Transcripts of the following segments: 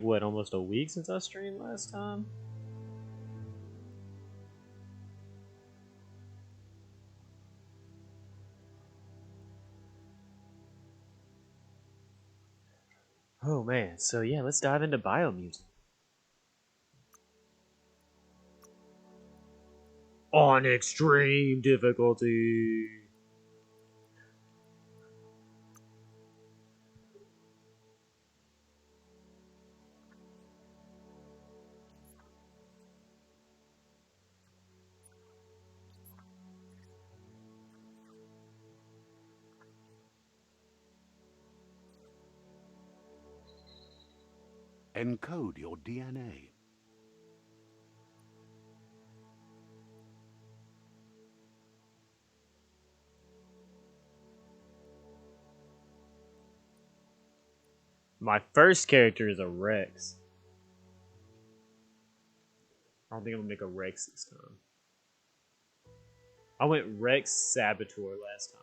what, almost a week since I streamed last time? Oh man, so yeah, let's dive into Biomutant. On extreme difficulty. Encode your DNA. My first character is a Rex. I don't think I'm gonna make a Rex this time. I went Rex Saboteur last time.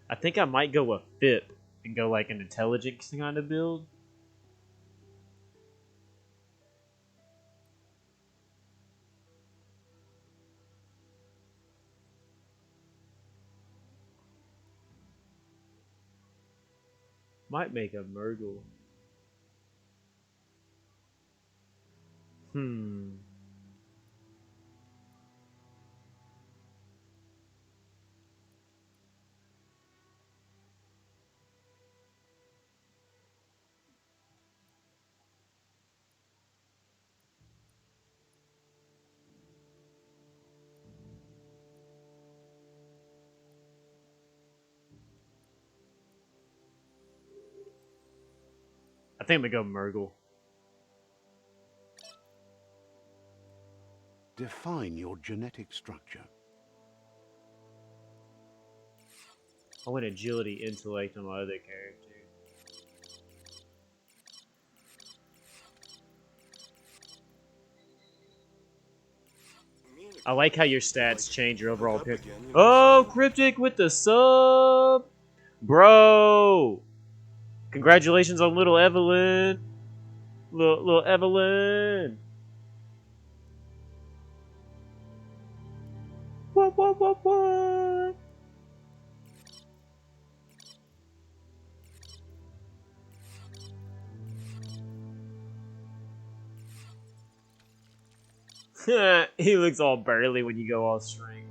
I think I might go a FIP and go like an intelligence kind of build. Might make a Murgel. I think I'm gonna go Murgel. Define your genetic structure. I went agility, intellect on my other character. I like how your stats change your overall appearance. Oh, Cryptic with the sub! Bro! Congratulations on little Evelyn! Little Evelyn! What? He looks all burly when you go all strength.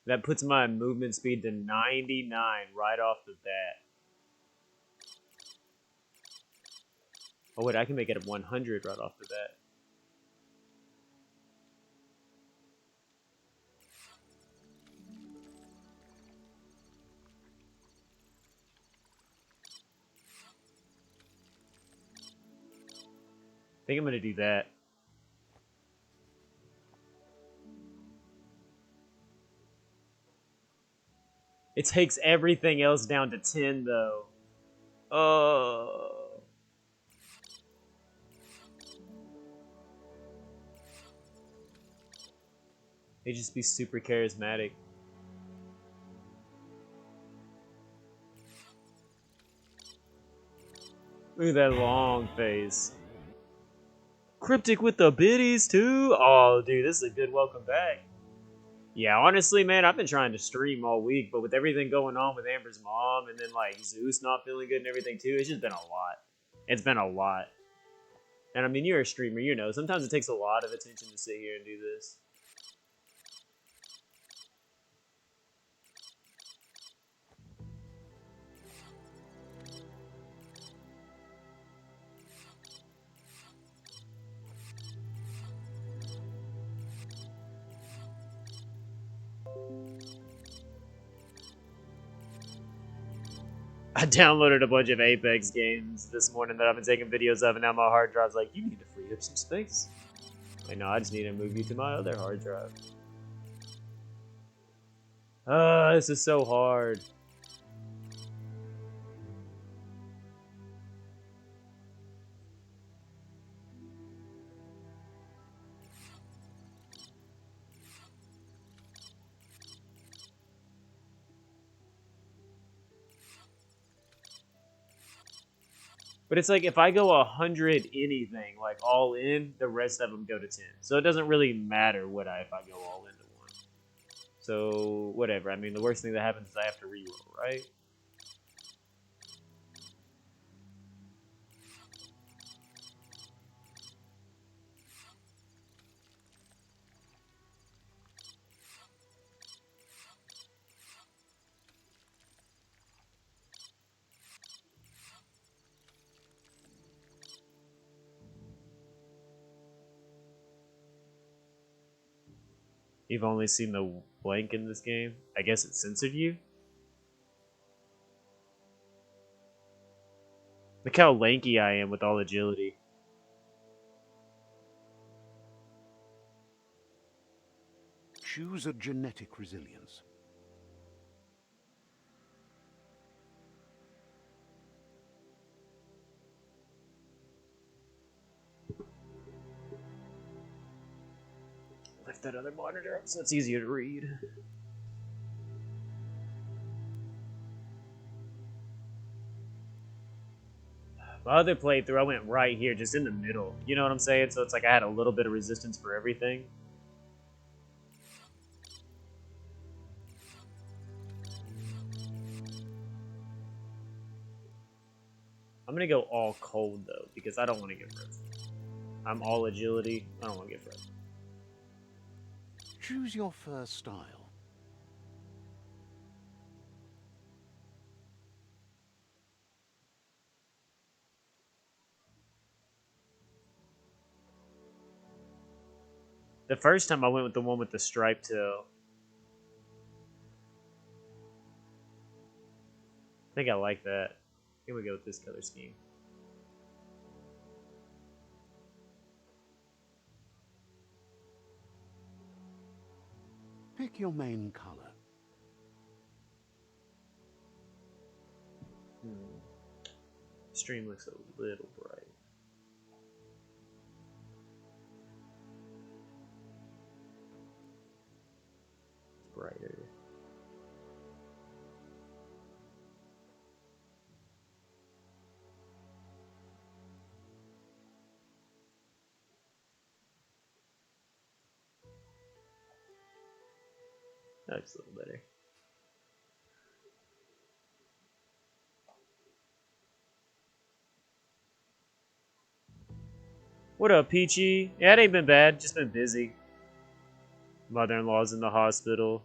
That puts my movement speed to 99 right off the bat. Oh wait, I can make it a 100 right off the bat. I think I'm gonna do that. It takes everything else down to 10 though. Oh. They just be super charismatic. Look at that long face. Cryptic with the biddies too? Oh, dude, this is a good welcome back. Yeah, honestly, man, I've been trying to stream all week, but with everything going on with Amber's mom and then, like, Zeus not feeling good and everything too, it's just been a lot. It's been a lot. And I mean, you're a streamer, you know. Sometimes it takes a lot of attention to sit here and do this. I downloaded a bunch of Apex games this morning that I've been taking videos of, and now my hard drive's like, you need to free up some space. Like, no, I just need to move you to my other hard drive. This is so hard. But it's like, if I go 100 anything, like all in, the rest of them go to 10. So it doesn't really matter if I go all into one. So, whatever. I mean, the worst thing that happens is I have to reroll, right? You've only seen the blank in this game? I guess it censored you? Look how lanky I am with all agility. Choose a genetic resilience. Lift that other monitor up so it's easier to read. My other playthrough, I went right here, just in the middle. You know what I'm saying? So it's like I had a little bit of resistance for everything. I'm gonna go all cold though, because I don't want to get frozen. I'm all agility. I don't want to get frozen. Choose your first style. The first time I went with the one with the striped tail. I think I like that. Here we go with this color scheme. Pick your main color. Stream looks a little bright. It's brighter. That looks a little better. What up, Peachy? Yeah, it ain't been bad. Just been busy. Mother-in-law's in the hospital.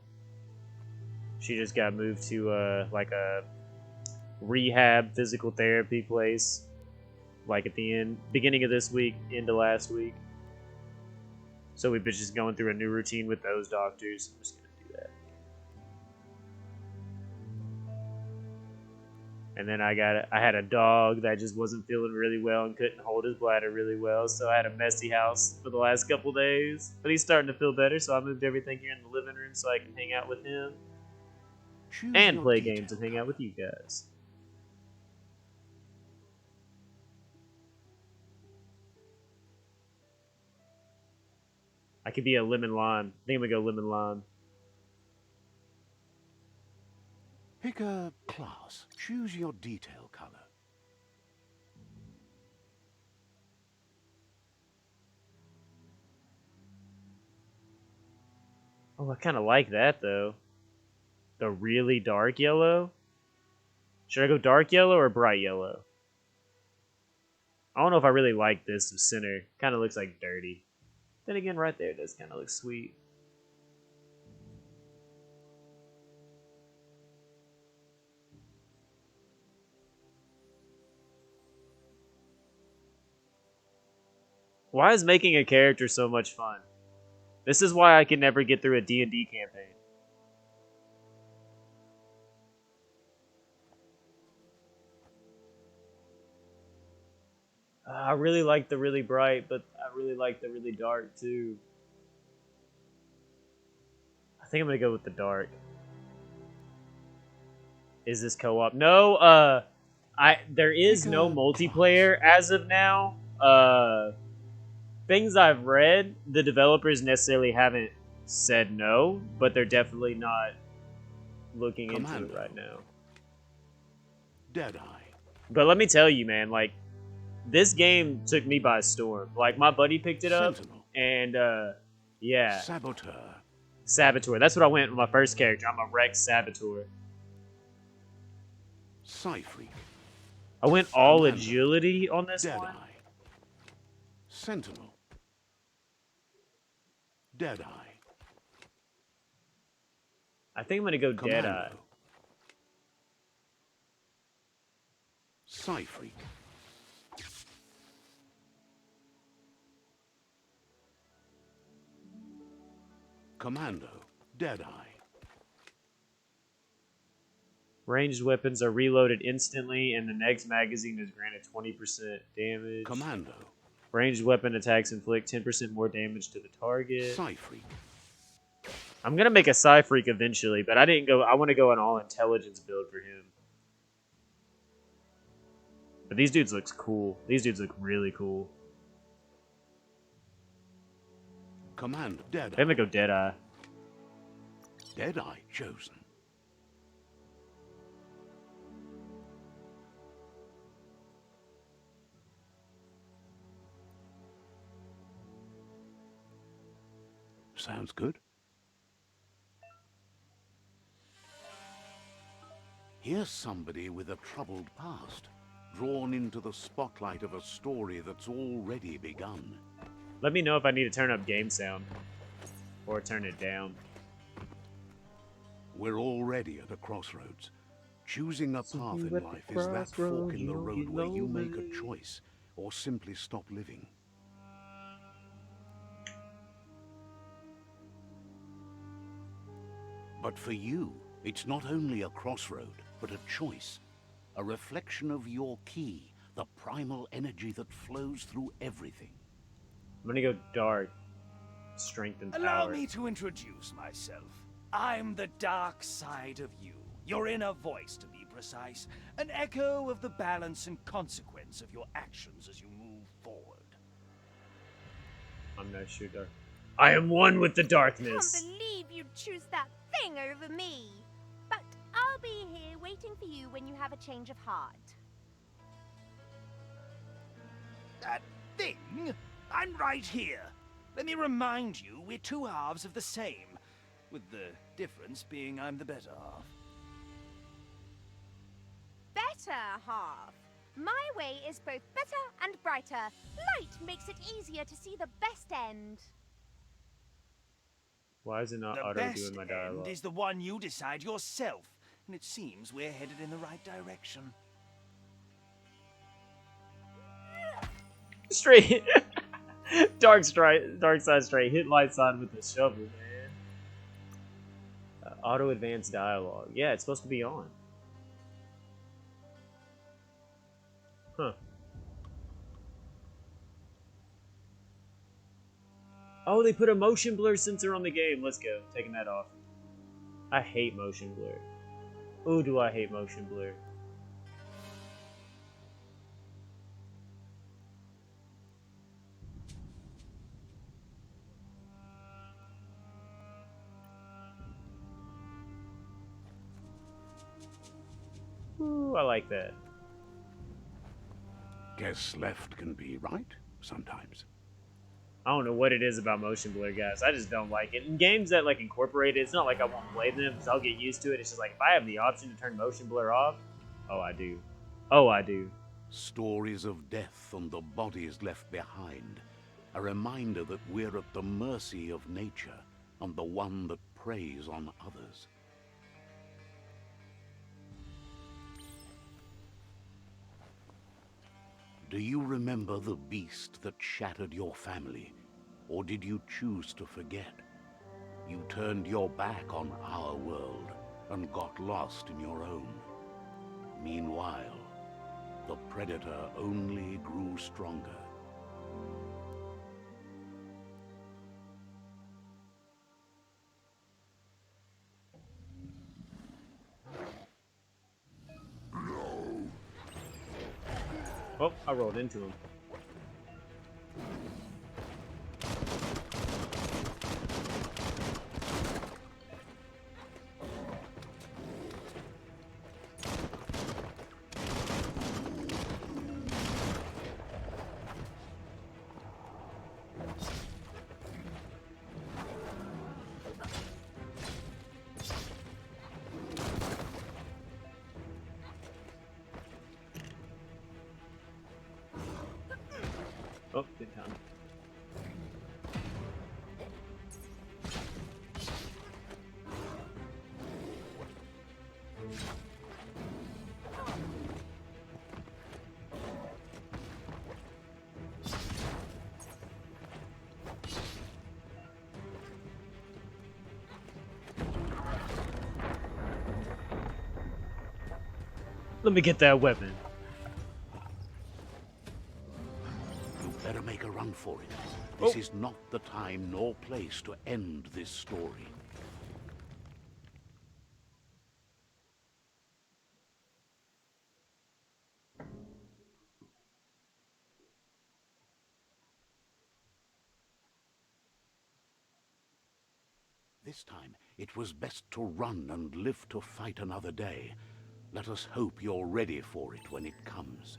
She just got moved to like a rehab physical therapy place. Like at the beginning of this week, into last week. So we've been just going through a new routine with those doctors. I'm just gonna do that. And then I had a dog that just wasn't feeling really well and couldn't hold his bladder really well, so I had a messy house for the last couple days. But he's starting to feel better, so I moved everything here in the living room so I can hang out with him. Choose And your play detail games and hang out with you guys. I could be a lemon lime. I think I'm gonna go lemon lime. Pick a class. Choose your detail color. Oh, I kind of like that though. The really dark yellow. Should I go dark yellow or bright yellow? I don't know if I really like this center. Kind of looks like dirty. Then again, right there, it does kind of look sweet. Why is making a character so much fun? This is why I can never get through a D&D campaign. I really like the really bright, but I really like the really dark too. I think I'm gonna go with the dark. Is this co-op? No, there is no multiplayer as of now. Things I've read, the developers necessarily haven't said no, but they're definitely not looking into it right now. Deadeye. But let me tell you, man, like, this game took me by storm. Like, my buddy picked it up, and, yeah. Saboteur. That's what I went with my first character. I'm a Rex Saboteur. Psyfreak. I went all agility on this one. Sentinel. Deadeye. I think I'm gonna go Deadeye. Psyfreak. Commando. Deadeye. Ranged weapons are reloaded instantly, and the next magazine is granted 20% damage. Commando. Ranged weapon attacks inflict 10% more damage to the target. Psyfreak. I'm gonna make a Psyfreak eventually, but I didn't go. I want to go an all intelligence build for him. But these dudes looks cool. These dudes look really cool. Commando. Deadeye. I'm gonna go Deadeye. Deadeye chosen. Sounds good. Here's somebody with a troubled past, drawn into the spotlight of a story that's already begun. Let me know if I need to turn up game sound or turn it down. We're already at a crossroads. Choosing a path in life is that fork in the road where you make a choice or simply stop living. But for you, it's not only a crossroad, but a choice. A reflection of your key, the primal energy that flows through everything. I'm gonna go dark. Strength and power. Allow me to introduce myself. I'm the dark side of you. Your inner voice, to be precise. An echo of the balance and consequence of your actions as you move forward. I'm no shooter. I am one with the darkness. I can't believe you'd choose that thing over me. But I'll be here waiting for you when you have a change of heart. That thing? I'm right here. Let me remind you, we're two halves of the same. With the difference being I'm the better half. Better half. My way is both better and brighter. Light makes it easier to see the best end. Why is it not The auto best doing my dialogue? end is the one you decide yourself, and it seems we're headed in the right direction. Straight. Dark side straight. Hit light side with the shovel, man. Auto advanced dialogue. Yeah, it's supposed to be on. Huh. Oh, they put a motion blur sensor on the game. Let's go. Taking that off. I hate motion blur. Ooh, do I hate motion blur. Ooh, I like that. Guess left can be right sometimes. I don't know what it is about motion blur, guys. I just don't like it. In games that like incorporate it, it's not like I won't play them because I'll get used to it. It's just like if I have the option to turn motion blur off, oh, I do. Oh, I do. Stories of death and the bodies left behind. A reminder that we're at the mercy of nature and the one that preys on others. Do you remember the beast that shattered your family? Or did you choose to forget? You turned your back on our world and got lost in your own. Meanwhile, the Predator only grew stronger. Oh, I rolled into him. Oh, good time. Let me get that weapon. Better make a run for it. This is not the time nor place to end this story. This time, it was best to run and live to fight another day. Let us hope you're ready for it when it comes.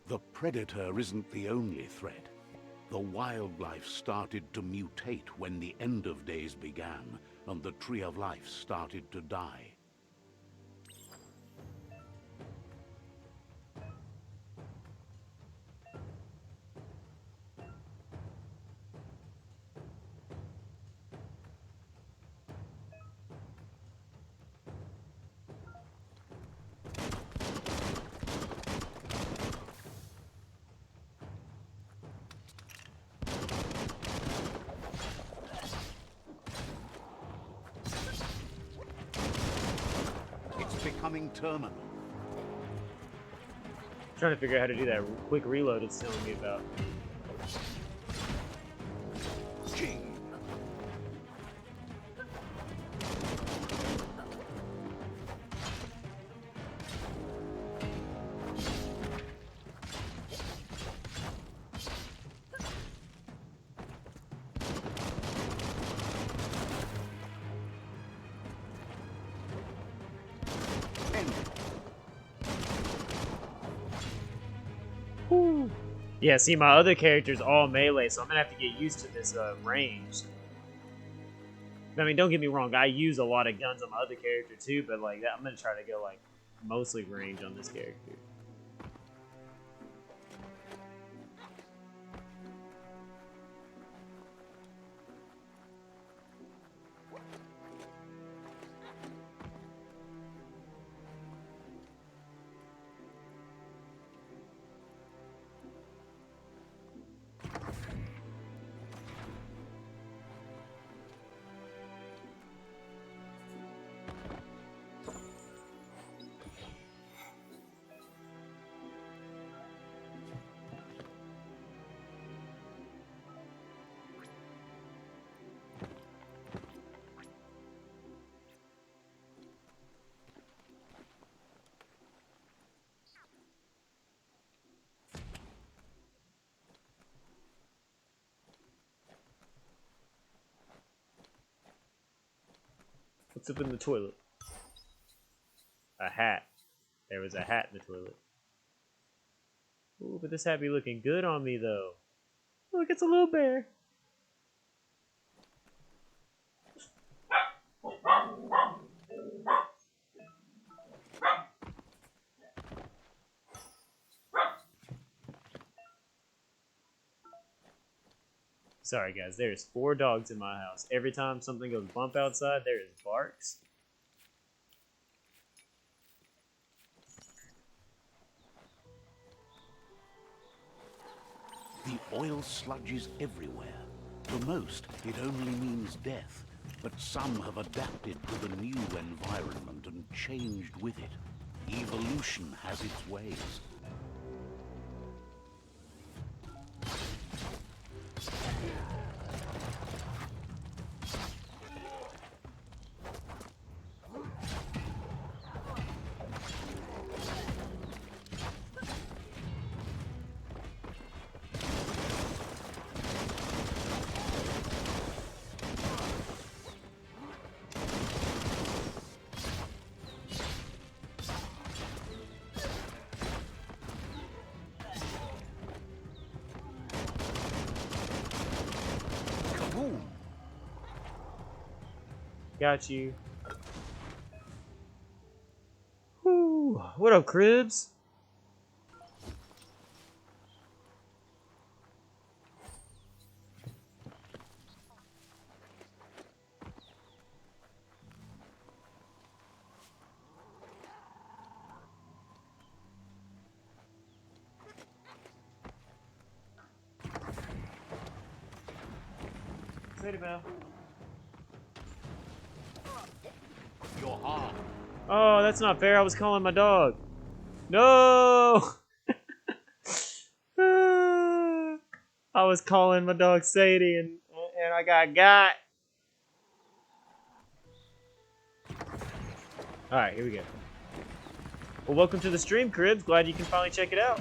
The Predator isn't the only threat. The wildlife started to mutate when the end of days began, and the Tree of Life started to die. Becoming terminal. Trying to figure out how to do that quick reload it's telling me about. Gee. Yeah, see, my other character's all melee, so I'm gonna have to get used to this range. I mean, don't get me wrong, I use a lot of guns on my other character too, but like I'm gonna try to go like mostly range on this character. What's up in the toilet? A hat. There was a hat in the toilet. Ooh, but this hat be looking good on me, though. Look, it's a little bear. Sorry, guys. There's 4 dogs in my house. Every time something goes bump outside, there is barks. The oil sludges everywhere. To most, it only means death, but some have adapted to the new environment and changed with it. Evolution has its ways. Got you. Whoo. What up, Cribs? Later, Belle. You're hard. Oh, that's not fair. I was calling my dog. No! I was calling my dog Sadie and I got. Alright, here we go. Well, welcome to the stream, Cribs. Glad you can finally check it out.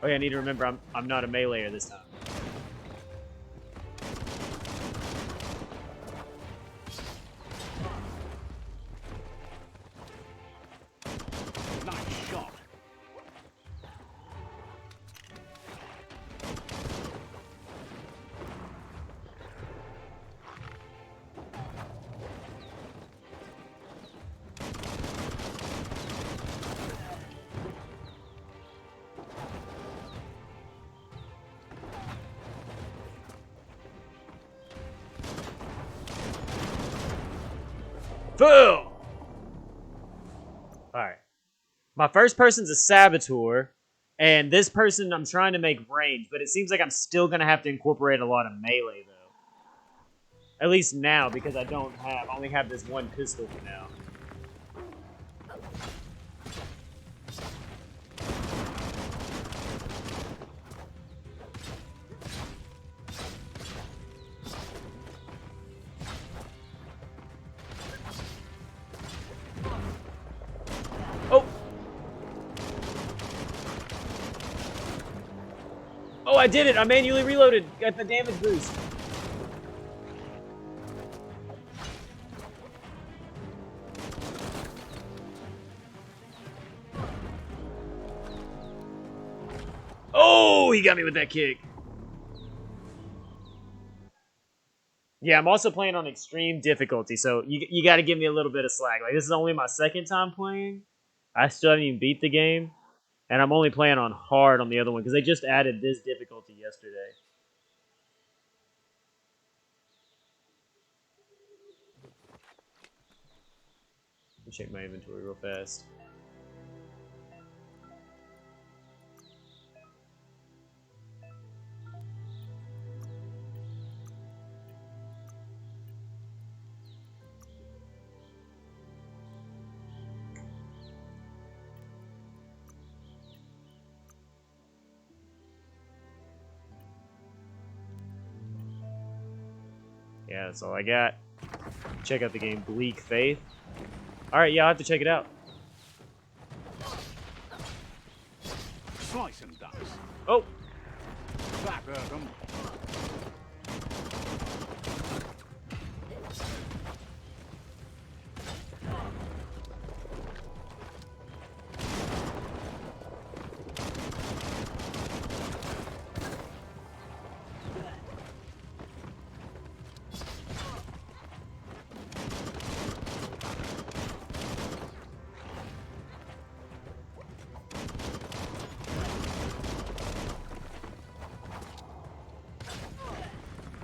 Oh yeah, I need to remember I'm not a meleeer this time. Nice shot. Boom! Alright. My first person's a saboteur, and this person I'm trying to make range, but it seems like I'm still gonna have to incorporate a lot of melee though. At least now, because I only have this one pistol for now. Oh! Oh, I did it! I manually reloaded! Got the damage boost. Oh, he got me with that kick. Yeah, I'm also playing on extreme difficulty, so you got to give me a little bit of slack. Like, this is only my second time playing. I still haven't even beat the game, and I'm only playing on hard on the other one because they just added this difficulty yesterday. Let me check my inventory real fast. Yeah, that's all I got. Check out the game Bleak Faith. Alright, yeah, I'll have to check it out. Slice and dice. Oh! Back at 'em.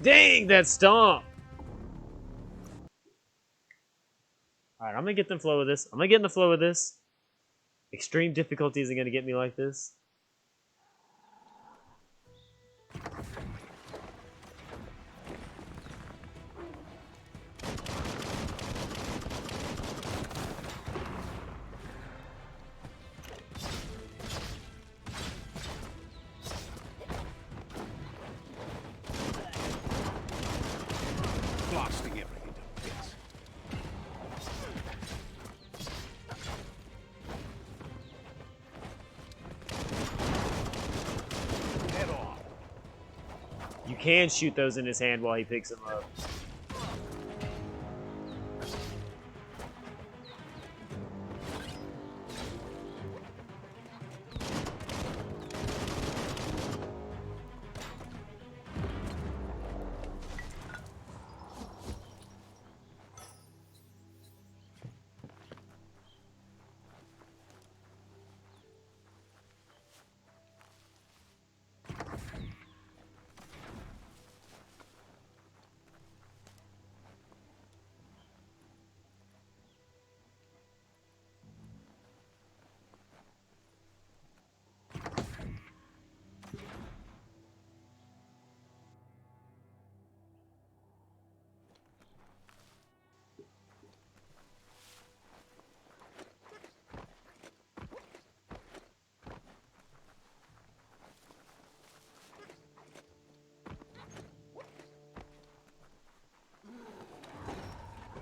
Dang, that stomp! Alright, I'm gonna get in the flow of this. I'm gonna get in the flow of this. Extreme difficulty isn't gonna get me like this. Blasting everything to bits. Head on. You can shoot those in his hand while he picks them up.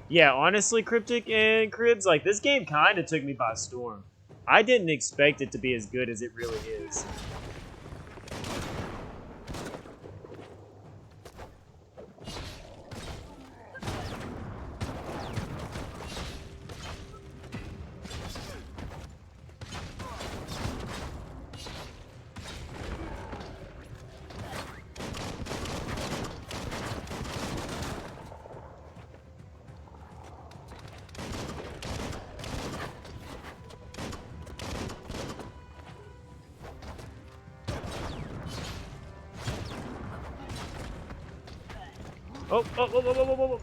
Yeah, honestly, Cryptic and Cribs, like, this game kind of took me by storm. I didn't expect it to be as good as it really is. Oh, oh, oh, oh, oh, oh, oh.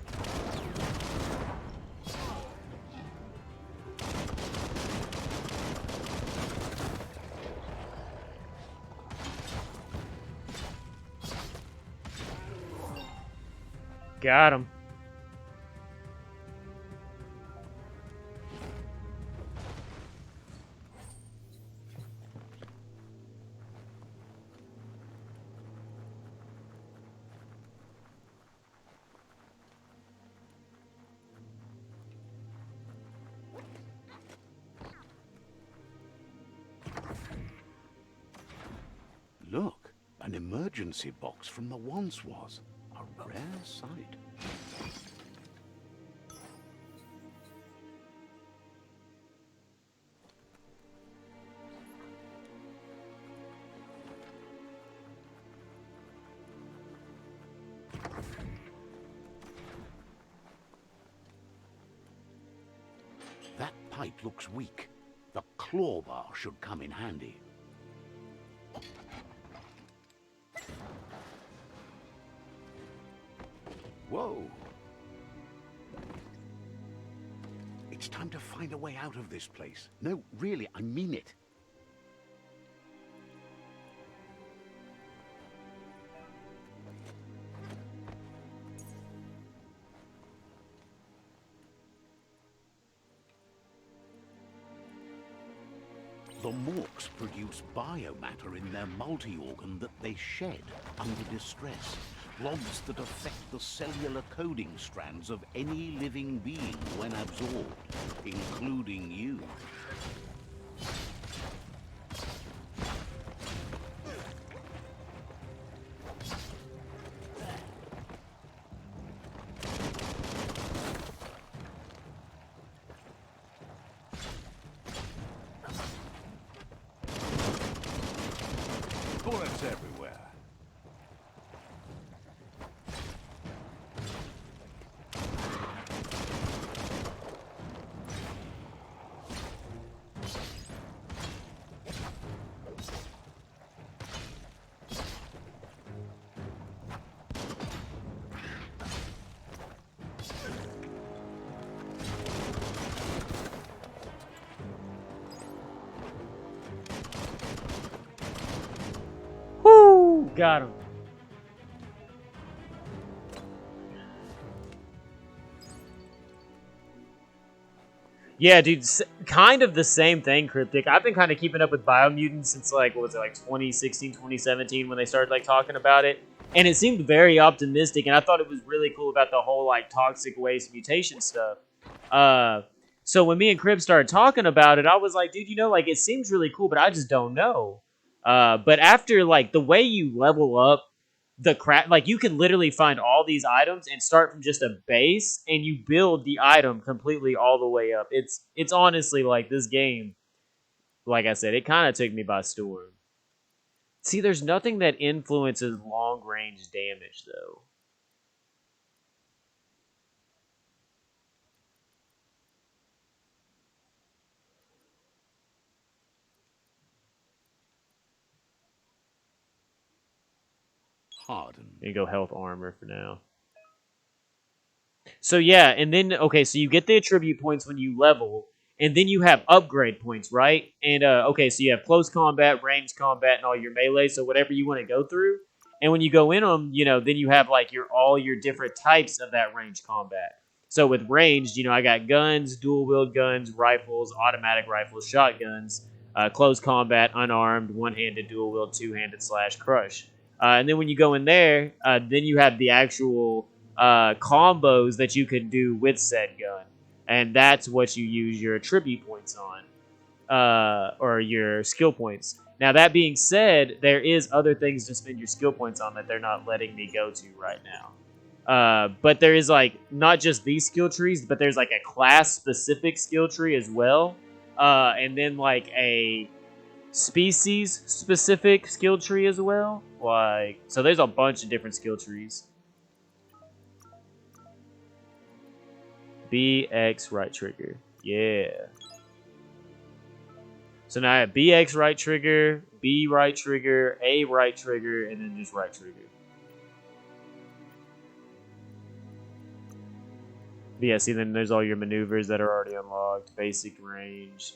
Got him. Look, an emergency box from the once was. A rare sight. That pipe looks weak. The claw bar should come in handy. Whoa! It's time to find a way out of this place. No, really, I mean it. The Morks produce biomatter in their multi-organ that they shed under distress. Logs that affect the cellular coding strands of any living being when absorbed, including you. Bullets everywhere. Got him. Yeah, dude, kind of the same thing, Cryptic. I've been kind of keeping up with Biomutant since, like, what was it, like 2016, 2017 when they started, like, talking about it. And it seemed very optimistic, and I thought it was really cool about the whole, like, toxic waste mutation stuff. So when me and Crib started talking about it, I was like, dude, you know, like, it seems really cool, but I just don't know. But after, like, the way you level up the crap, like you can literally find all these items and start from just a base and you build the item completely all the way up. It's honestly like this game, like I said, it kind of took me by storm. See, there's nothing that influences long range damage though. Harden. You go health armor for now. So yeah, and then okay, so you get the attribute points when you level, and then you have upgrade points, right? And okay, so you have close combat, ranged combat, and all your melee. So whatever you want to go through, and when you go in them, you know, then you have like all your different types of that ranged combat. So with ranged, you know, I got guns, dual wield guns, rifles, automatic rifles, shotguns, close combat, unarmed, one handed, dual wield, two handed slash crush. And then when you go in there, then you have the actual combos that you can do with said gun, and that's what you use your attribute points on, or your skill points. Now that being said, there is other things to spend your skill points on that they're not letting me go to right now. But there is like not just these skill trees, but there's like a class specific skill tree as well, and then like a species specific skill tree as well. Like, so there's a bunch of different skill trees. BX right trigger. Yeah. So now I have BX right trigger, B right trigger, A right trigger, and then just right trigger. But yeah, see, then there's all your maneuvers that are already unlocked. Basic range.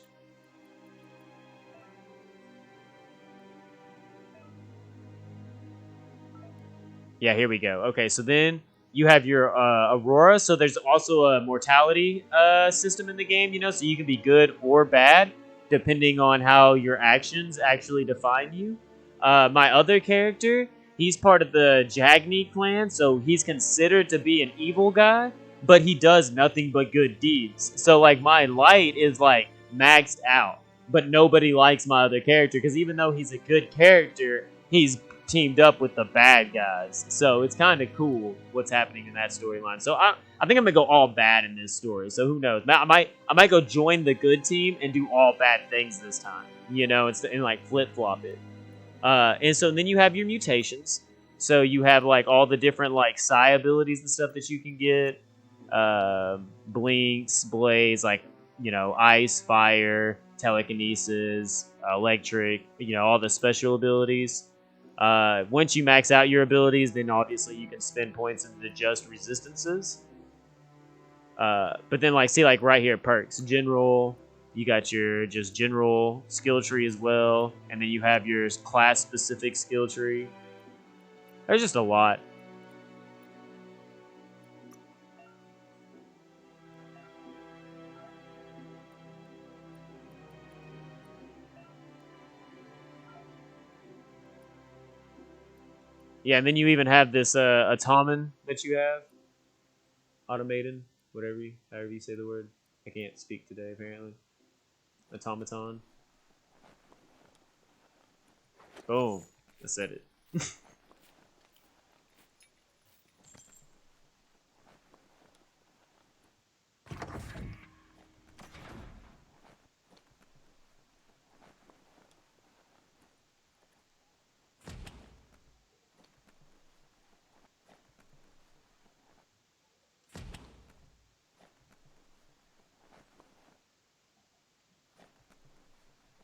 Yeah, here we go. Okay, so then you have your Aurora. So there's also a mortality system in the game, you know, so you can be good or bad depending on how your actions actually define you. My other character, he's part of the Jagni clan, so he's considered to be an evil guy, but he does nothing but good deeds. So, like, my light is, like, maxed out, but nobody likes my other character, because even though he's a good character, he's teamed up with the bad guys. So it's kind of cool what's happening in that storyline. So I think I'm gonna go all bad in this story. So who knows? I might go join the good team and do all bad things this time. You know, and like flip flop it. And so then you have your mutations. So you have like all the different like psi abilities and stuff that you can get. Blinks, blaze, like, you know, ice, fire, telekinesis, electric. You know, all the special abilities. Once you max out your abilities, then obviously you can spend points and adjust resistances. But then, like, see, like right here, perks, general. You got your just general skill tree as well, and then you have your class specific skill tree. There's just a lot. Yeah, and then you even have this automaton that you have. Automaton, however you say the word. I can't speak today, apparently. Automaton. Boom. I said it.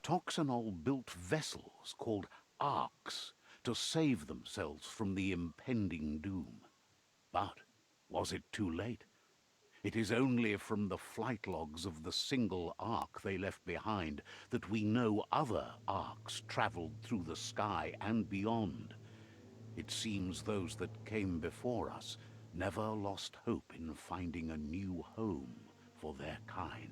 Toxanol built vessels called arks to save themselves from the impending doom. But was it too late? It is only from the flight logs of the single ark they left behind that we know other arks traveled through the sky and beyond. It seems those that came before us never lost hope in finding a new home for their kind.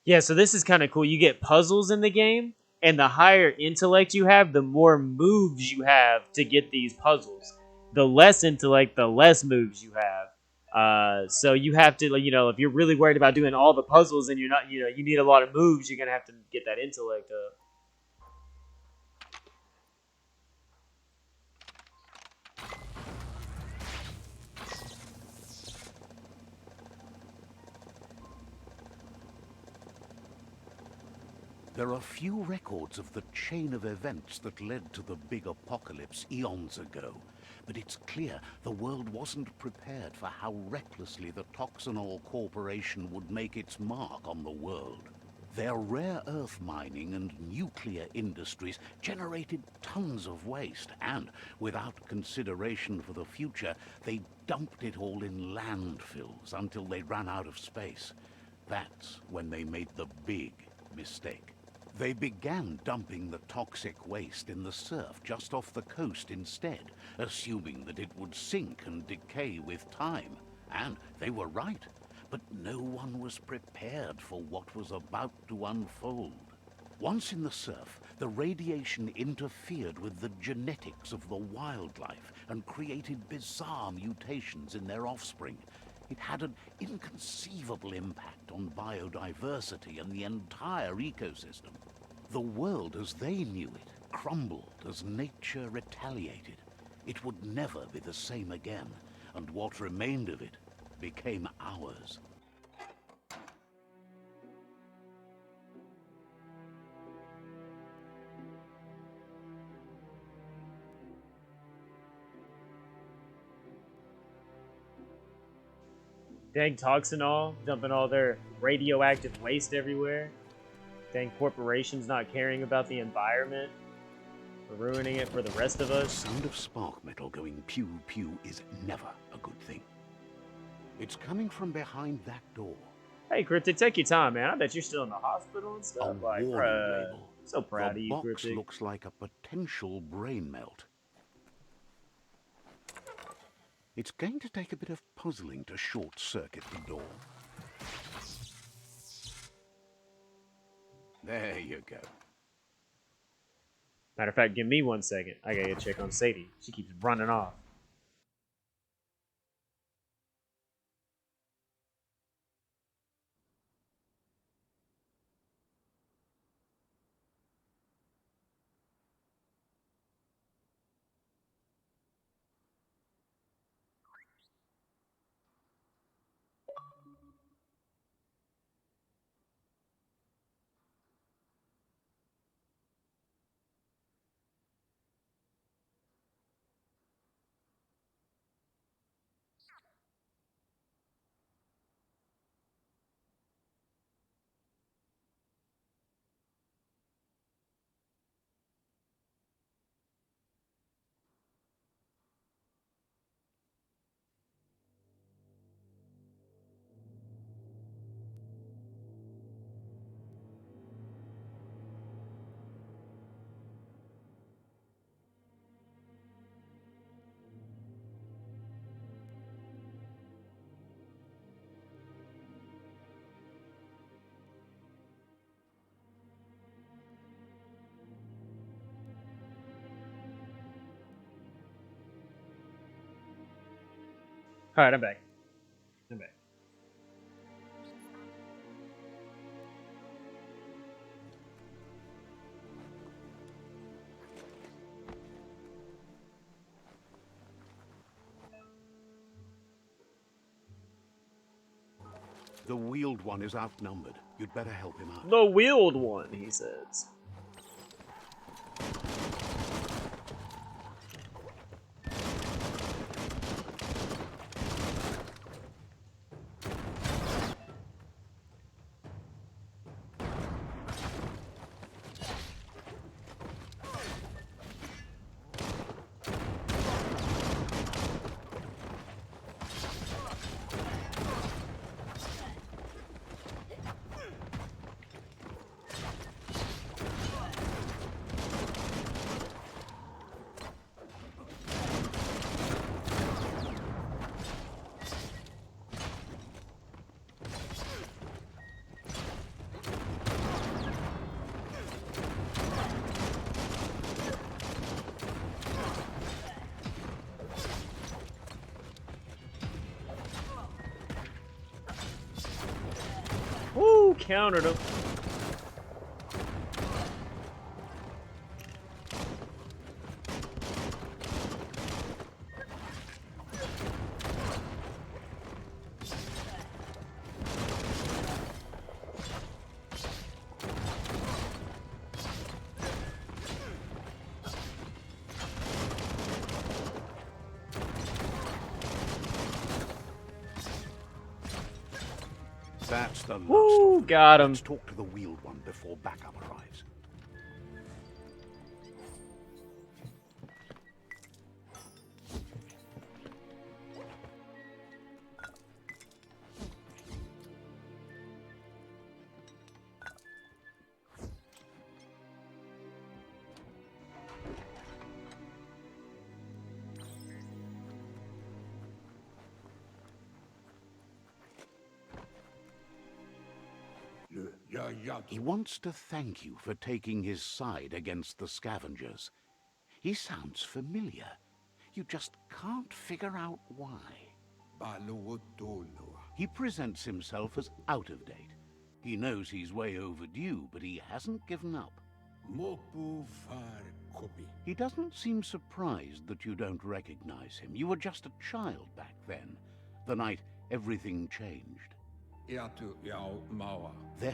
Yeah, so this is kind of cool. You get puzzles in the game, and the higher intellect you have, the more moves you have to get these puzzles. The less intellect, the less moves you have. So you have to, if you're really worried about doing all the puzzles and you're not, you need a lot of moves, you're gonna have to get that intellect up. There are few records of the chain of events that led to the big apocalypse eons ago, but it's clear the world wasn't prepared for how recklessly the Toxanol Corporation would make its mark on the world. Their rare earth mining and nuclear industries generated tons of waste, and without consideration for the future, they dumped it all in landfills until they ran out of space. That's when they made the big mistake. They began dumping the toxic waste in the surf just off the coast instead, assuming that it would sink and decay with time. And they were right. But no one was prepared for what was about to unfold. Once in the surf, the radiation interfered with the genetics of the wildlife and created bizarre mutations in their offspring. It had an inconceivable impact on biodiversity and the entire ecosystem. The world as they knew it crumbled as nature retaliated. It would never be the same again, and what remained of it became ours. Dang Toxanol, dumping all their radioactive waste everywhere. Dang corporations not caring about the environment, for ruining it for the rest of The us. sound of spark metal going pew-pew is never a good thing. It's coming from behind that door. Hey, Cryptic, take your time, man. I bet you're still in the hospital and A stuff. Like, warning bruh, label. so proud of The you, box Cryptic. looks like a potential brain melt. It's going to take a bit of puzzling to short-circuit the door. There you go. Matter of fact, give me 1 second. I gotta check on Sadie. She keeps running off. Alright, I'm back. I'm back. The wheeled one is outnumbered. You'd better help him out. The wheeled one, he says. encountered him. That's the last Woo, of them. got him. Let's talk to the wheeled one before backup arrives. He wants to thank you for taking his side against the scavengers. He sounds familiar. You just can't figure out why. He presents himself as out of date. He knows he's way overdue, but he hasn't given up. He doesn't seem surprised that you don't recognize him. You were just a child back then, the night everything changed. There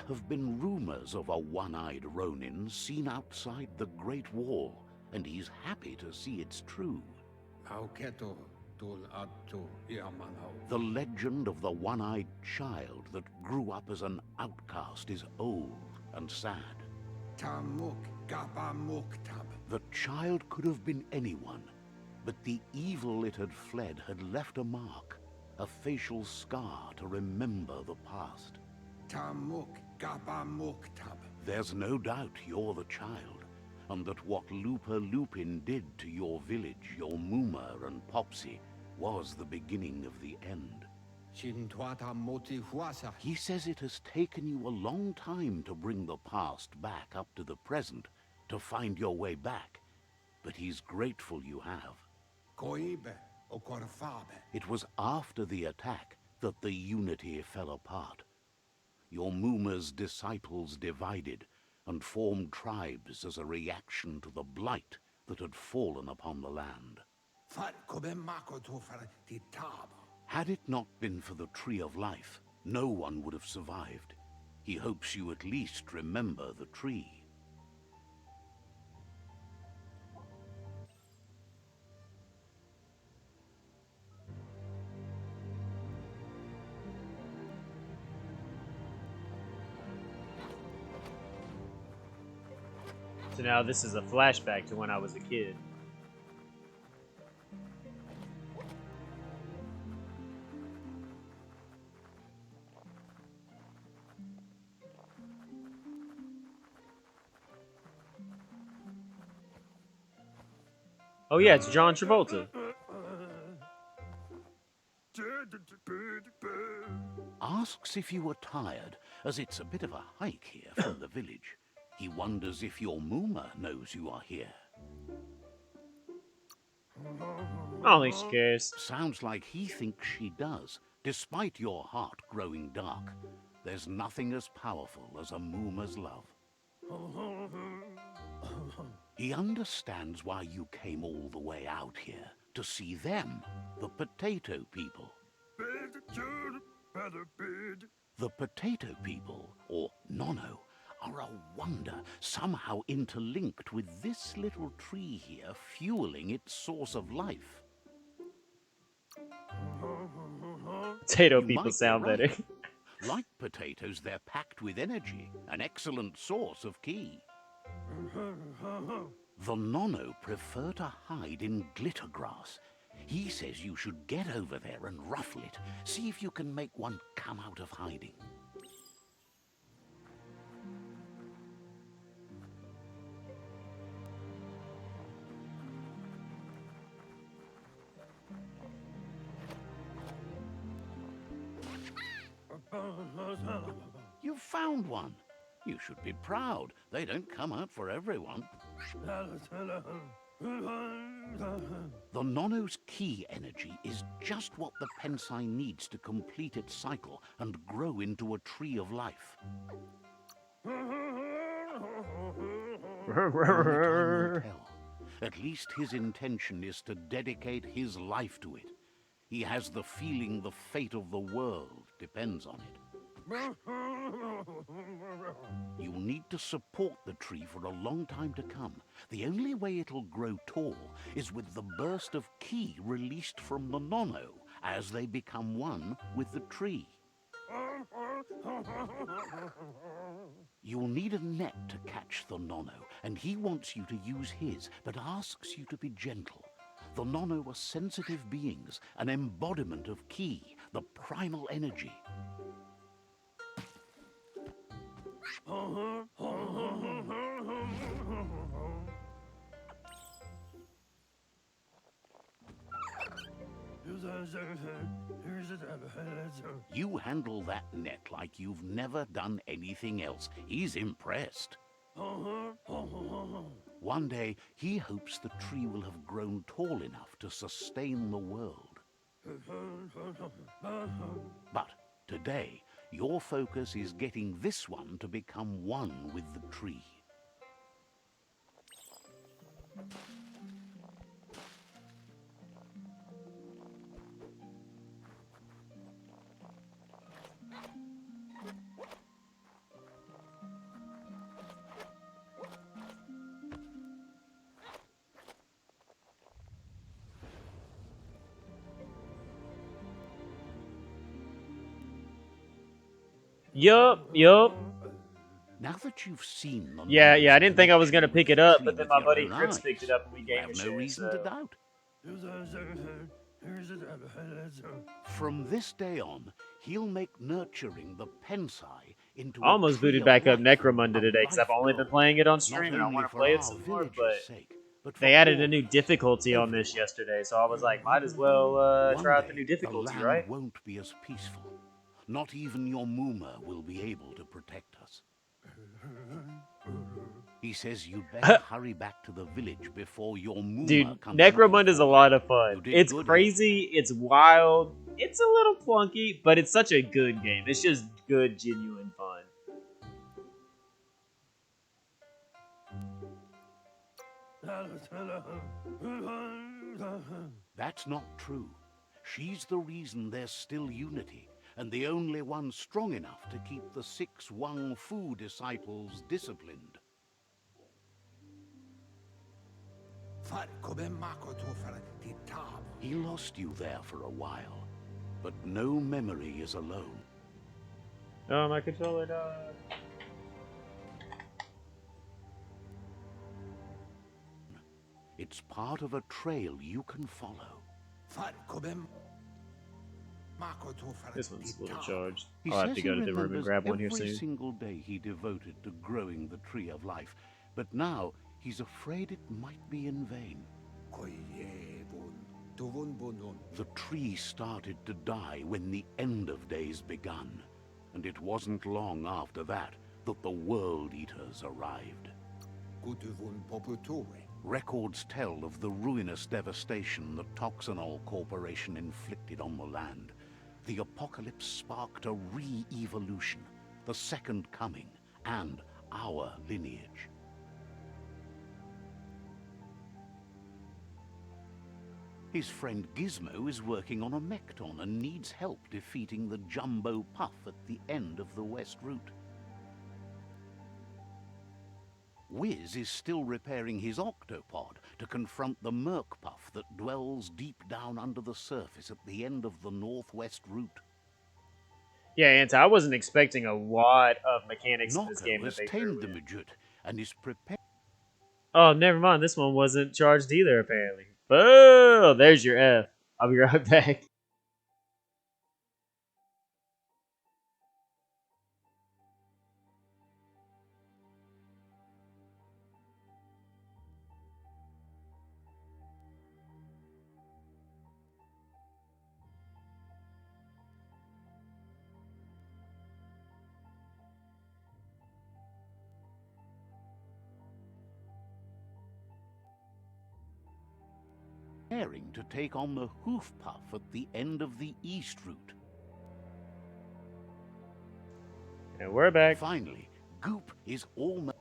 have been rumors of a one-eyed Ronin seen outside the Great Wall, and he's happy to see it's true. The legend of the one-eyed child that grew up as an outcast is old and sad. The child could have been anyone, but the evil it had fled had left a mark. A facial scar to remember the past. There's no doubt you're the child, and that what Lupa Lupin did to your village, your Muma and Popsy, was the beginning of the end. He says it has taken you a long time to bring the past back up to the present, to find your way back, but he's grateful you have. It was after the attack that the unity fell apart. Your Muma's disciples divided and formed tribes as a reaction to the blight that had fallen upon the land. Had it not been for the Tree of Life, no one would have survived. He hopes you at least remember the tree. So now this is a flashback to when I was a kid. Oh yeah, it's John Travolta. Asks if you were tired, as it's a bit of a hike here from the village. He wonders if your Muma knows you are here. I don't think she cares. Sounds like he thinks she does, despite your heart growing dark. There's nothing as powerful as a Muma's love. He understands why you came all the way out here, to see them, the potato people. The potato people, or Nono, are a wonder, somehow interlinked with this little tree here, fueling its source of life. Potato You people might be sound right. better. Like potatoes, they're packed with energy, an excellent source of ki. The Nono prefer to hide in glitter grass. He says you should get over there and ruffle it. See if you can make one come out of hiding. You found one. You should be proud. They don't come out for everyone. The Nono's key energy is just what the Pensai needs to complete its cycle and grow into a tree of life. Only time will tell. At least his intention is to dedicate his life to it. He has the feeling the fate of the world depends on it. You need to support the tree for a long time to come. The only way it'll grow tall is with the burst of ki released from the Nono as they become one with the tree. You'll need a net to catch the Nono, and he wants you to use his, but asks you to be gentle. The Nono are sensitive beings, an embodiment of ki, the primal energy. You handle that net like you've never done anything else. He's impressed. One day, he hopes the tree will have grown tall enough to sustain the world. But today, your focus is getting this one to become one with the tree. Yup. Now that you've seen the Yeah, I didn't think I was connection gonna pick with it the up, tree but then with my your buddy own Crips eyes, picked it up and we you gamed have a no share, reason so. to doubt. From this day on, he'll make nurturing the Pensai into I almost a tree booted of back up life, Necromunda a today because I've life only been goal, playing it on not stream and I only want to for play it our some more, village's but sake, but for they added a new Orcus, difficulty on this everyone. yesterday, so I was like, might as well One try out the day, new the difficulty, land right? won't be as peaceful. Not even your Muma will be able to protect us. He says you'd better hurry back to the village before your Muma Dude, comes Necromunda is a looking for lot you. of fun. You did It's good crazy, it's wild, it's a little clunky, but it's such a good game. It's just good, genuine fun. That's not true. She's the reason there's still unity, and the only one strong enough to keep the 6 Wang Fu disciples disciplined. He lost you there for a while, but no memory is alone. Oh, my controller died. It's part of a trail you can follow. This one's a little charged. He I'll have says to he go to the room and remembers grab one here every soon. single day he devoted to growing the tree of life, but now he's afraid it might be in vain. The tree started to die when the end of days begun, and it wasn't long after that that the World Eaters arrived. Records tell of the ruinous devastation the Toxanol Corporation inflicted on the land. The apocalypse sparked a re-evolution, the Second Coming, and our lineage. His friend Gizmo is working on a Mekton and needs help defeating the Jumbo Puff at the end of the West Route. Wiz is still repairing his octopod to confront the Merc Puff that dwells deep down under the surface at the end of the Northwest Route. Yeah, Anta, I wasn't expecting a lot of mechanics in this Nocco game that has they threw tamed the in. Midget and is prepared. Oh, never mind. This one wasn't charged either, apparently. Oh, there's your F. I'll be right back. preparing to take on the hoof puff at the end of the east route. And we're back. Finally, Goop is almost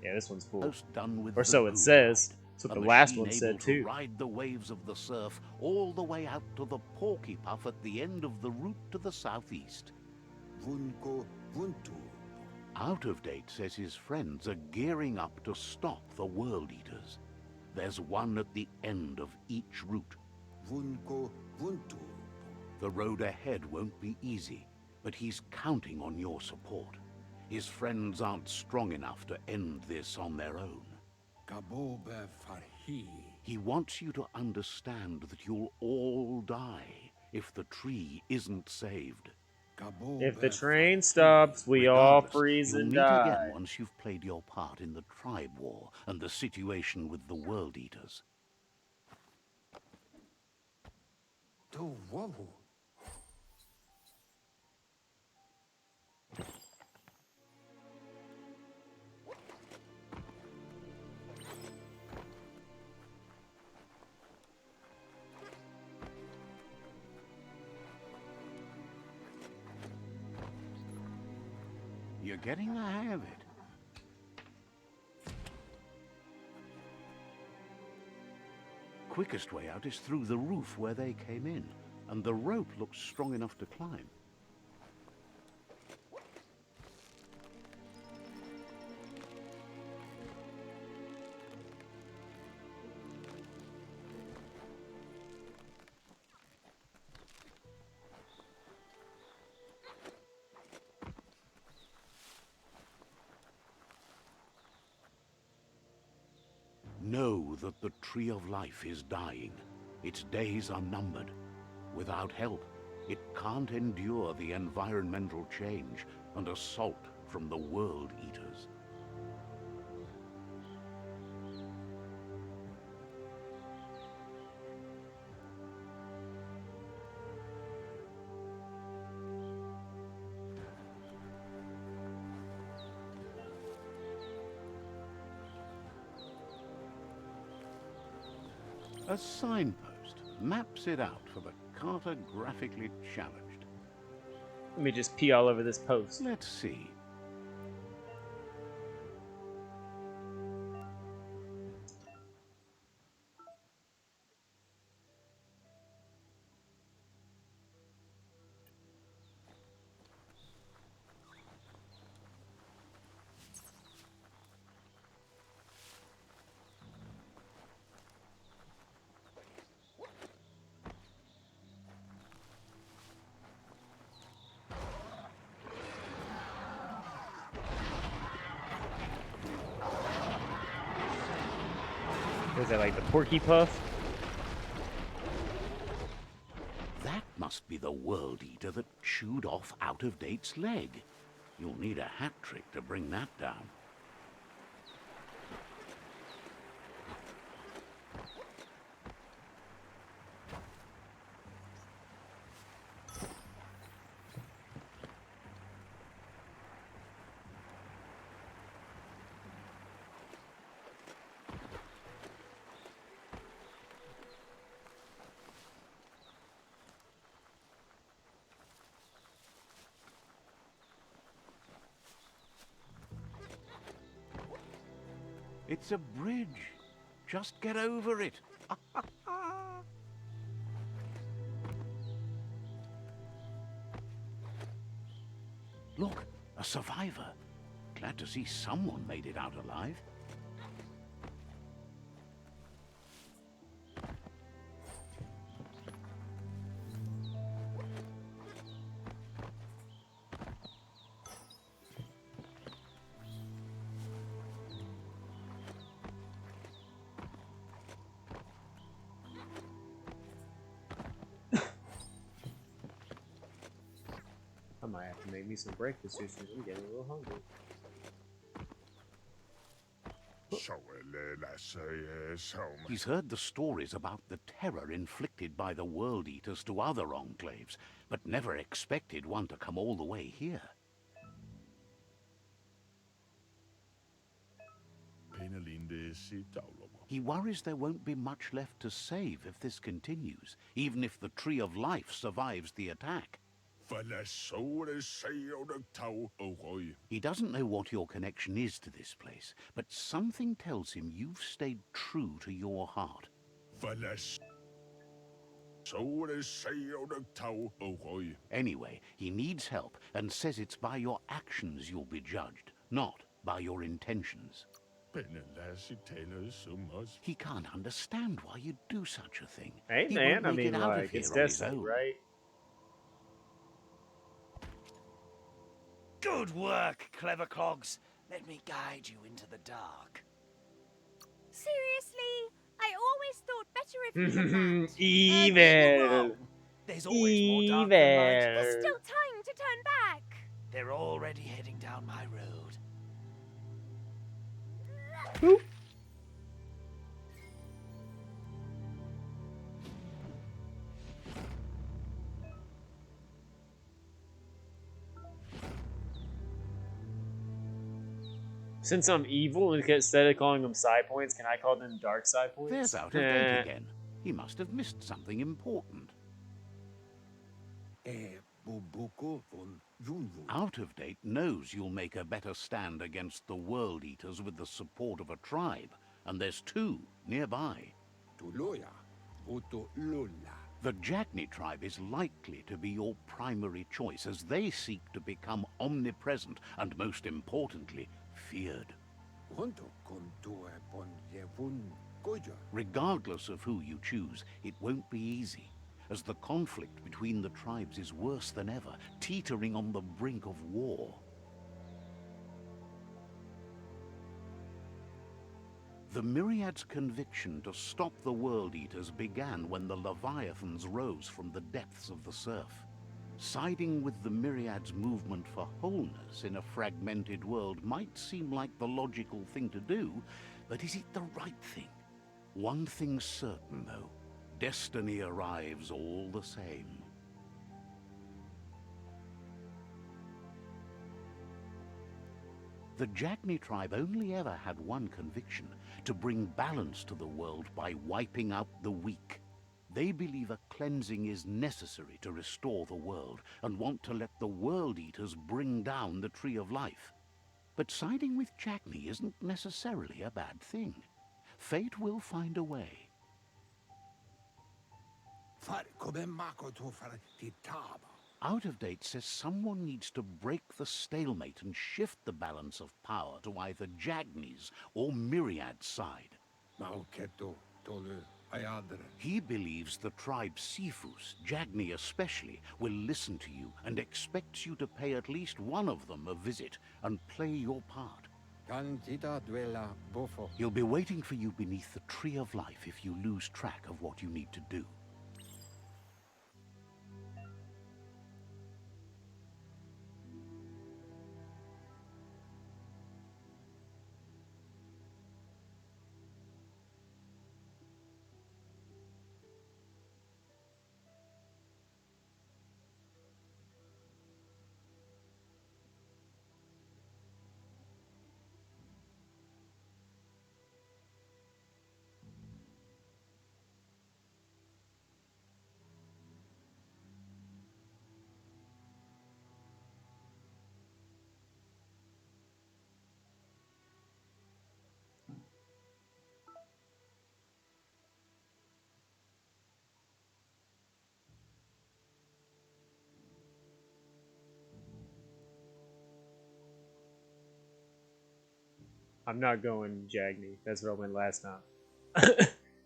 Yeah, this one's cool. done with Or the so it Goop says. ride. That's what A the last machine one said able to too. ride the waves of the surf all the way out to the Porky Puff at the end of the route to the southeast. Out of Date says his friends are gearing up to stop the World Eaters. There's one at the end of each route. The road ahead won't be easy, but he's counting on your support. His friends aren't strong enough to end this on their own. He wants you to understand that you'll all die if the tree isn't saved. If the train stops, we all Regardless, freeze you'll and meet die. again once you've played your part in the tribe war and the situation with the World Eaters. You're getting the hang of it. Quickest way out is through the roof where they came in, and the rope looks strong enough to climb. Know that the Tree of Life is dying. Its days are numbered. Without help, it can't endure the environmental change and assault from the World Eaters. A signpost maps it out for the cartographically challenged. Let me just pee all over this post. Let's see. Is that like the Porky Puff? That must be the World Eater that chewed off Out of Date's leg. You'll need a hat trick to bring that down. It's a bridge. Just get over it. Look, a survivor. Glad to see someone made it out alive. I might have to make me some breakfast here soon. I'm getting a little hungry. He's heard the stories about the terror inflicted by the World Eaters to other enclaves, but never expected one to come all the way here. He worries there won't be much left to save if this continues, even if the Tree of Life survives the attack. He doesn't know what your connection is to this place, but something tells him you've stayed true to your heart. Anyway, he needs help and says it's by your actions you'll be judged, not by your intentions. He can't understand why you'd do such a thing. Hey, He man, won't I make mean, it out like, of here it's on his destiny, own. right? Good work, clever clogs. Let me guide you into the dark. Seriously? I always thought better of you than that. You're Evil! wrong. There's always more dark than light. There's Evil! still time to turn back. They're already heading down my road. Boop. Since I'm evil, instead of calling them side points, can I call them dark side points? There's Out of Date again. He must have missed something important. Out of Date knows you'll make a better stand against the World Eaters with the support of a tribe, and there's 2 nearby. The Jagni tribe is likely to be your primary choice as they seek to become omnipresent and, most importantly, feared. Regardless of who you choose, it won't be easy, as the conflict between the tribes is worse than ever, teetering on the brink of war. The Myriad's conviction to stop the World Eaters began when the Leviathans rose from the depths of the surf. Siding with the Myriad's movement for wholeness in a fragmented world might seem like the logical thing to do, but is it the right thing? One thing's certain, though. Destiny arrives all the same. The Jagni tribe only ever had one conviction: to bring balance to the world by wiping out the weak. They believe a cleansing is necessary to restore the world, and want to let the World Eaters bring down the Tree of Life. But siding with Jagni isn't necessarily a bad thing. Fate will find a way. Out of Date says someone needs to break the stalemate and shift the balance of power to either Jagni's or Myriad's side. He believes the tribe Sifus, Jagni especially, will listen to you and expects you to pay at least one of them a visit and play your part. He'll be waiting for you beneath the Tree of Life if you lose track of what you need to do. I'm not going Jagni. That's what I went last time.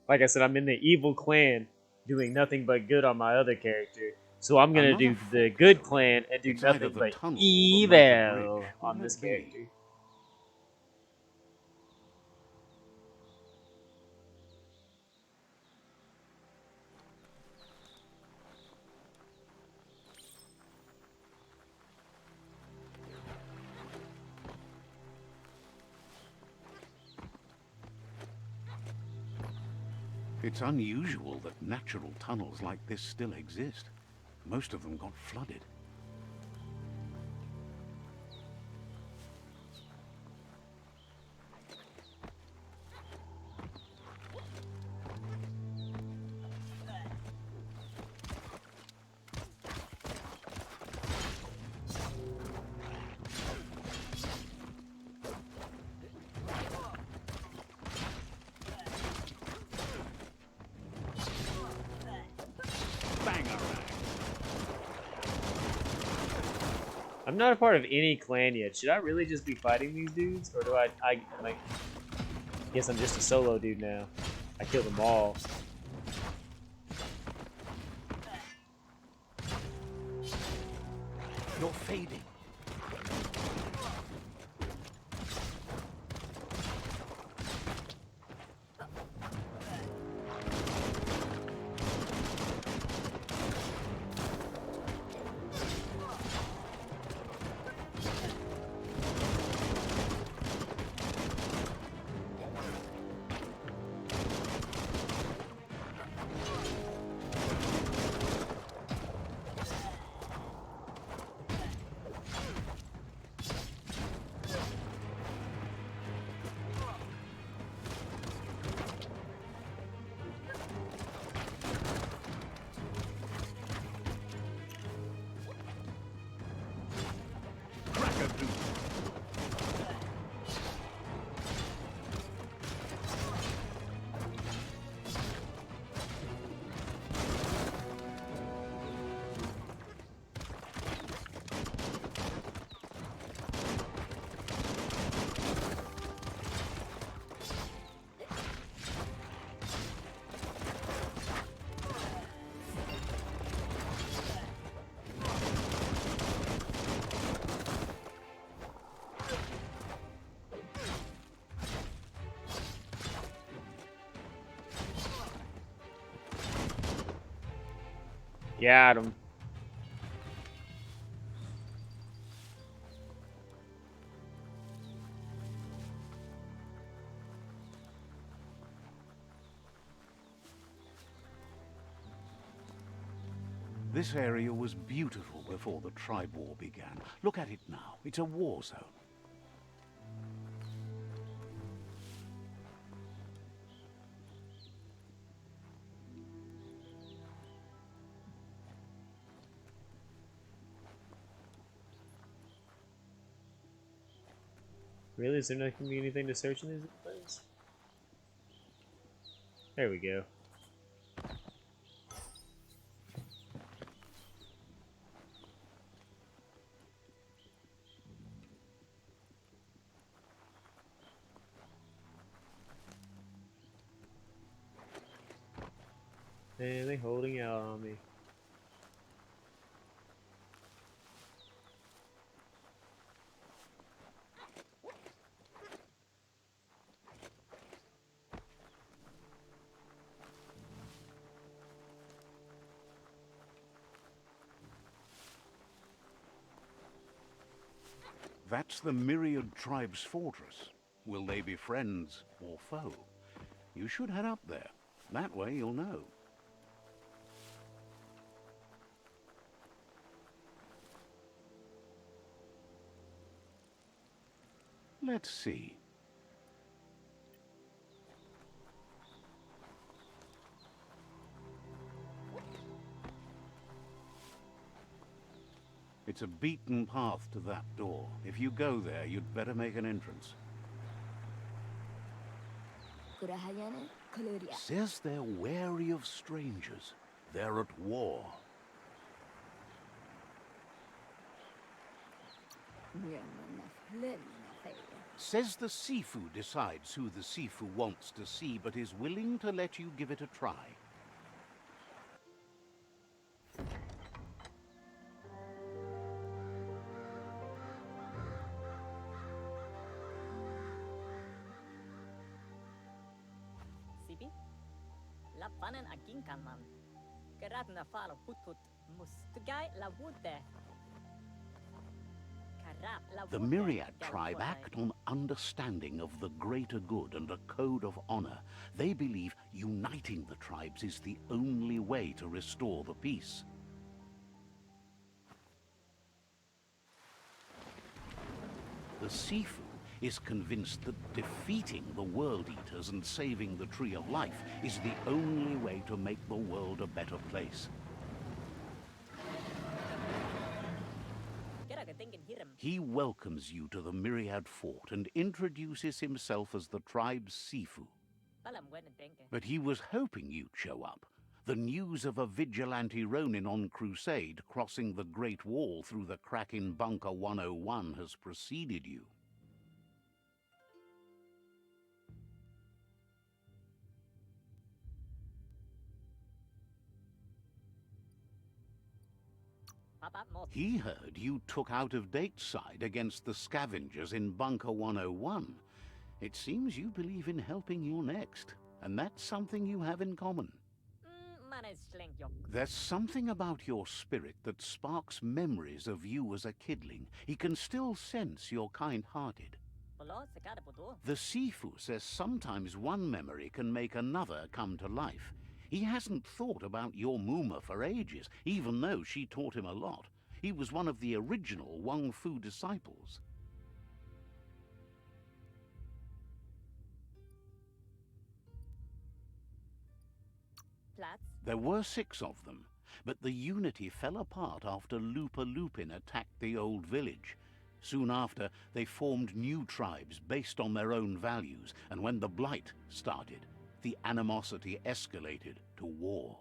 Like I said, I'm in the evil clan doing nothing but good on my other character. So I'm gonna do the good clan and do nothing but evil on this character. It's unusual that natural tunnels like this still exist. Most of them got flooded. I'm not a part of any clan yet. Should I really just be fighting these dudes? Or do I like, guess I'm just a solo dude now. I killed them all. You're fading. Got him. This area was beautiful before the tribe war began. Look at it now. It's a war zone. Really? Is there not going to be anything to search in these things? There we go. Man, they holding out on me. That's the Myriad tribe's fortress. Will they be friends or foe? You should head up there. That way you'll know. Let's see. It's a beaten path to that door. If you go there, you'd better make an entrance. Says they're wary of strangers. They're at war. Says the Sifu decides who the Sifu wants to see, but is willing to let you give it a try. The Myriad tribe act on understanding of the greater good and a code of honor. They believe uniting the tribes is the only way to restore the peace. The Sifu is convinced that defeating the World Eaters and saving the Tree of Life is the only way to make the world a better place. He welcomes you to the Myriad Fort and introduces himself as the tribe's Sifu. But he was hoping you'd show up. The news of a vigilante Ronin on crusade crossing the Great Wall through the crack in Bunker 101 has preceded you. He heard you took out-of-date side against the scavengers in Bunker 101. It seems you believe in helping your next, and that's something you have in common. There's something about your spirit that sparks memories of you as a kidling. He can still sense you're kind-hearted. The Sifu says sometimes one memory can make another come to life. He hasn't thought about your Muma for ages, even though she taught him a lot. He was one of the original Wang Fu disciples. There were 6 of them, but the unity fell apart after Lupa Lupin attacked the old village. Soon after, they formed new tribes based on their own values, and when the Blight started, the animosity escalated to war.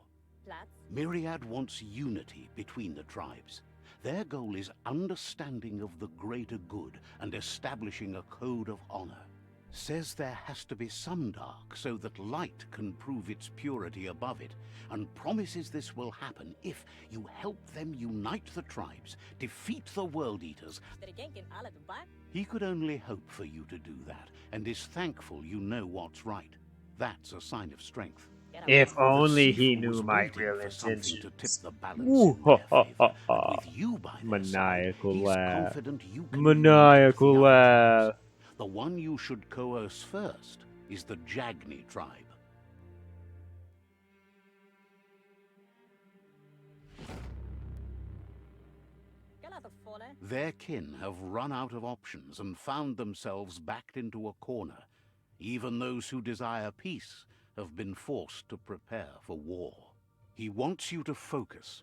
Myraid wants unity between the tribes. Their goal is understanding of the greater good and establishing a code of honor. Says there has to be some dark so that light can prove its purity above it, and promises this will happen if you help them unite the tribes, defeat the World Eaters. He could only hope for you to do that, and is thankful you know what's right. That's a sign of strength. If The only he Sifu knew was my waiting real for something to tip intentions. the balance in their favor, and with you by their side, Maniacal he's laugh. confident you can Maniacal unite the other laugh. tribes. The one you should coerce first is the Jagni tribe. Their kin have run out of options and found themselves backed into a corner. Even those who desire peace have been forced to prepare for war. He wants you to focus.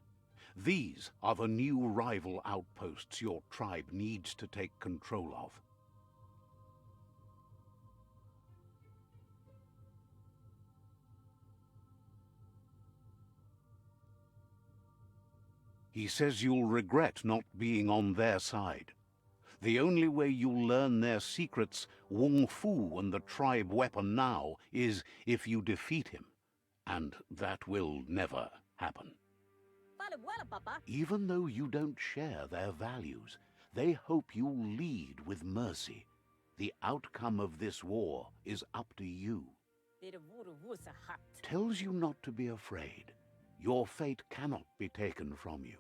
These are the new rival outposts your tribe needs to take control of. He says you'll regret not being on their side. The only way you'll learn their secrets, Wung Fu and the tribe weapon now, is if you defeat him. And that will never happen. Even though you don't share their values, they hope you'll lead with mercy. The outcome of this war is up to you. Tells you not to be afraid. Your fate cannot be taken from you.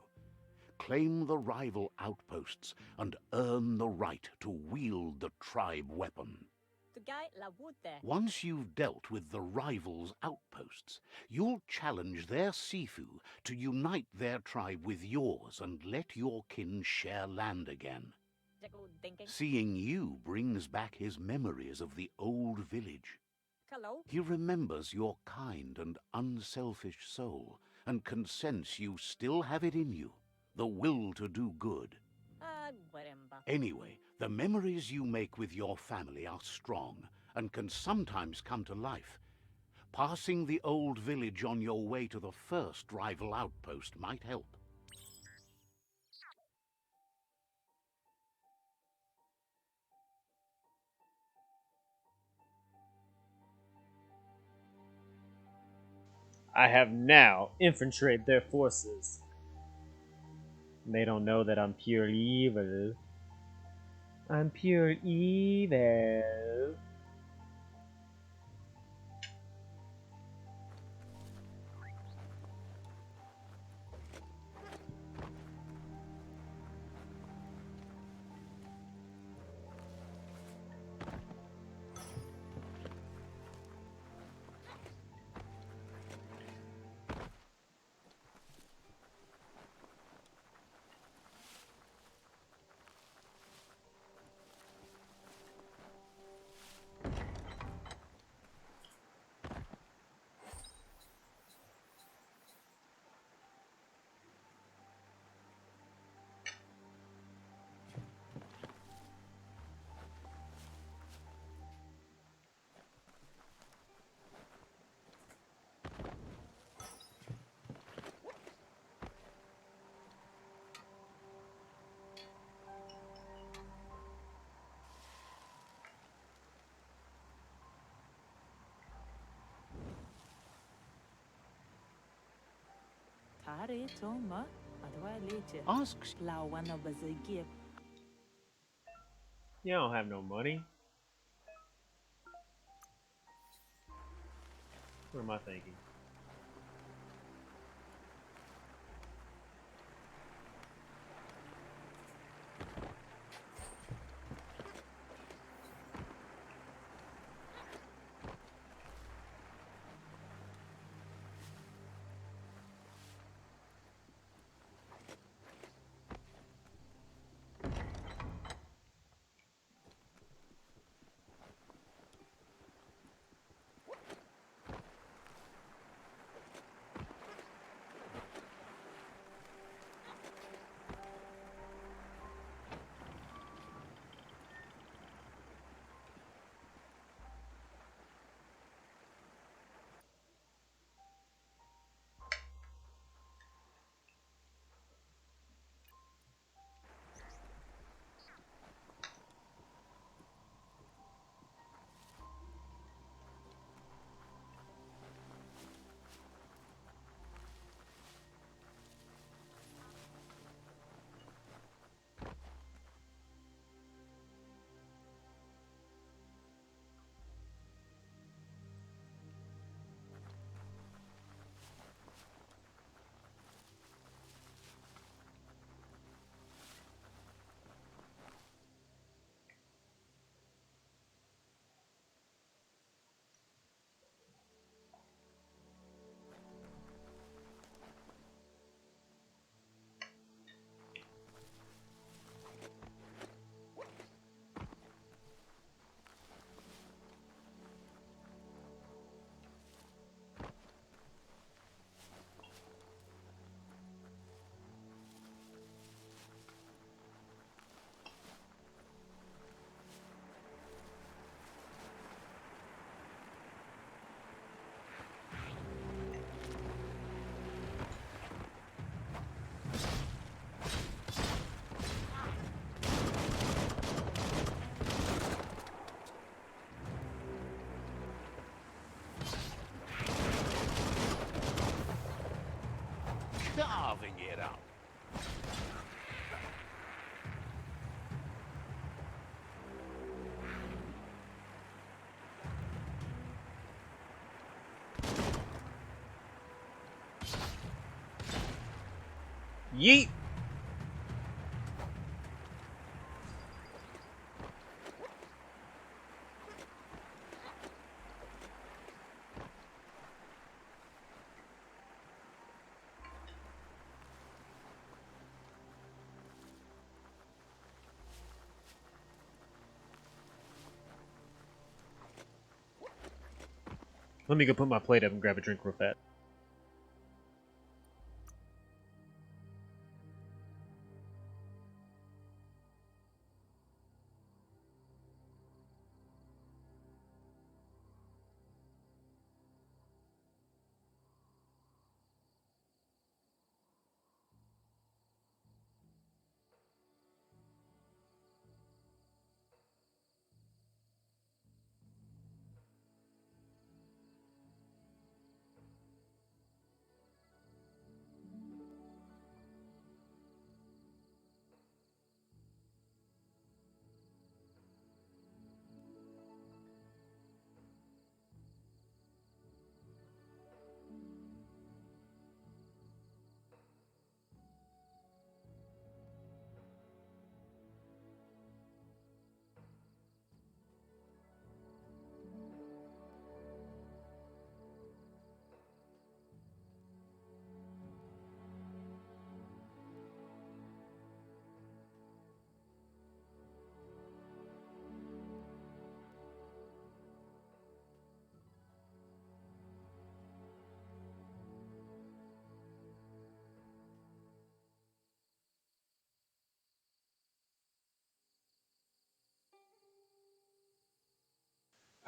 Claim the rival outposts and earn the right to wield the tribe weapon. Once you've dealt with the rivals' outposts, you'll challenge their Sifu to unite their tribe with yours and let your kin share land again. Seeing you brings back his memories of the old village. He remembers your kind and unselfish soul and can sense you still have it in you, the will to do good. Anyway, the memories you make with your family are strong and can sometimes come to life. Passing the old village on your way to the first rival outpost might help. I have now infiltrated their forces. They don't know that I'm pure evil. I'm pure evil. Ask. Yeah, I don't have no money. What am I thinking? Carving it up. Yeet! Let me go put my plate up and grab a drink real fast.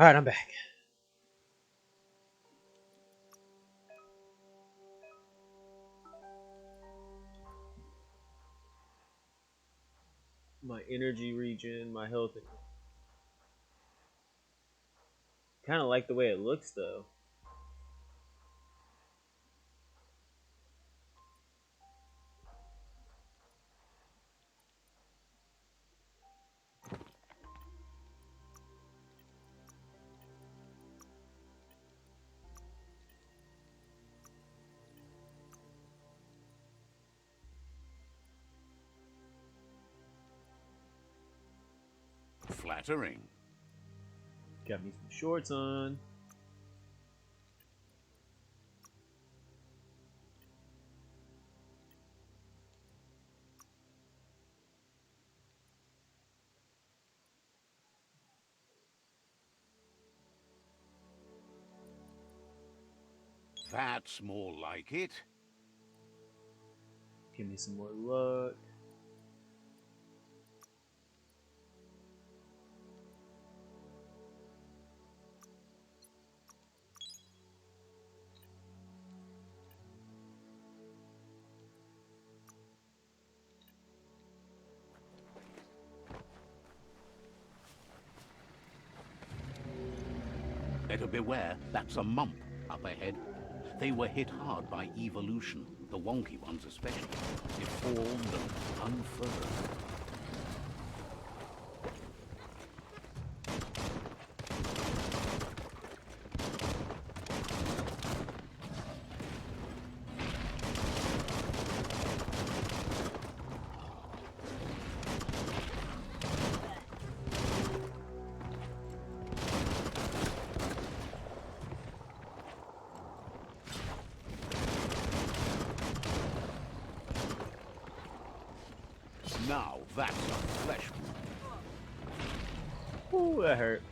Alright, I'm back. My energy regen, my health. Kind of like the way it looks, though. Flattering. Got me some shorts on. That's more like it. Give me some more luck. Better beware, that's a mump up ahead. They were hit hard by evolution, the wonky ones especially, deformed and unfurled. Now that's a flesh wound. Ooh, that hurt.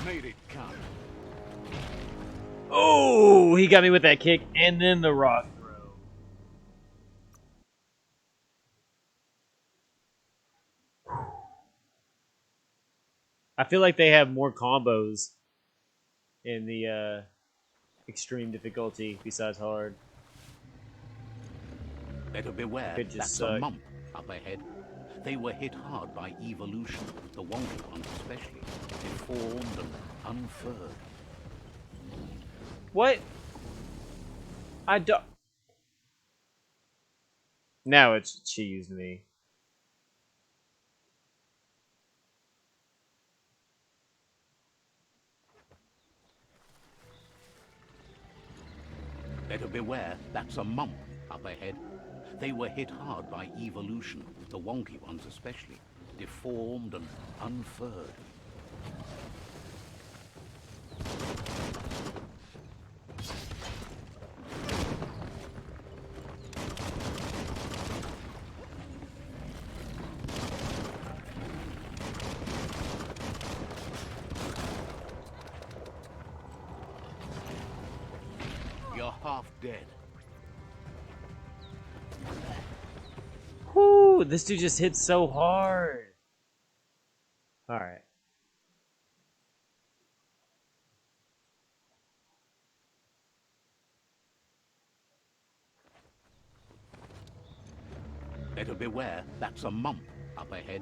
Made it count. Oh, he got me with that kick and then the rock throw. I feel like they have more combos in the extreme difficulty besides hard. Better beware, Could just that's suck. a mump up ahead. They were hit hard by evolution, the wonky ones especially, deformed and unfurled. What? I don't. Now it's she used me. Better beware, that's a mump up ahead. They were hit hard by evolution, the wonky ones especially, deformed and unfurled. You're half dead. Whoo! This dude just hit so hard. All right. Better beware, that's a mump up ahead.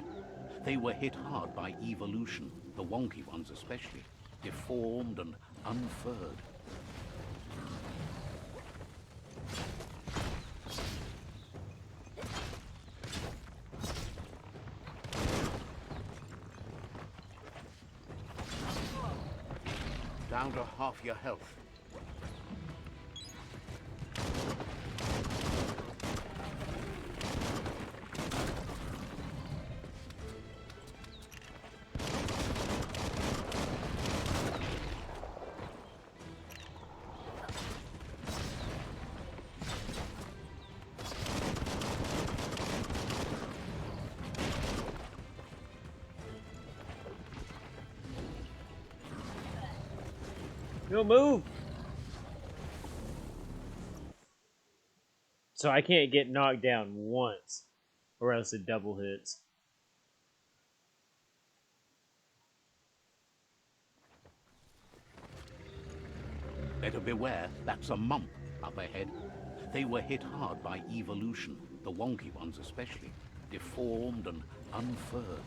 They were hit hard by evolution, the wonky ones especially, deformed and unfurled. Down to half your health. No move. So I can't get knocked down once, or else it double hits. Better beware, that's a mump up ahead. They were hit hard by evolution, the wonky ones especially, deformed and unfurled.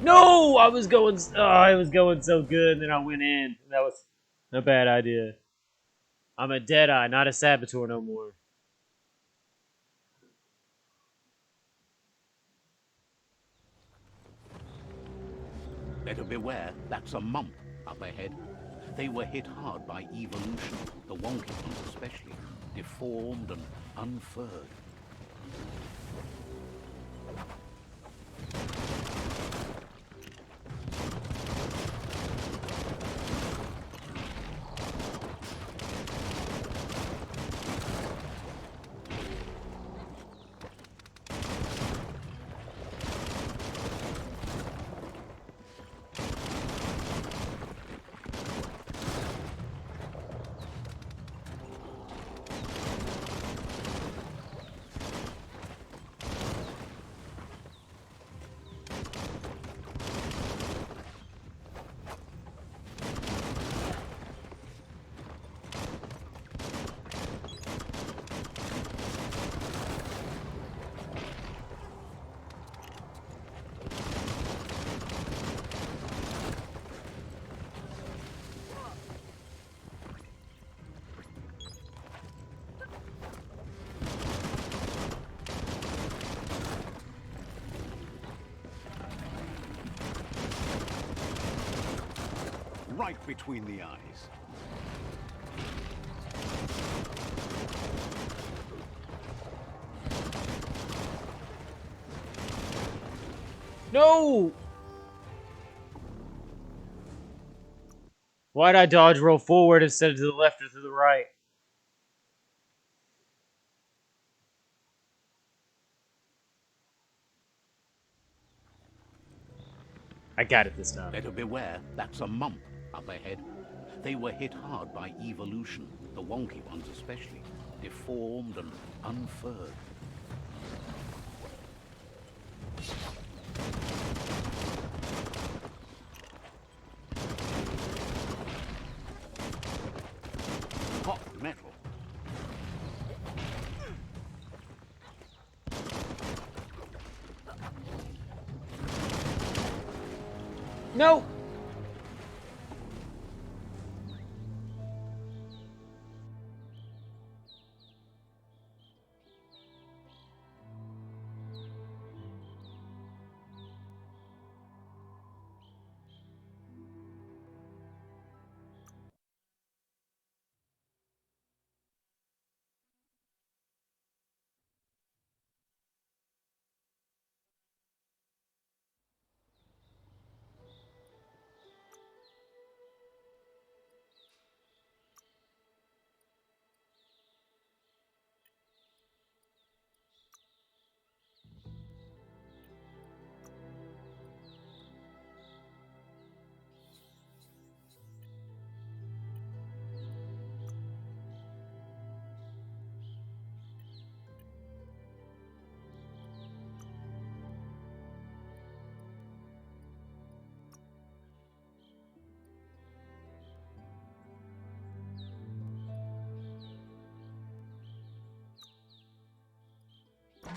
No, I was going so good, and then I went in. That was a bad idea. I'm a Deadeye, not a Saboteur no more. Better beware, that's a mump up ahead. They were hit hard by evolution, the wonky ones especially, deformed and unfurred. Right between the eyes. No! Why'd I dodge roll forward instead of to the left or to the right? I got it this time. Better beware, that's a mump up ahead. They were hit hard by evolution, the wonky ones especially, deformed and unfurred. Hot metal. No!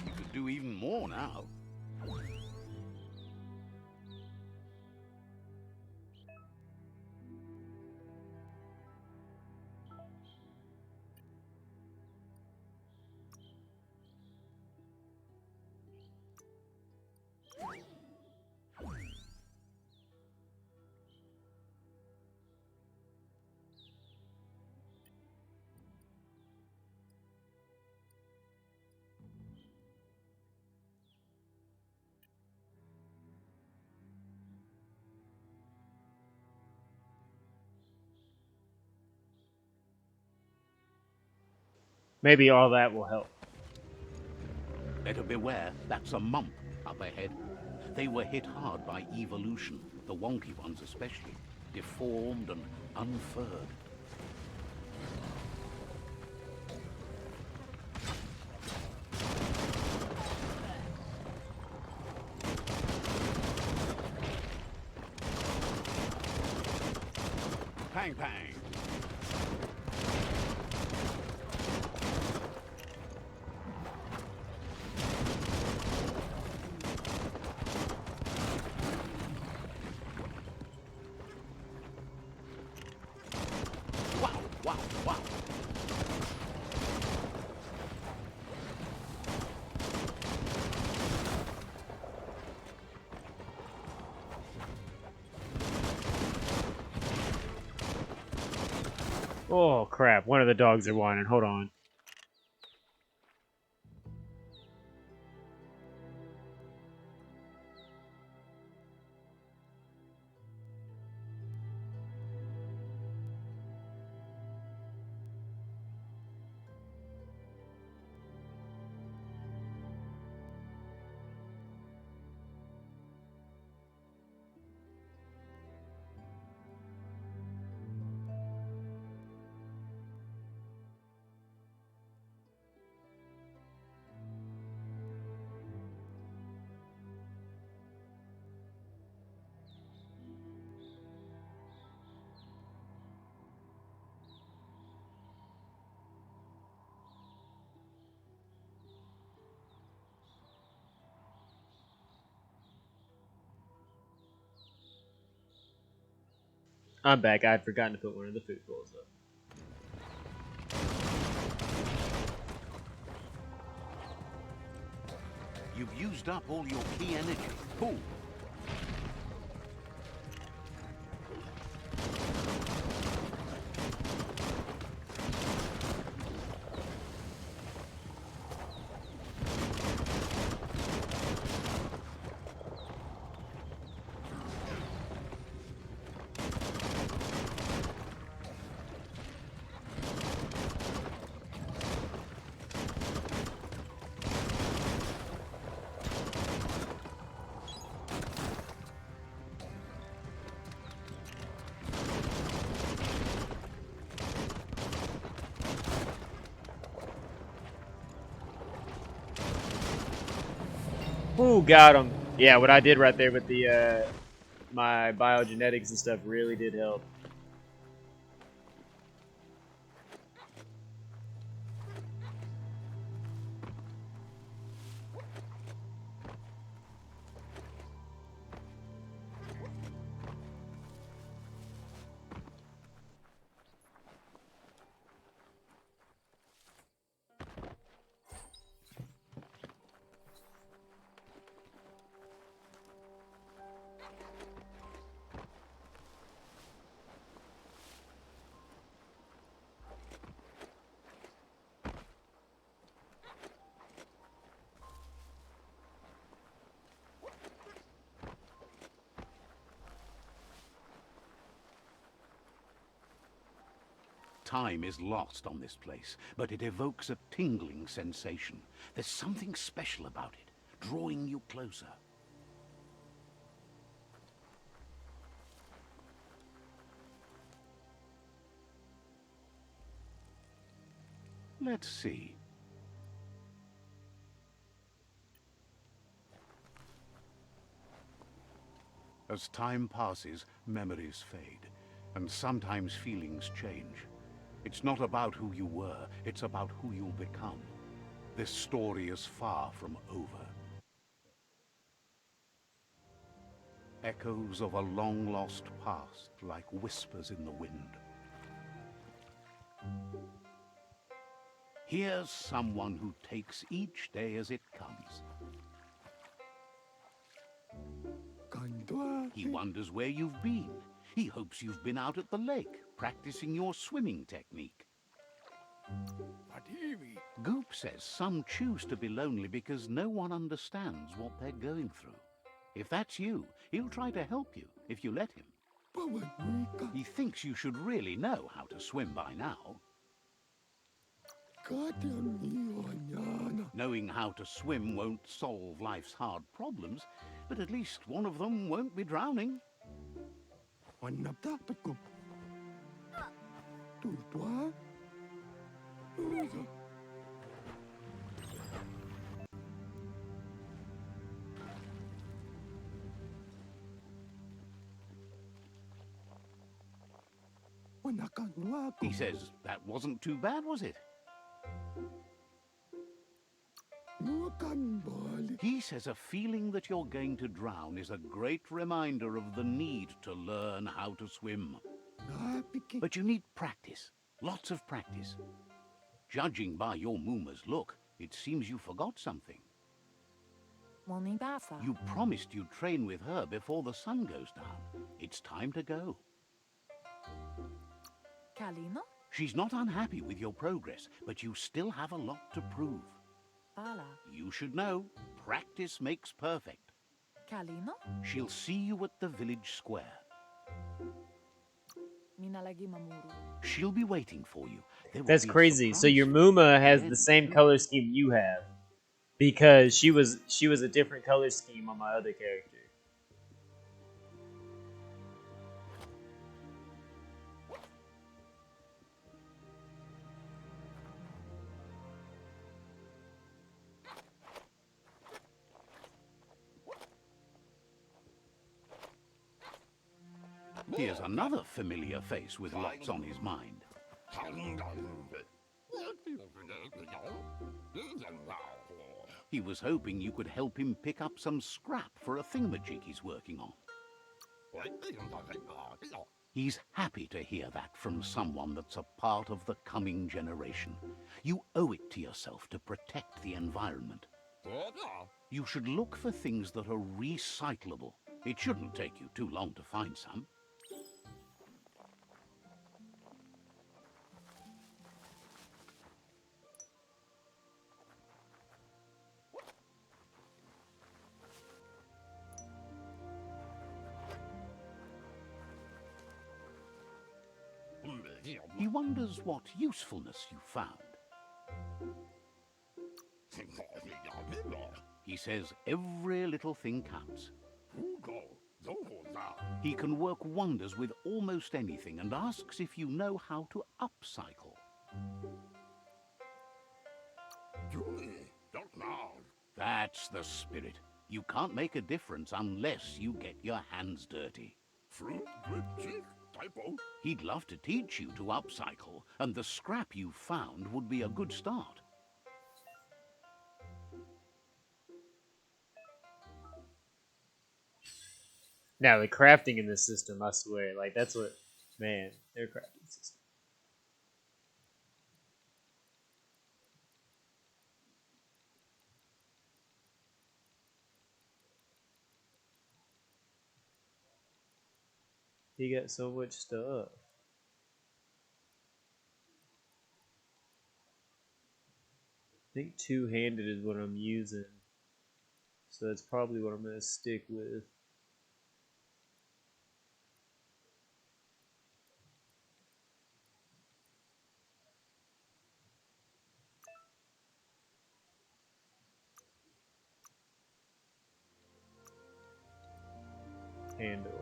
You could do even more now. Maybe all that will help. Better beware, that's a mump up ahead. They were hit hard by evolution, the wonky ones especially, deformed and unfurred. Pang pang. Oh, crap. One of the dogs are whining. Hold on. I'm back. I had forgotten to put one of the food bowls up. You've used up all your key energy. Cool. Ooh, got him. Yeah, what I did right there with the my biogenetics and stuff really did help. Time is lost on this place, but it evokes a tingling sensation. There's something special about it, drawing you closer. Let's see. As time passes, memories fade, and sometimes feelings change. It's not about who you were, it's about who you'll become. This story is far from over. Echoes of a long-lost past, like whispers in the wind. Here's someone who takes each day as it comes. He wonders where you've been. He hopes you've been out at the lake, practicing your swimming technique. Goop says some choose to be lonely because no one understands what they're going through. If that's you, he'll try to help you if you let him. He thinks you should really know how to swim by now. Knowing how to swim won't solve life's hard problems, but at least one of them won't be drowning. He says that wasn't too bad, was it? He says a feeling that you're going to drown is a great reminder of the need to learn how to swim. But you need practice, lots of practice. Judging by your Mooma's look, it seems you forgot something. You promised you'd train with her before the sun goes down. It's time to go. She's not unhappy with your progress, but you still have a lot to prove. Ala, You should know, practice makes perfect. Kalino? She'll see you at the village square. Mina lagi mamuru. She'll be waiting for you. There will That's be a crazy. So surprise your for Muma you has at the end, same too. color scheme you have, because she was a different color scheme on my other character. Here's another familiar face with lots on his mind. He was hoping you could help him pick up some scrap for a thingamajig he's working on. He's happy to hear that from someone that's a part of the coming generation. You owe it to yourself to protect the environment. You should look for things that are recyclable. It shouldn't take you too long to find some. He wonders what usefulness you found. He says every little thing counts. He can work wonders with almost anything and asks if you know how to upcycle. That's the spirit. You can't make a difference unless you get your hands dirty. He'd love to teach you to upcycle, and the scrap you found would be a good start. Now the crafting in this system, I swear, like that's what, man, their crafting system. He got so much stuff. I think two-handed is what I'm using, so that's probably what I'm gonna stick with. Handle.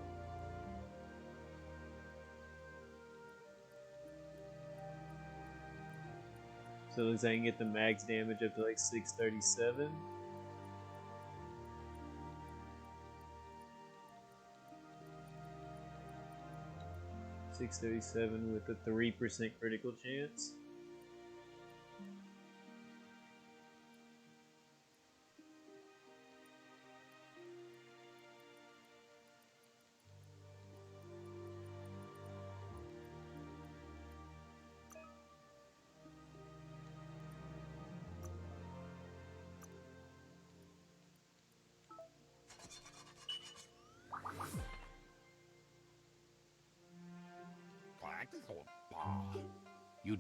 So it looks like I can get the max damage up to like 637. .637 with a 3% critical chance.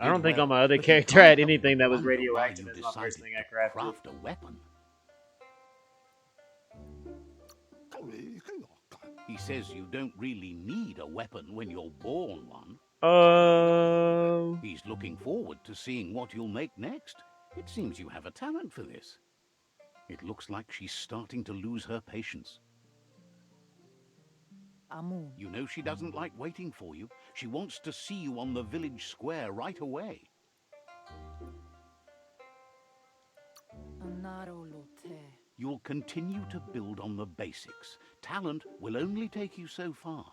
I don't think on my other character I had anything that was radioactive as my first thing I crafted. Craft a weapon. He says you don't really need a weapon when you're born one. He's looking forward to seeing what you'll make next. It seems you have a talent for this. It looks like she's starting to lose her patience. Amun. You know she doesn't like waiting for you. She wants to see you on the village square right away. Anaro lote. You'll continue to build on the basics. Talent will only take you so far.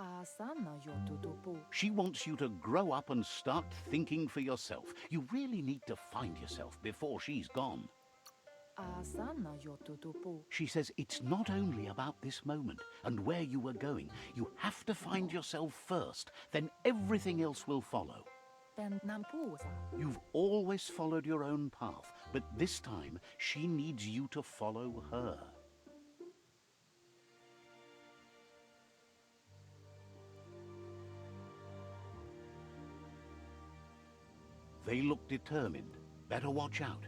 Asana yotutupu. She wants you to grow up and start thinking for yourself. You really need to find yourself before she's gone. Asana yotutupu. She says it's not only about this moment and where you were going. You have to find yourself first, then everything else will follow. Ben nampusa. You've always followed your own path, but this time she needs you to follow her. They look determined. Better watch out.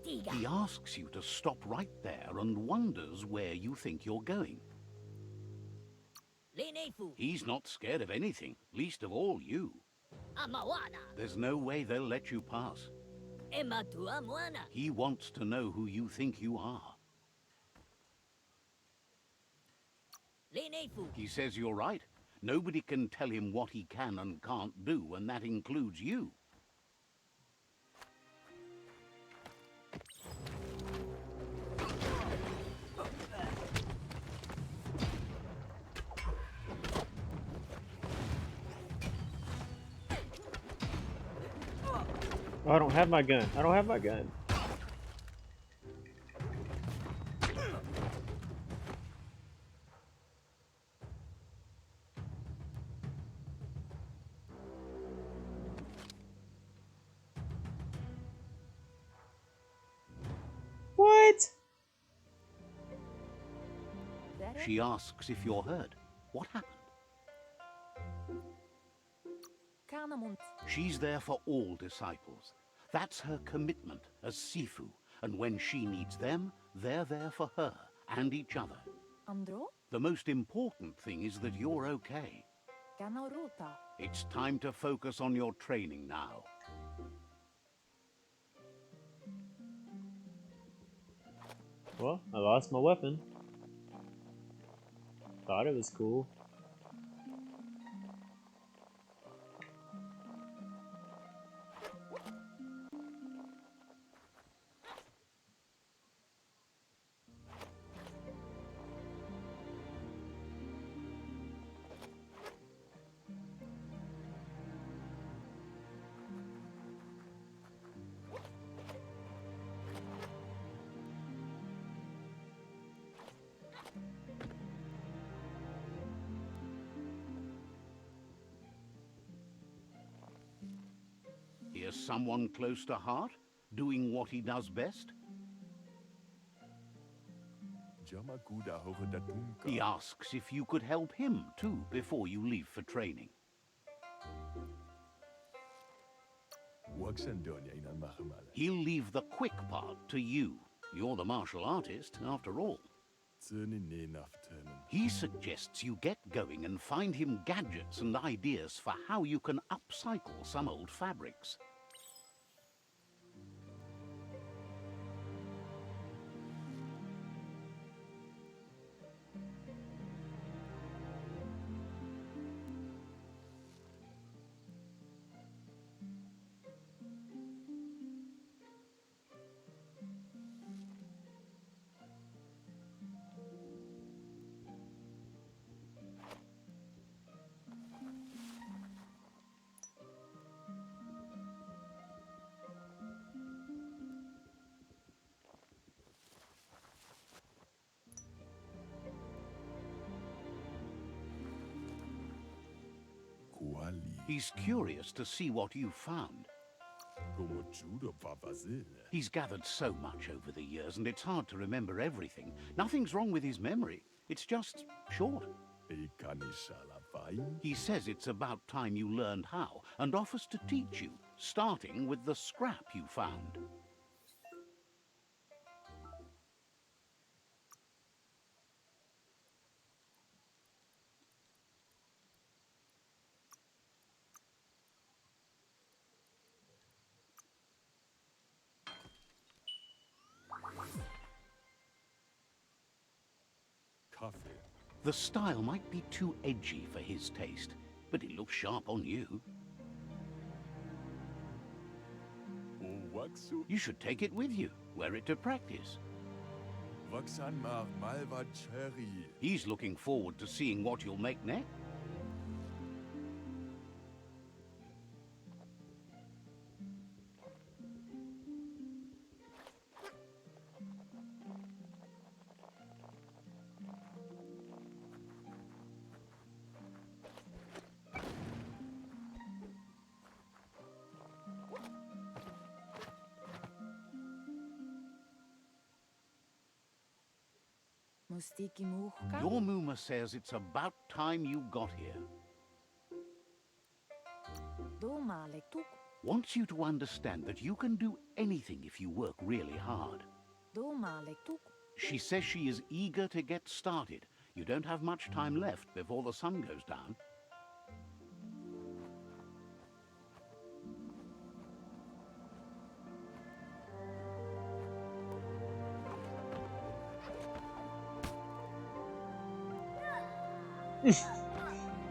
He asks you to stop right there and wonders where you think you're going. He's not scared of anything, least of all you. There's no way they'll let you pass. He wants to know who you think you are. He says you're right. Nobody can tell him what he can and can't do, and that includes you. Oh, I don't have my gun. I don't have my gun. What? She asks if you're hurt. What happened? She's there for all disciples. That's her commitment as Sifu. And when she needs them, they're there for her and each other. The most important thing is that you're okay. It's time to focus on your training now. Well, I lost my weapon. Thought it was cool. Here's someone close to heart, doing what he does best. He asks if you could help him too before you leave for training. He'll leave the quick part to you. You're the martial artist, after all. He suggests you get going and find him gadgets and ideas for how you can upcycle some old fabrics. He's curious to see what you've found. He's gathered so much over the years, and it's hard to remember everything. Nothing's wrong with his memory. It's just short. He says it's about time you learned how, and offers to teach you, starting with the scrap you found. The style might be too edgy for his taste, but it looks sharp on you. You should take it with you, wear it to practice. He's looking forward to seeing what you'll make next. Your Muma says it's about time you got here. Domale tuk. Wants you to understand that you can do anything if you work really hard. Domale tuk. She says she is eager to get started. You don't have much time left before the sun goes down.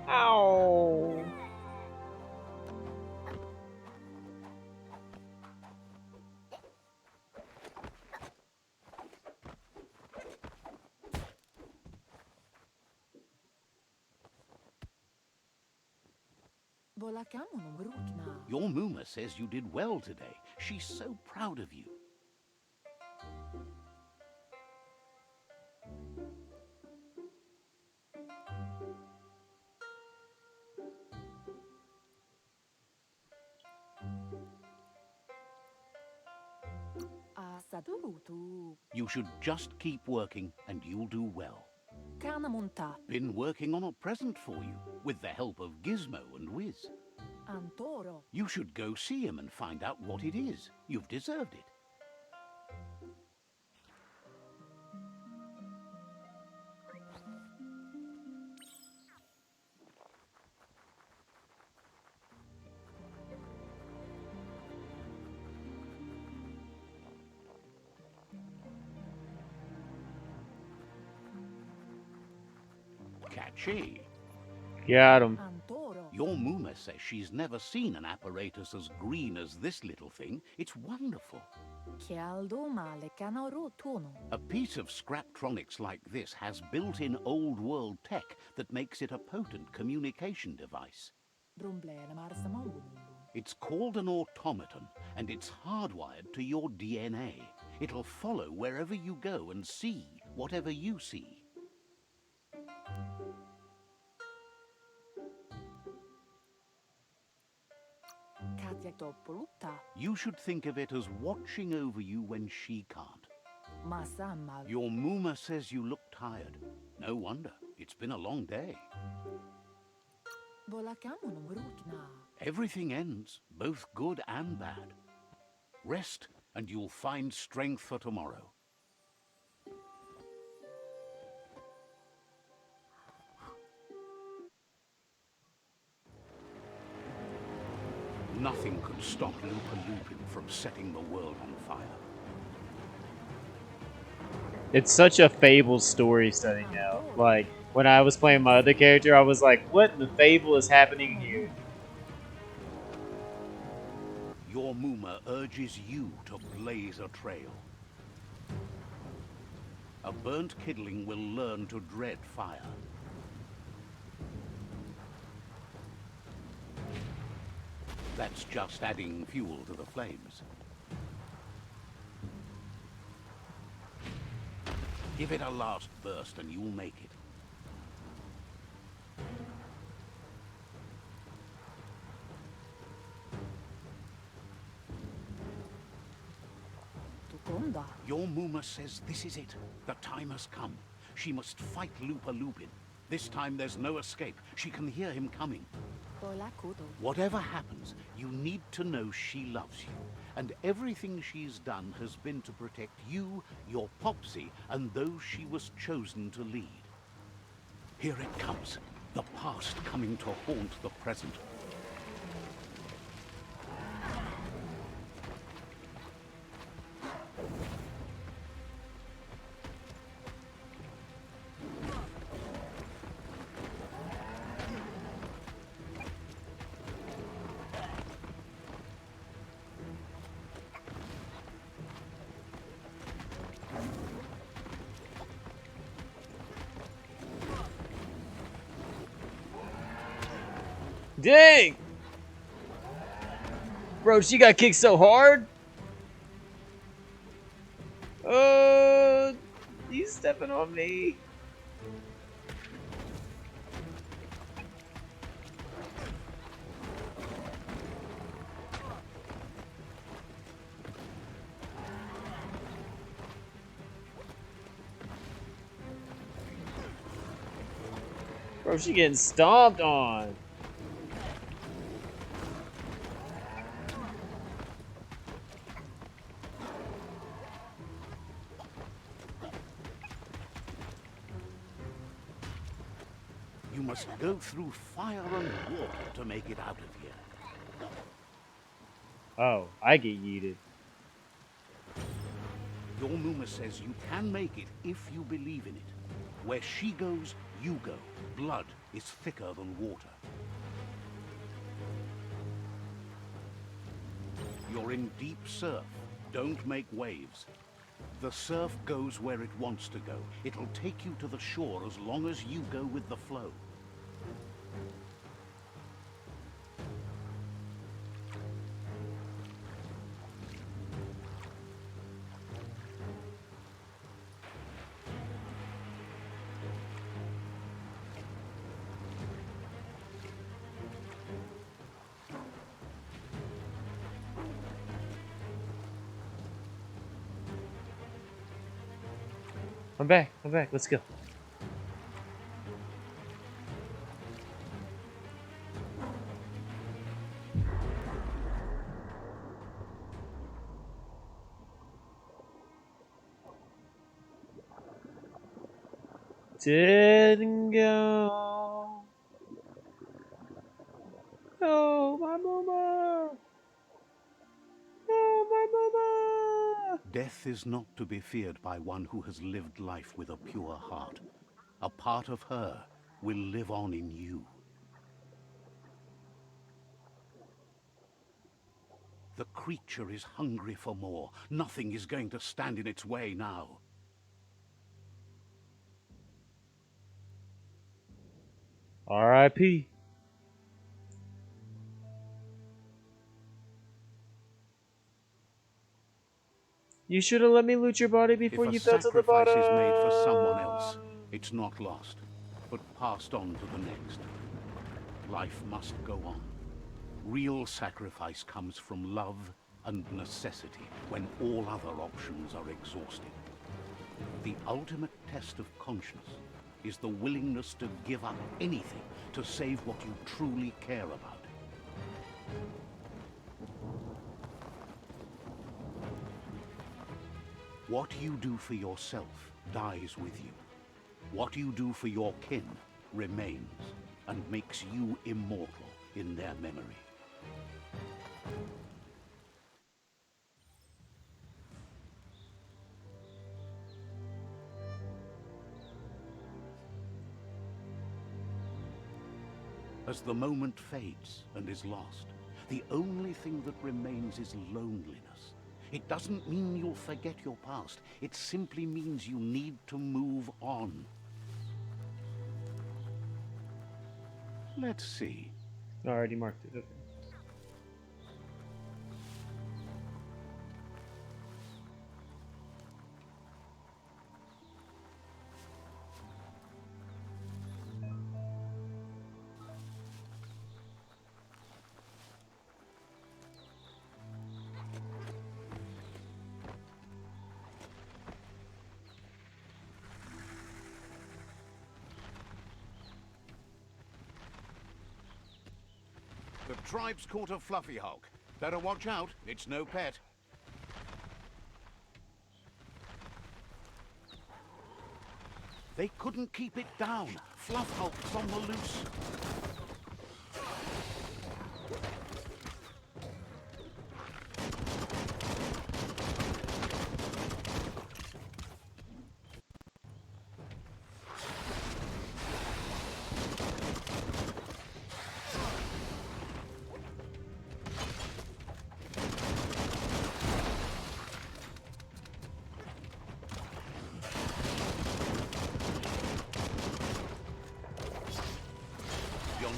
Ow. Volakamono brukna. Your Muma says you did well today. She's so proud of you. Asadurutu. You should just keep working and you'll do well. Kanamunta. Been working on a present for you, with the help of Gizmo and Wiz. Antoro. You should go see him and find out what it is. You've deserved it. Catchy. Got him. Antoro. Your Muma says she's never seen an apparatus as green as this little thing. It's wonderful. Chialdomale canoro tono. A piece of Scraptronics like this has built-in old-world tech that makes it a potent communication device. Brumblele marsamambulumbu. It's called an automaton, and it's hardwired to your DNA. It'll follow wherever you go and see whatever you see. Katiatopoluta. You should think of it as watching over you when she can't. Masamal. Your Muma says you look tired. No wonder. It's been a long day. Volakamono brukna. Everything ends, both good and bad. Rest, and you'll find strength for tomorrow. Nothing could stop Lupin from setting the world on fire. It's such a Fable story starting out. Like, when I was playing my other character, I was like, what in the Fable is happening here? Your Muma urges you to blaze a trail. A burnt kidling will learn to dread fire. That's just adding fuel to the flames. Give it a last burst and you'll make it. Tukonda. Your Muma says this is it. The time has come. She must fight Lupin. This time there's no escape. She can hear him coming. Volakudo. Whatever happens, you need to know she loves you. And everything she's done has been to protect you, your Popsy, and those she was chosen to lead. Here it comes. The past coming to haunt the present. Dang! Bro, she got kicked so hard. He's stepping on me. Bro, she getting stomped on. must go through fire and water to make it out of here. Oh, I get yeeted. Your Muma says you can make it if you believe in it. Where she goes, you go. Blood is thicker than water. You're in deep surf. Don't make waves. The surf goes where it wants to go. It'll take you to the shore as long as you go with the flow. I'm back. Let's go. Didn't go. Oh, my mama. Oh, my mama. Death is not to be feared by one who has lived life with a pure heart. A part of her will live on in you. The creature is hungry for more. Nothing is going to stand in its way now. R.I.P. You should have let me loot your body before you fell to the bottom. If a sacrifice is made for someone else, it's not lost, but passed on to the next. Life must go on. Real sacrifice comes from love and necessity when all other options are exhausted. The ultimate test of conscience is the willingness to give up anything to save what you truly care about. What you do for yourself dies with you. What you do for your kin remains and makes you immortal in their memory. As the moment fades and is lost, the only thing that remains is loneliness. It doesn't mean you'll forget your past. It simply means you need to move on. Let's see. I already marked it. Okay. The tribe's caught a fluffy hulk. Better watch out, it's no pet. They couldn't keep it down. Fluff hulk's on the loose.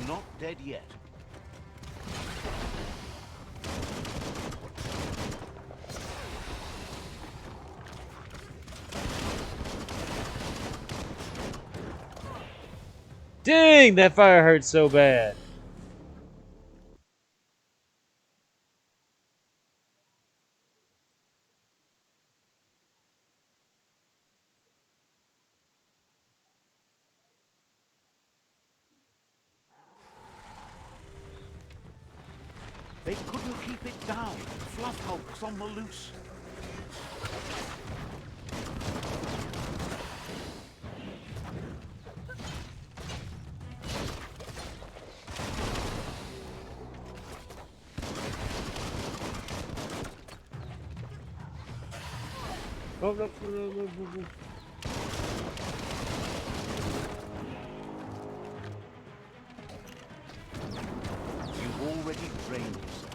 Not dead yet. Dang, that fire hurt so bad. They couldn't keep it down. Fluff hulk's on the loose. Oh, no, no, no, no, no, no. You've already drained yourself.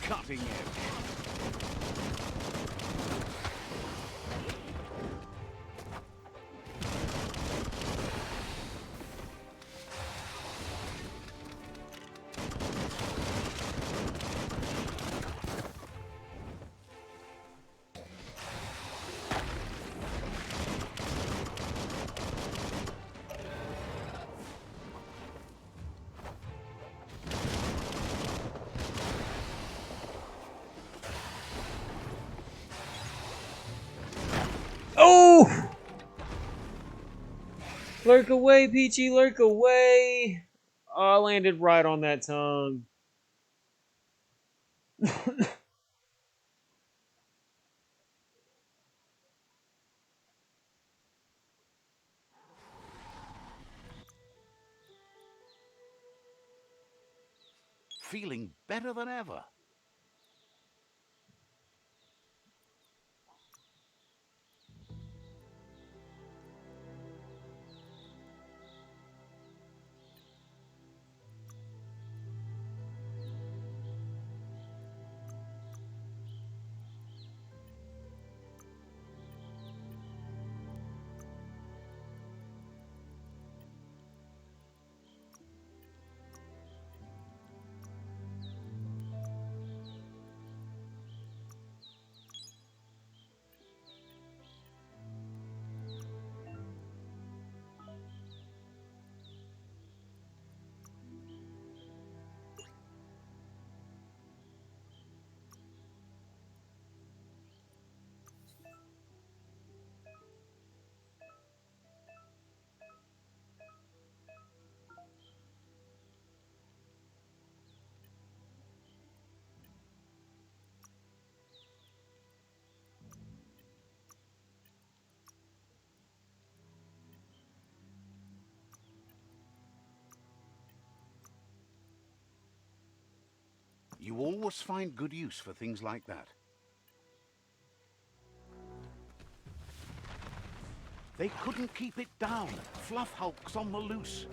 Cutting edge. Oh! Lurk away, Peachy, lurk away. Oh, I landed right on that tongue. Feeling better than ever. You always find good use for things like that. They couldn't keep it down. Fluff hulks on the loose.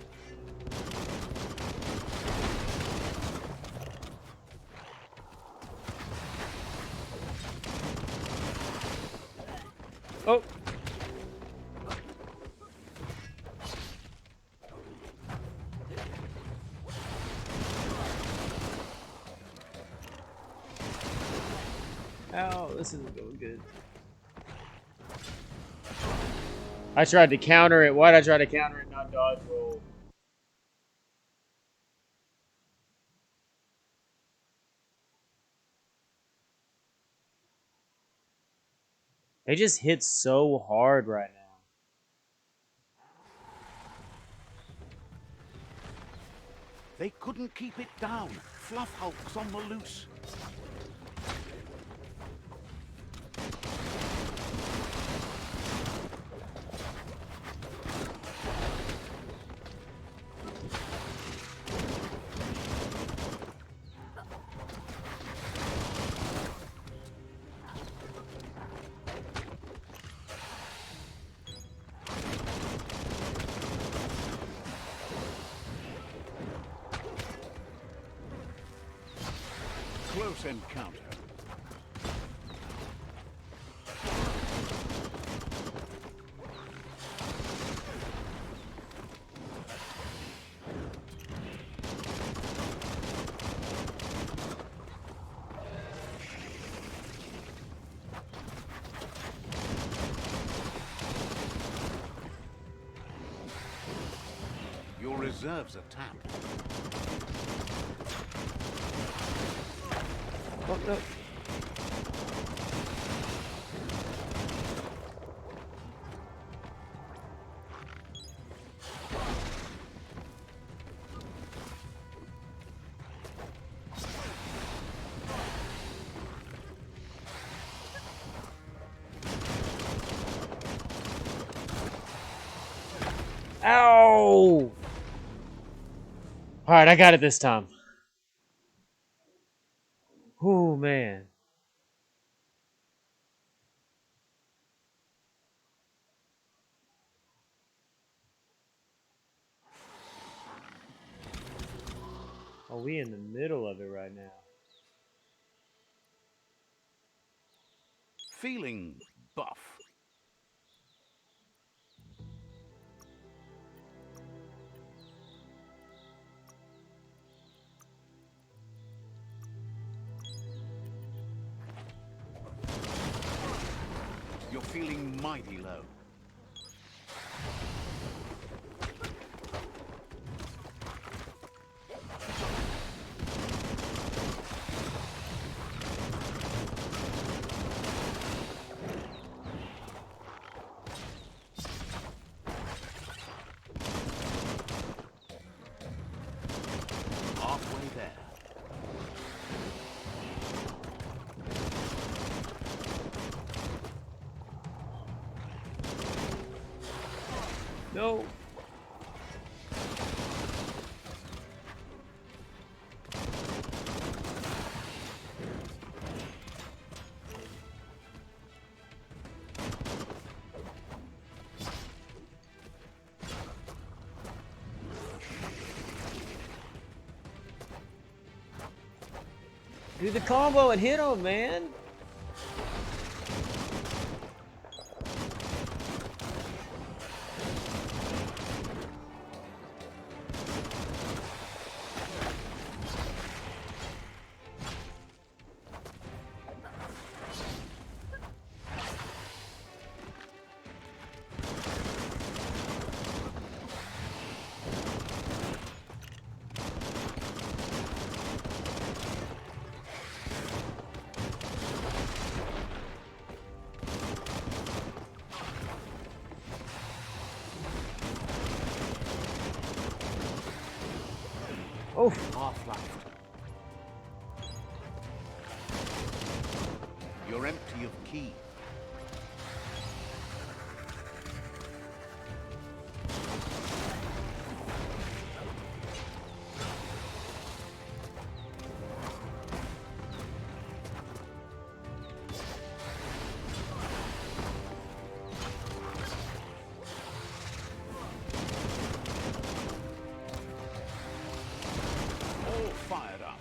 Oh. Ow, this isn't going good. I tried to counter it. Why'd I try to counter it, not dodge roll? They just hit so hard right now. They couldn't keep it down. Fluff hulks on the loose. Close encounter. deserves a tap. Oh, no. Ow! Alright, I got it this time. Oh, man. Are we in the middle of it right now? Feeling buff. You're feeling mighty low. Halfway there. No. Do the combo and hit him, man. Oh, Half-life. You're empty of ki. All fired up.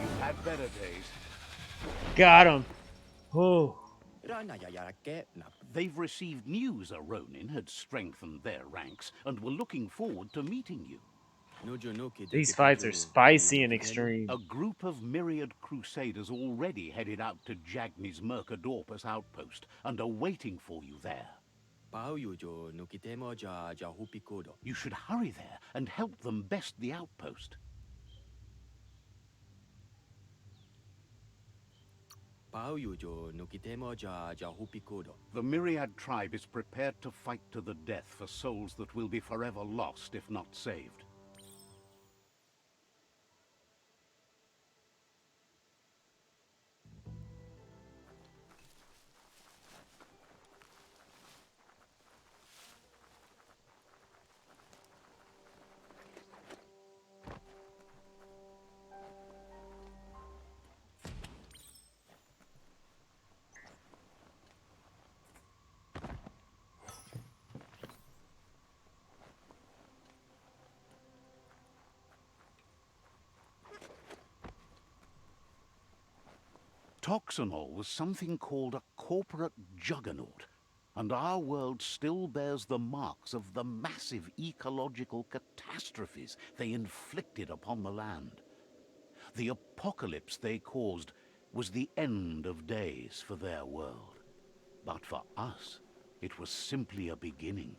You've had better days. got him. Oh. They've received news a Ronin had strengthened their ranks and were looking forward to meeting you. These fights are spicy and extreme. A group of myriad crusaders already headed out to Jagni's Mercadorpus outpost and are waiting for you there. You should hurry there and help them best the outpost. The Myriad tribe is prepared to fight to the death for souls that will be forever lost if not saved. Toxanol was something called a corporate juggernaut, and our world still bears the marks of the massive ecological catastrophes they inflicted upon the land. The apocalypse they caused was the end of days for their world. But for us, it was simply a beginning.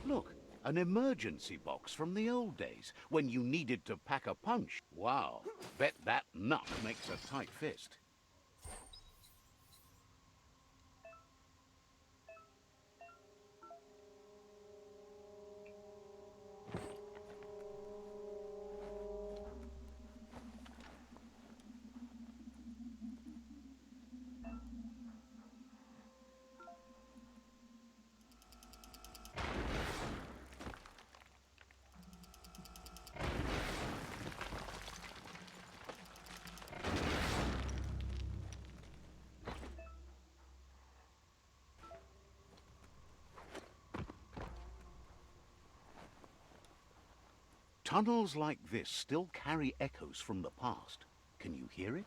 Look, an emergency box from the old days, when you needed to pack a punch. Wow, bet that nut makes a tight fist. Tunnels like this still carry echoes from the past. Can you hear it?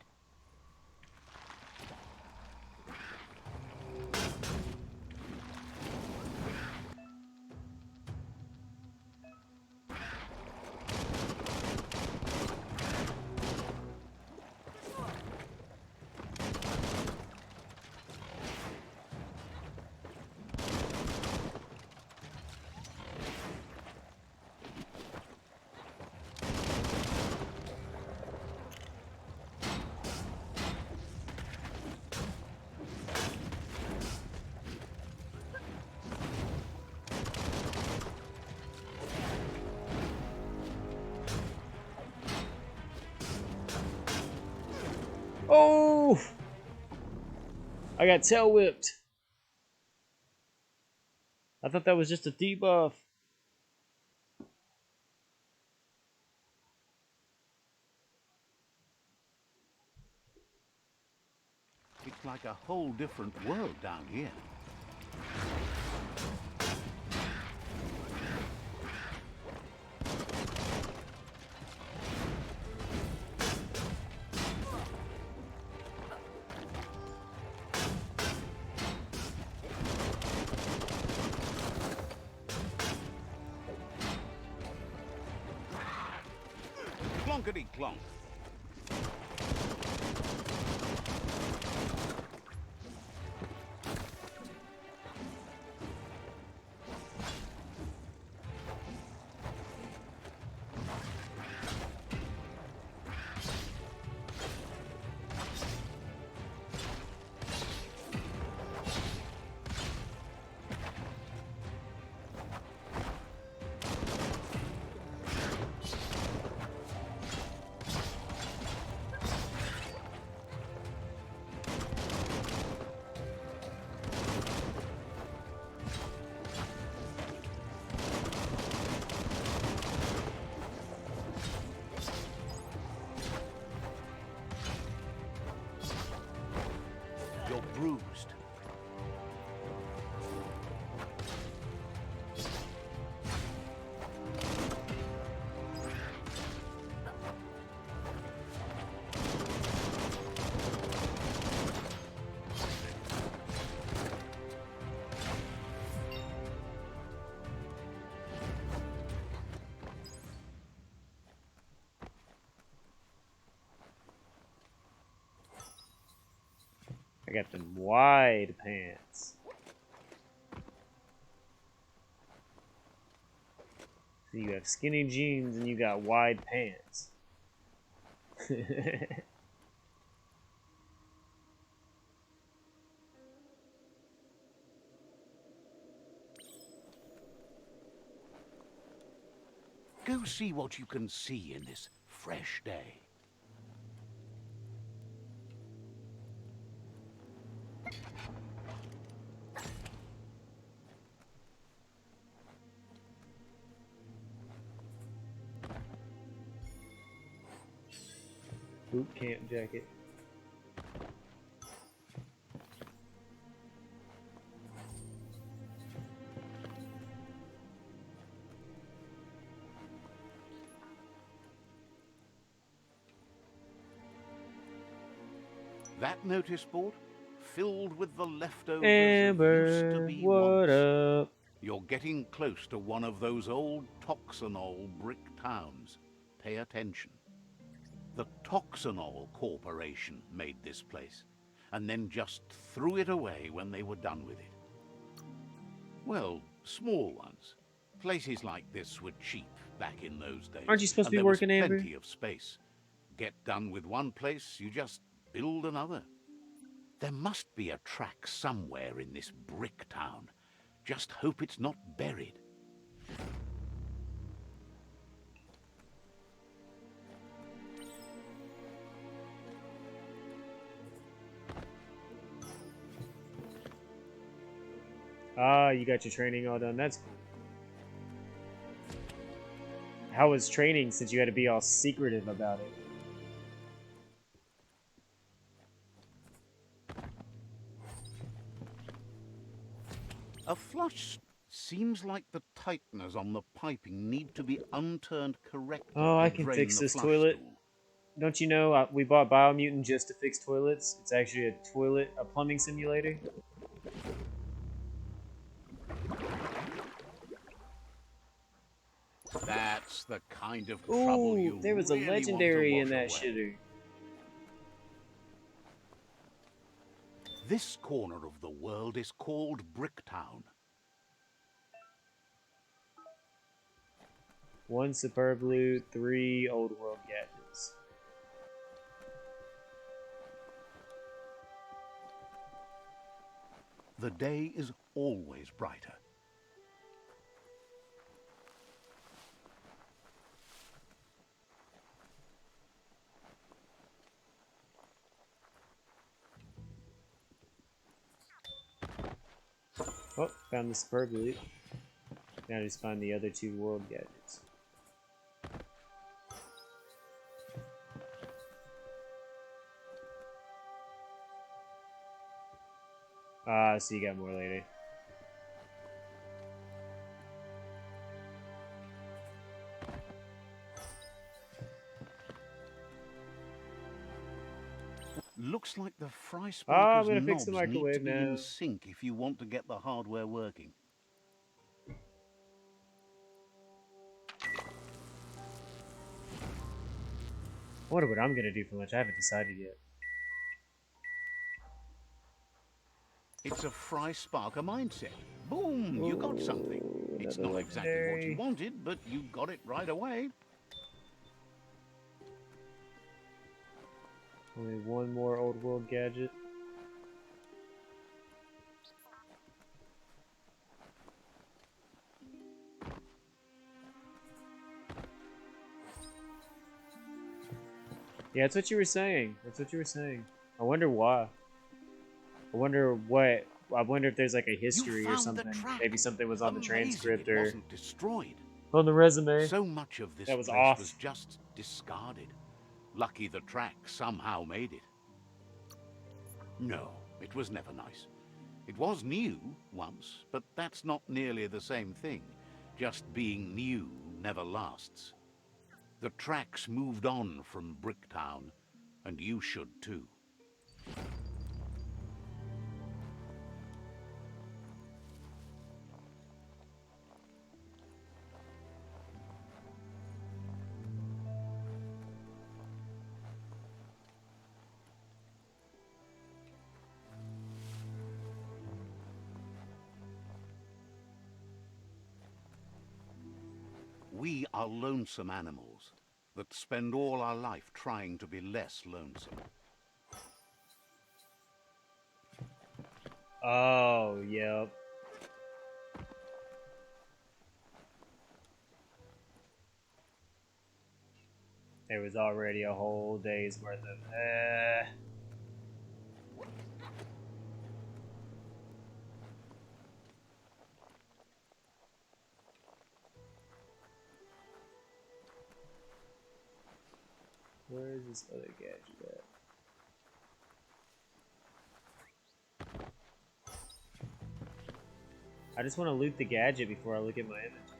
Oh! I got tail whipped. I thought that was just a debuff. It's like a whole different world down here. Clonkety clonk. You're bruised. I got them wide pants. So you have skinny jeans and you got wide pants. Go see what you can see in this fresh day. Boot camp jacket. That notice board? Filled with the leftovers Amber, of used to be what once. up? You're getting close to one of those old Toxanol brick towns. Pay attention. The Toxanol Corporation made this place, and then just threw it away when they were done with it. Well, small ones. Places like this were cheap back in those days. Aren't you supposed to and be there working, was Amber? plenty of space. Get done with one place, you just build another. There must be a track somewhere in this brick town. Just hope it's not buried. Ah, you got your training all done. That's cool. How was training since you had to be all secretive about it? A flush seems like the tighteners on the piping need to be unturned correctly. Oh, I to can drain fix the this flush toilet. stool. Don't you know we bought Biomutant just to fix toilets? It's actually a plumbing simulator. That's the kind of trouble you Ooh, there was really a want to legendary in wash that away. shitter. This corner of the world is called Bricktown. 1 superb loot, 3 old world gadgets. The day is always brighter. Oh, found the superb loot. Now just find the other 2 world gadgets. Ah, so you got more later. Looks like the fry I'm sparker's gonna fix knobs the need to microwave be now. in sync if you want to get the hardware working. I wonder what I'm gonna do for lunch. I haven't decided yet. It's a fry sparker mindset. Boom, you got something. It's another not exactly what legendary. you wanted, but you got it right away. Only 1 more old world gadget. Yeah, that's what you were saying. That's what you were saying. I wonder why. I wonder what. I wonder if there's like a history or something. Maybe something was on the transcript it or wasn't destroyed. on the resume. So much of this That was place off. was just discarded. Lucky the track somehow made it. No, it was never nice. It was new once, but that's not nearly the same thing. Just being new never lasts. The tracks moved on from Bricktown, and you should too. We are lonesome animals that spend all our life trying to be less lonesome. Oh, yep. There was already a whole day's worth of. Where is this other gadget at? I just want to loot the gadget before I look at my inventory.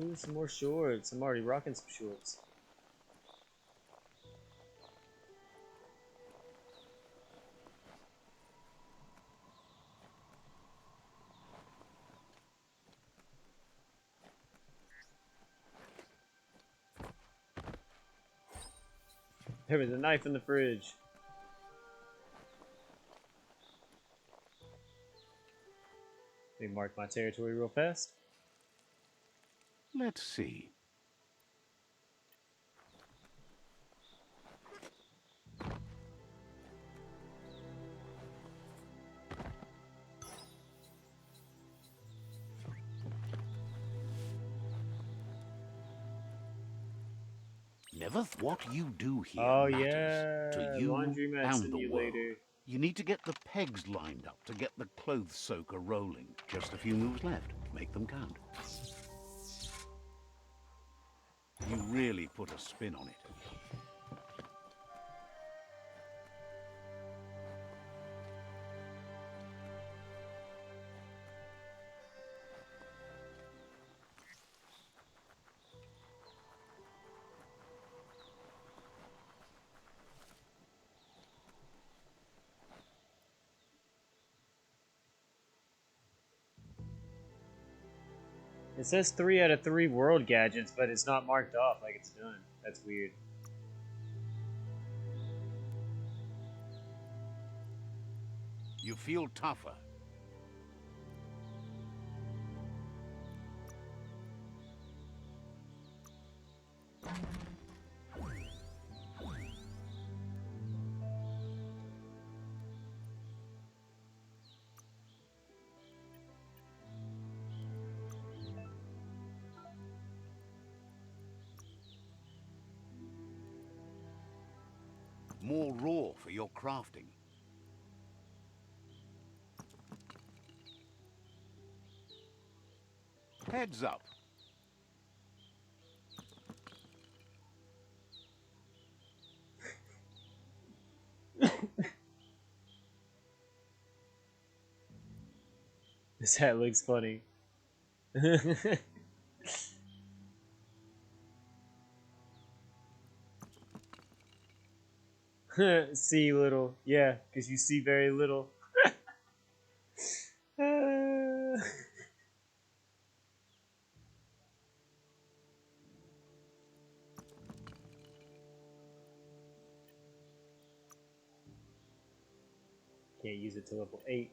Ooh, some more shorts. I'm already rocking some shorts. There was a knife in the fridge. Let me mark my territory real fast. Let's see. What you do here matters to you Laundromat and the world. Simulator. You need to get the pegs lined up to get the clothes soaker rolling. Just a few moves left. Make them count. You really put a spin on it. It says 3 out of 3 world gadgets, but it's not marked off like it's done. That's weird. You feel tougher. More raw for your crafting. Heads up. This hat looks funny. See little. Yeah, because you see very little. Can't use it till level 8.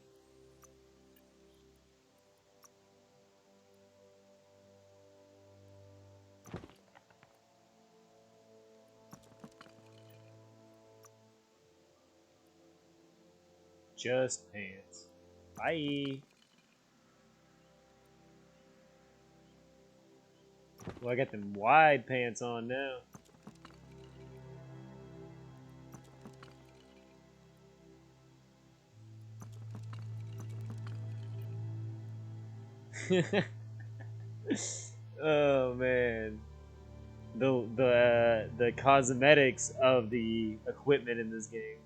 Just pants. Bye. Well, I got them wide pants on now. Oh man, the cosmetics of the equipment in this game.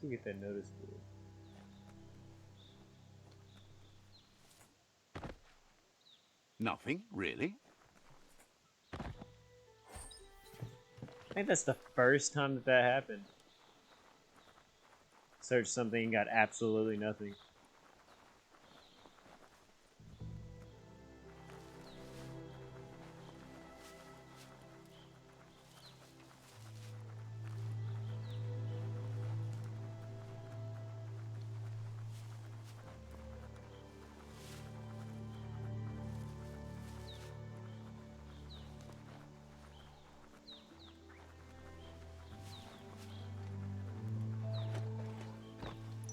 Let's get that notice board. Nothing, really. I think that's the first time that that happened. Searched something and got absolutely nothing.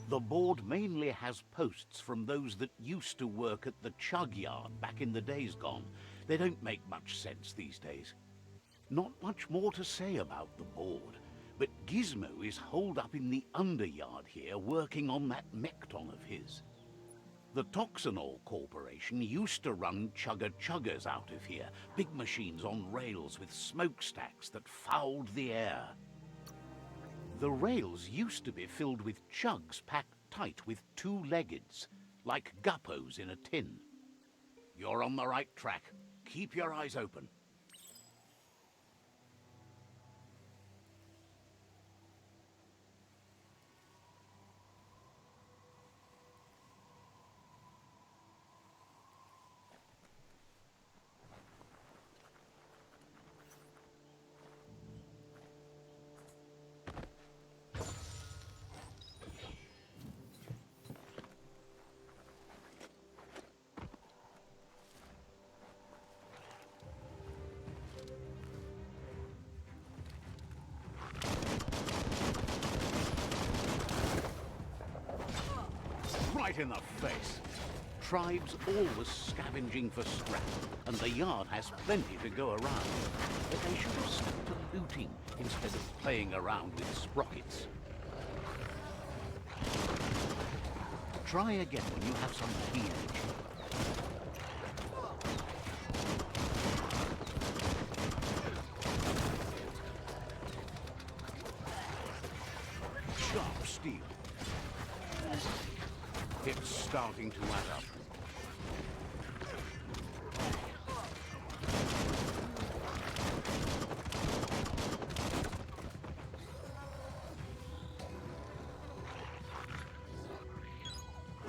The board mainly has posts from those that used to work at the chug yard back in the days gone. They don't make much sense these days. Not much more to say about the board, but Gizmo is holed up in the underyard here working on that mekton of his. The Toxinol Corporation used to run chugger-chuggers out of here. Big machines on rails with smokestacks that fouled the air. The rails used to be filled with chugs packed tight with two-leggeds, like guppos in a tin. You're on the right track. Keep your eyes open. Right in the face. Tribes always scavenging for scrap, and the yard has plenty to go around. But they should have stuck to looting instead of playing around with sprockets. Try again when you have some key energy. Sharp steel. It's starting to add up.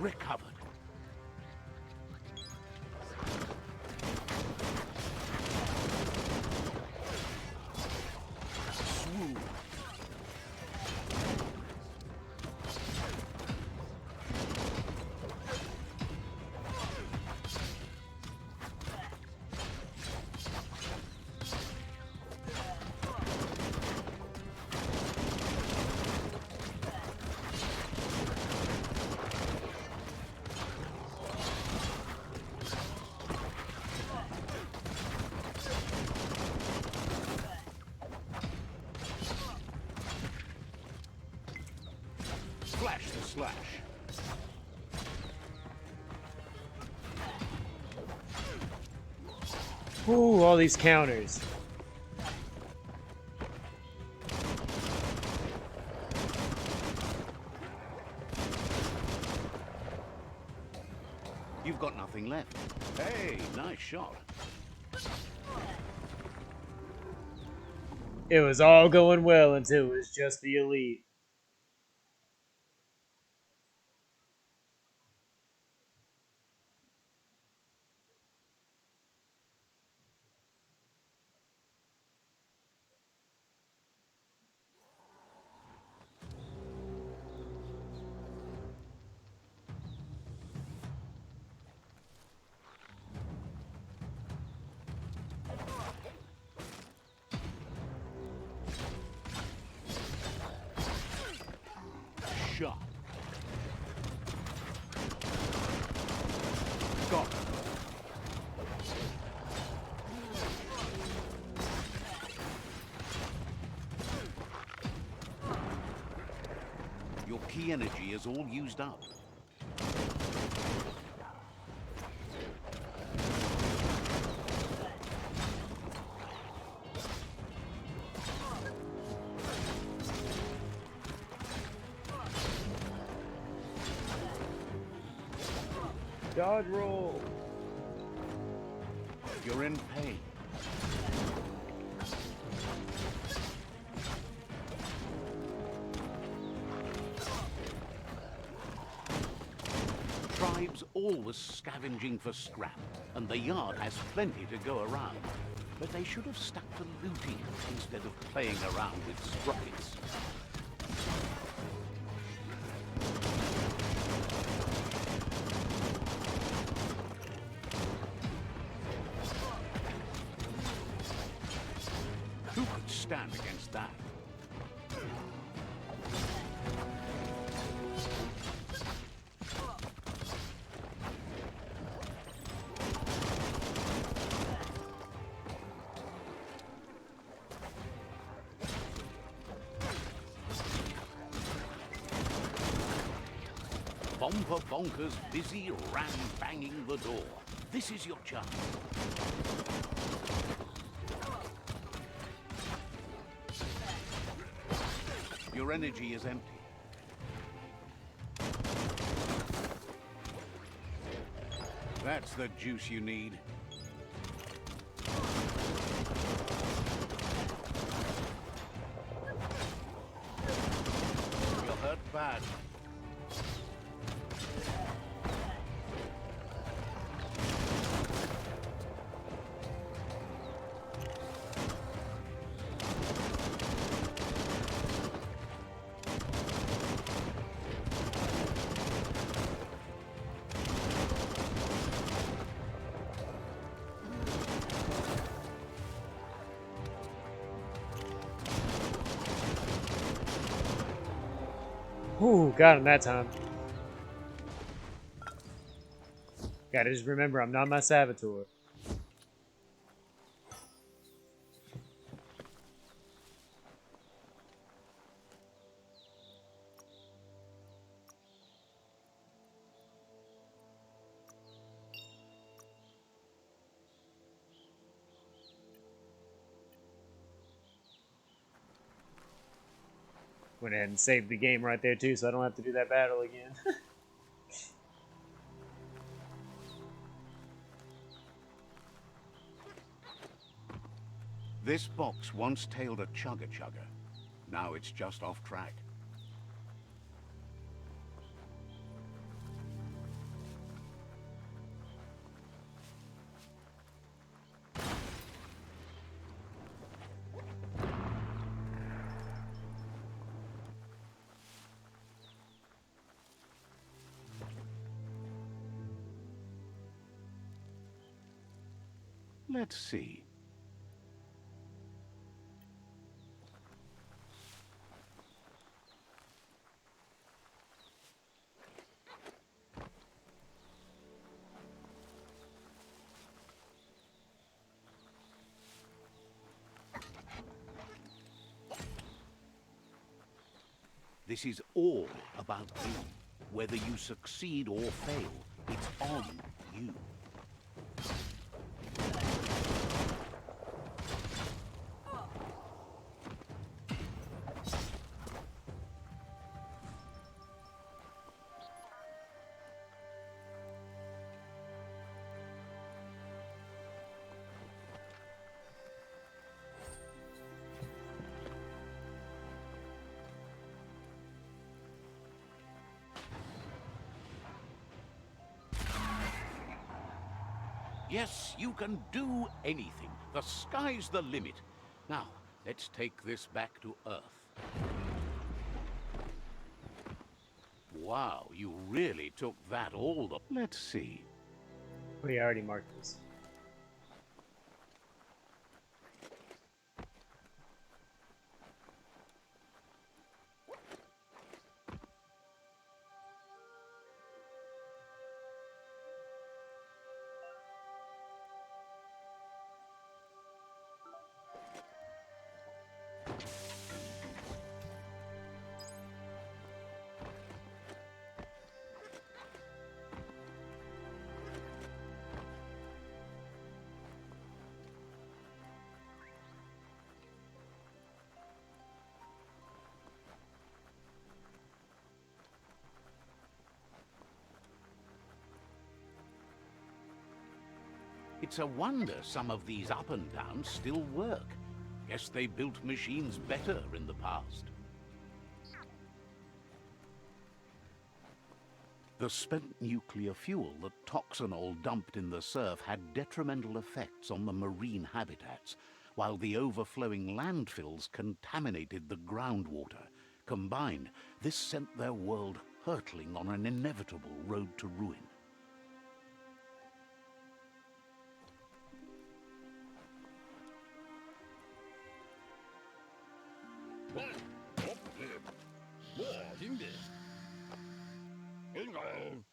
Recovered. Swoon. Flash the slash. Ooh, all these counters. You've got nothing left. Hey, nice shot. It was all going well until it was just the elite. Shot. Got it. Your key energy is all used up. Dodge roll. You're in pain. Tribes always scavenging for scrap, and the yard has plenty to go around. But they should have stuck to looting instead of playing around with sprockets. Who could stand against that? Bomper Bonkers busy ram-banging the door. This is your chance. Your energy is empty. That's the juice you need. You're hurt bad. Ooh, got him that time. Gotta just remember, I'm not my saboteur. Went ahead and saved the game right there too, so I don't have to do that battle again. This box once tailed a chugger-chugger. Now it's just off track. Let's see. This is all about you. Whether you succeed or fail, it's on you. Yes, you can do anything. The sky's the limit. Now, let's take this back to Earth. Wow, you really took that all the... Let's see. Oh yeah, I already marked this. It's a wonder some of these up and downs still work. Guess they built machines better in the past. The spent nuclear fuel that Toxanol dumped in the surf had detrimental effects on the marine habitats, while the overflowing landfills contaminated the groundwater. Combined, this sent their world hurtling on an inevitable road to ruin.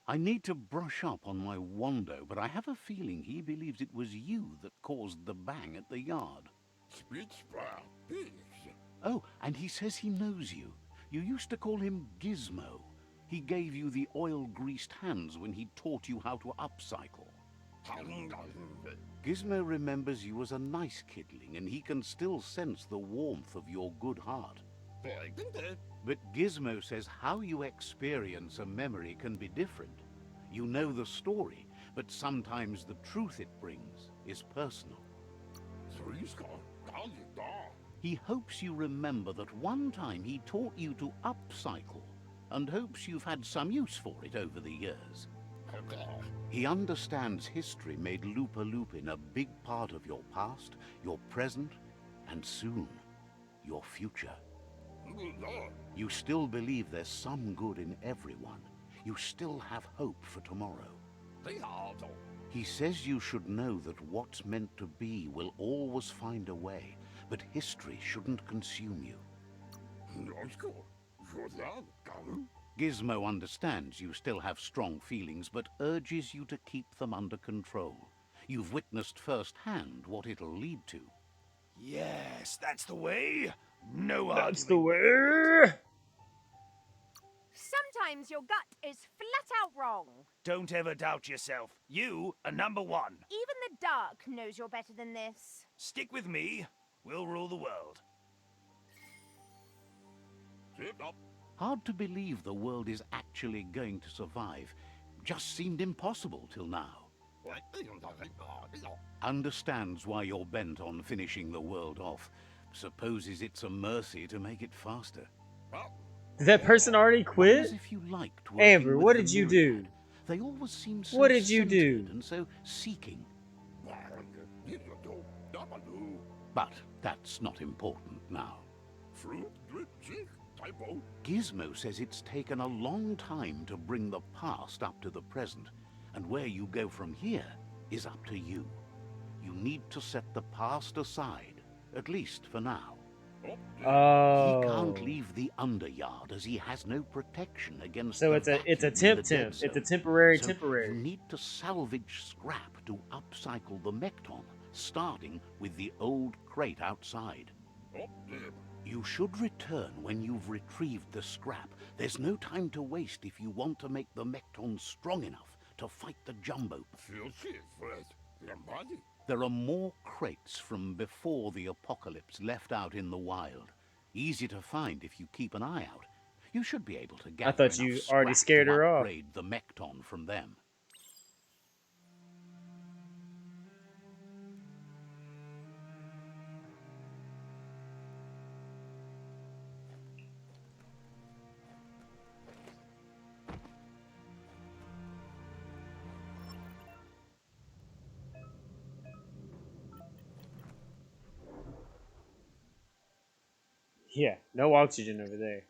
I need to brush up on my Wando, but I have a feeling he believes it was you that caused the bang at the yard. Oh, and he says he knows you. You used to call him Gizmo. He gave you the oil-greased hands when he taught you how to upcycle. Gizmo remembers you as a nice kidling, and he can still sense the warmth of your good heart. But Gizmo says how you experience a memory can be different. You know the story, but sometimes the truth it brings is personal. He hopes you remember that one time he taught you to upcycle, and hopes you've had some use for it over the years. He understands history made Loopa-Loopin a big part of your past, your present, and soon, your future. You still believe there's some good in everyone. You still have hope for tomorrow. He says you should know that what's meant to be will always find a way, but history shouldn't consume you. Gizmo understands you still have strong feelings, but urges you to keep them under control. You've witnessed firsthand what it'll lead to. Yes, that's the way. No That's argument. the way. Sometimes your gut is flat out wrong. Don't ever doubt yourself. You are number one. Even the dark knows you're better than this. Stick with me. We'll rule the world. Hard to believe the world is actually going to survive. Just seemed impossible till now. Understands why you're bent on finishing the world off. Supposes it's a mercy to make it faster. Did that person already quit? Wonders if you liked working Amber, with what the did you Myraid. do? They always seem so What did you do? centered and so seeking. But that's not important now. Gizmo says it's taken a long time to bring the past up to the present, and where you go from here is up to you. You need to set the past aside, at least for now. Oh. He can't leave the underyard as he has no protection against So the it's a vacuum in the temp. dead It's a zone. temporary So temporary. you need to salvage scrap to upcycle the Mekton, starting with the old crate outside. You should return when you've retrieved the scrap. There's no time to waste if you want to make the Mekton strong enough to fight the Jumbo. There are more crates from before the apocalypse left out in the wild. Easy to find if you keep an eye out. You should be able to gather thought you enough already scrap scared to her off. upgrade the Mekton from them. Yeah, no oxygen over there.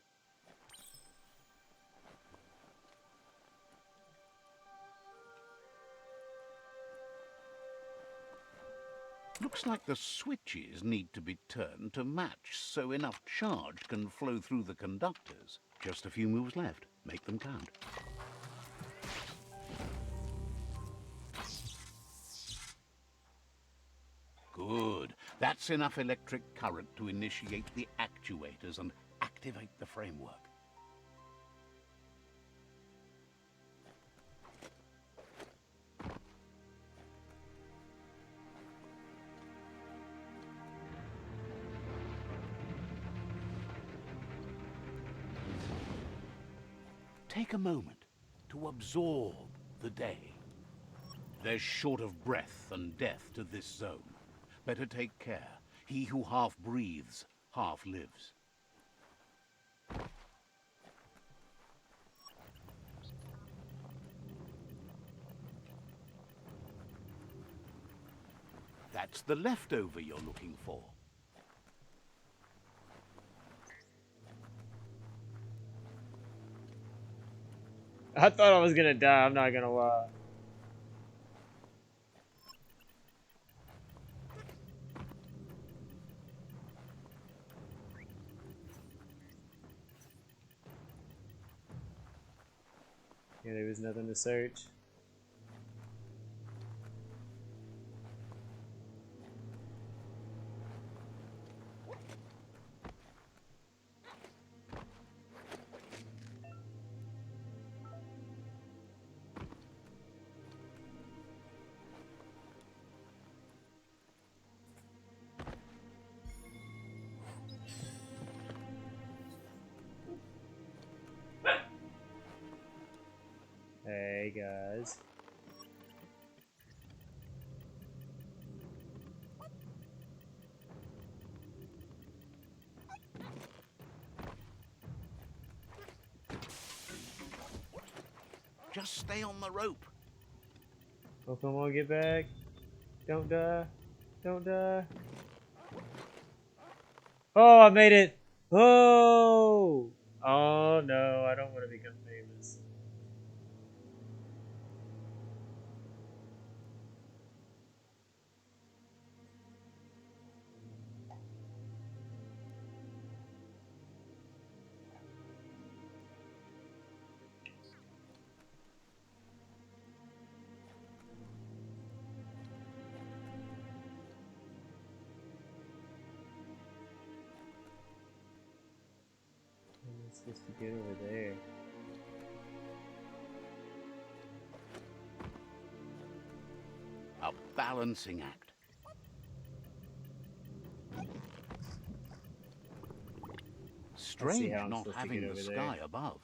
Looks like the switches need to be turned to match so enough charge can flow through the conductors. Just a few moves left. Make them count. Good. That's enough electric current to initiate the actuators and activate the framework. Take a moment to absorb the day. There's short of breath and death to this zone. Better take care. He who half breathes, half lives. That's the leftover you're looking for. I thought I was gonna die, I'm not gonna lie. Yeah, there was nothing to search. guys. Just stay on the rope. Oh, come on, get back. Don't die. Don't die. Oh, I made it. Oh. Oh, no. I don't want to become famous. I'm supposed to get over there. A balancing act. Strange how I'm not supposed to having get the over sky there. above.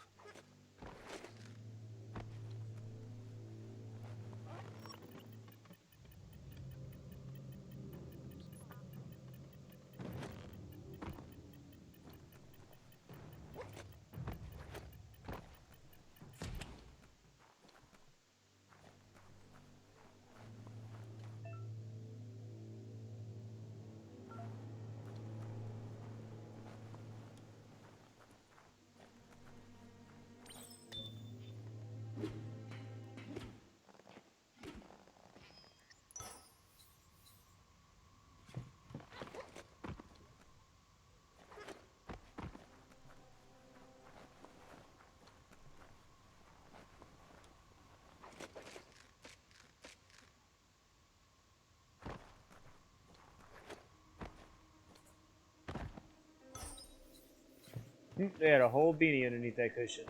They had a whole beanie underneath that cushion.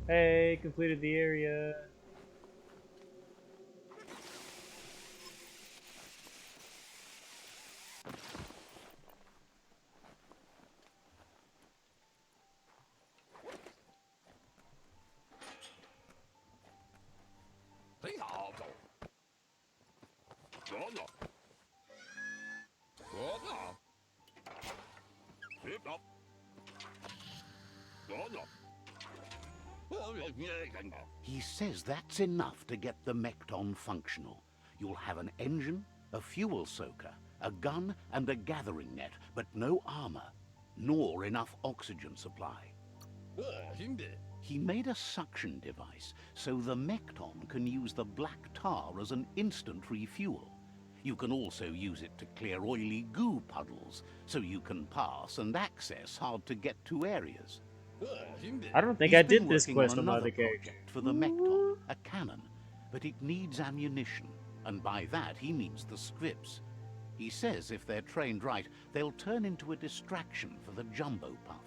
Hey, completed the area. He says that's enough to get the Mekton functional. You'll have an engine, a fuel soaker, a gun, and a gathering net, but no armor, nor enough oxygen supply. He made a suction device, so the Mekton can use the black tar as an instant refuel. You can also use it to clear oily goo puddles, so you can pass and access hard-to-get-to areas. I don't think He's I been did this working quest on on my another other character. project for the Mekton, a cannon, but it needs ammunition, and by that he means the scripts. He says if they're trained right, they'll turn into a distraction for the jumbo puff.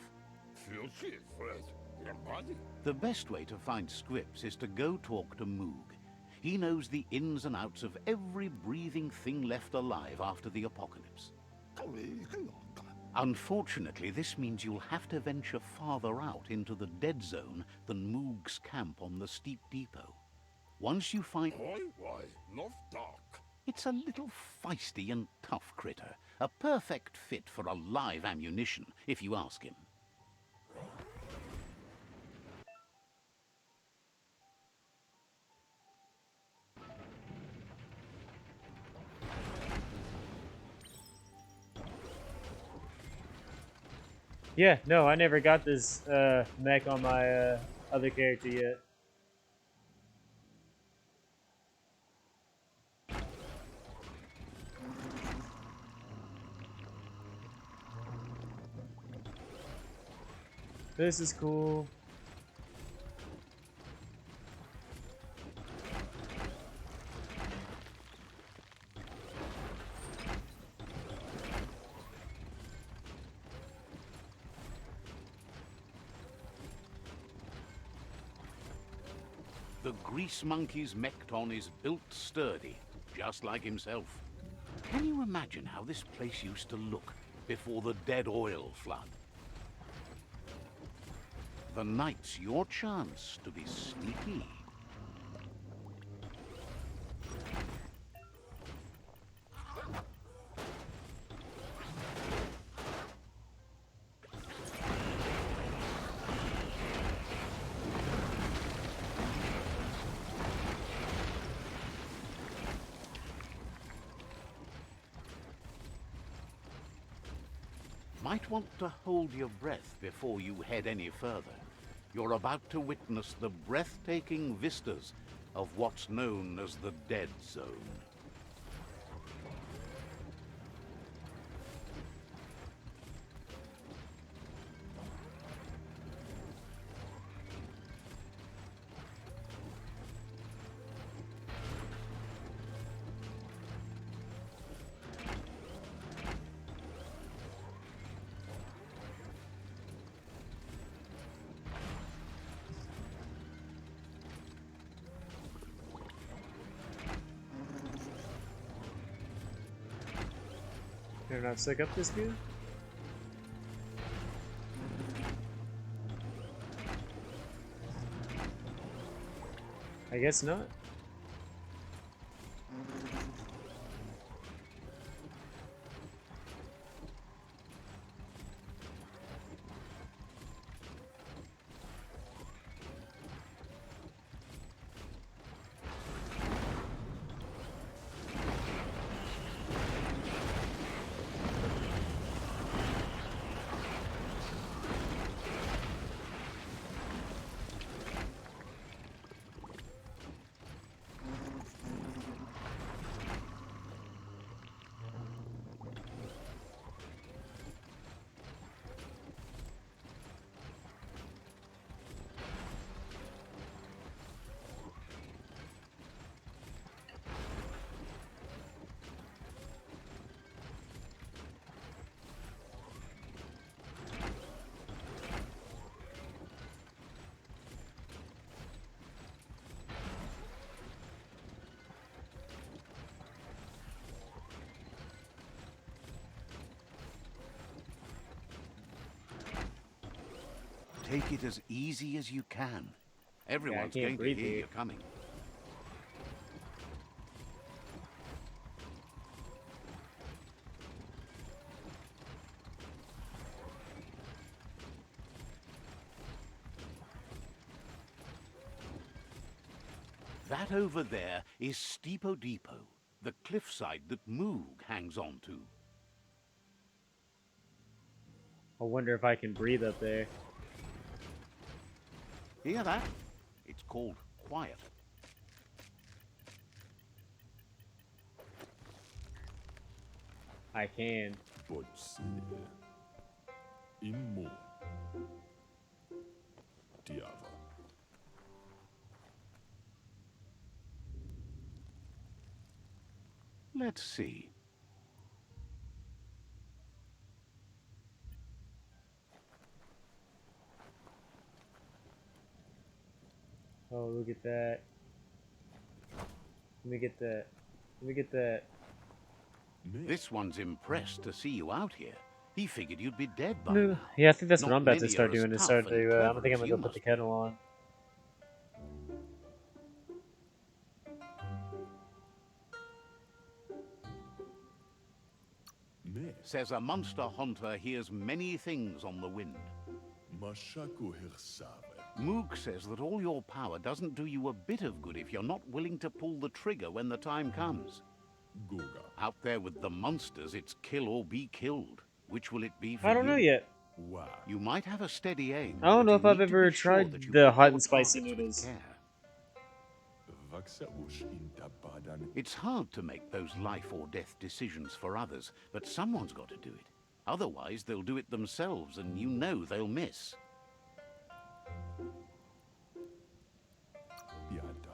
The best way to find scripts is to go talk to Moog. He knows the ins and outs of every breathing thing left alive after the apocalypse. Unfortunately, this means you'll have to venture farther out into the dead zone than Moog's camp on the steep depot. Once you find... It's a little feisty and tough critter. A perfect fit for a live ammunition, if you ask him. Yeah, no, I never got this mech on my other character yet. This is cool. The Grease Monkey's Mekton is built sturdy, just like himself. Can you imagine how this place used to look before the dead oil flood? The night's your chance to be sneaky. Might want to hold your breath before you head any further. You're about to witness the breathtaking vistas of what's known as the Dead Zone. Can I not suck up this dude? I guess not. Take it as easy as you can. Everyone's going to hear you coming. That over there is Steepo Depot, the cliffside that Moog hangs on to. I wonder if I can breathe up there. Hear that? It's called quiet. I can. Let's see. Oh, look at that. Let me get that. Let me get that. This one's impressed to see you out here. He figured you'd be dead by now. Yeah, I think that's what Not I'm about to many start are as doing. Is tough start and to. I clever think I'm as gonna you go put the must kettle on. Says a monster hunter hears many things on the wind. Moog says that all your power doesn't do you a bit of good if you're not willing to pull the trigger when the time comes. Out there with the monsters, it's kill or be killed. Which will it be for you? I don't know yet. You might have a steady aim. I don't know but if you I've need to be ever sure tried that you the pick hot your and spicy targets with noodles. care. It's hard to make those life or death decisions for others, but someone's got to do it. Otherwise, they'll do it themselves, and you know they'll miss.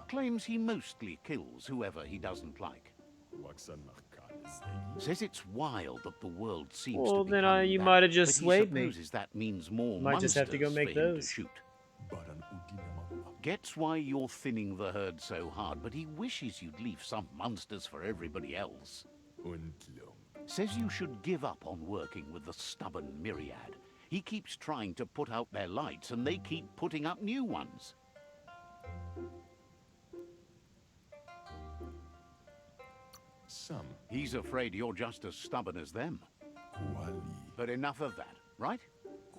Claims he mostly kills whoever he doesn't like. Says it's wild that the world seems to be then coming you back, might have just but he swayed me. supposes that means more Might just have to go monsters make for him those. to shoot. Gets why you're thinning the herd so hard, but he wishes you'd leave some monsters for everybody else. Says you should give up on working with the stubborn Myraid. He keeps trying to put out their lights and they keep putting up new ones. Some He's afraid you're just as stubborn as them. kuali, But enough of that, right?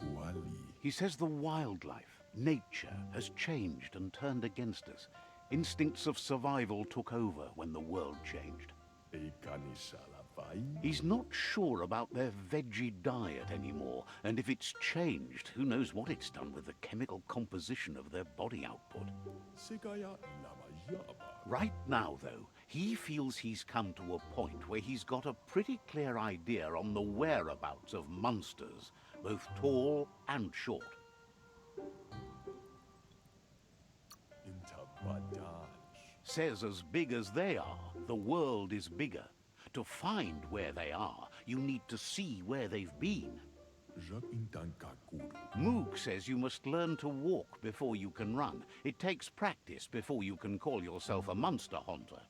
kuali, He says the wildlife, nature, has changed and turned against us. Instincts of survival took over when the world changed. e kanisalafai, He's not sure about their veggie diet anymore, and if it's changed, who knows what it's done with the chemical composition of their body output. segaya lamayaba. Right now, though, he feels he's come to a point where he's got a pretty clear idea on the whereabouts of monsters, both tall and short. Intabadaj, Says as big as they are, the world is bigger. To find where they are, you need to see where they've been. japintankakuru, Moog says you must learn to walk before you can run. It takes practice before you can call yourself a monster hunter.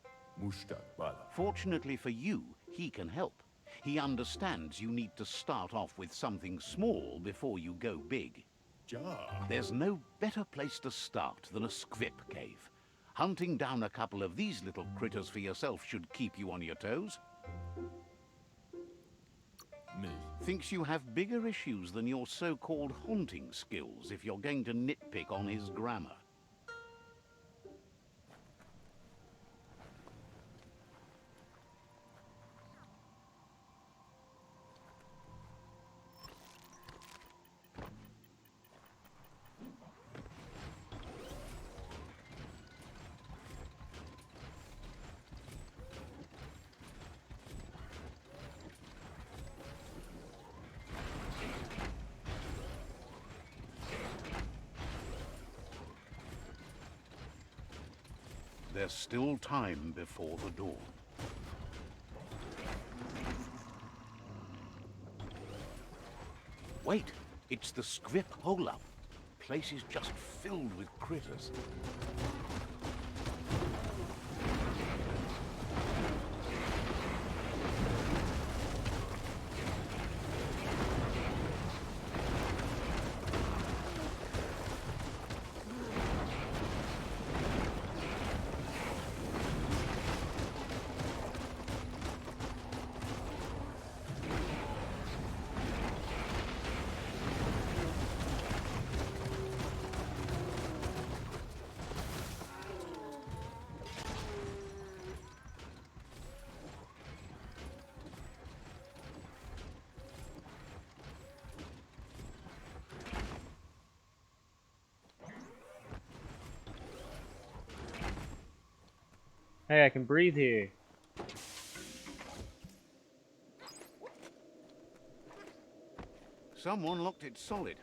mustakbala, Fortunately for you, he can help. He understands you need to start off with something small before you go big. ja, There's no better place to start than a squip cave. Hunting down a couple of these little critters for yourself should keep you on your toes. me, Thinks you have bigger issues than your so-called haunting skills if you're going to nitpick on his grammar. There's still time before the dawn. Wait, it's the scrip hole-up. Place is just filled with critters. Hey, I can breathe here. Someone locked it solid.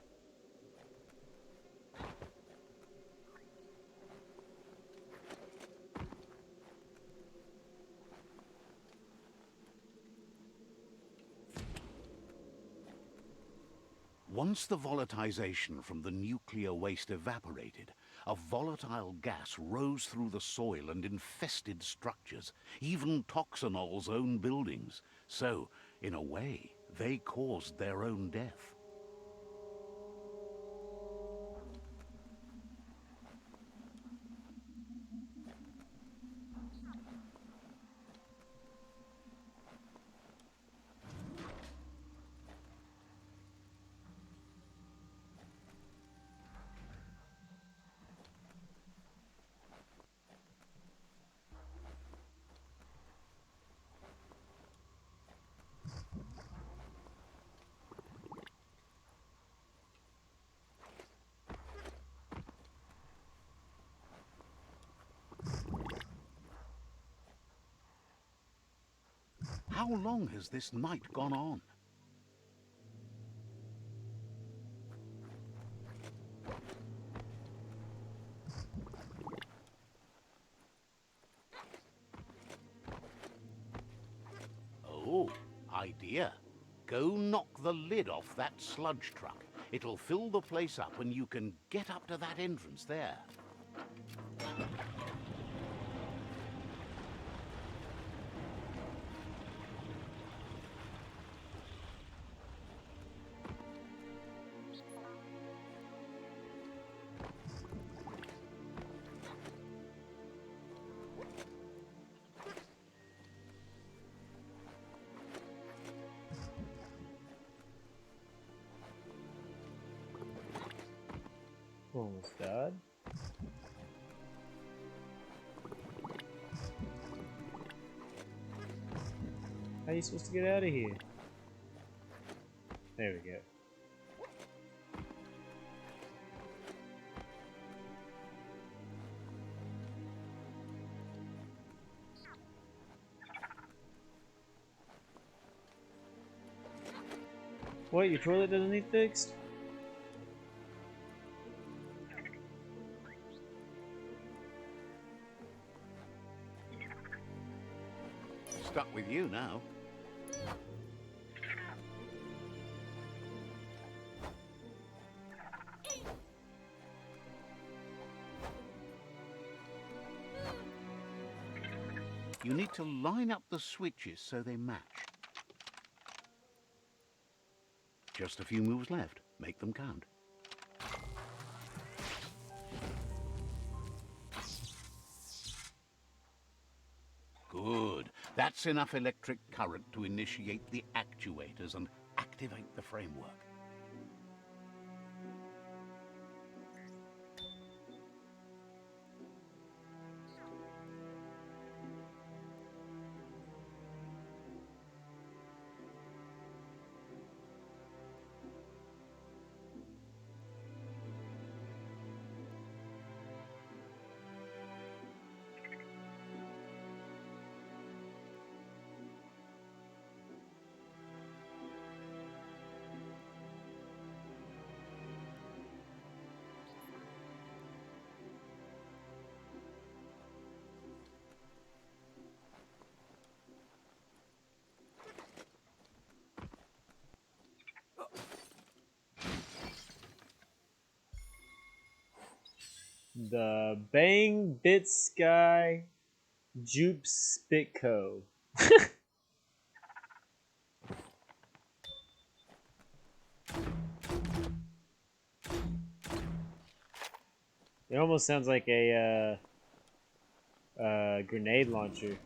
Once the volatilization from the nuclear waste evaporated, a volatile gas rose through the soil and infested structures, even Toxanol's own buildings. So, in a way, they caused their own death. How long has this night gone on? Oh, idea. Go knock the lid off that sludge truck. It'll fill the place up and you can get up to that entrance there. Almost died. How are you supposed to get out of here? There we go. What, your toilet doesn't need fixed? Stuck with you now. You need to line up the switches so they match. Just a few moves left. Make them count. Good. That's enough electric current to initiate the actuators and activate the framework. The Bang Bit Sky Jupe Spitco. It almost sounds like a grenade launcher.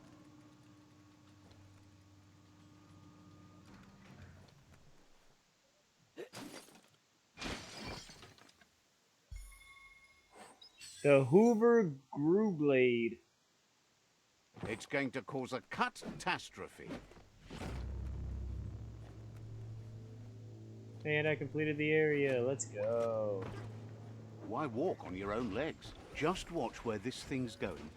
The Hoover Grewblade. It's going to cause a catastrophe. And I completed the area. Let's go. Why walk on your own legs? Just watch where this thing's going.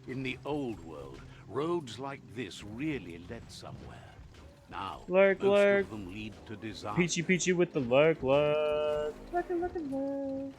In the old world, roads like this really led somewhere. Now, Lurk, most lurk. of them lead to disaster. Peachy Peachy with the lurk, lurk. Lurk, lurk, lurk.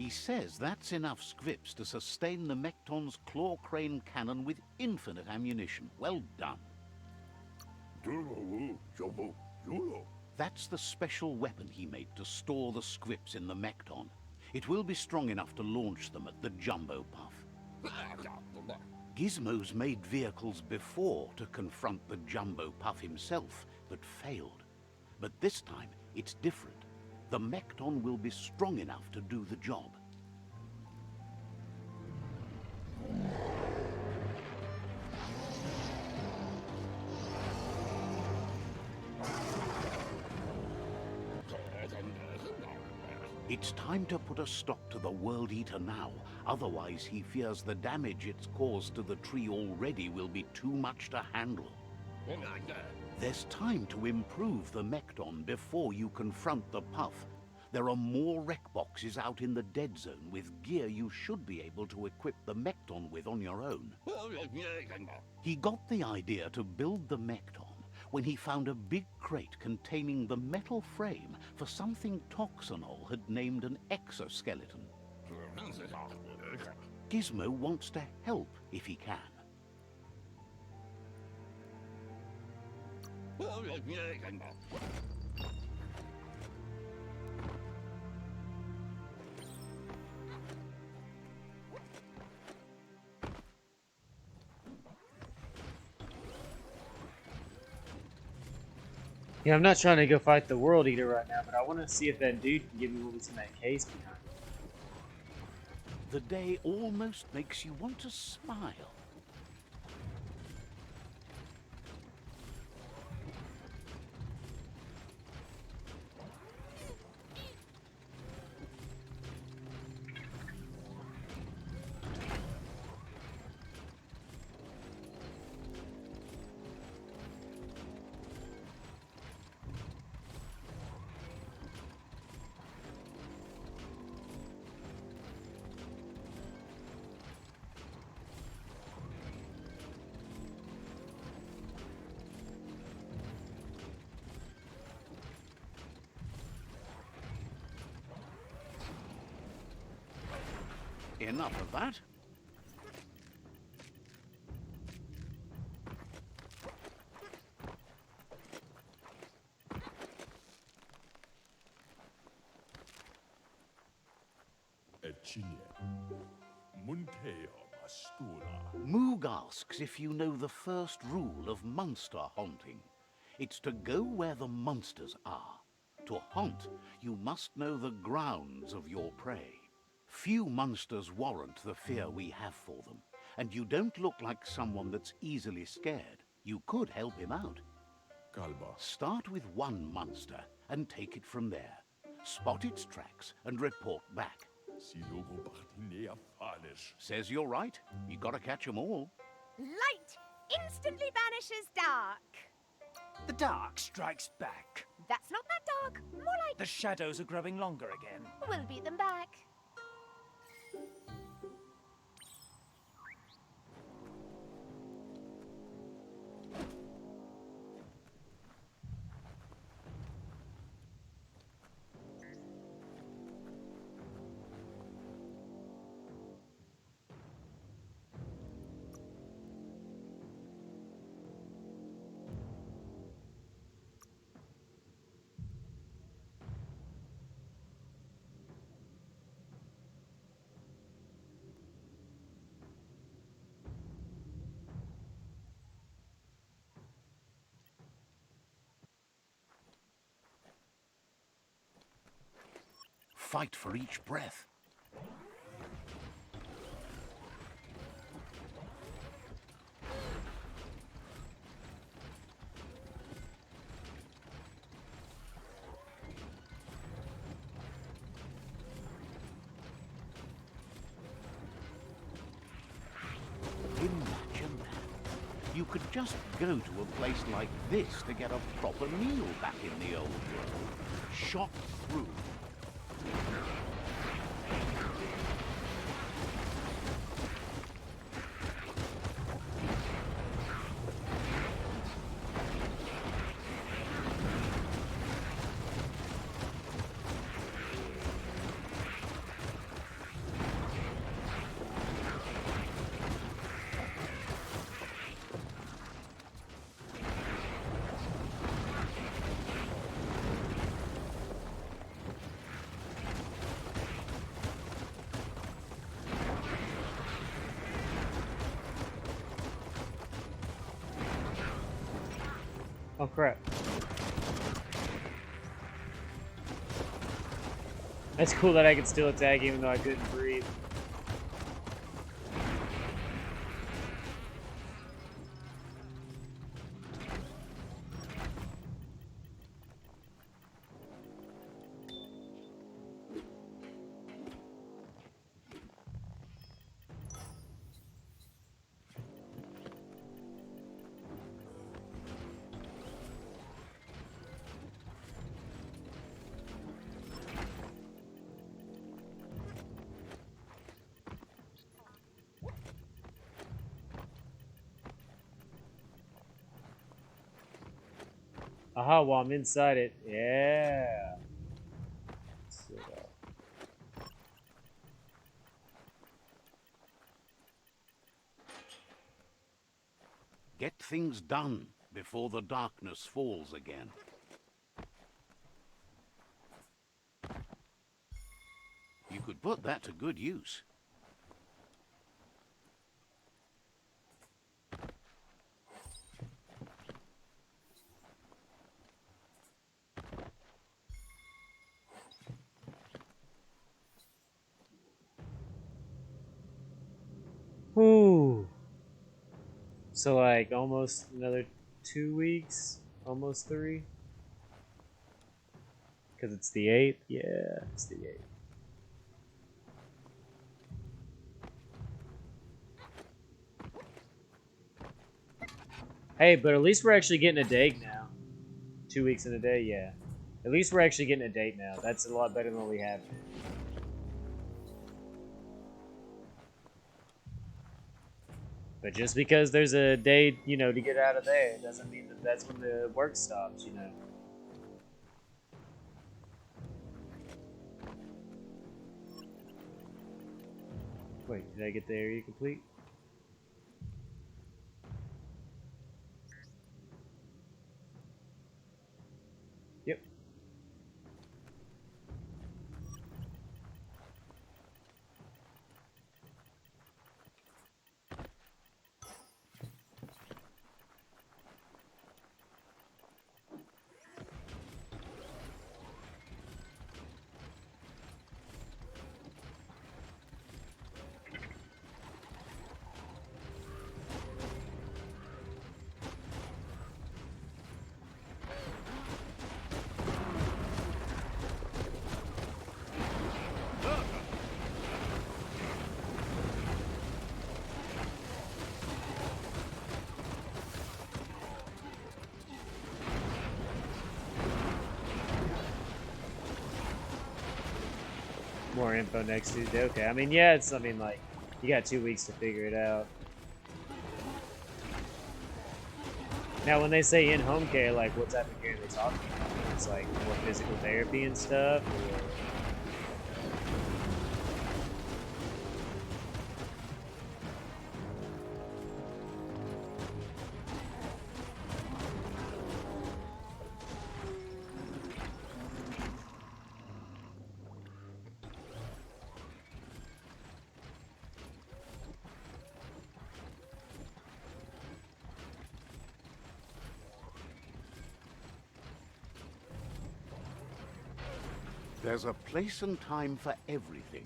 He says that's enough scripts to sustain the Mekton's claw crane cannon with infinite ammunition. Well done. That's the special weapon he made to store the scripts in the Mekton. It will be strong enough to launch them at the Jumbo Puff. Gizmo's made vehicles before to confront the Jumbo Puff himself that failed. But this time, it's different. The Mekton will be strong enough to do the job. It's time to put a stop to the World Eater now. Otherwise, he fears the damage it's caused to the tree already will be too much to handle. There's time to improve the Mekton before you confront the Puff. There are more wreck boxes out in the dead zone with gear you should be able to equip the Mekton with on your own. He got the idea to build the Mekton when he found a big crate containing the metal frame for something Toxanol had named an exoskeleton. Gizmo wants to help if he can. Yeah, I'm not trying to go fight the World Eater right now, but I want to see if that dude can give me what was in that case behind me. The day almost makes you want to smile. Enough of that. Moog asks if you know the first rule of monster haunting. It's to go where the monsters are. To haunt, you must know the grounds of your prey. Few monsters warrant the fear we have for them, and you don't look like someone that's easily scared. You could help him out. Start with one monster and take it from there. Spot its tracks and report back. Says you're right. You gotta catch 'em all. Light instantly banishes dark. The dark strikes back. That's not that dark. More like The shadows are growing longer again. we'll beat them back. Fight for each breath. Imagine that. You could just go to a place like this to get a proper meal back in the old world. Shot through. Oh crap. That's cool that I can still attack even though I couldn't breathe. Aha, while I'm inside it. Yeah. So, Get things done before the darkness falls again. You could put that to good use. whew. So like almost another 2 weeks, almost 3. Because it's the 8th? Yeah, it's the 8th. Hey, but at least we're actually getting a date now. 2 weeks in a day, yeah. At least we're actually getting a date now. That's a lot better than what we have. But just because there's a day, you know, to get out of there, doesn't mean that that's when the work stops, you know. Wait, did I get the area complete? Yep. More info next Tuesday. Okay, I mean, yeah, it's, I mean, like, you got 2 weeks to figure it out. Now, when they say in-home care, like, what type of care are they talking about? It's like more physical therapy and stuff, or... There's a place and time for everything,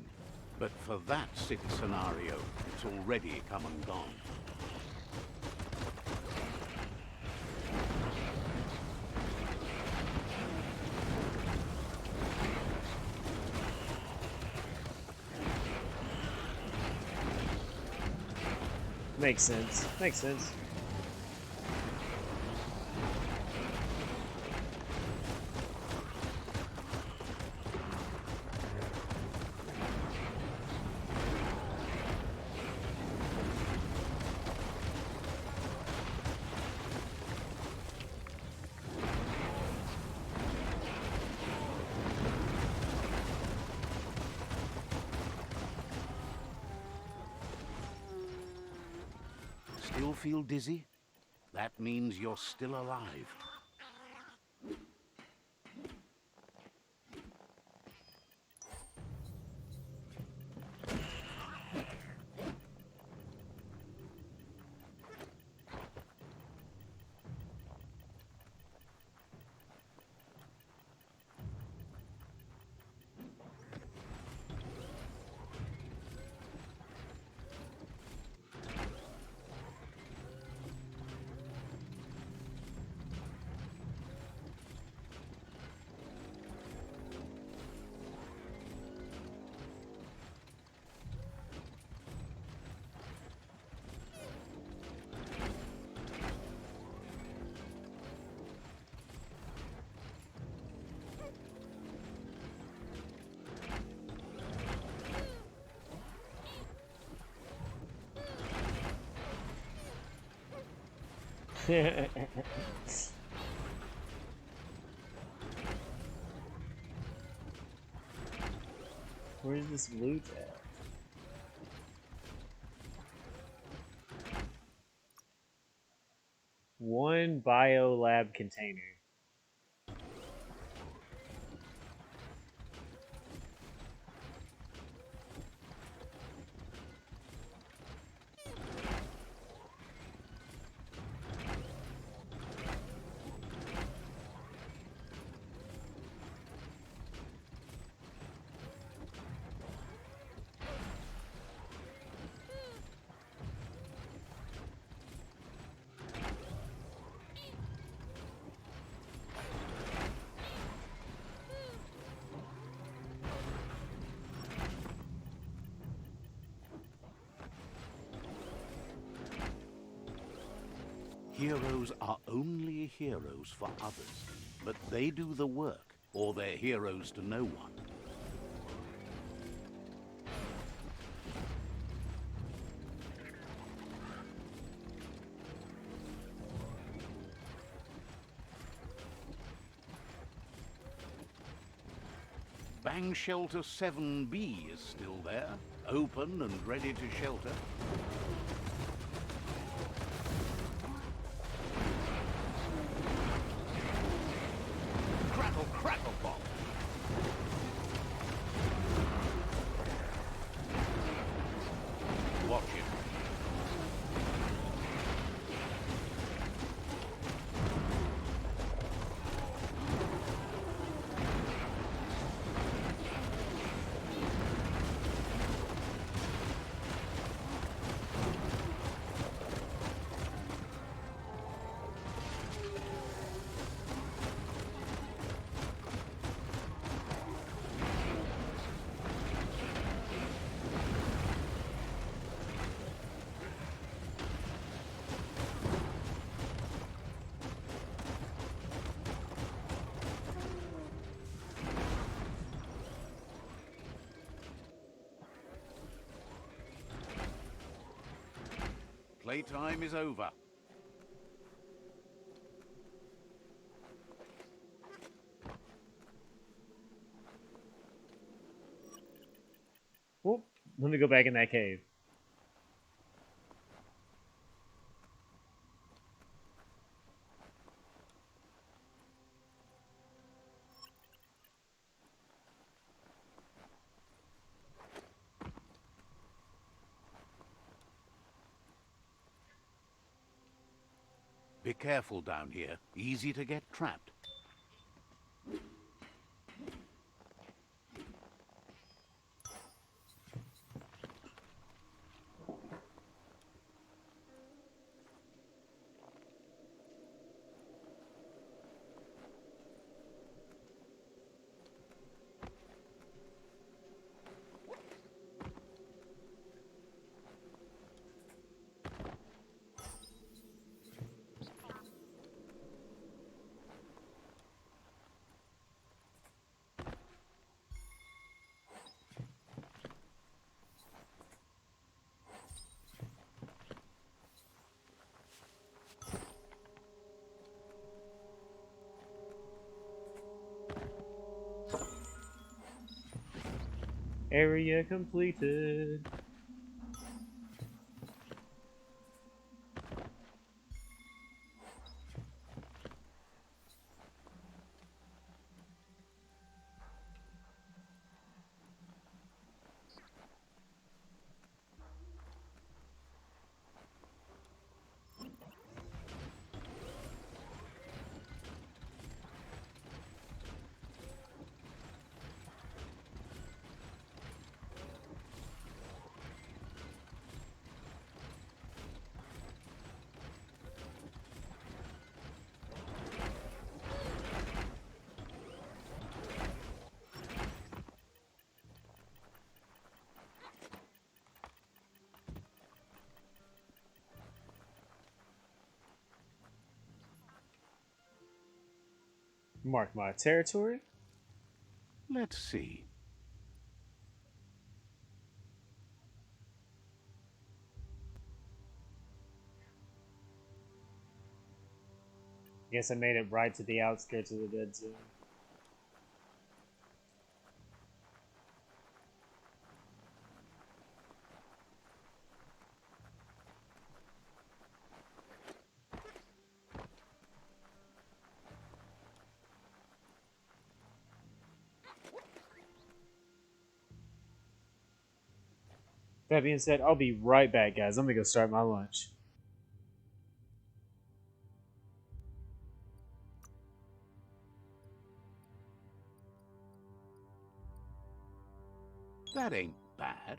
but for that city scenario, it's already come and gone. Makes sense. Makes sense. Still feel dizzy? That means you're still alive. Where's this loot at? One biolab container. Heroes are only heroes for others, but they do the work, or they're heroes to no one. Bang Shelter 7B is still there, open and ready to shelter. Crackle, crackle, bomb. Watch it. Playtime is over. Oh, let me go back in that cave. Be careful down here. Easy to get trapped. Area completed. Mark my territory. Let's see. Guess I made it right to the outskirts of the dead zone. That being said, I'll be right back, guys. I'm gonna go start my lunch. That ain't bad.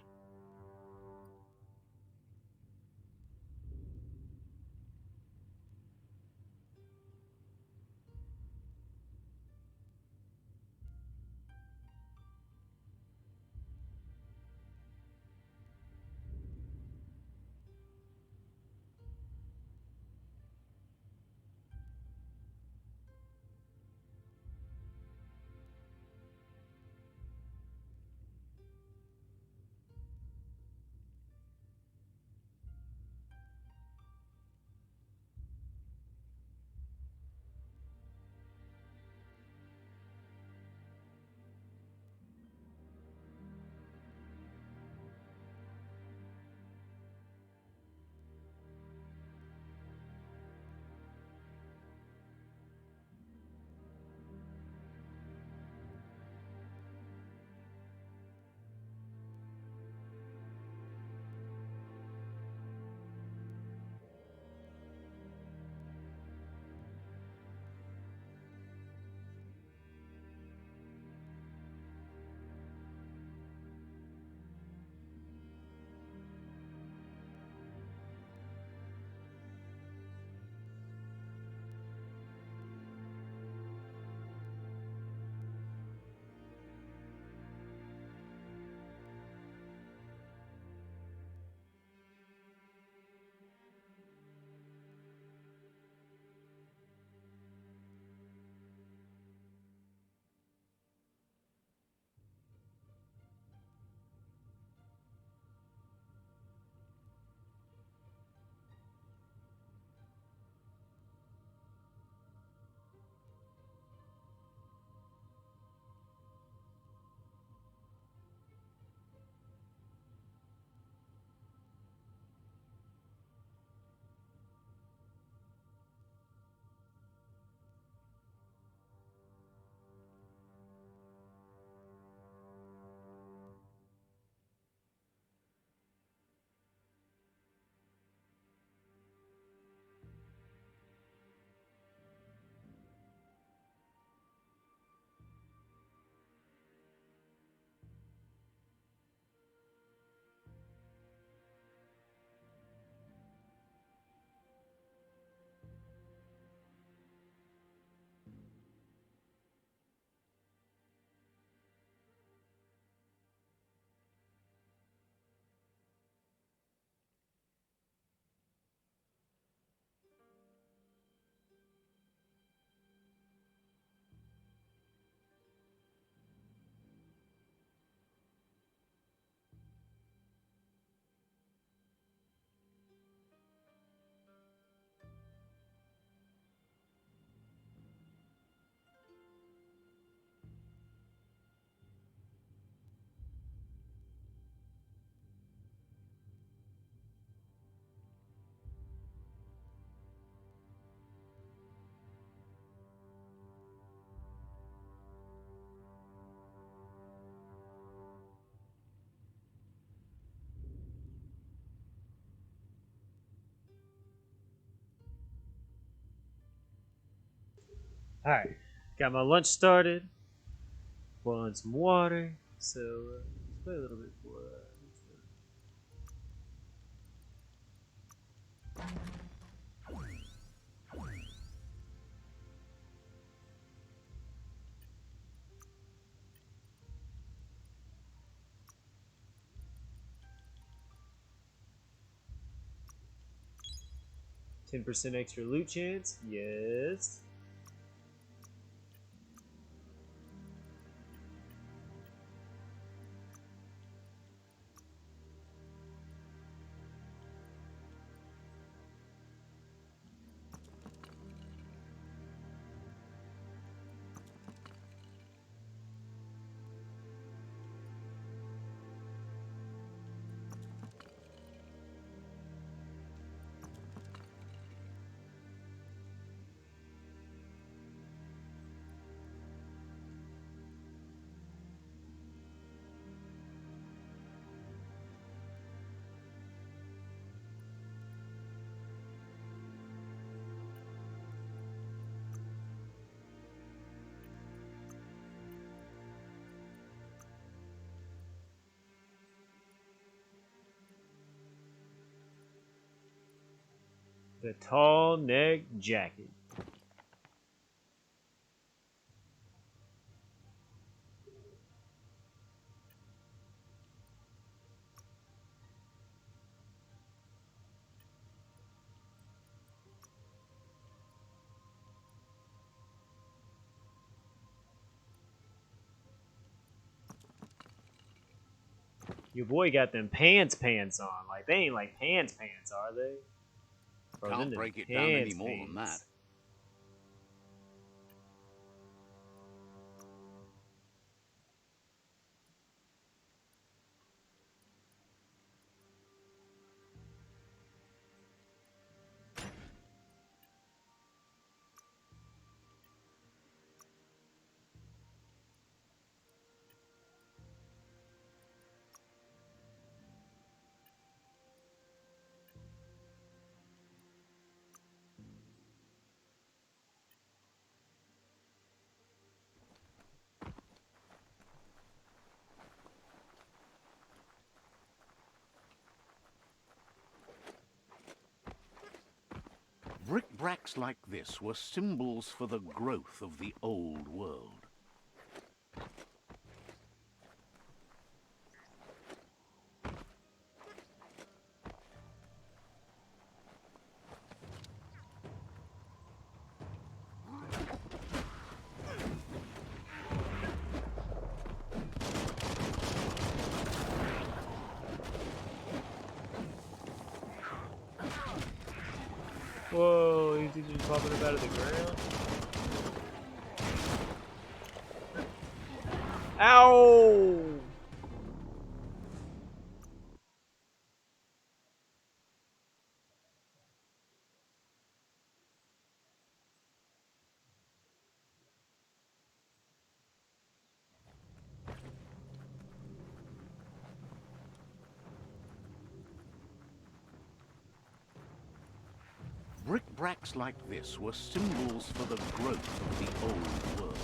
Alright, got my lunch started. Boiling some water. So, let's wait a little bit for 10% extra loot chance. Yes. The tall neck jacket. Your boy got them pants on. Like, they ain't like pants, are they? Bro, Can't them break it down any pants. more than that. Brickbracks like this were symbols for the growth of the old world. Whoa, you think he's popping up out of the ground? Ow! Brickbracks like this were symbols for the growth of the old world.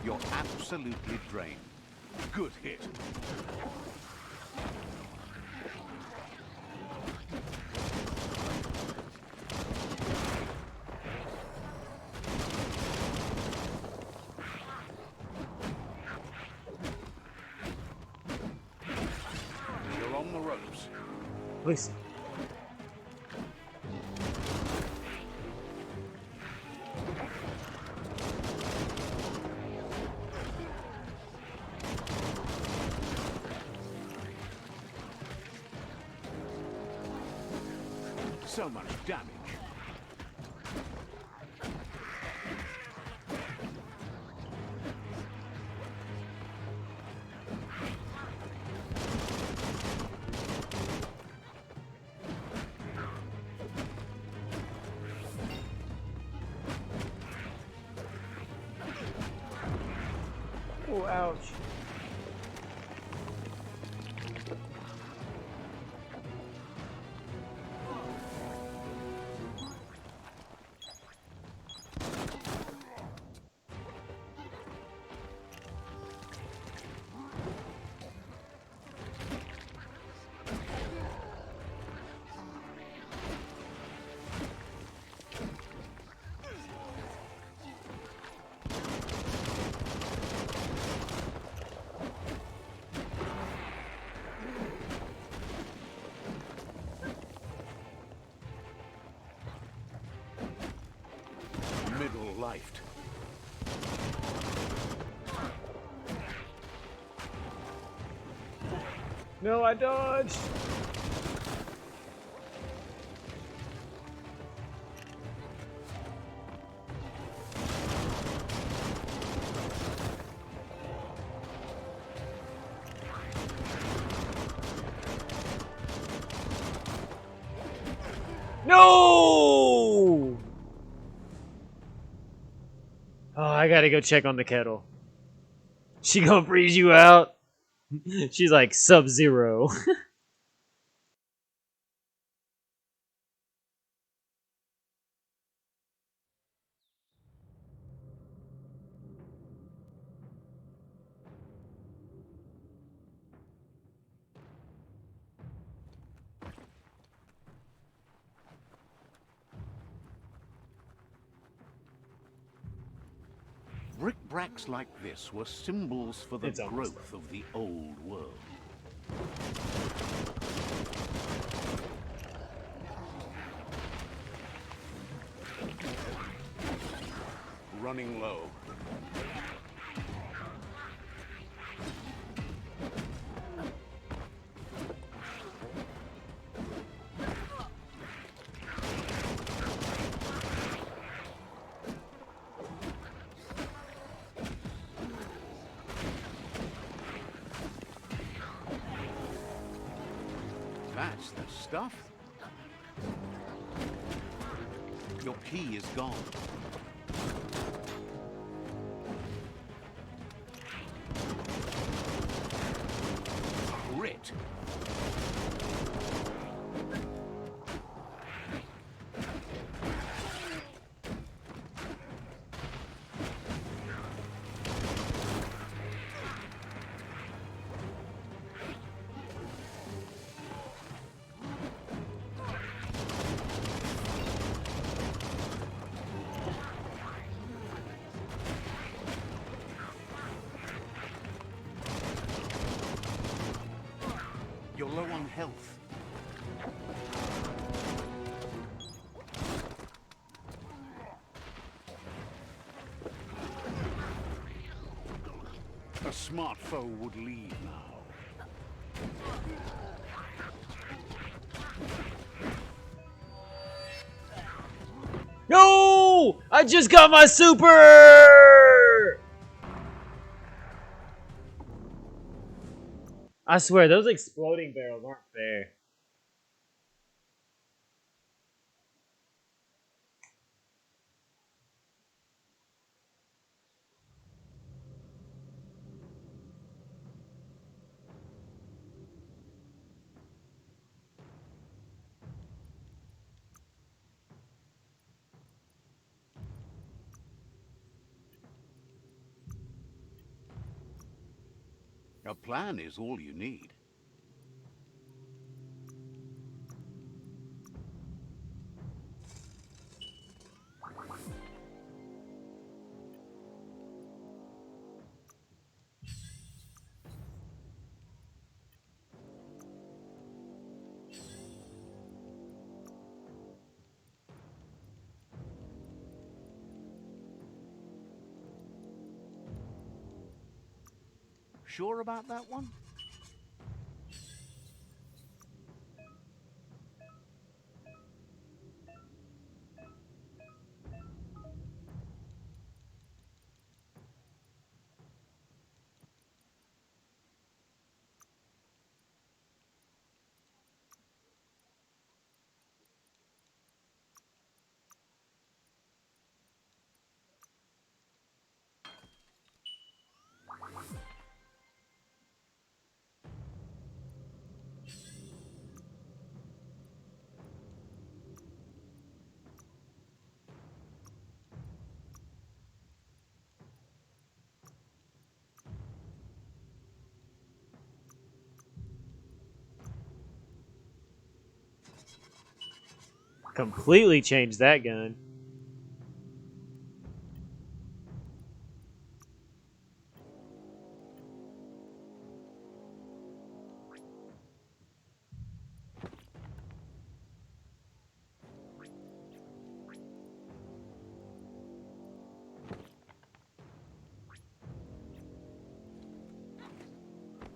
You're absolutely drained. Good hit. You're on the ropes. Listen. So much damage. Oh, ouch. Middle-lifed. No, I dodged. No! Oh, I gotta go check on the kettle. She gonna freeze you out? She's like Sub-Zero. Bric-a-bracs like this were symbols for the It's almost growth of the old world. Running low. That's the stuff. Your key is gone. Grit. You're low on health. A smart foe would leave now. No! I just got my super! I swear, those exploding barrels aren't fair. A plan is all you need. Sure about that one? Completely changed that gun.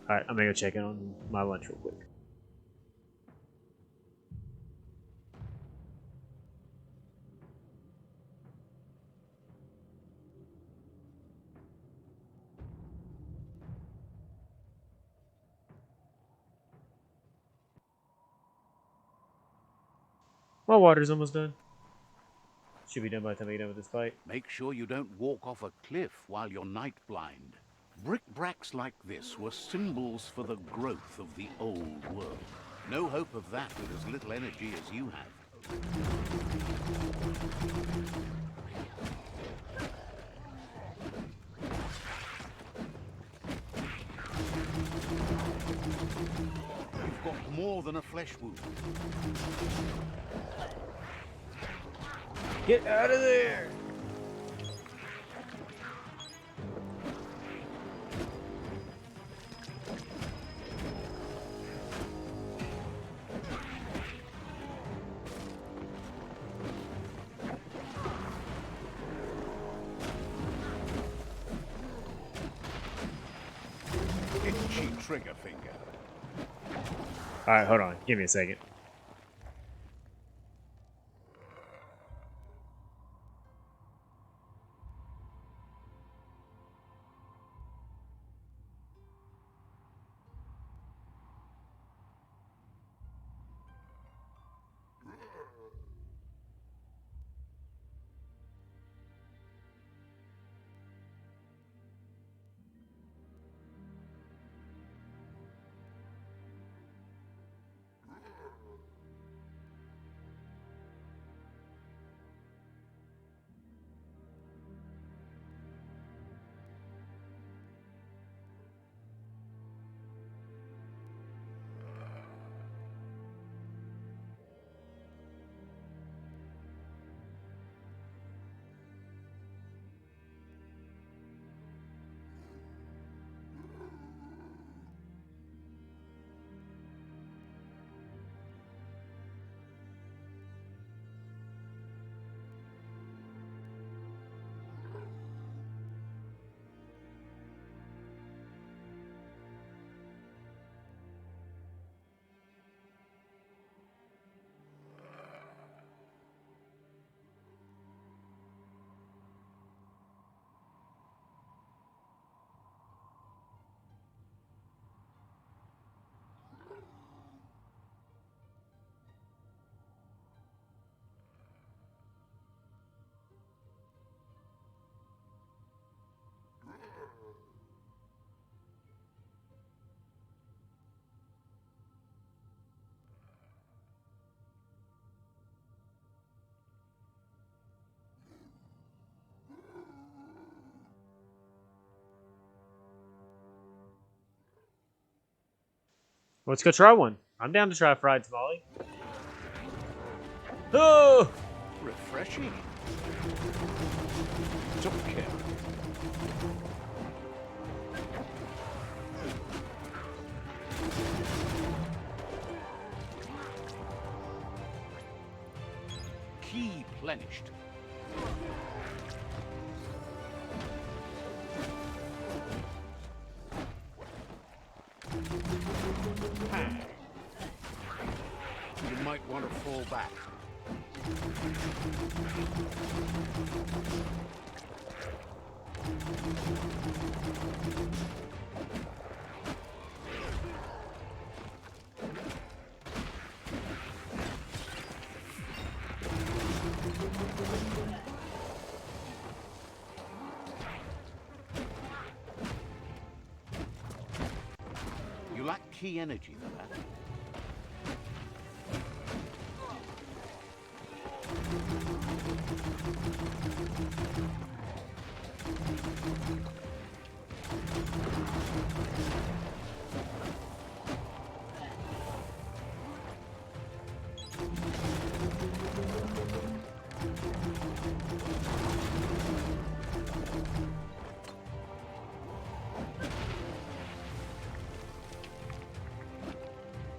Alright, I'm gonna go check in on my lunch real quick. My water's almost done. Should be done by the time I get done with this fight. Make sure you don't walk off a cliff while you're night blind. Bric-a-bracs like this were symbols for the growth of the old world. No hope of that with as little energy as you have. You've got more than a flesh wound. Get out of there! trigger finger. Alright, hold on. Give me a second. Let's go try one. I'm down to try a fried tamale. Oh! Refreshing. Took care. Key plenished. You might want to fall back. You lack key energy for that.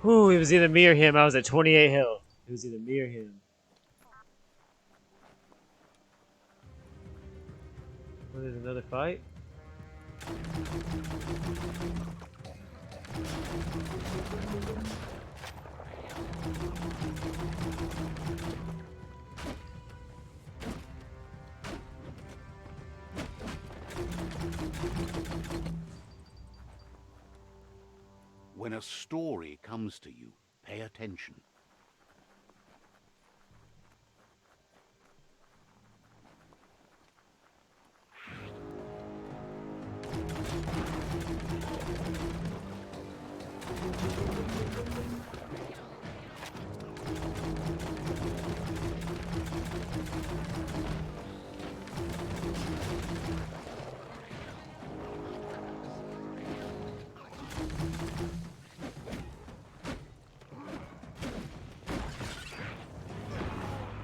Ooh, it was either me or him. I was at 28 health. It was either me or him. Oh, there's another fight? When a story comes to you, pay attention.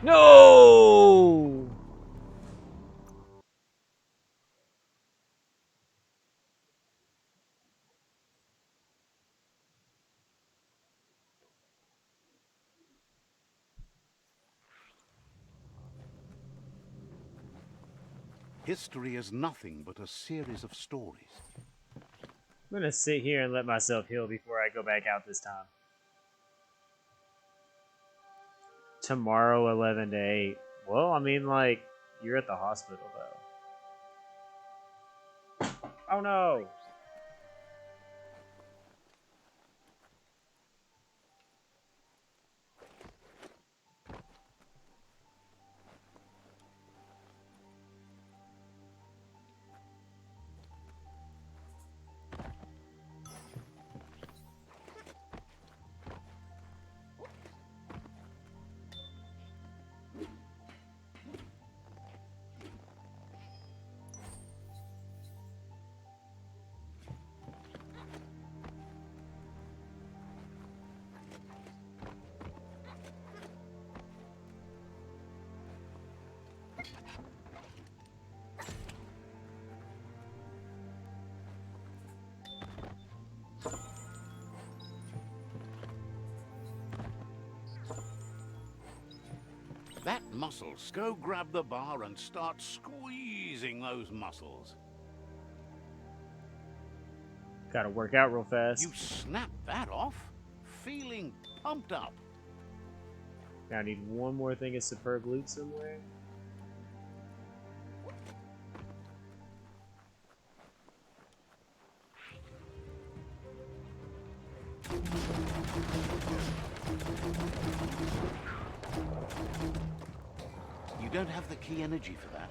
No! History is nothing but a series of stories. gonna sit here and let myself heal before I go back out this time. Tomorrow, 11 to 8. Well, I mean, like, you're at the hospital, though. Oh, no! That muscles. Go grab the bar and start squeezing those muscles. Gotta work out real fast. You snap that off, feeling pumped up. Now I need one more thing of superb loot somewhere. You don't have the key energy for that.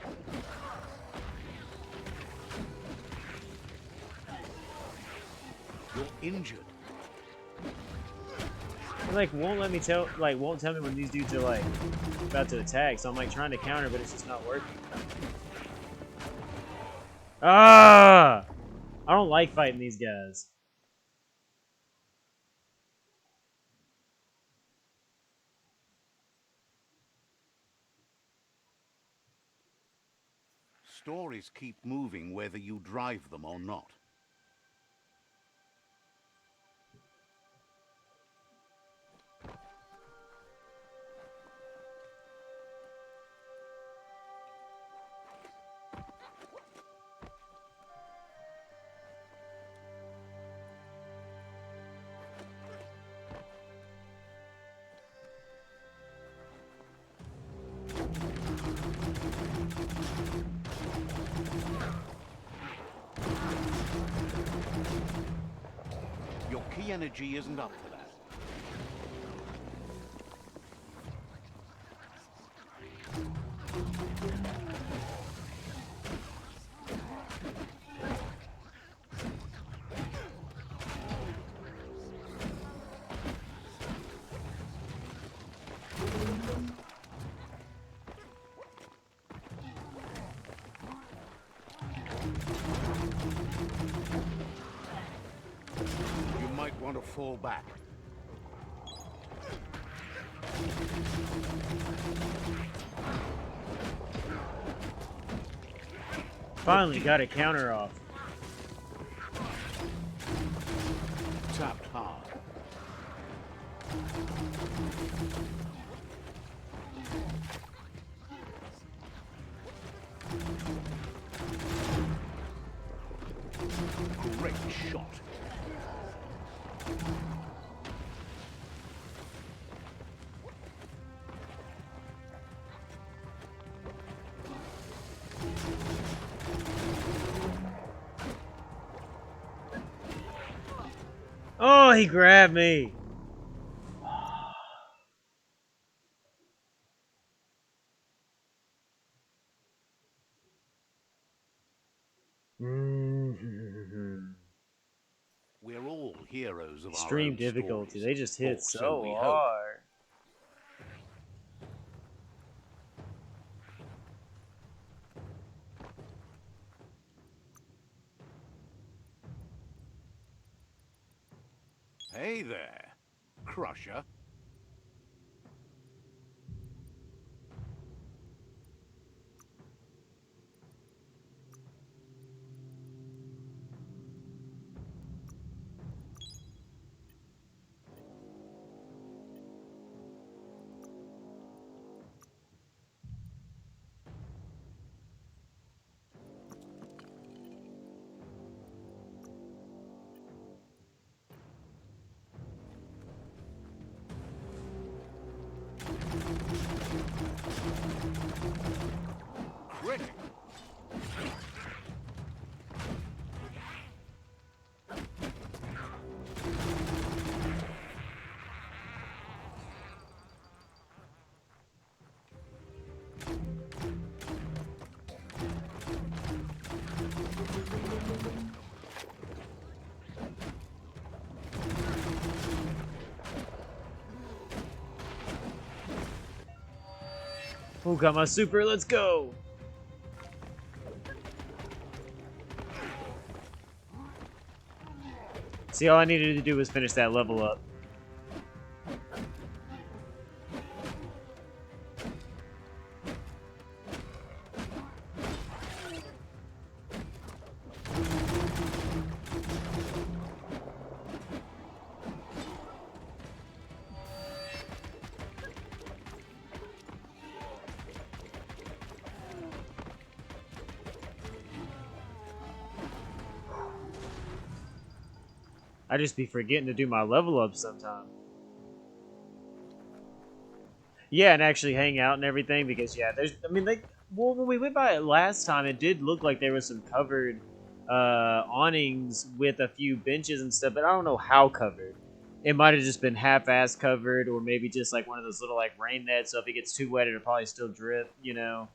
You're injured. It, like, won't let me tell, like, won't tell me when these dudes are, like, about to attack. So I'm, like, trying to counter, but it's just not working. Ah! I don't like fighting these guys. Stories keep moving whether you drive them or not. Your key energy isn't up for that. You might want to fall back. Finally got a counter off. Tapped hard. Great shot. Oh, he grabbed me. We're all heroes of our Extreme own difficulty. stories. They just hit Or so we hope. hard. Hey there, Crusher. Oh, got my super. Let's go. See, all I needed to do was finish that level up. I just be forgetting to do my level up sometime. Yeah, and actually hang out and everything because yeah, there's. I mean, well, when we went by it last time, it did look like there was some covered awnings with a few benches and stuff, but I don't know how covered. It might have just been half-ass covered, or maybe just like one of those little like rain nets. So if it gets too wet, it'll probably still drip. You know.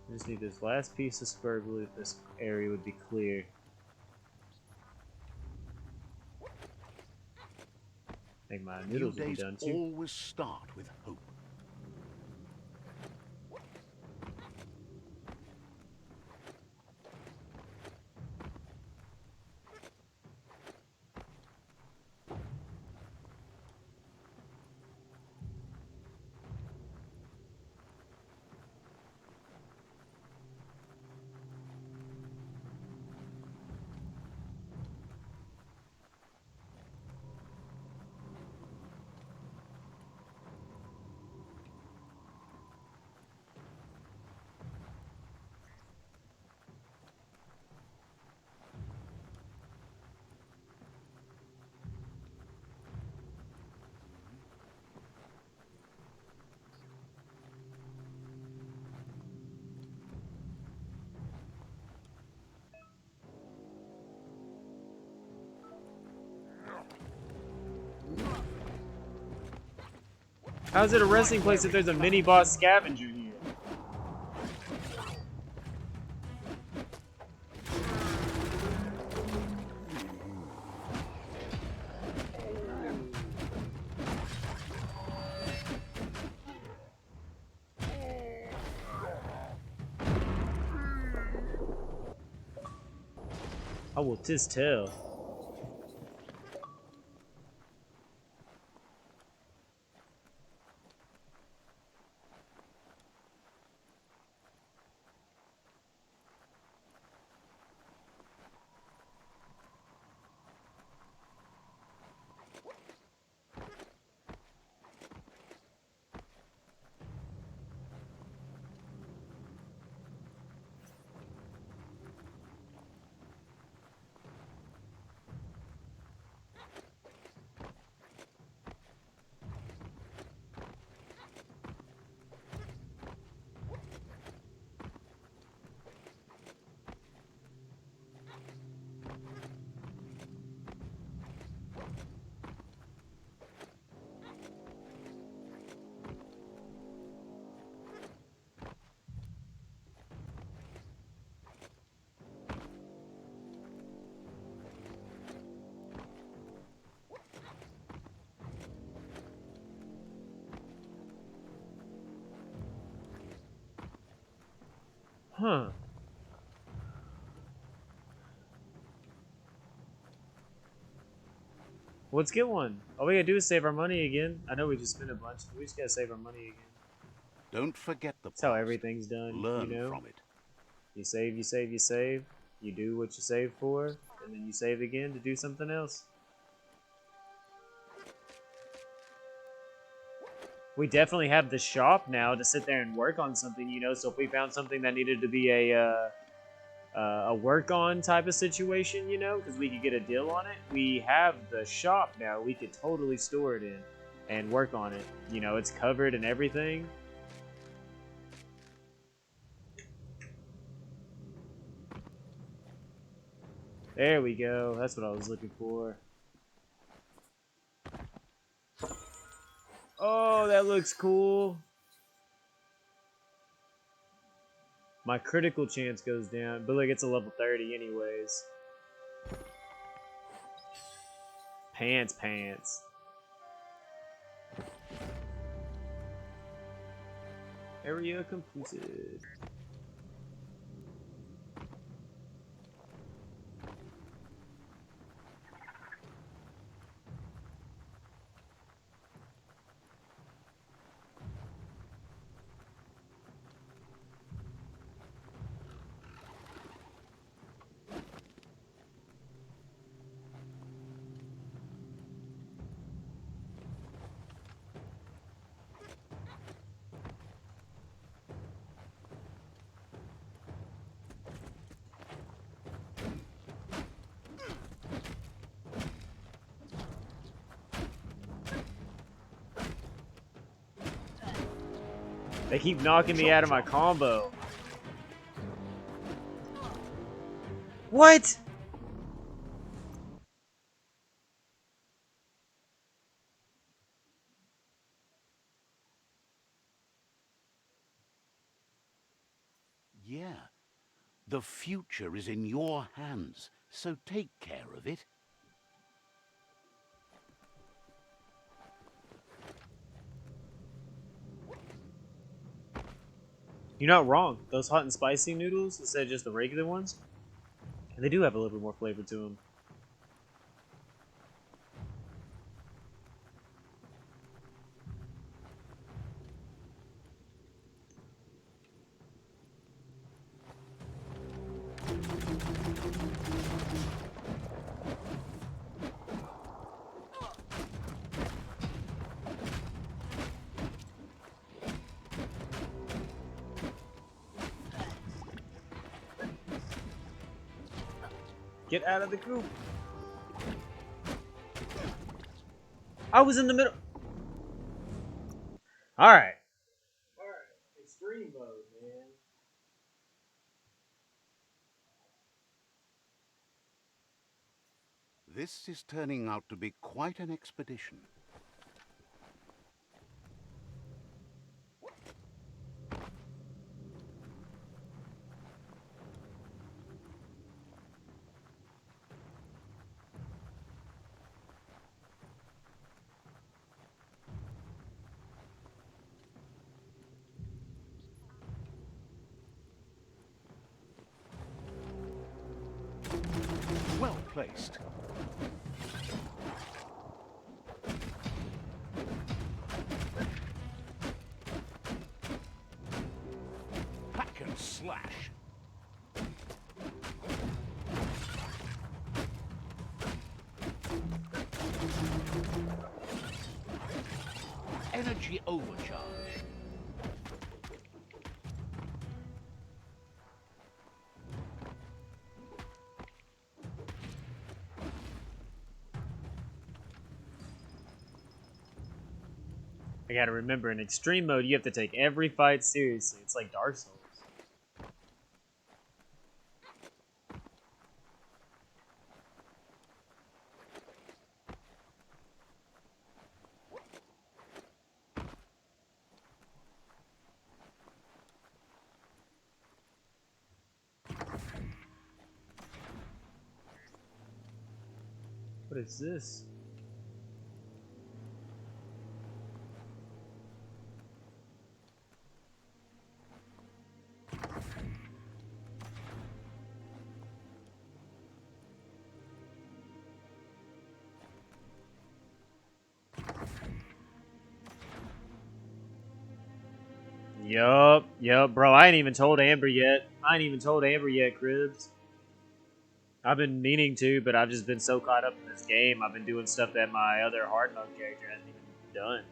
I just need this last piece of spur glue. This area would be clear. I think my New noodles will be days done too. always start with hope. How's it a resting place if there's a mini boss scavenger here? Oh, well, 'tis tell. Huh. Let's get one. All we gotta do is save our money again. I know we just spent a bunch, but we just gotta save our money again. Don't forget the That's how past. everything's done, Learn you know? from it. You save, you save, you save. You do what you save for, and then you save again to do something else. we definitely have the shop now to sit there and work on something, you know. So if we found something that needed to be a work on type of situation, you know, because we could get a deal on it, we have the shop now. We could totally store it in and work on it. You know, it's covered and everything. There we go. That's what I was looking for. Oh, that looks cool. My critical chance goes down, but look, it's a level 30 anyways. Pants. Area completed. They keep knocking me out of my combo. What? Yeah. The future is in your hands, so take care of it. You're not wrong. Those hot and spicy noodles, instead of just the regular ones, they do have a little bit more flavor to them. Get out of the coop. I was in the middle. Alright. Extreme mode, man. This is turning out to be quite an expedition. Well placed. Hack and slash. Energy overcharge. I gotta remember, in extreme mode, you have to take every fight seriously. It's like Dark Souls. What is this? Yup, bro. I ain't even told Amber yet. Cribs. I've been meaning to, but I've just been so caught up in this game. I've been doing stuff that my other hard mode character hasn't even done.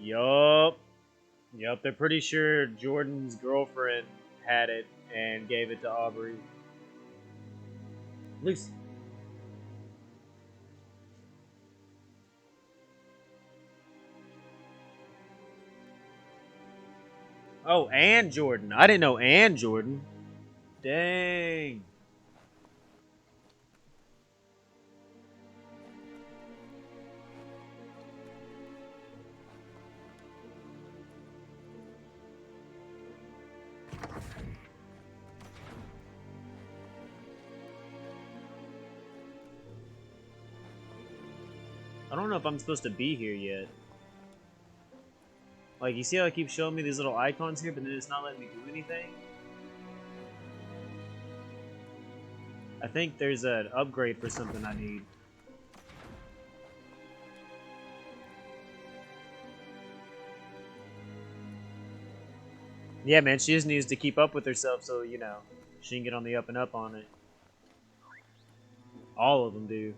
Yup. Yup, they're pretty sure Jordan's girlfriend had it and gave it to Aubrey. Lucy. Oh, and Jordan. I didn't know and Jordan. Dang. I don't know if I'm supposed to be here yet. Like, you see how it keeps showing me these little icons here, but then it's not letting me do anything? I think there's an upgrade for something I need. Yeah, man, she just needs to keep up with herself so, you know, she can get on the up and up on it. All of them do.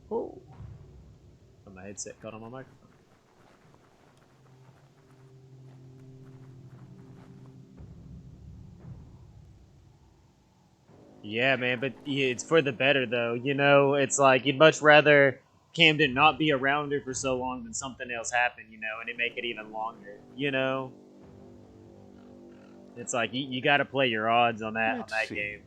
Oh. Got my headset caught on my microphone. Yeah, man, but yeah, it's for the better, though. You know, it's like you'd much rather Camden not be around her for so long than something else happen, you know, and it make it even longer, you know? It's like, you gotta play your odds on that game.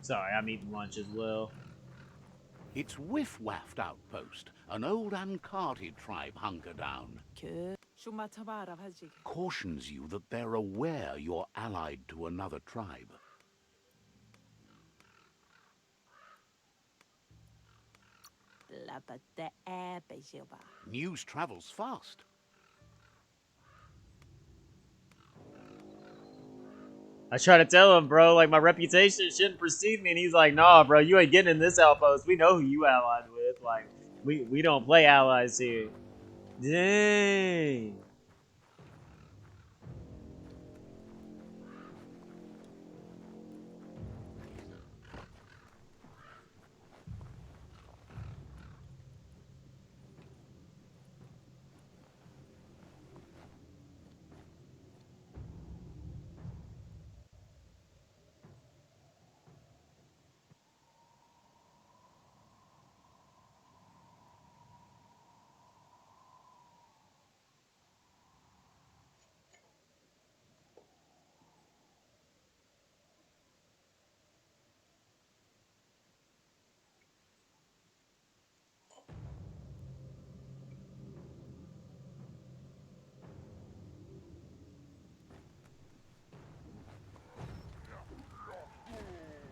Sorry, I'm eating lunch as well. It's Whiff-Waft Outpost, an old uncarded tribe hunker down. Cautions you that they're aware you're allied to another tribe. News travels fast. I try to tell him, bro, like, my reputation shouldn't precede me, and he's like, nah, bro, you ain't getting in this outpost. We know who you allied with. Like, we don't play allies here. Dang.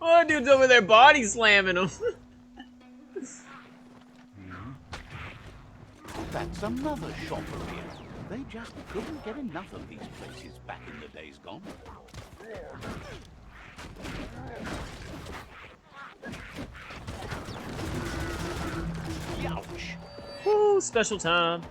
Oh, dude's over there body slamming him. That's another shop here. They just couldn't get enough of these places back in the days gone. Ouch! Woo, special time.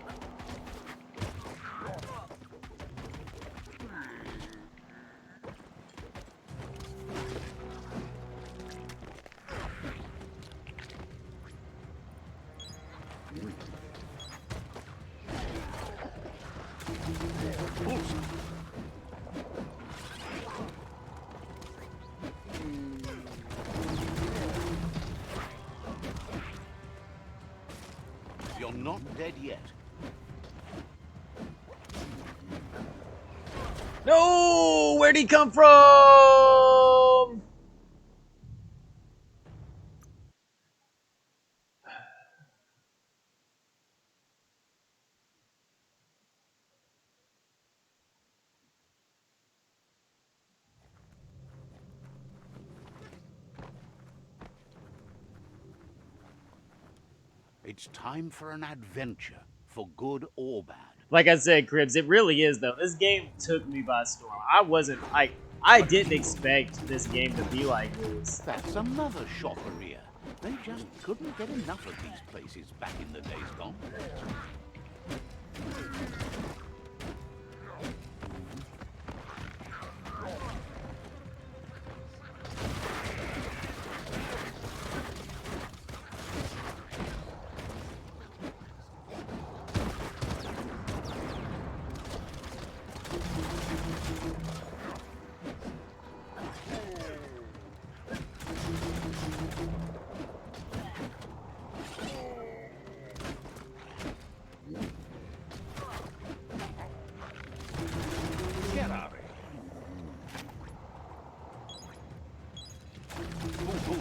You're not dead yet. No! Where'd he come from? It's time for an adventure, for good or bad. Like I said, Cribs, it really is though. This game took me by storm. I didn't expect this game to be like this. That's another shopperia. They just couldn't get enough of these places back in the days gone. Get out of here. Ooh, ooh.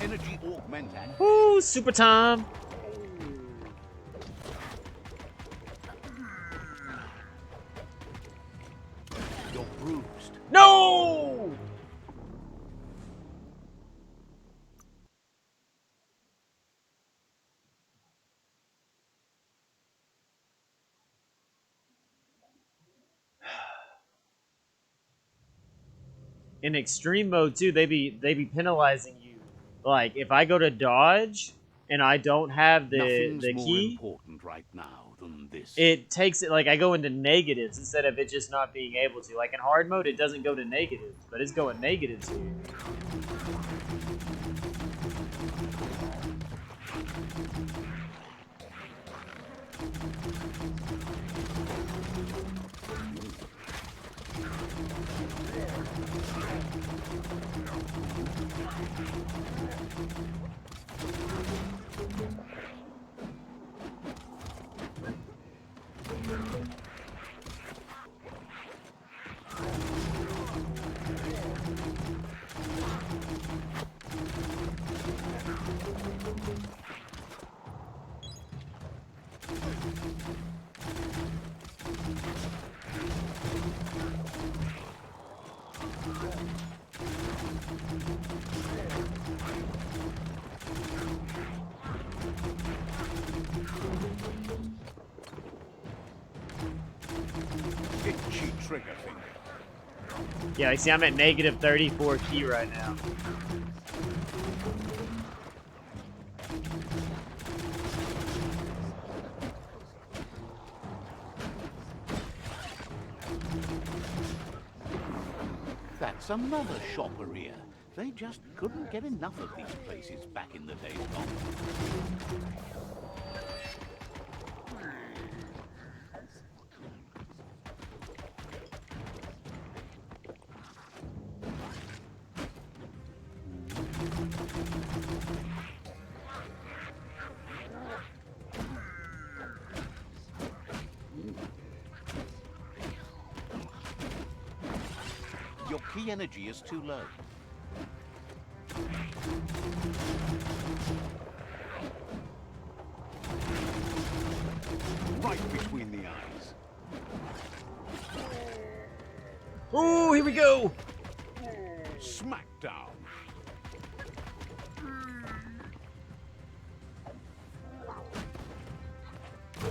Energy augmented. Woo, super time. You're bruised. No! In extreme mode too, they be penalizing you. Like if I go to dodge and I don't have Nothing's the more key, important right now than this. it takes it like I go into negatives instead of it just not being able to. Like in hard mode, it doesn't go to negatives, but it's going negatives here. Itchy trigger finger. Yeah, like, see, I'm at negative 34 key right now. That's another shopperia. They just couldn't get enough of these places back in the days gone. Your key energy is too low. Right between the eyes. Ooh, here we go. Smackdown.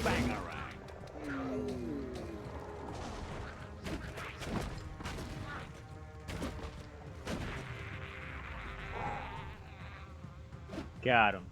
Bangarang. Got him.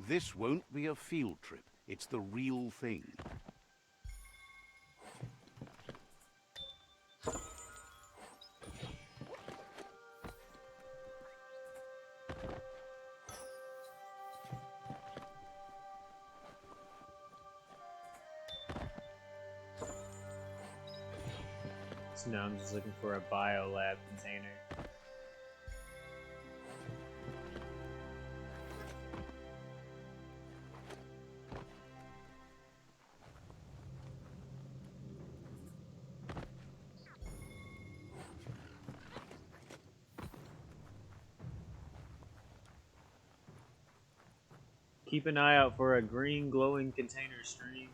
This won't be a field trip. It's the real thing. So now I'm just looking for a biolab container. Keep an eye out for a green glowing container stream.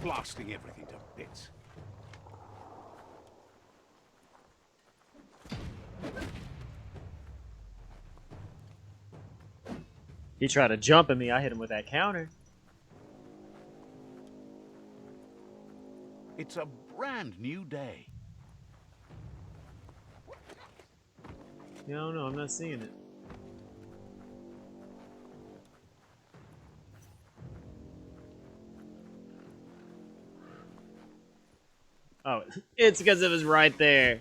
Blasting everything to bits. He tried to jump at me, I hit him with that counter. It's a brand new day. Yeah, I don't know, I'm not seeing it. Oh, it's because it was right there.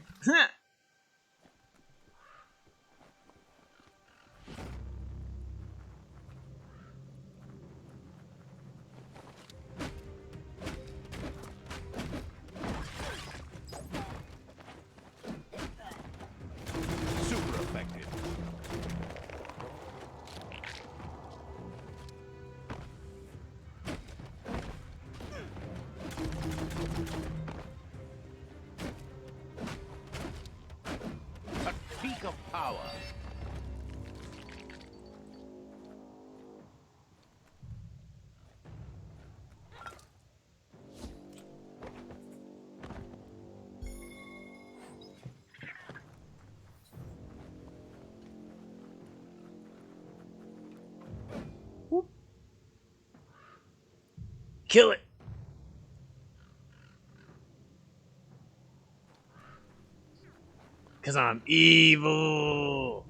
Super effective. A peak of power. Kill it. Cause I'm evil.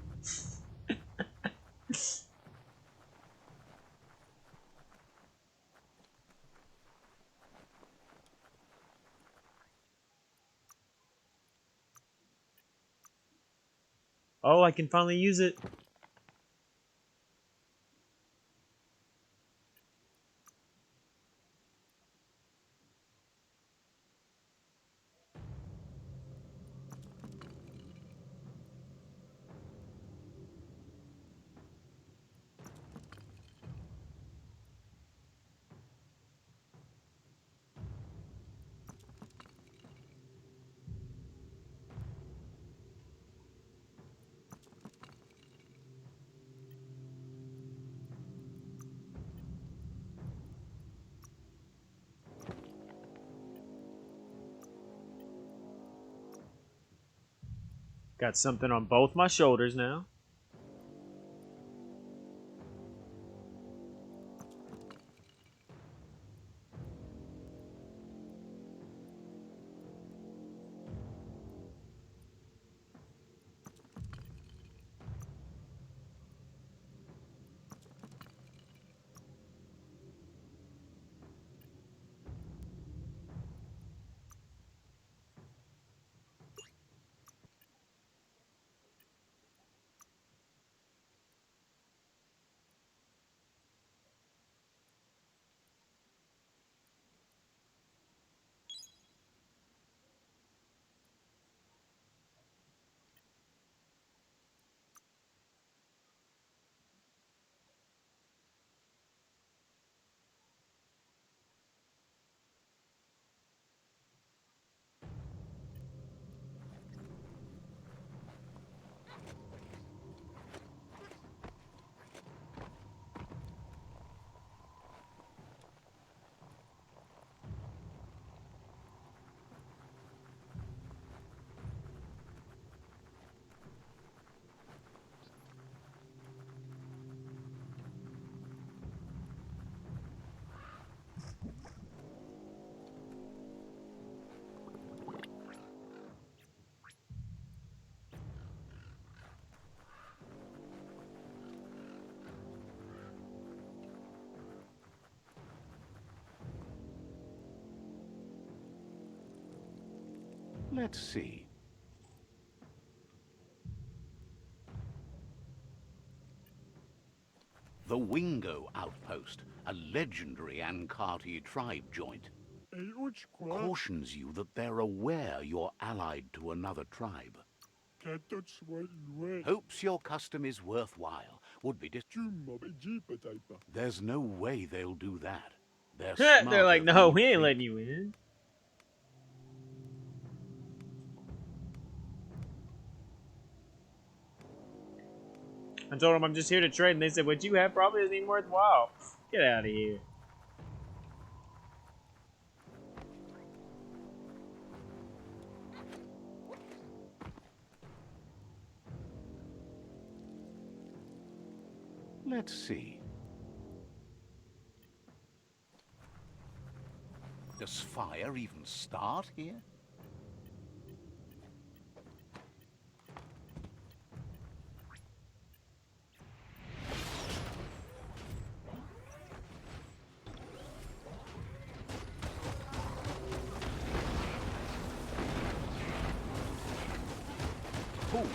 Oh, I can finally use it. Got something on both my shoulders now. Let's see. The Wingo Outpost, a legendary Ankati tribe joint, cautions you that they're aware you're allied to another tribe. Hopes your custom is worthwhile. Would be There's no way they'll do that. They're They're like, smarter than no, you we ain't think. letting you in. I told them I'm just here to trade, and they said, what you have probably isn't even worthwhile. Get out of here. Let's see. Does fire even start here? Ooh.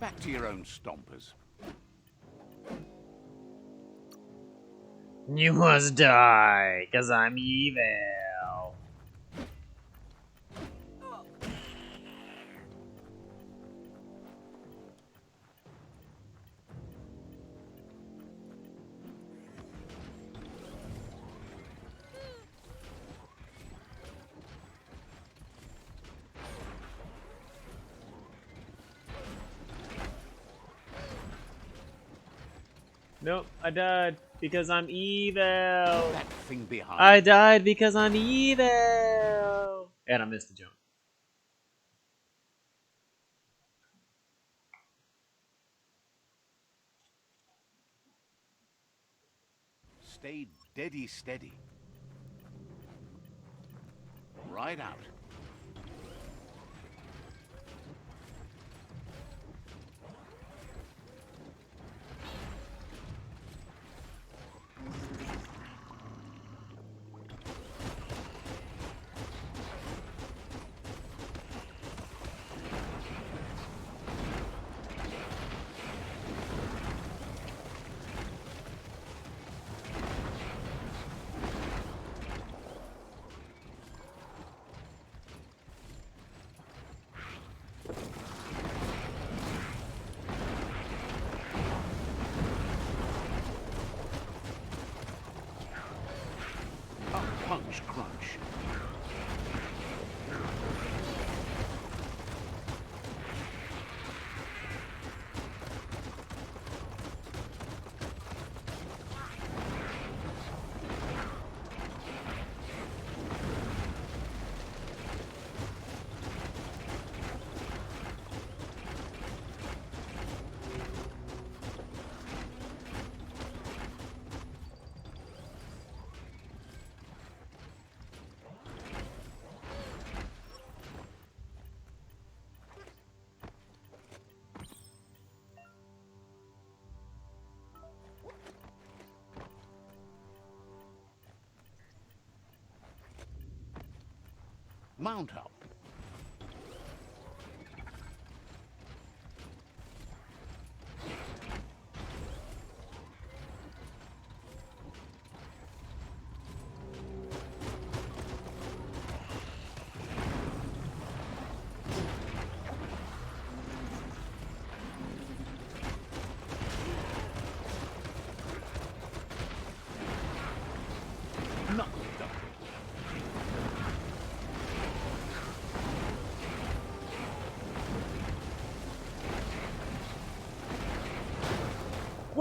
Back to your own stompers. You must die, cause I'm evil. Nope, I died because I'm evil. That thing behind. I died because I'm evil. And I missed the jump. Stay deady steady. Right out. Punch crunch. Mount up. Knuckle duck.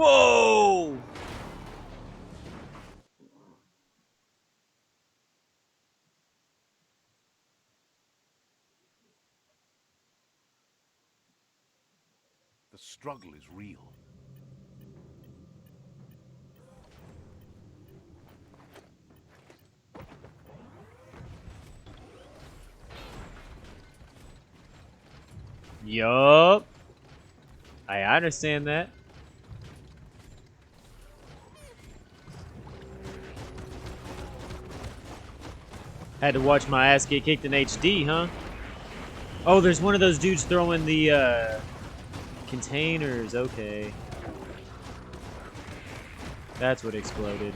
Whoa! The struggle is real. Yup. I understand that. Had to watch my ass get kicked in HD, huh? Oh, there's one of those dudes throwing the containers. Okay. That's what exploded.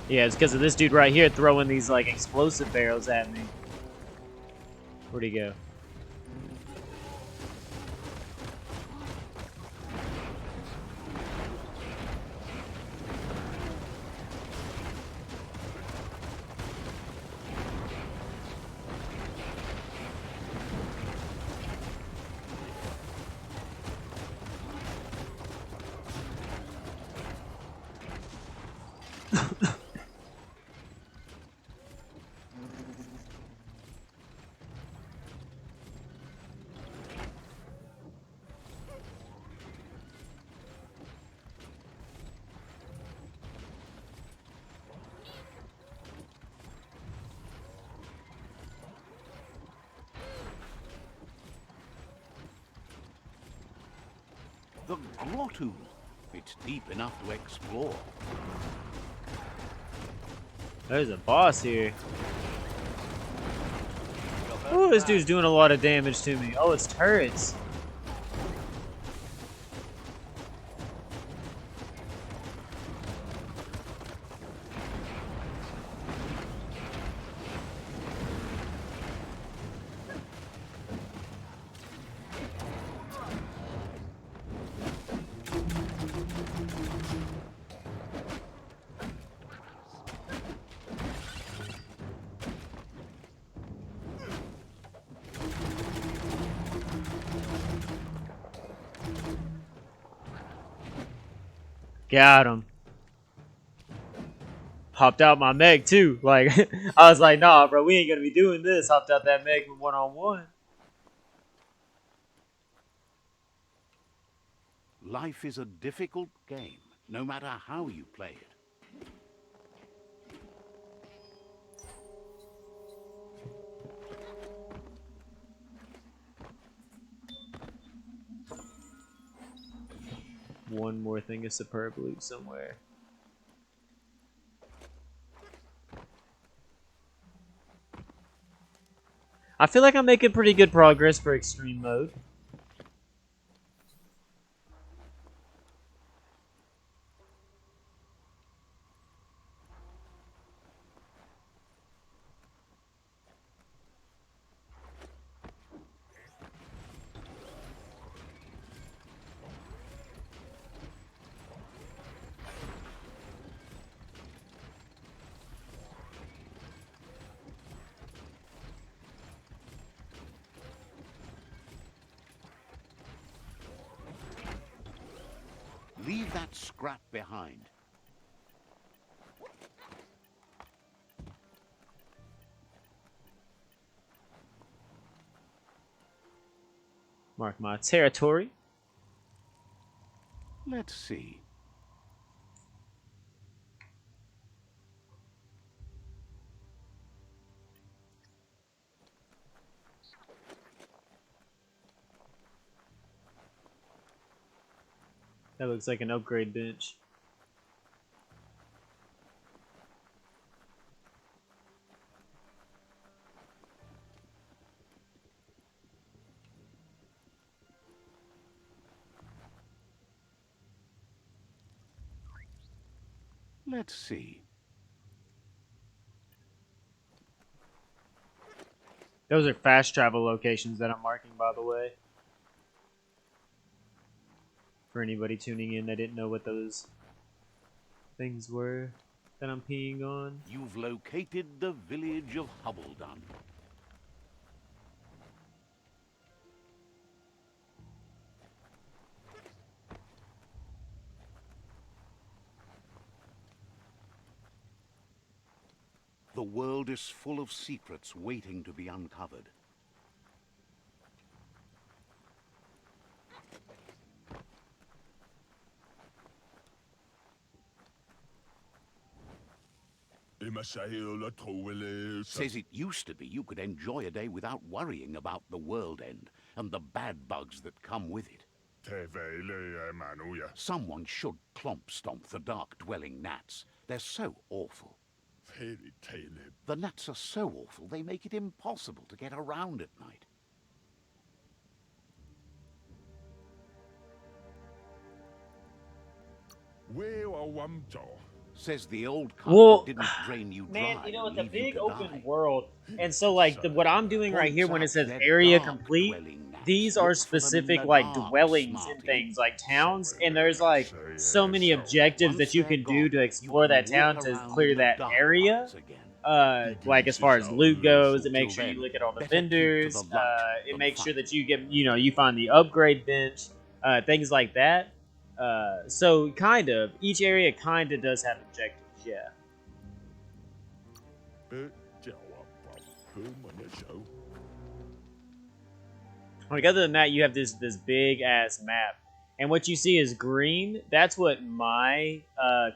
Yeah, it's because of this dude right here throwing these, like, explosive barrels at me. Where'd he go? The grotto. It's deep enough to explore. There's a boss here. Ooh, this dude's doing a lot of damage to me. Oh, it's turrets. Got him. Hopped out my mech too. Like, I was like, nah, bro, we ain't gonna be doing this. Hopped out that mech with one-on-one. Life is a difficult game, no matter how you play it. One more thing of superb loot somewhere. I feel like I'm making pretty good progress for extreme mode. Leave that scrap behind. Mark my territory. Let's see. That looks like an upgrade bench. Let's see. Those are fast travel locations that I'm marking, by the way. For anybody tuning in that didn't know what those things were that I'm peeing on. You've located the village of Hubbledun. The world is full of secrets waiting to be uncovered. Says it used to be you could enjoy a day without worrying about the world end and the bad bugs that come with it. Someone should clomp stomp the dark-dwelling gnats. They're so awful. The gnats are so awful they make it impossible to get around at night. Says the old kind Well, didn't drain you dry. man, you know, and it's a leave you big to open die. world, and so like what I'm doing right here when it says Points out area they're complete, dark-dwelling gnats. these Look are for them in specific the like dark, dwellings and smarty. things like towns, and there's like so many objectives Once that you they're can do gone, to you explore can that town walk to around clear in the that dark area. parts again. Like as far as loot goes, it makes Till sure you then, look at all the better keep to vendors. the light It than makes sure fight. that you get, you find the upgrade bench, things like that. So kind of each area kind of does have objectives, yeah. Like other than that, you have this big ass map, and what you see is green. That's what my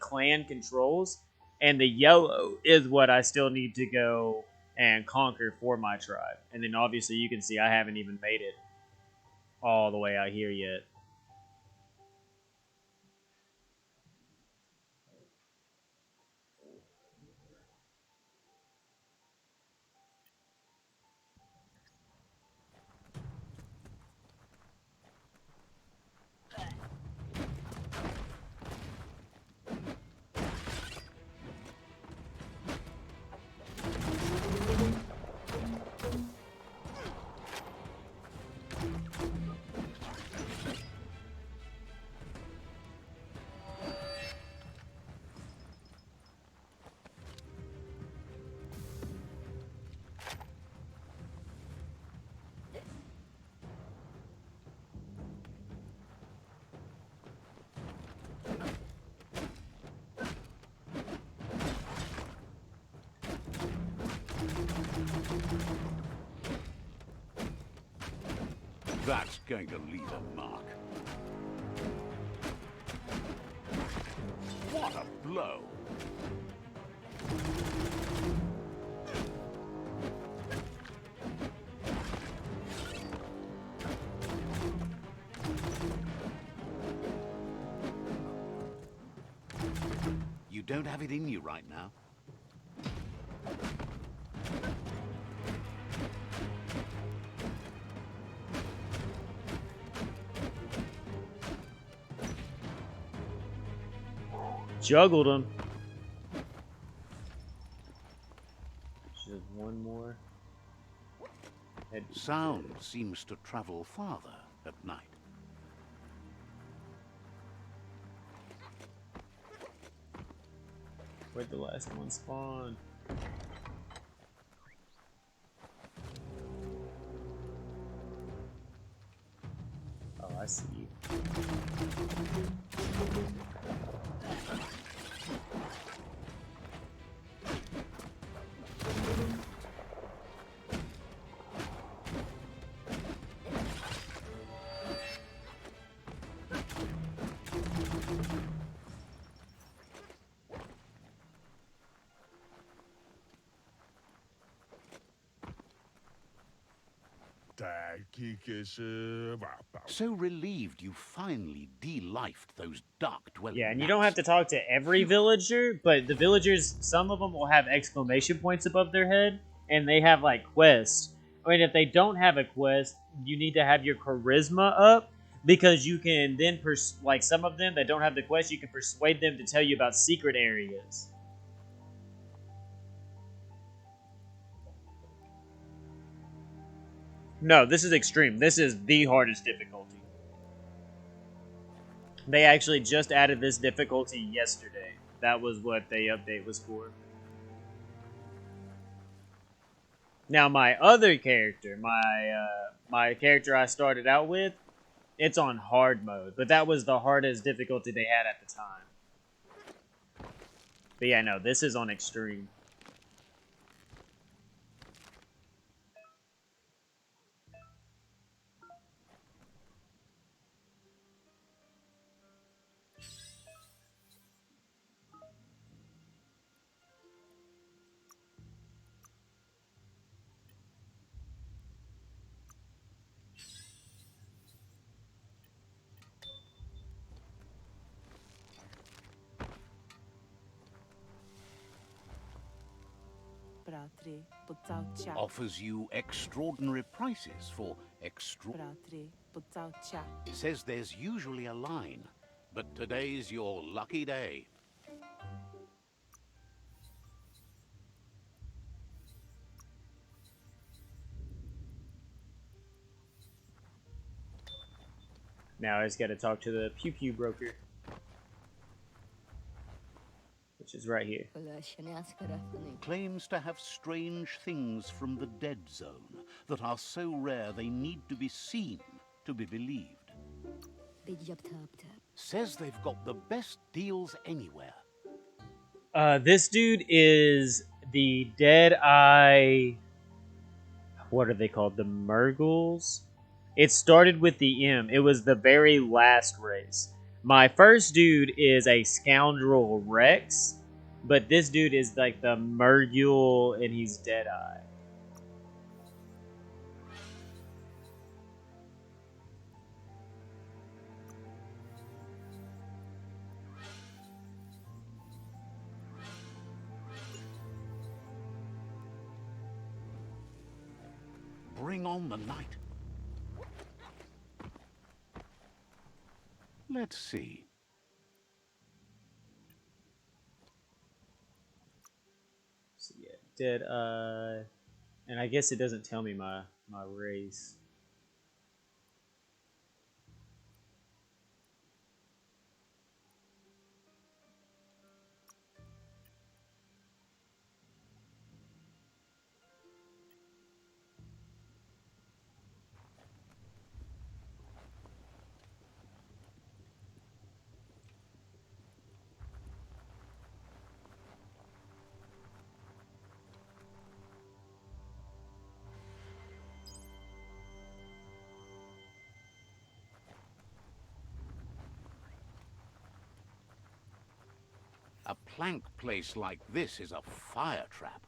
clan controls, and the yellow is what I still need to go and conquer for my tribe. And then obviously you can see I haven't even made it all the way out here yet. That's going to leave a mark. What a blow! You don't have it in you right now. Juggled him. Just one more. Sound seems to travel farther at night. Where'd the last one spawn? Oh, I see you. So relieved you finally de-lifed those dark-dwelling Yeah, and you don't have to talk to every villager, but the villagers, some of them will have exclamation points above their head, and they have, like, quests. I mean, if they don't have a quest, you need to have your charisma up, because you can then, like, some of them that don't have the quest, you can persuade them to tell you about secret areas. No, this is extreme. This is the hardest difficulty. They actually just added this difficulty yesterday. That was what the update was for. Now my other character, my character I started out with, it's on hard mode, but that was the hardest difficulty they had at the time. But yeah, no, this is on extreme. Bratri, putzau cha. Offers you extraordinary prices for Bratri, putzau cha. Says there's usually a line, but today's your lucky day. Now I just gotta talk to the Pew Pew broker. Which is right here. Claims to have strange things from the dead zone that are so rare they need to be seen to be believed. Says they've got the best deals anywhere. This dude is the Dead Eye... What are they called? The Murgels? It started with the M. It was the very last race. My first dude is a Scoundrel Rex, but this dude is like the Murgel, and he's Dead Eye. Bring on the night. Let's see. So yeah, Dead Eye. And I guess it doesn't tell me my race. A plank place like this is a fire trap.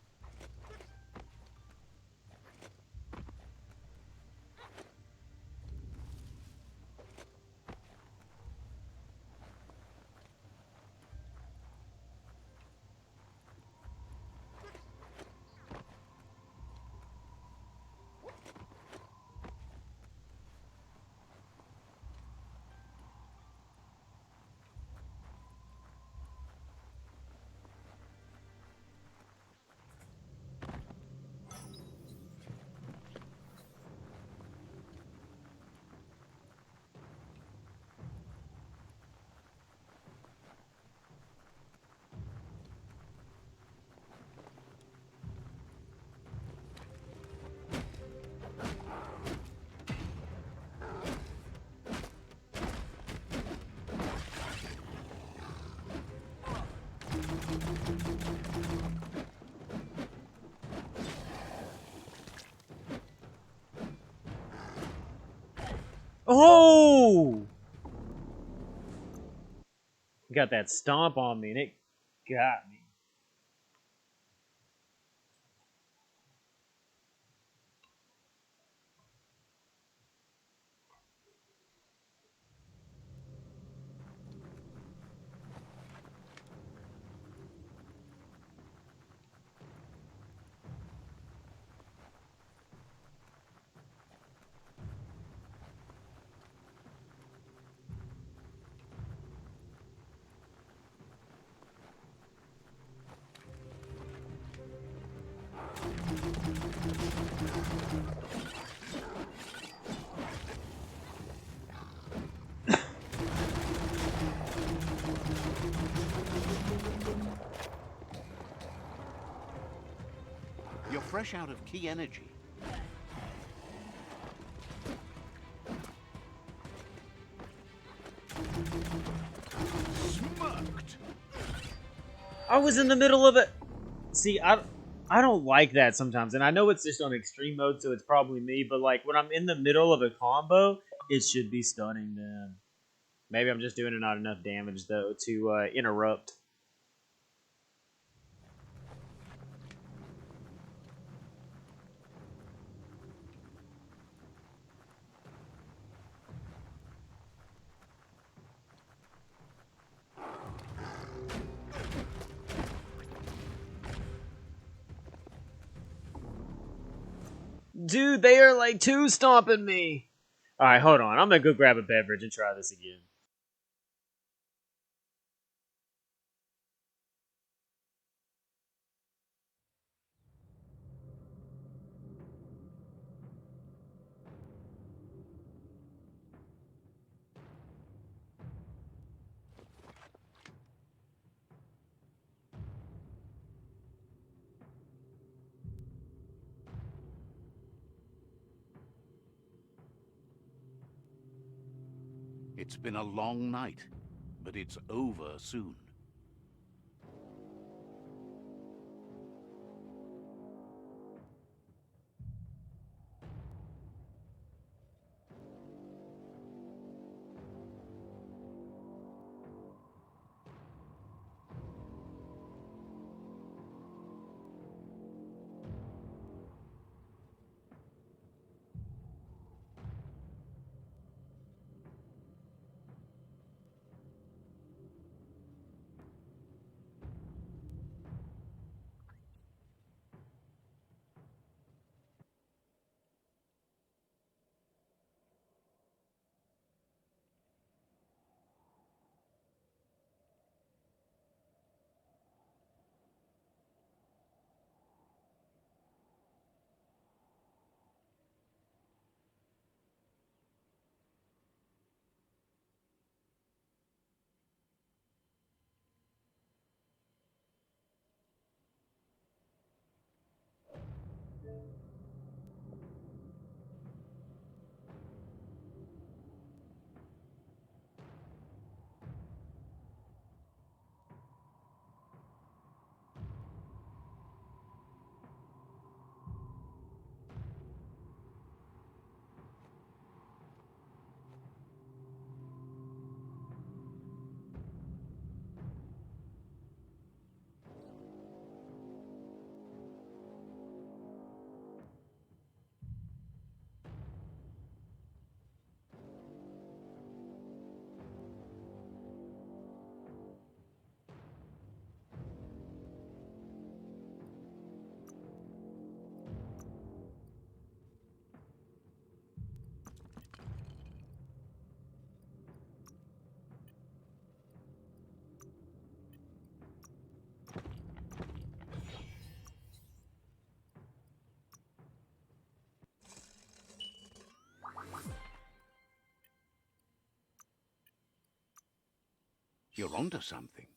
Oh! Got that stomp on me, and it got me. You're fresh out of key energy. Smirked. I was in the middle of it. See, I don't like that sometimes, and I know it's just on extreme mode, so it's probably me. But like when I'm in the middle of a combo, it should be stunning them. Maybe I'm just doing not enough damage though to interrupt. Dude, they are like two stomping me. Alright, hold on. I'm gonna go grab a beverage and try this again. It's been a long night, but it's over soon. You're onto something.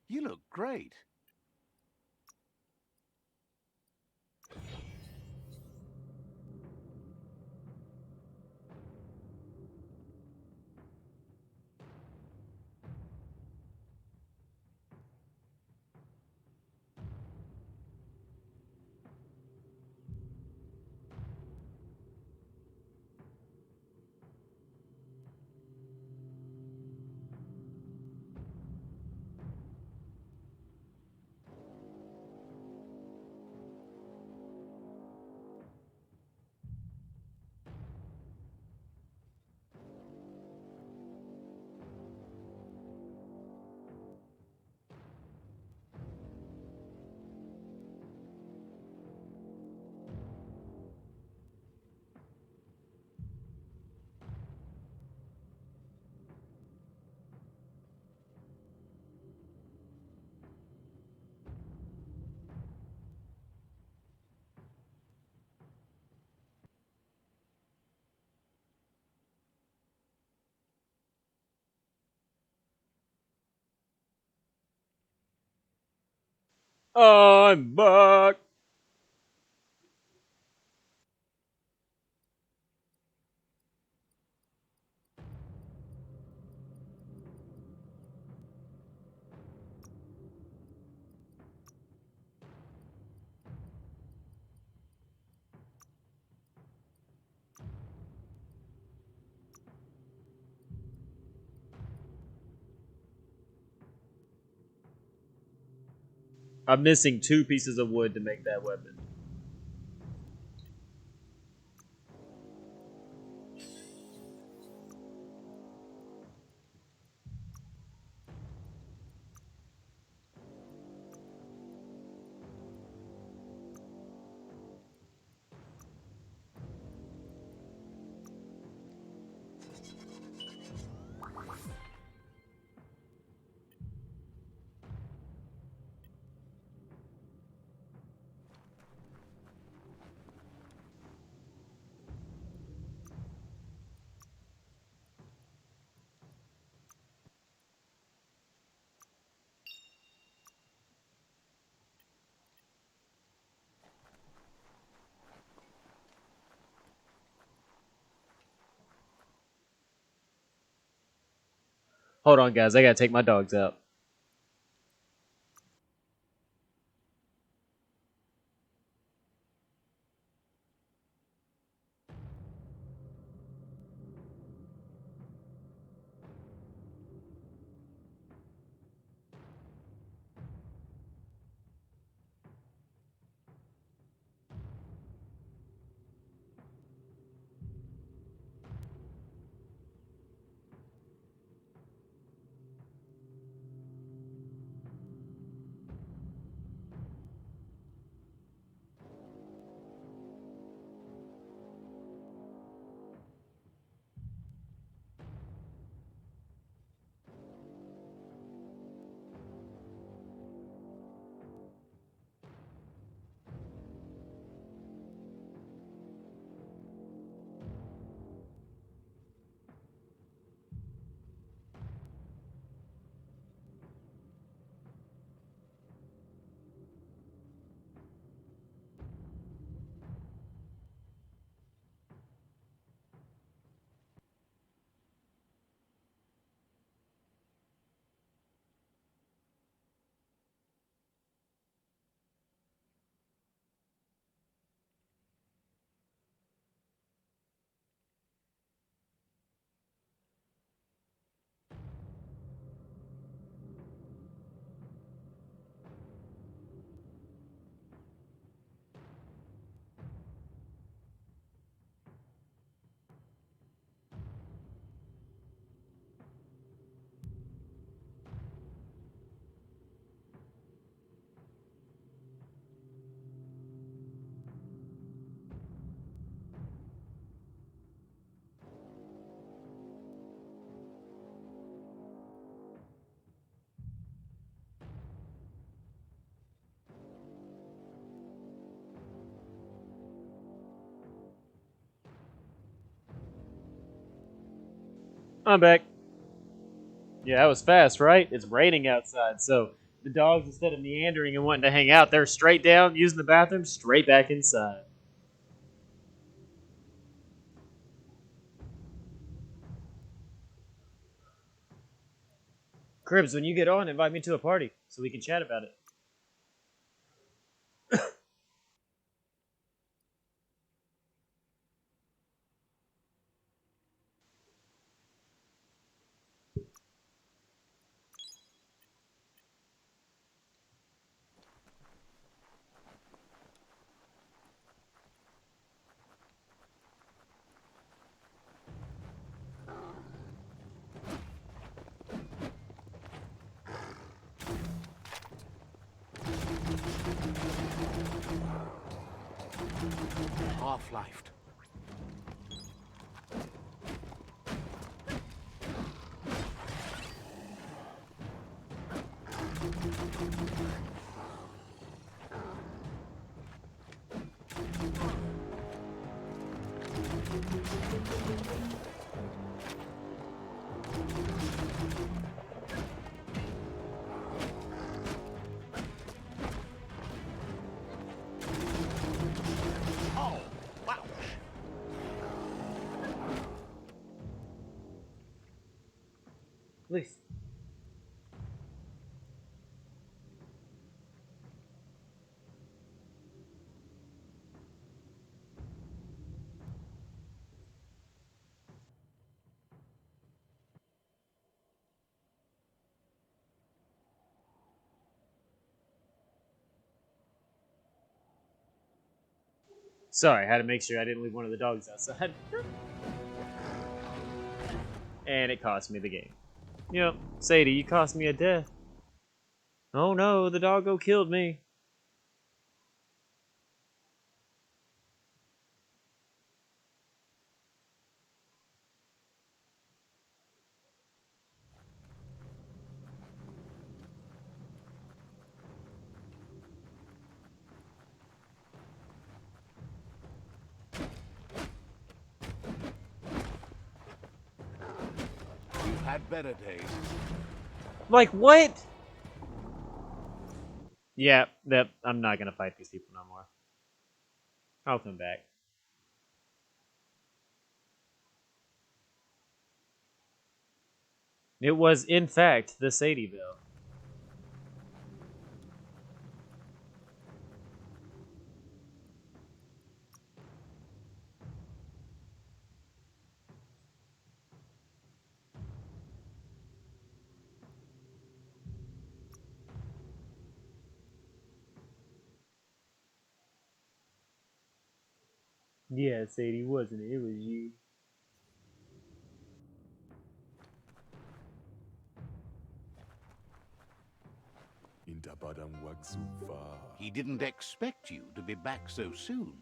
You look great. I'm back. I'm missing 2 pieces of wood to make that weapon. Hold on, guys. I gotta take my dogs out. I'm back. Yeah, that was fast, right? It's raining outside, so the dogs, instead of meandering and wanting to hang out, they're straight down, using the bathroom, straight back inside. Cribs, when you get on, invite me to a party so we can chat about it. Half-lifed. Loose. Sorry, I had to make sure I didn't leave one of the dogs outside. And it cost me the game. Yep, Sadie, you cost me a death. Oh no, the doggo killed me. You've had better days. Like, what? Yeah, I'm not gonna fight these people no more. I'll come back. It was, in fact, the Sadie Bell. Yeah, Sadie, wasn't it? It was you. Inta padang wagsufa. He didn't expect you to be back so soon.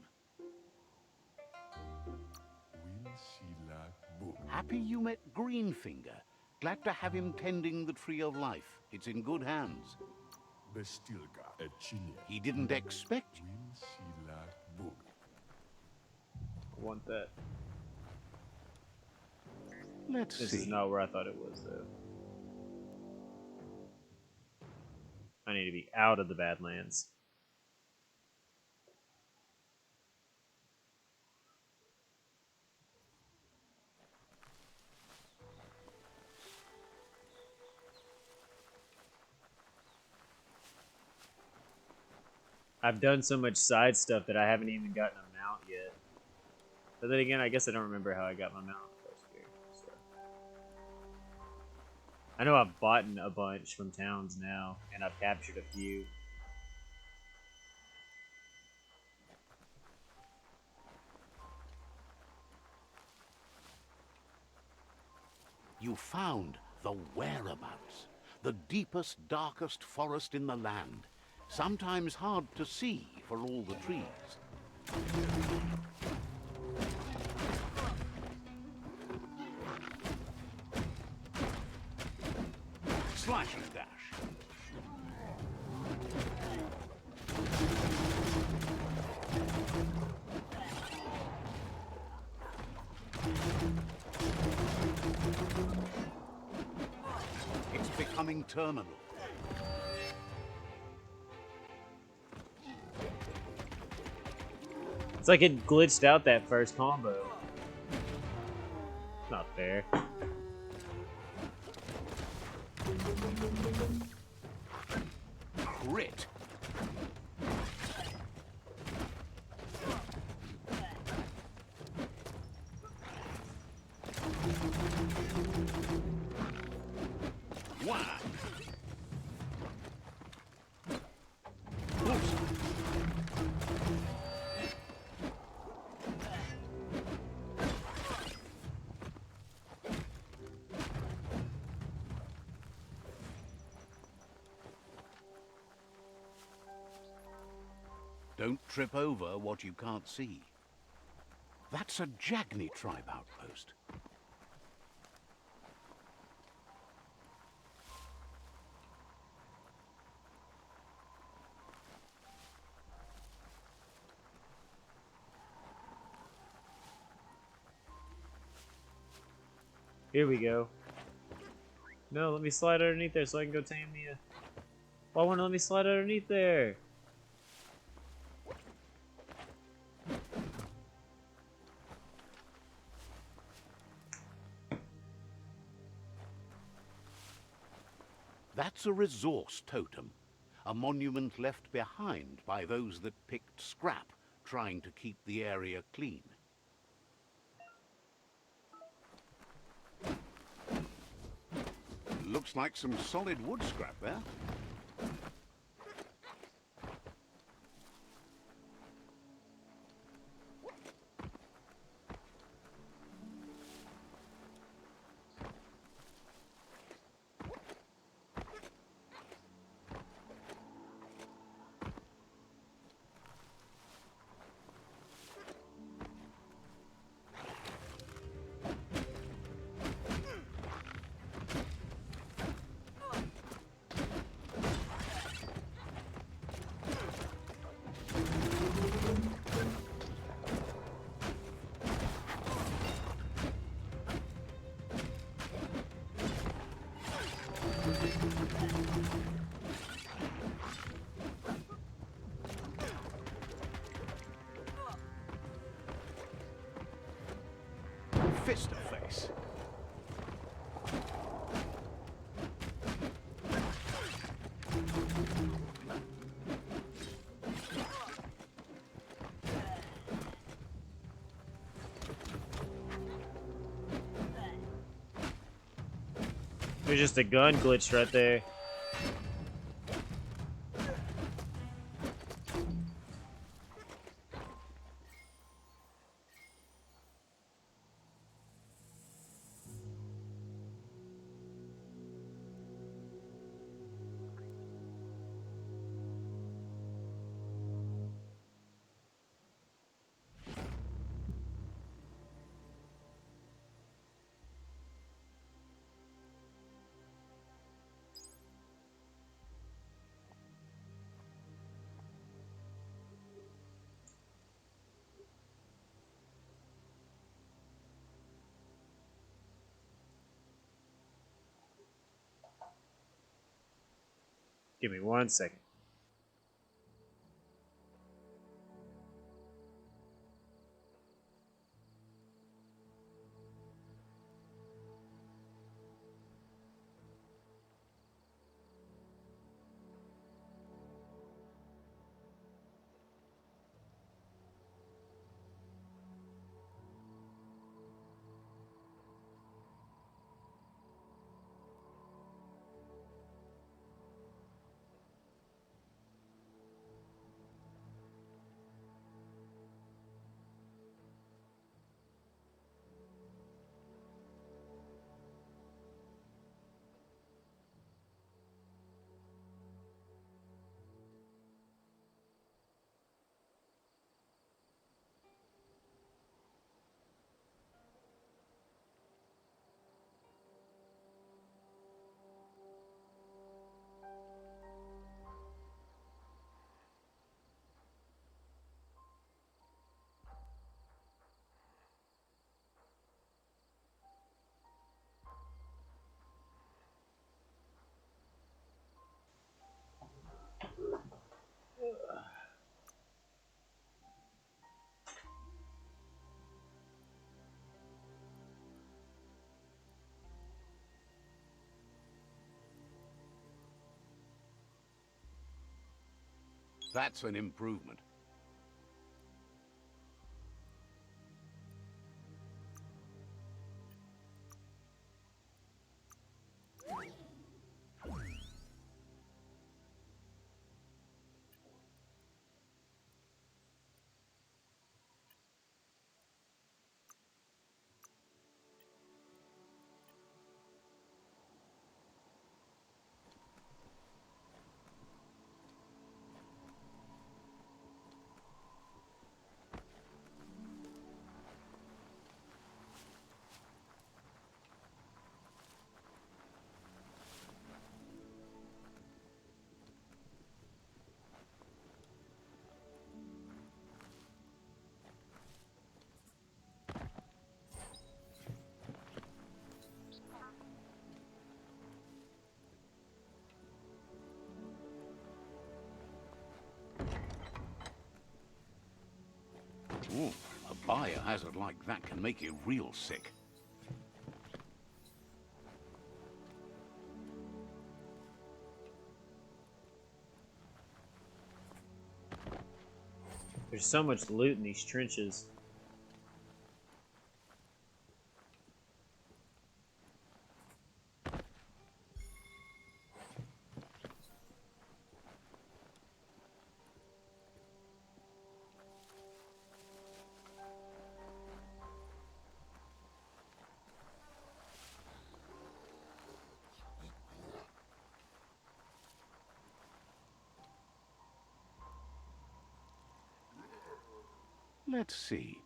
Will she like book? Happy you met Greenfinger. Glad to have him tending the Tree of Life. It's in good hands. Bestilka et chile. He didn't expect you. Will she like book? I want that. Let's This see. is not where I thought it was, though. I need to be out of the Badlands. I've done so much side stuff that I haven't even gotten a mount yet. But then again, I guess I don't remember how I got my mount first year. So. I know I've bought a bunch from towns now, and I've captured a few. You found the whereabouts. The deepest, darkest forest in the land. Sometimes hard to see for all the trees. Slash and dash. It's becoming terminal. It's like it glitched out that first combo. Not fair. Crit. Whack. Bullseye. Don't trip over what you can't see. That's a Jagni tribe outpost. Here we go. No, let me slide underneath there so I can go tame the... Why won't it let me slide underneath there? It's a resource totem, a monument left behind by those that picked scrap, trying to keep the area clean. Looks like some solid wood scrap there. Fist of face. There's just a gun glitched right there. Give me 1 second. That's an improvement. Ooh, a biohazard like that can make you real sick. There's so much loot in these trenches. Let's see.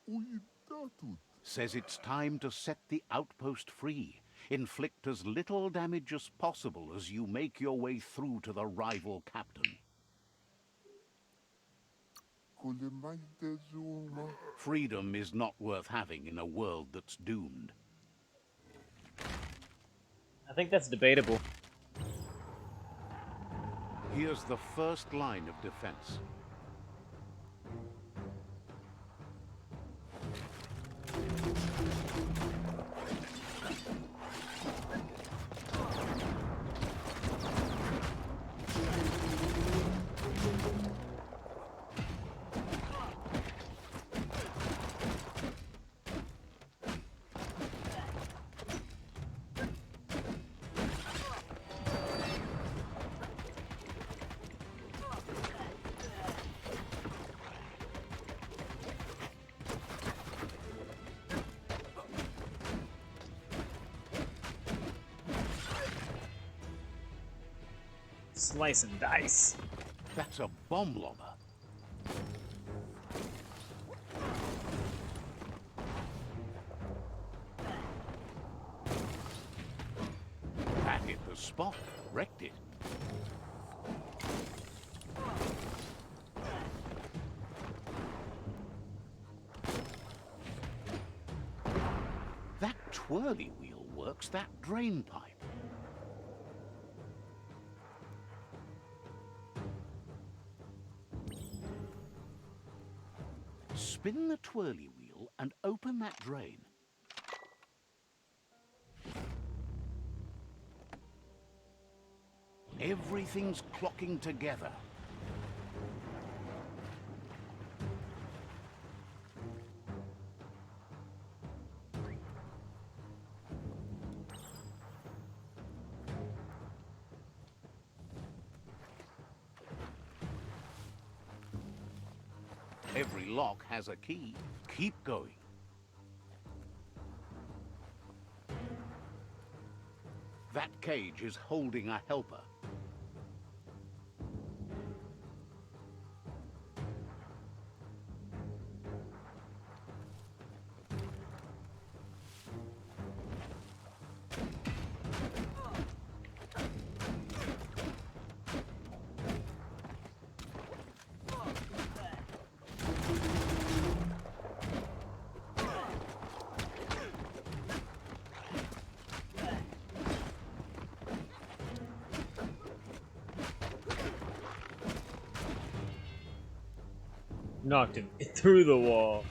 Untitled. Says it's time to set the outpost free. Inflict as little damage as possible as you make your way through to the rival captain. Freedom is not worth having in a world that's doomed. I think that's debatable. Here's the first line of defense. Slice and dice. That's a bomb lobber. That hit the spot, wrecked it. That twirly wheel works that drain pipe. Spin the twirly wheel and open that drain. Everything's clocking together. Every lock has a key. Keep going. That cage is holding a helper. Knocked him through the wall.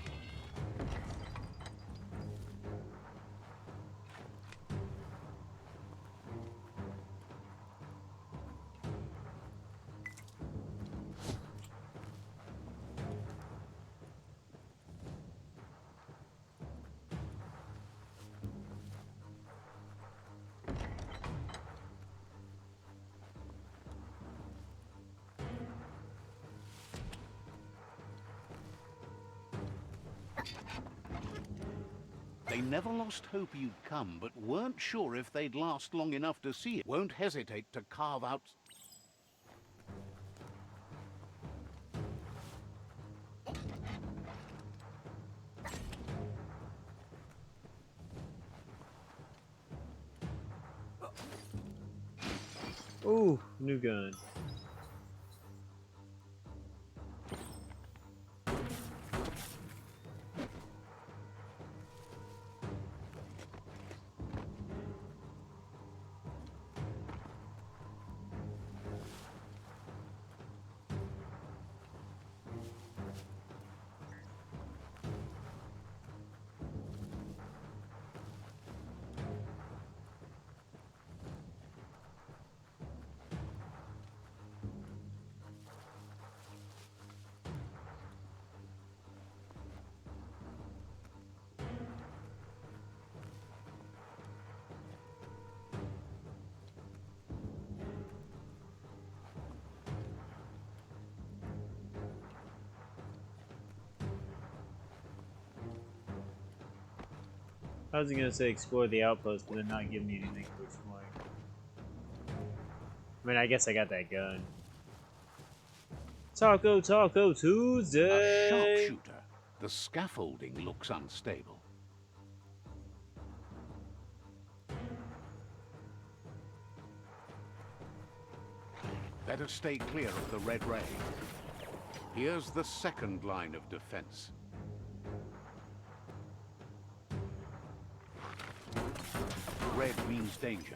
They never lost hope you'd come, but weren't sure if they'd last long enough to see it. Won't hesitate to carve out... Ooh, new gun. How's he gonna say explore the outpost but then not give me anything for exploring? I mean, I guess I got that gun. Taco Tuesday! A sharpshooter. The scaffolding looks unstable. Better stay clear of the red ray. Here's the second line of defense. Red means danger.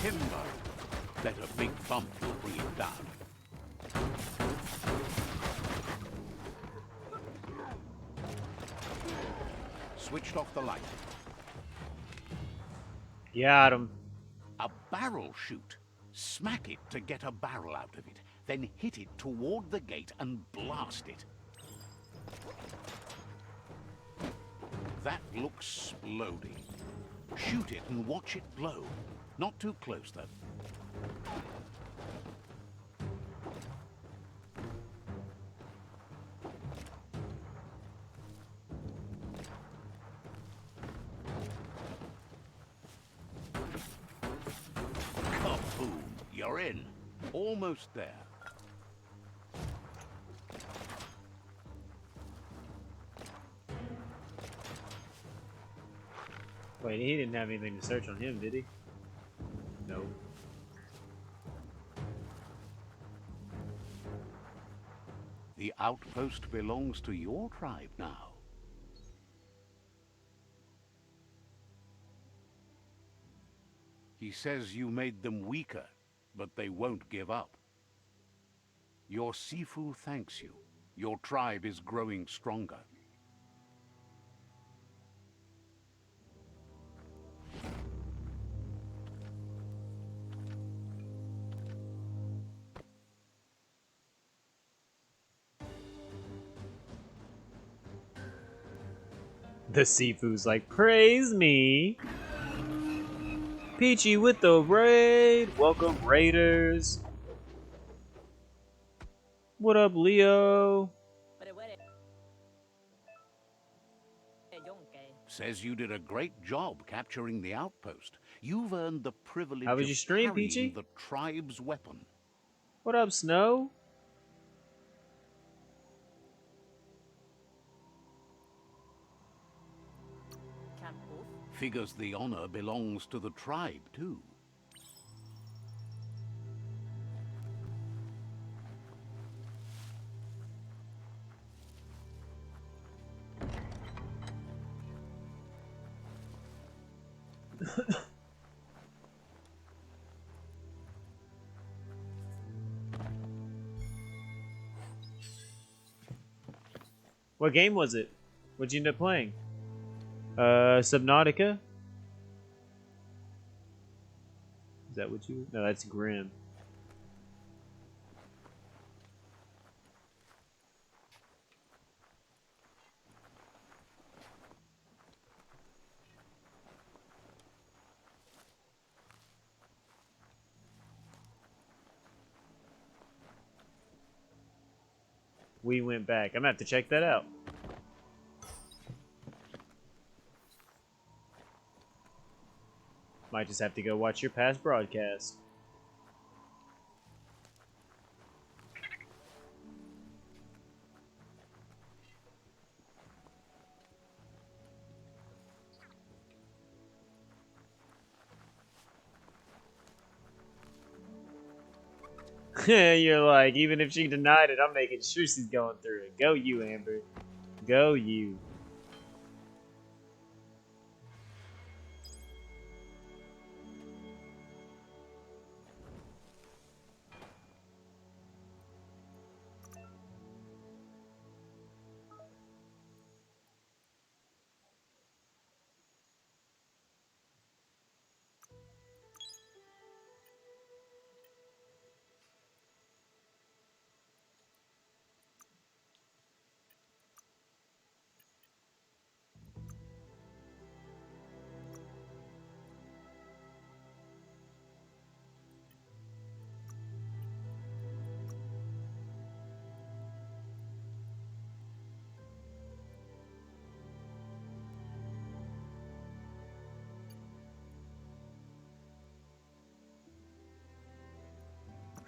Timber. Bet a big bump will bring it down. Switched off the light. Got him. A barrel shoot. Smack it to get a barrel out of it. Then hit it toward the gate and blast it. That looks splody. Shoot it and watch it blow. Not too close, though. Kaboom! You're in. Almost there. Wait, he didn't have anything to search on him, did he? No. The outpost belongs to your tribe now. He says you made them weaker, but they won't give up. Your Sifu thanks you. Your tribe is growing stronger. The Sifu's like, praise me! Peachy with the raid! Welcome, Raiders! What up, Leo? Says you did a great job capturing the outpost. You've earned the privilege How was of your stream, carrying Peachy? the tribe's weapon. What up, Snow? Figures the honor belongs to the tribe, too. What game was it? What'd you end up playing? Subnautica? Is that what you... No, that's Grim. We went back. I'm gonna have to check that out. Might just have to go watch your past broadcast. You're like, even if she denied it, I'm making sure she's going through it. Go you, Amber. Go you.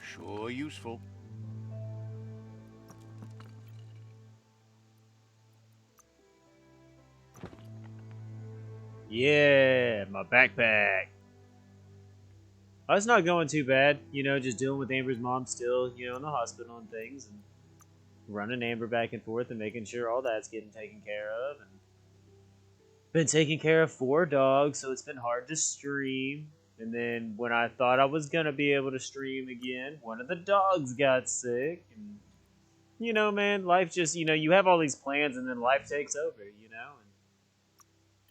Sure useful. Yeah, my backpack. Oh, it's not going too bad. You know, just dealing with Amber's mom still, you know, in the hospital and things, and running Amber back and forth and making sure all that's getting taken care of. And been taking care of 4 dogs, so it's been hard to stream. And then when I thought I was gonna be able to stream again, one of the dogs got sick. And you know, man, life just, you know, you have all these plans and then life takes over, you know. And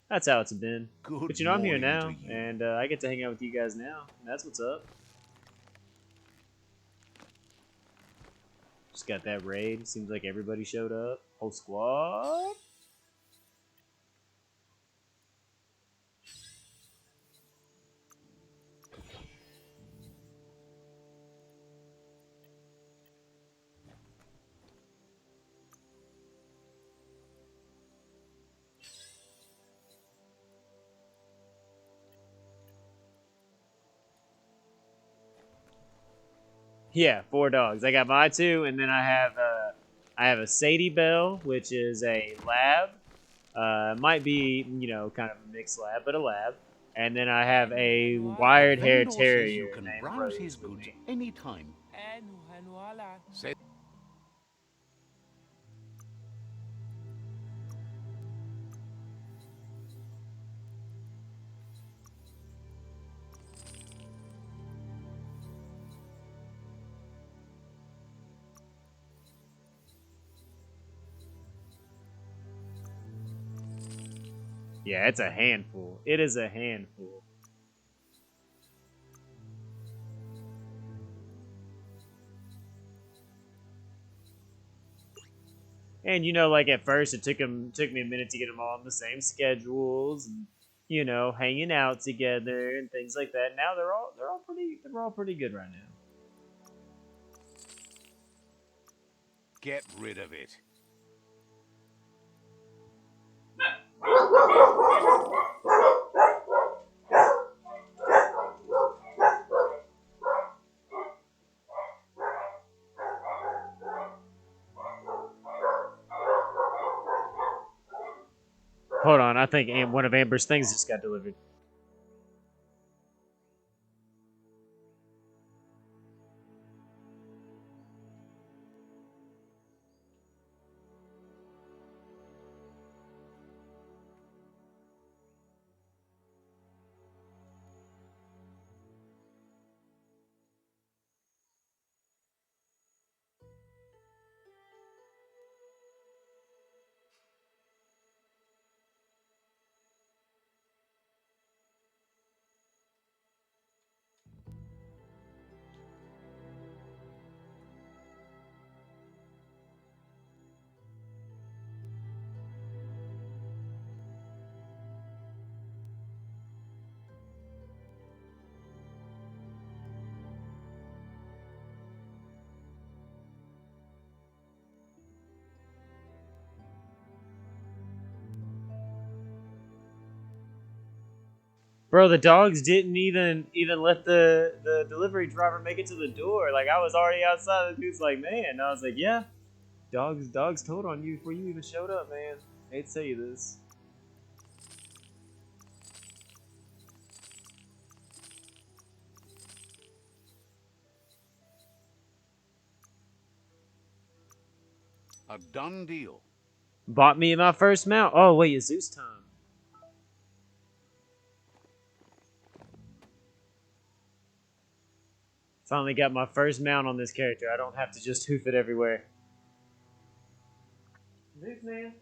that's how it's been. Good But you know, I'm here morning now, to you. and I get to hang out with you guys now. And that's what's up. Just got that raid. Seems like everybody showed up. Whole squad. Yeah, 4 dogs. I got my 2, and then I have a Sadie Bell, which is a lab. Might be, you know, kind of a mixed lab, but a lab. And then I have a The wired hair vendor says you terrier can named browse Rose his with goods me. anytime. Say Yeah, it's a handful. It is a handful. And you know, like at first, it took me a minute to get them all on the same schedules, and you know, hanging out together and things like that. Now they're all pretty good right now. get rid of it. Hold on, I think one of Amber's things just got delivered. Bro, the dogs didn't even let the delivery driver make it to the door. Like I was already outside. The dude's like, man. And I was like, yeah, dogs told on you before you even showed up, man. I hate to tell you this. A done deal. Bought me my first mount. Oh, wait, it's Zeus time. Finally got my first mount on this character. I don't have to just hoof it everywhere. Zeus, man.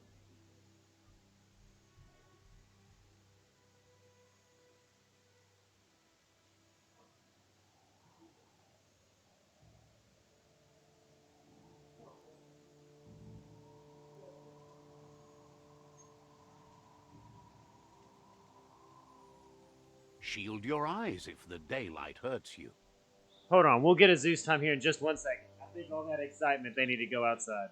Shield your eyes if the daylight hurts you. Hold on, we'll get a Zeus time here in just 1 second. I think all that excitement, they need to go outside.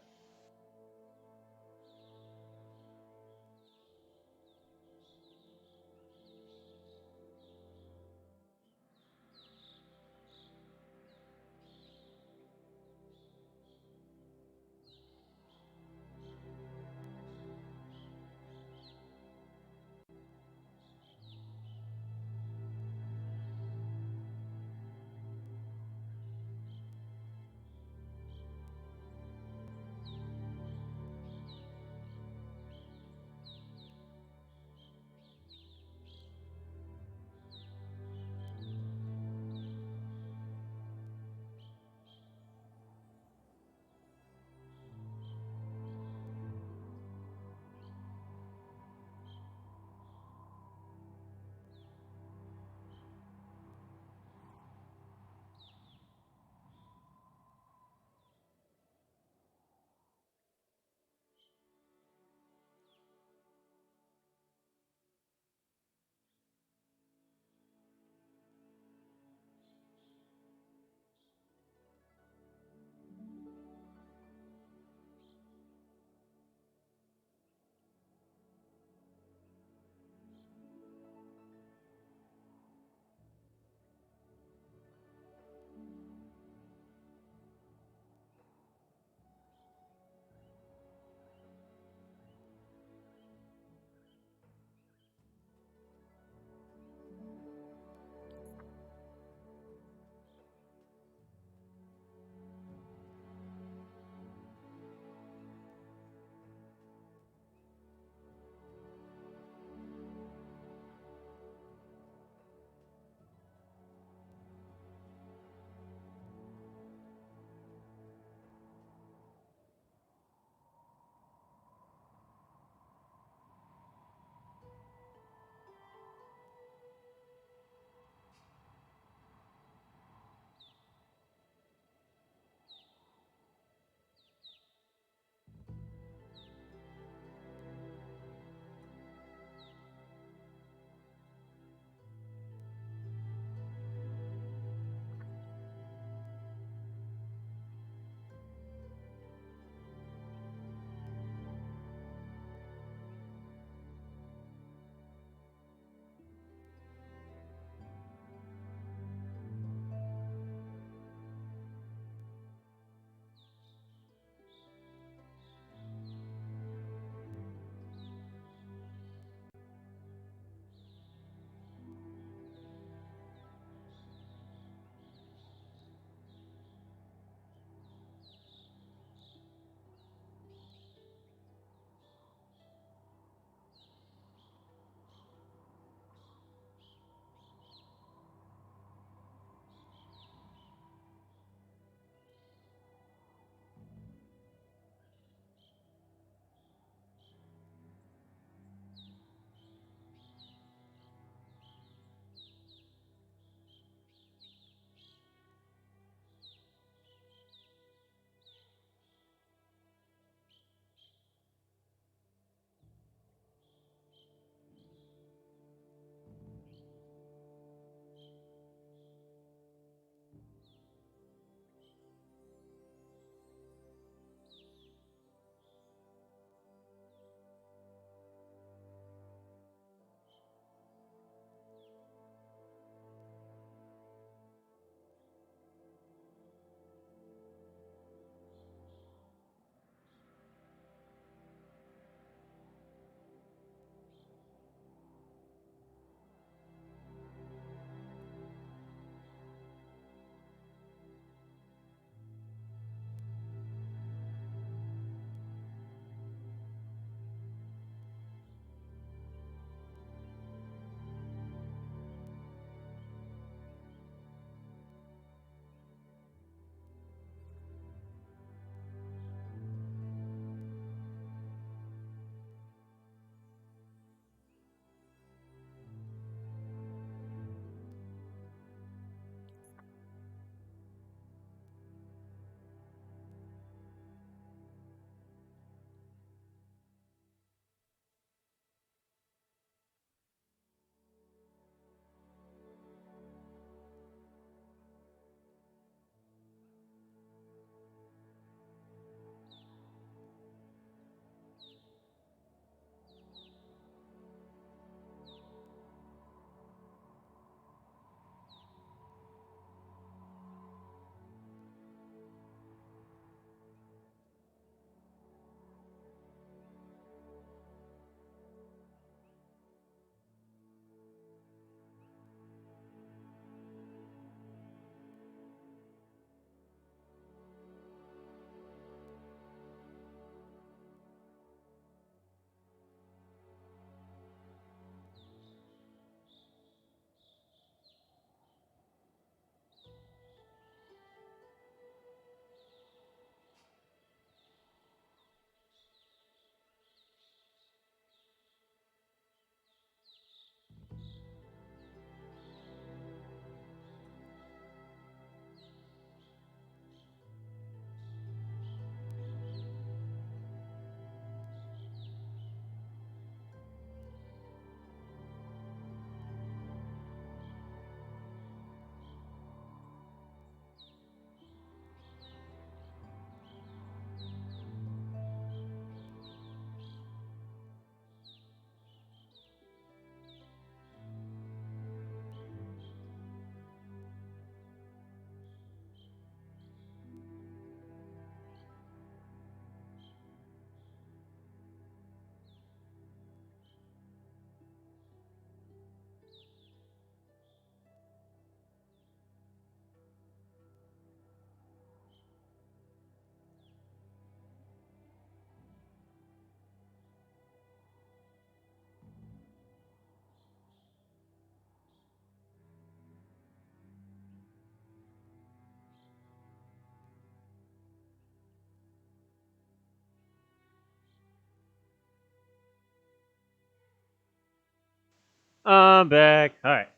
I'm back. Alright.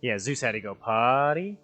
Yeah, Zeus had to go potty.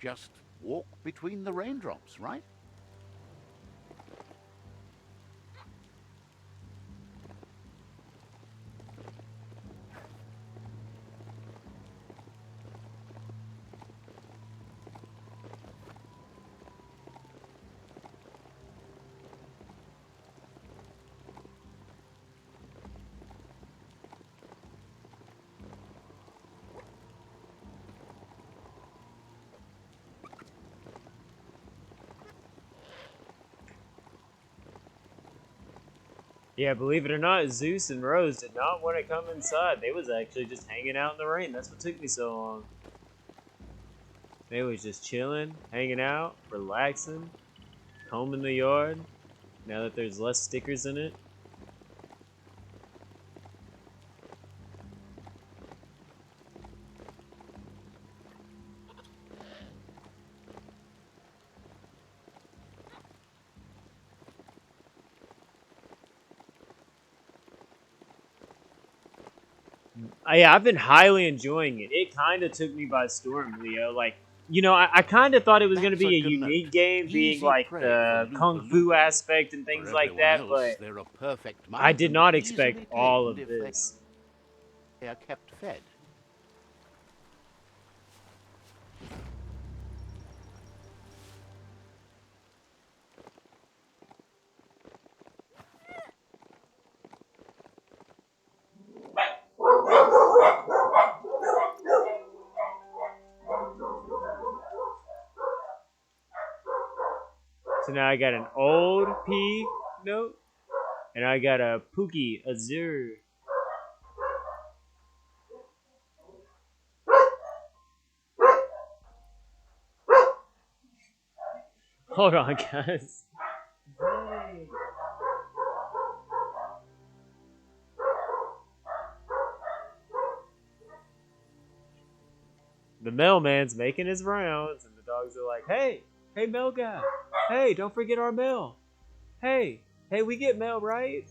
Just walk between the raindrops, right? Yeah, believe it or not, Zeus and Rose did not want to come inside. They was actually just hanging out in the rain. That's what took me so long. They was just chilling, hanging out, relaxing, combing the yard. Now that there's less stickers in it. Yeah, I've been highly enjoying it. It kind of took me by storm, Leo. Like, you know, I kind of thought it was going to That's be a a good unique note. game, being Easy like prey the for kung fu Loompa-Loompas. aspect and For things like everyone that, else, but they're a perfect I match did and not easily expect all tamed of if this. they are kept fed. So now I got an old P note, and I got a Pookie Azure. Hold on, guys. The mailman's making his rounds, and the dogs are like, "Hey, hey, mail guy. Hey, don't forget our mail. Hey, hey, we get mail, right?"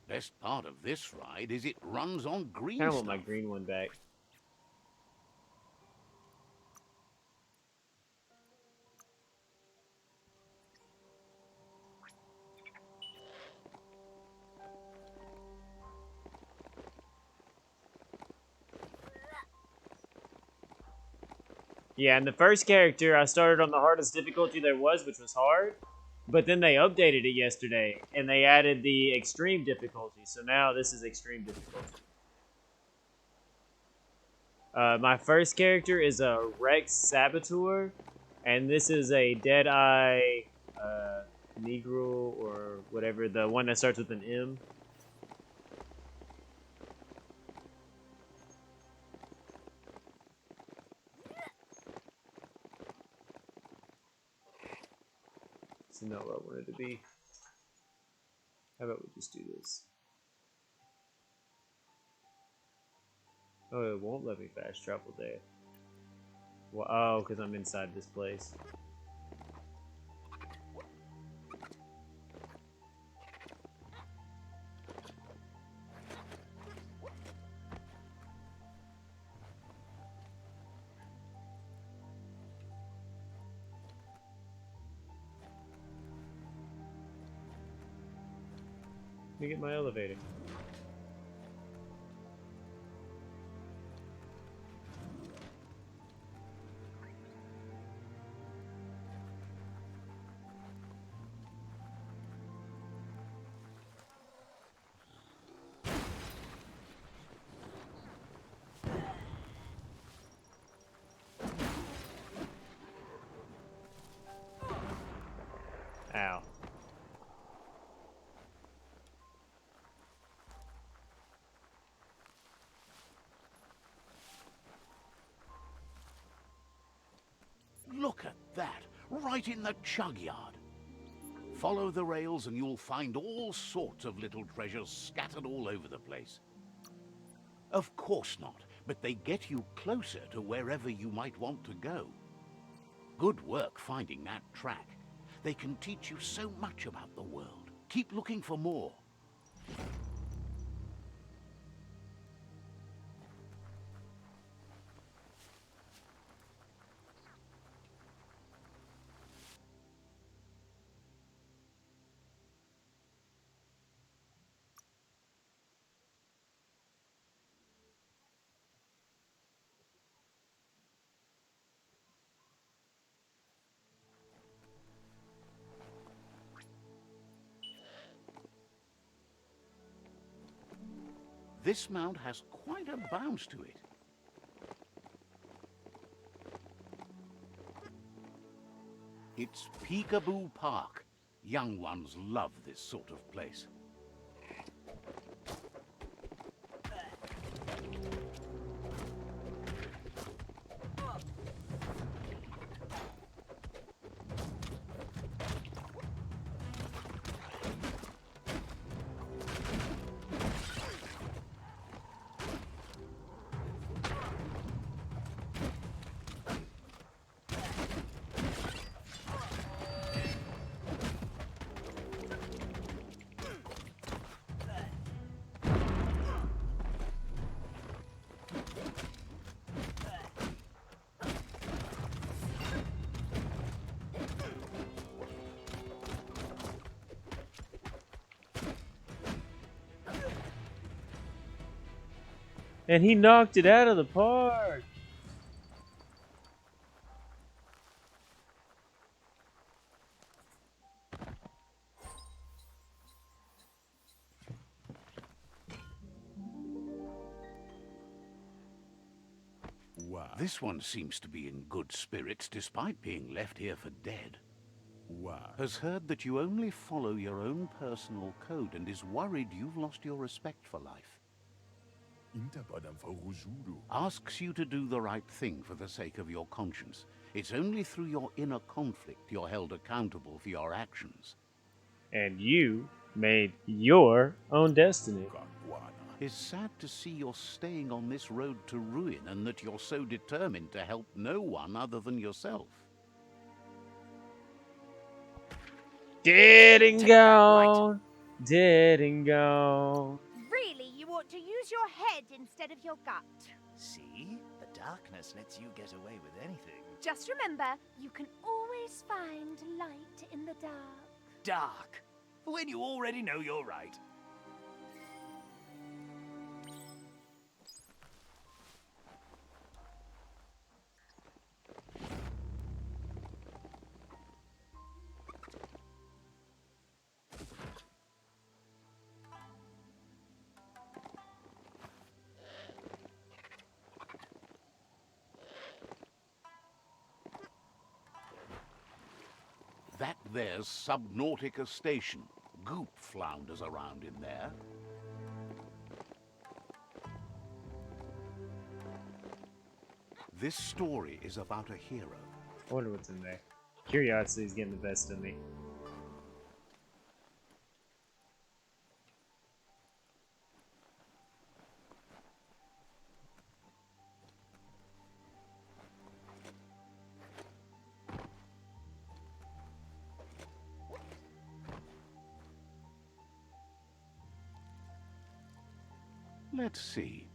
Best part of this ride is it runs on green Kind of stuff. want my green one back. Yeah, and the first character I started on the hardest difficulty there was, which was hard. But then they updated it yesterday, and they added the extreme difficulty. So now this is extreme difficulty. My first character is a Rex Saboteur, and this is a Deadeye Negro or whatever, the one that starts with an M. It's not what I wanted to be. How about we just do this? Oh, it won't let me fast travel there. Well, oh, because I'm inside this place. Let me get my elevator. right in the chug yard. Follow the rails and you'll find all sorts of little treasures scattered all over the place. Of course not, but they get you closer to wherever you might want to go. Good work finding that track. They can teach you so much about the world. Keep looking for more. This mount has quite a bounce to it. It's Peekaboo Park. Young ones love this sort of place. And he knocked it out of the park. Wow. This one seems to be in good spirits despite being left here for dead. Wow. Has heard that you only follow your own personal code and is worried you've lost your respect for life. Intabadam farujudo. Asks you to do the right thing for the sake of your conscience. It's only through your inner conflict you're held accountable for your actions. And you made your own destiny. Kakwana. It's sad to see you're staying on this road to ruin and that you're so determined to help no one other than yourself. Dead and Take that, right. gone. Dead and gone. Really, you ought to use your head instead of your gut. See? The darkness lets you get away with anything. Just remember, you can always find light in the dark. Dark. When you already know you're right. That there's Subnautica Station. Goop flounders around in there. This story is about a hero. I wonder what's in there. Curiosity's getting the best of me. Let's see.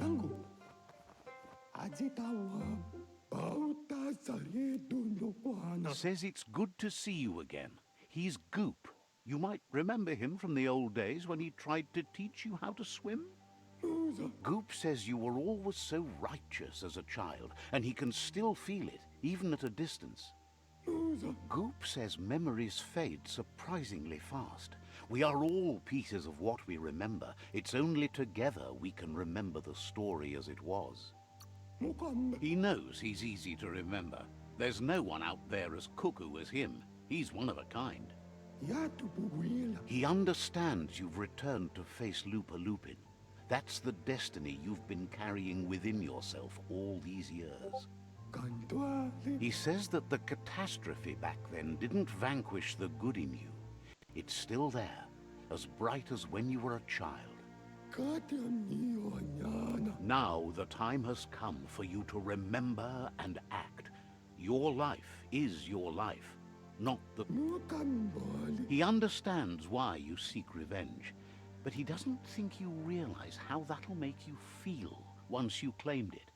Yangu. Ajitawa. Bauta sare dunukwana. Says it's good to see you again. He's Goop. You might remember him from the old days when he tried to teach you how to swim. Goop says you were always so righteous as a child, and he can still feel it, even at a distance. Goop says memories fade surprisingly fast. We are all pieces of what we remember. It's only together we can remember the story as it was. He knows he's easy to remember. There's no one out there as cuckoo as him. He's one of a kind. Ya tu bubuila. He understands you've returned to face Lupa Lupin. That's the destiny you've been carrying within yourself all these years. Kantuale. He says that the catastrophe back then didn't vanquish the good in you. It's still there, as bright as when you were a child. Katian niyo anyana. Now the time has come for you to remember and act. Your life is your life, not the... Mukambali. He understands why you seek revenge, but he doesn't think you realize how that'll make you feel once you claimed it.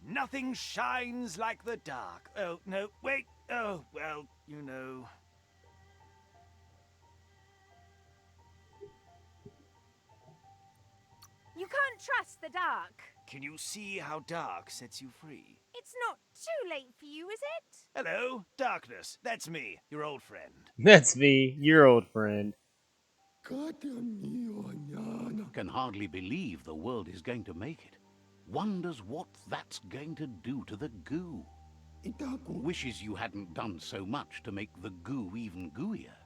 Nothing shines like the dark. Oh, no, wait. Oh, well, you know. You can't trust the dark. Can you see how dark sets you free? It's not too late for you, is it? Hello, darkness. That's me, your old friend. That's me, your old friend. Katian niyo anyana. Can hardly believe the world is going to make it. Wonders what that's going to do to the goo. Itaku. Wishes you hadn't done so much to make the goo even gooier.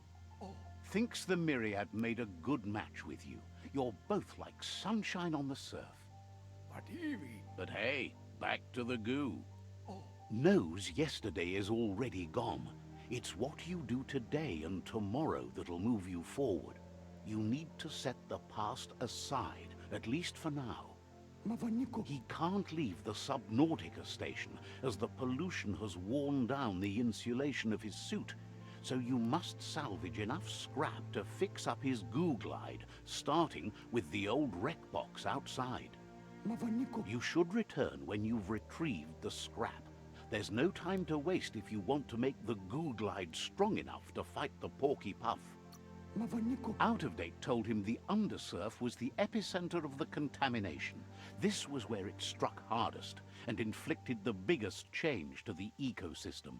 Thinks the Myriad made a good match with you. You're both like sunshine on the surf. Pativi. But hey, back to the goo. Knows yesterday is already gone. It's what you do today and tomorrow that'll move you forward. You need to set the past aside, at least for now. Mavaniko. He can't leave the Subnautica station, as the pollution has worn down the insulation of his suit. So you must salvage enough scrap to fix up his goo glide, starting with the old wreck box outside. Mavaniko. You should return when you've retrieved the scrap. There's no time to waste if you want to make the goo glide strong enough to fight the Porky Puff. Mavaniko. Out of Date told him the undersurf was the epicenter of the contamination. This was where it struck hardest and inflicted the biggest change to the ecosystem.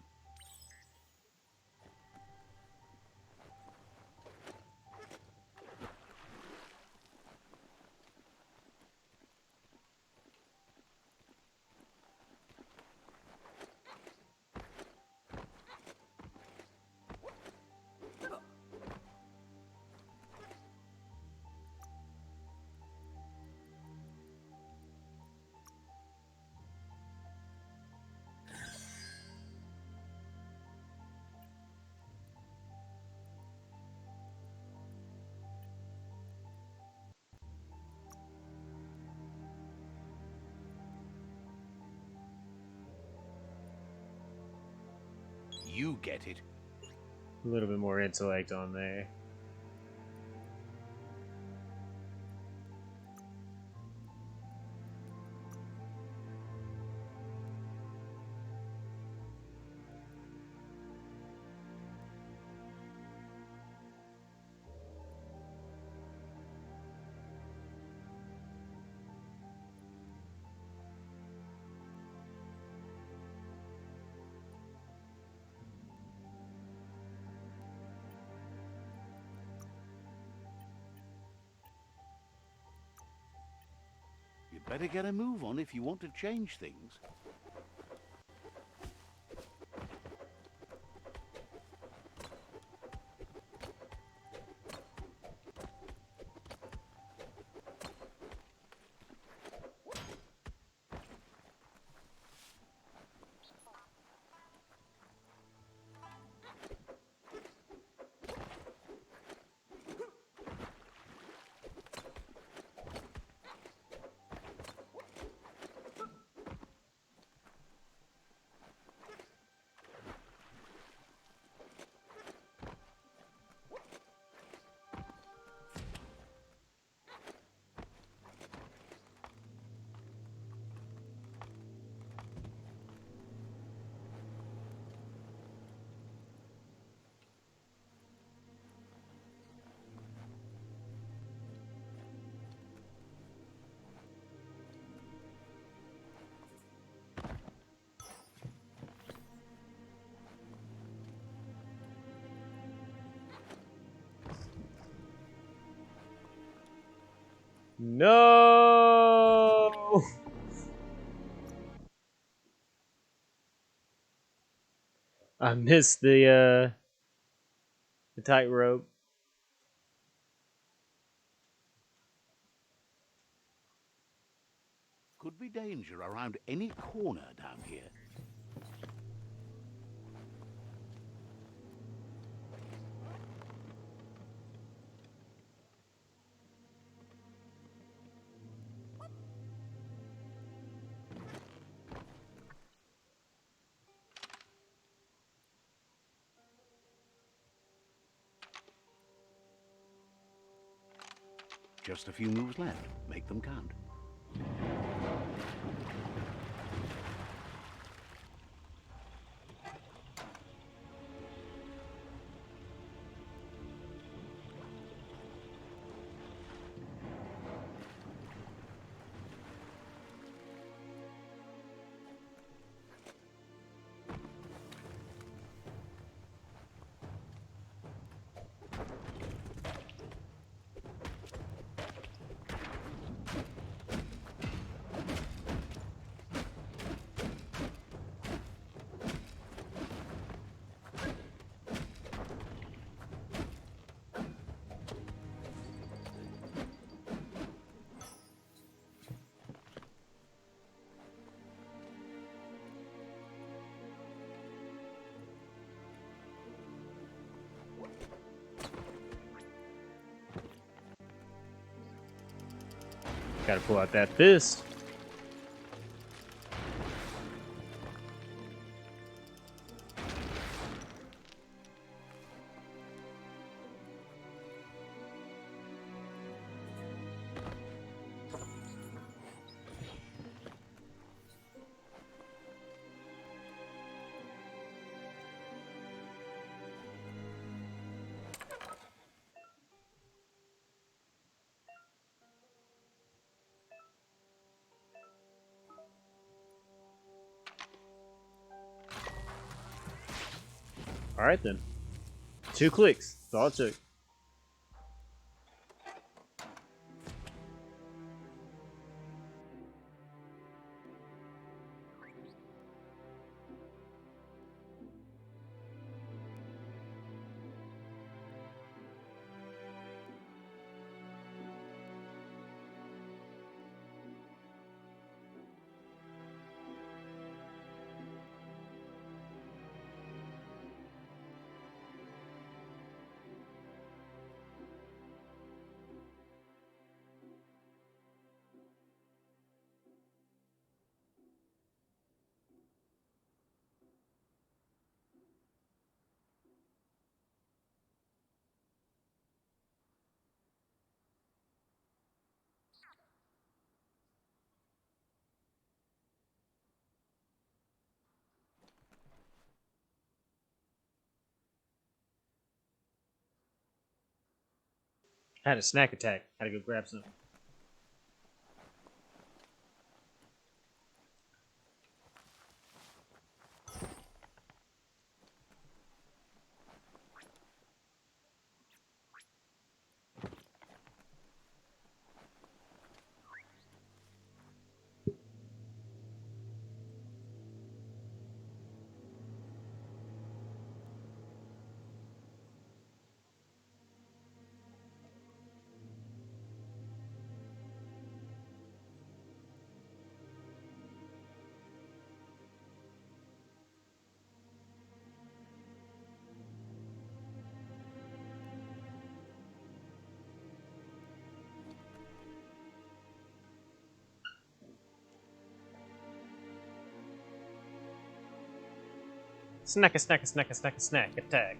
You get it. A little bit more intellect on there. You'd better get a move on if you want to change things. No! I missed the The tightrope. Could be danger around any corner down here. Just a few moves left. Make them count. Gotta pull out that fist. Alright then. 2 clicks. That's all it took. I had a snack attack. Had to go grab some. Snack a snack a snack a snack a snack attack.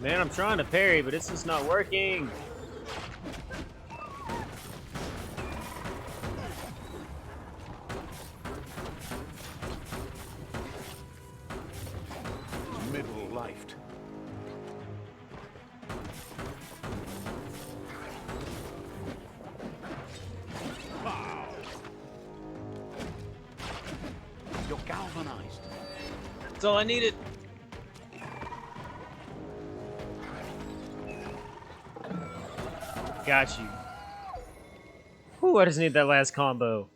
Man, I'm trying to parry, but it's just not working. galvanized. That's all I needed. Got you. Whew, I just need that last combo.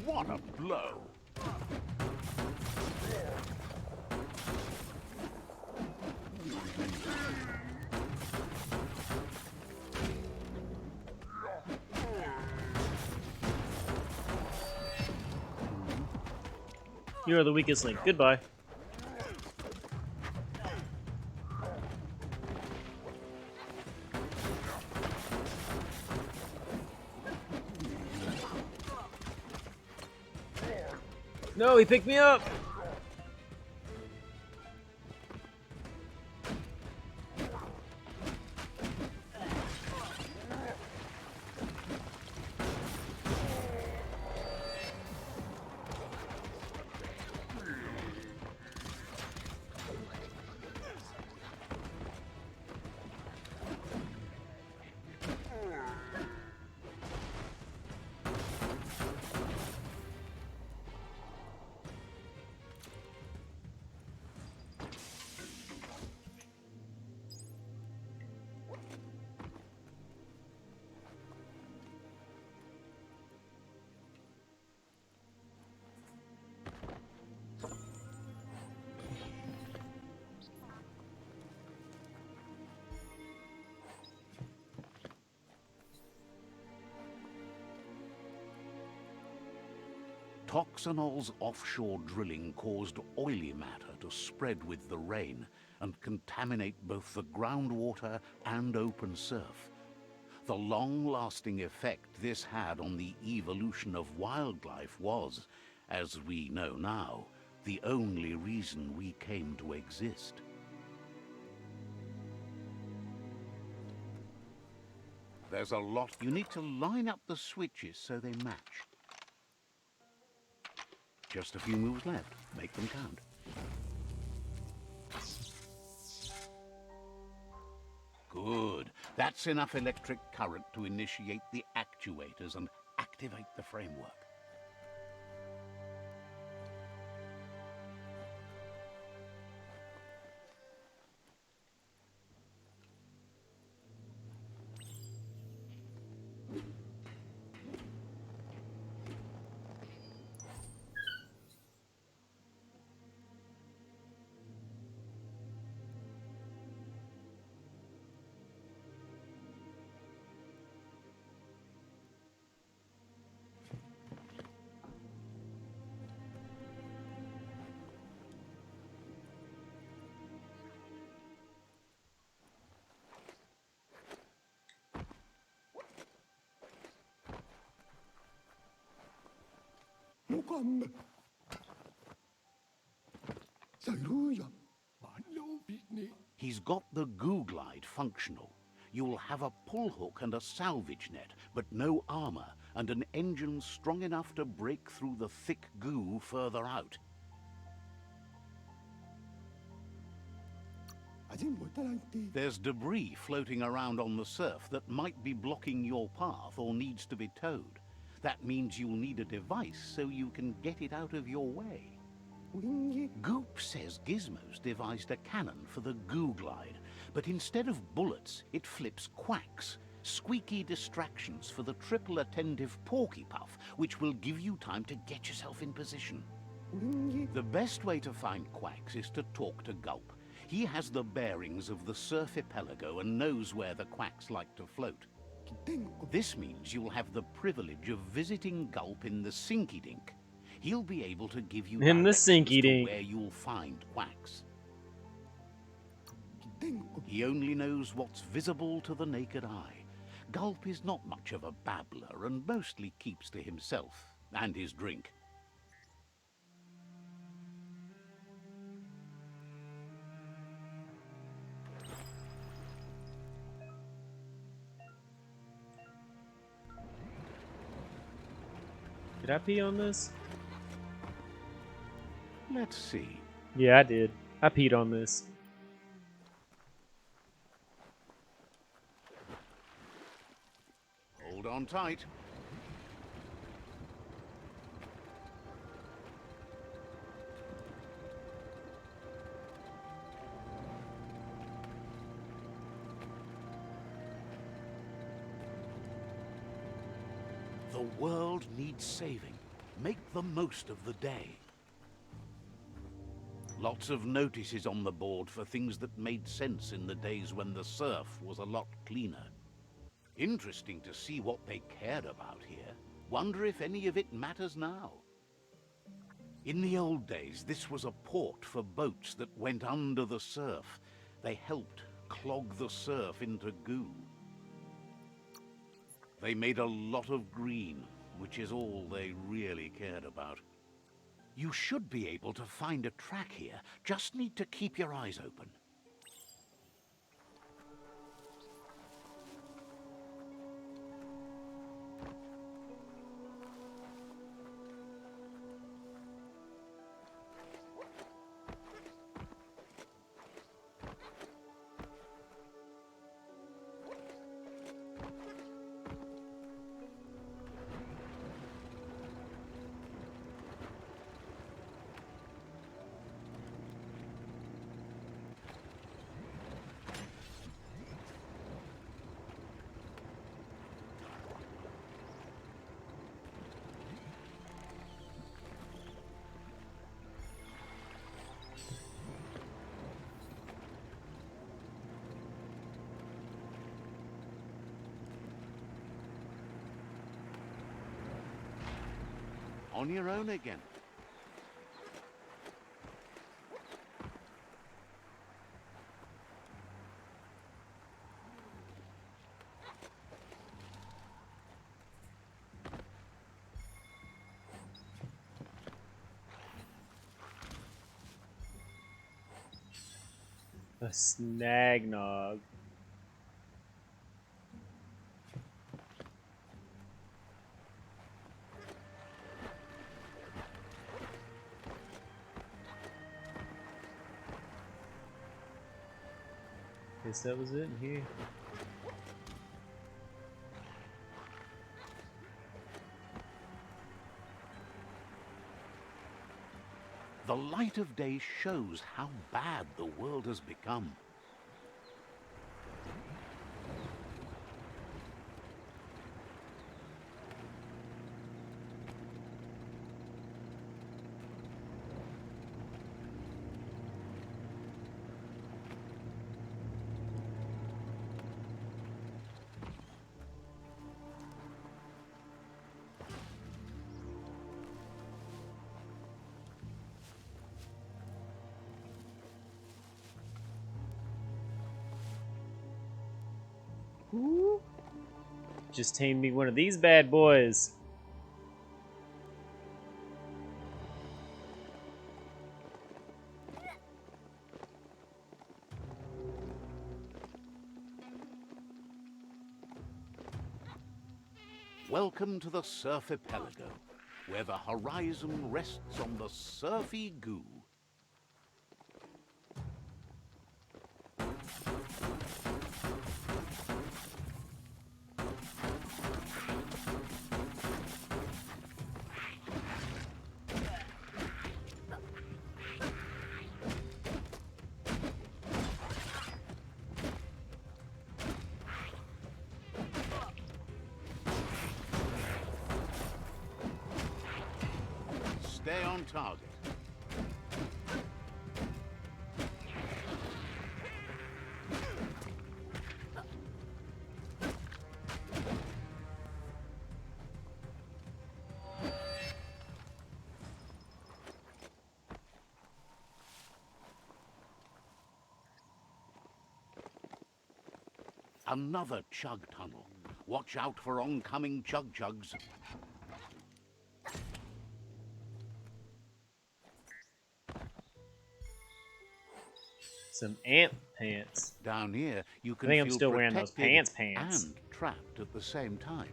What a blow! You are the weakest link. Goodbye. No, he picked me up! Toxanol's offshore drilling caused oily matter to spread with the rain and contaminate both the groundwater and open surf. The long-lasting effect this had on the evolution of wildlife was, as we know now, the only reason we came to exist. There's a lot. You need to line up the switches so they match. Just a few moves left. Make them count. Good. That's enough electric current to initiate the actuators and activate the framework. Mukambe. Sayruya. Manlo Pitney. He's got the goo glide functional. You'll have a pull hook and a salvage net, but no armor, and an engine strong enough to break through the thick goo further out. There's debris floating around on the surf that might be blocking your path or needs to be towed. That means you'll need a device so you can get it out of your way. Goop says Gizmo's devised a cannon for the goo glide, but instead of bullets, it flips quacks, squeaky distractions for the triple attentive Porky Puff, which will give you time to get yourself in position. The best way to find quacks is to talk to Gulp. He has the bearings of the surf archipelago and knows where the quacks like to float. This means you'll have the privilege of visiting Gulp in the Sinky Dink. He'll be able to give you In the directions Sinky to Dink. where you'll find quacks. He only knows what's visible to the naked eye. Gulp is not much of a babbler and mostly keeps to himself and his drink. Did I pee on this? Let's see. Yeah, I did. I peed on this. Hold on tight. The world needs saving. Make the most of the day. Lots of notices on the board for things that made sense in the days when the surf was a lot cleaner. Interesting to see what they cared about here. Wonder if any of it matters now. In the old days, this was a port for boats that went under the surf. They helped clog the surf into goo. They made a lot of green, which is all they really cared about. You should be able to find a track here. Just need to keep your eyes open. On your own again. A snagnog. Guess that was it in here. The light of day shows how bad the world has become. Ooh. Just tamed me one of these bad boys. Welcome to the Surf Archipelago, where the horizon rests on the surfy goo. Stay on target. Another chug tunnel. Watch out for oncoming chug-chugs. Some ant pants. Down here, you can I think I'm feel still wearing those protected pants. and trapped at the same time.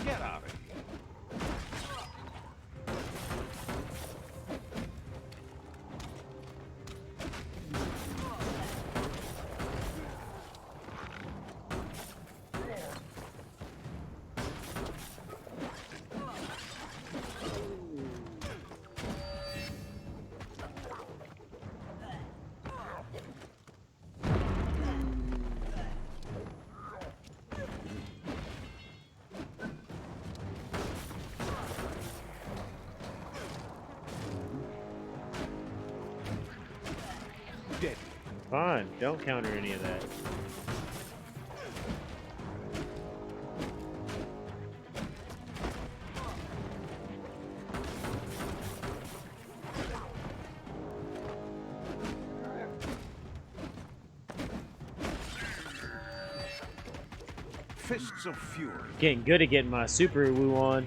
Get out of here. Dead. Fine, don't counter any of that. Fists of Fury. Getting good at getting my super woo on.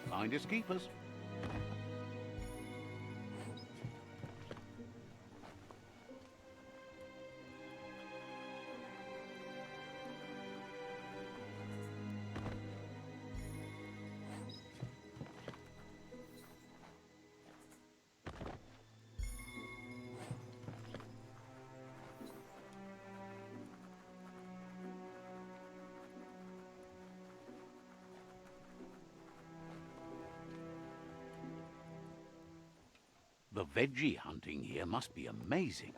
Finders keepers. The veggie hunting here must be amazing.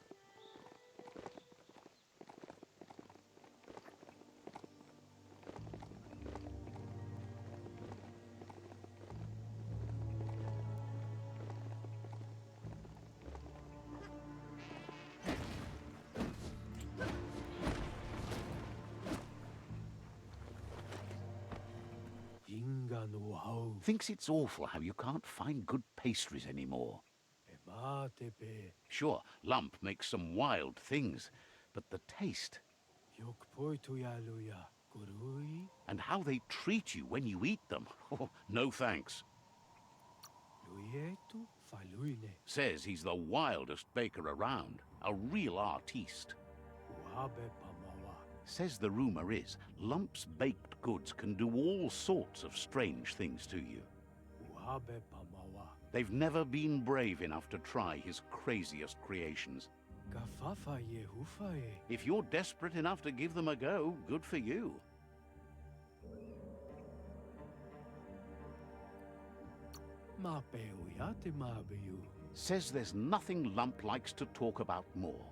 Thinks it's awful how you can't find good pastries anymore. Sure, Lump makes some wild things, but the taste and how they treat you when you eat them. Oh, no thanks. Says he's the wildest baker around, a real artiste. Says the rumor is Lump's baked goods can do all sorts of strange things to you. They've never been brave enough to try his craziest creations. If you're desperate enough to give them a go, good for you. Says there's nothing Lump likes to talk about more.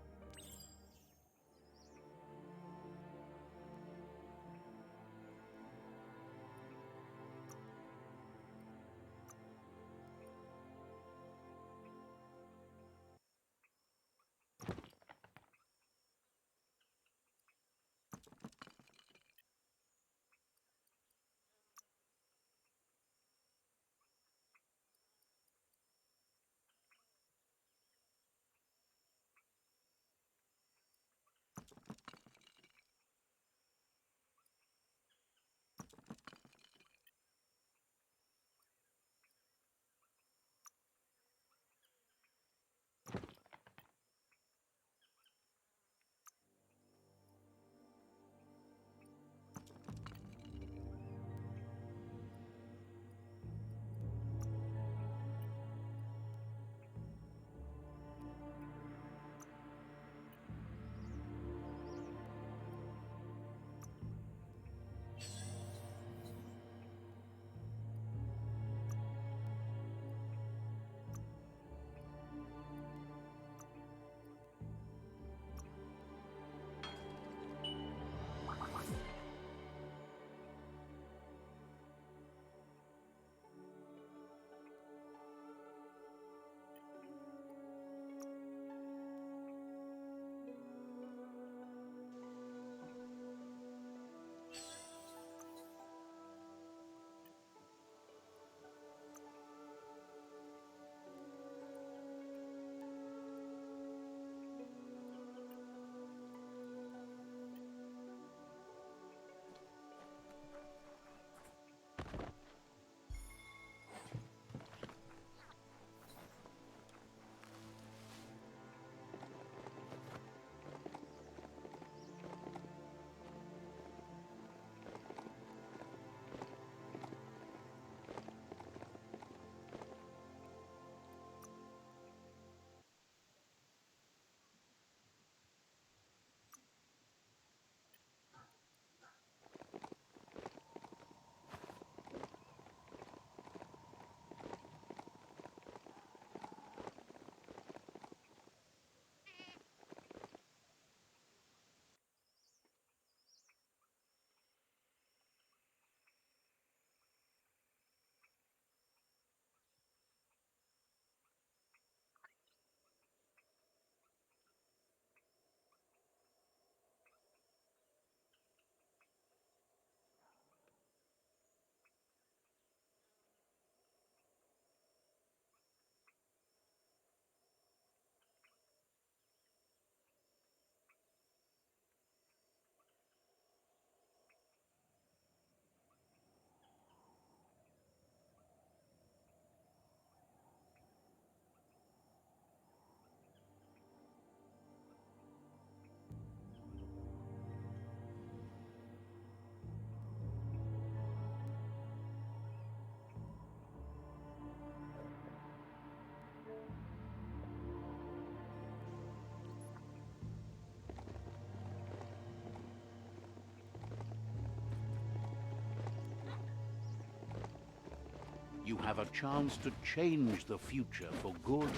You have a chance to change the future for good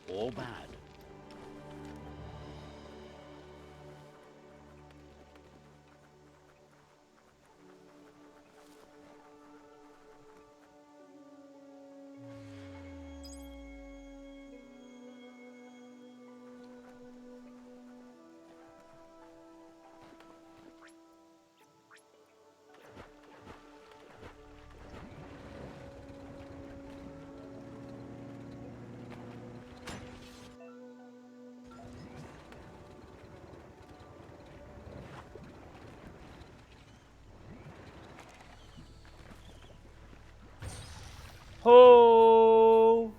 or bad. Ho!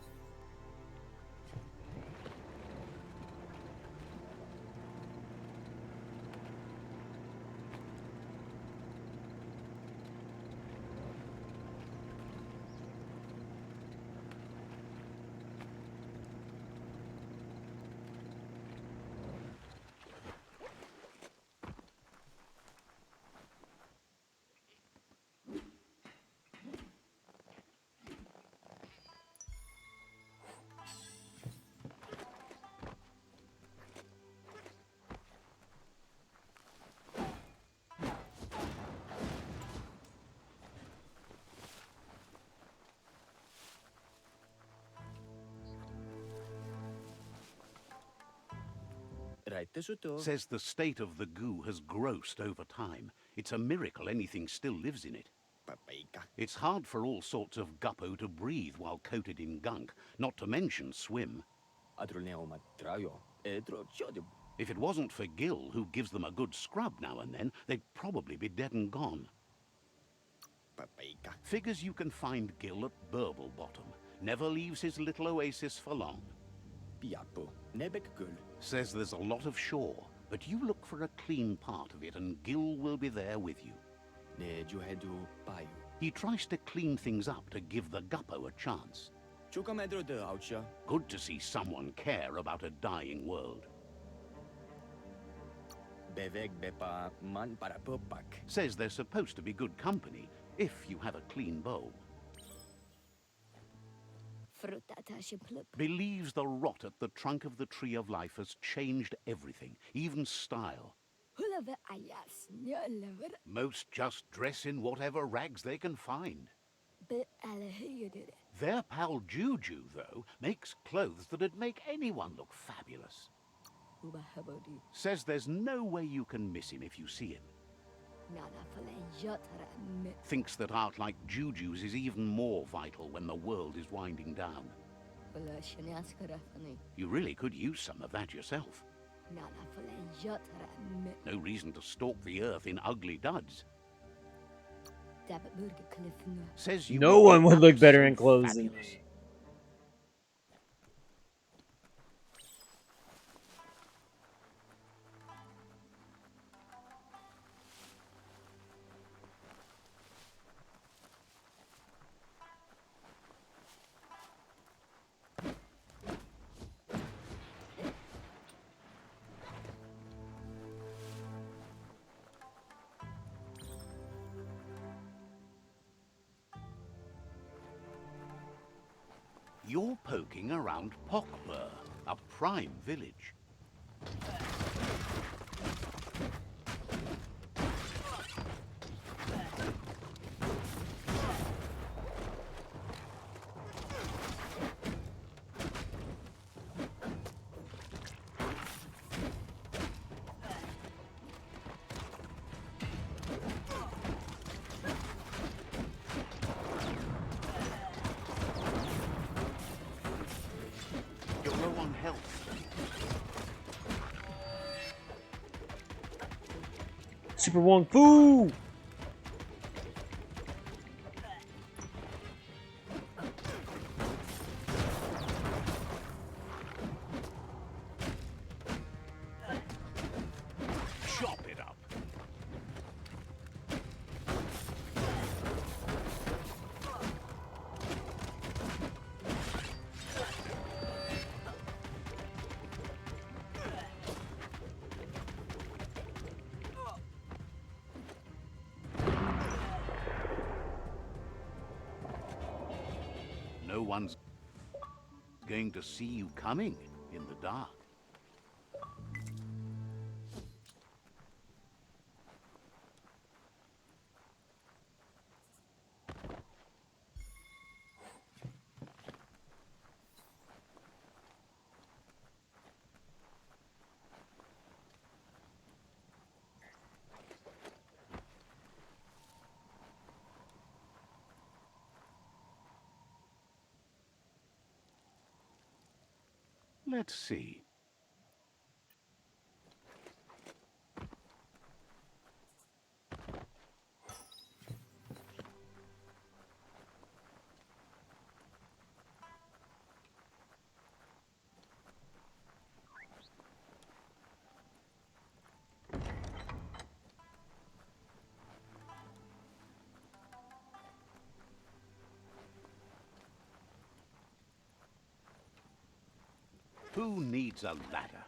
Says the state of the goo has grossed over time. It's a miracle anything still lives in it. It's hard for all sorts of guppo to breathe while coated in gunk, not to mention swim. If it wasn't for Gil, who gives them a good scrub now and then, they'd probably be dead and gone. Figures you can find Gil at Burble Bottom. Never leaves his little oasis for long. Says there's a lot of shore, but you look for a clean part of it and Gil will be there with you. He tries to clean things up to give the guppo a chance. Good to see someone care about a dying world. Says they're supposed to be good company, if you have a clean bowl. Believes the rot at the trunk of the Tree of Life has changed everything, even style. Most just dress in whatever rags they can find. Their pal Juju, though, makes clothes that'd make anyone look fabulous. Says there's no way you can miss him if you see him. Thinks that art like Juju's is even more vital when the world is winding down. You really could use some of that yourself. No reason to stalk the earth in ugly duds. Says you No one would look better in clothes than fabulous. me. You're poking around Pockbur, a prime village. Super Wong Fu! Chop it up. one's going to see you coming in the dark. Let's see. Who needs a ladder?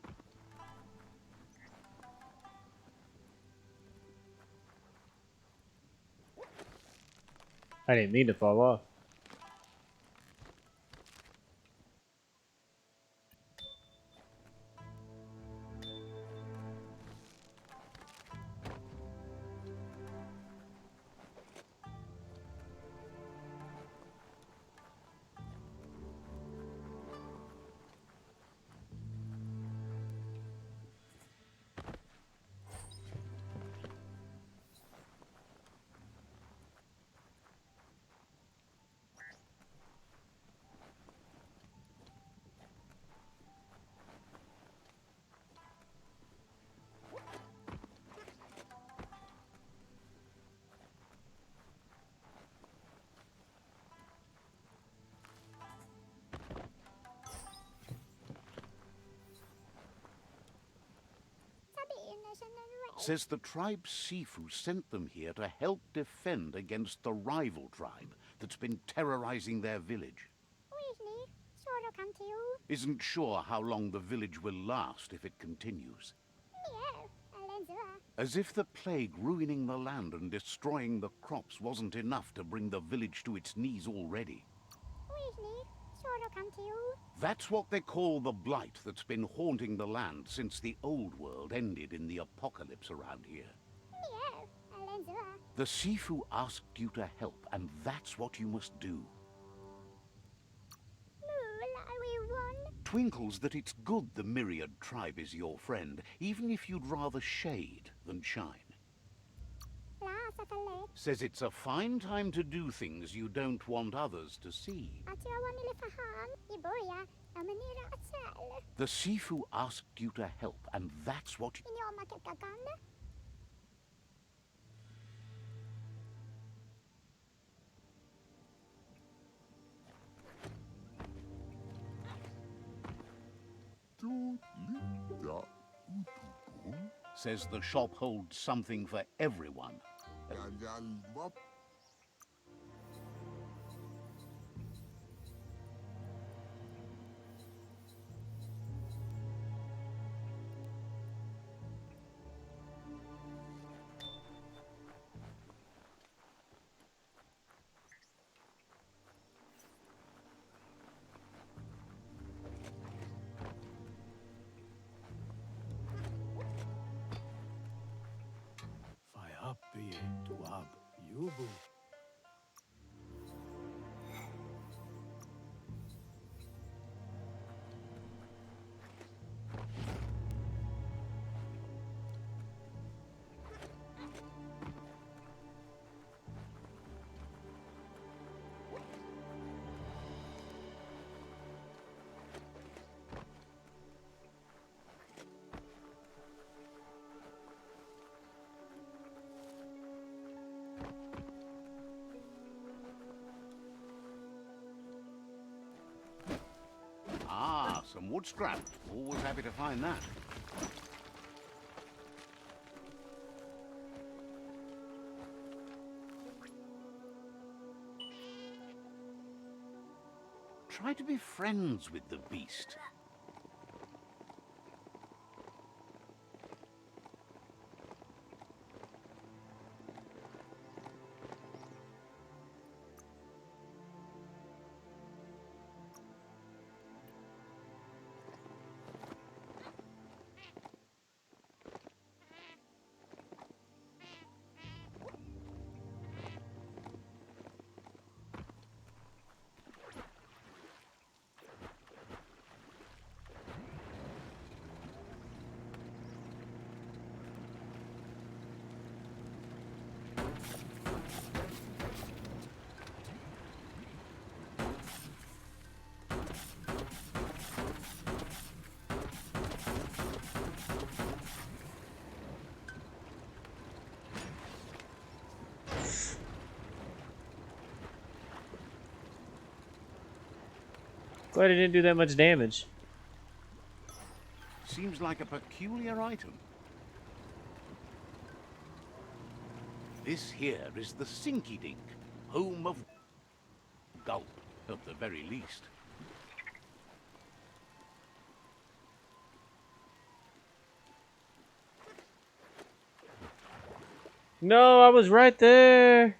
I didn't mean to fall off. Says the tribe Sifu sent them here to help defend against the rival tribe that's been terrorizing their village. Isn't sure how long the village will last if it continues. As if the plague ruining the land and destroying the crops wasn't enough to bring the village to its knees already. That's what they call the blight that's been haunting the land since the old world ended in the apocalypse around here. The Sifu asked you to help, and that's what you must do. Twinkles that it's good the Myriad tribe is your friend, even if you'd rather shade than shine. Says it's a fine time to do things you don't want others to see. The Sifu asked you to help, and that's what you... Says the shop holds something for everyone. Ah, some wood scrap. Always happy to find that. Try to be friends with the beast. Glad it didn't do that much damage. Seems like a peculiar item. This here is the Sinky Dink, home of Gulp, at the very least. No, I was right there.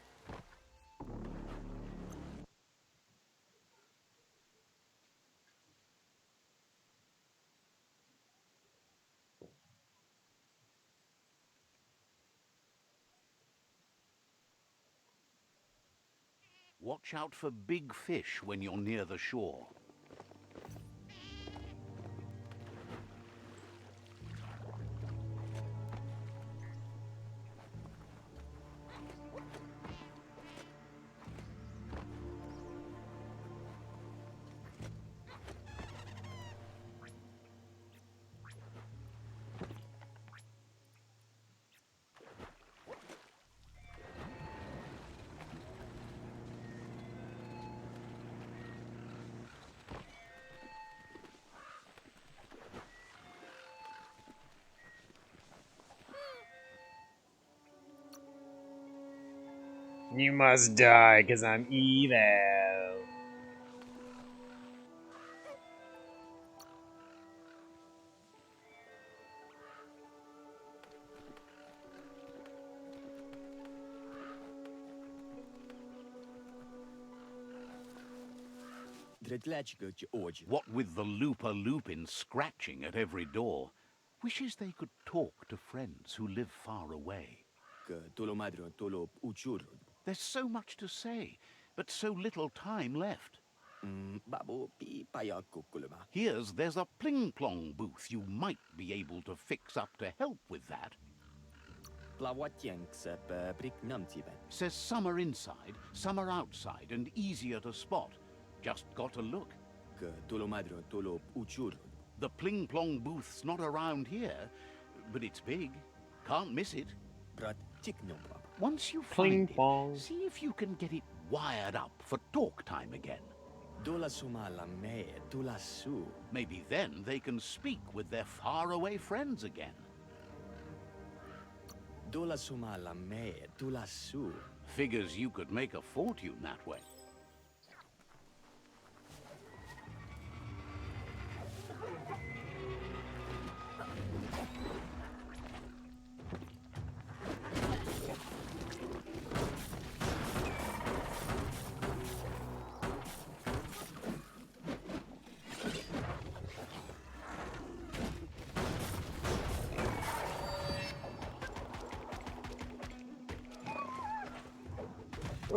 Watch out for big fish when you're near the shore. You must die, because I'm evil. What with the Looper-Loopin scratching at every door, wishes they could talk to friends who live far away. There's so much to say, but so little time left. There's a pling-plong booth you might be able to fix up to help with that. Says some are inside, some are outside, and easier to spot. Just got to look. The pling-plong booth's not around here, but it's big. Can't miss it. Once you find it, see if you can get it wired up for talk time again. Maybe then they can speak with their faraway friends again. Figures you could make a fortune that way.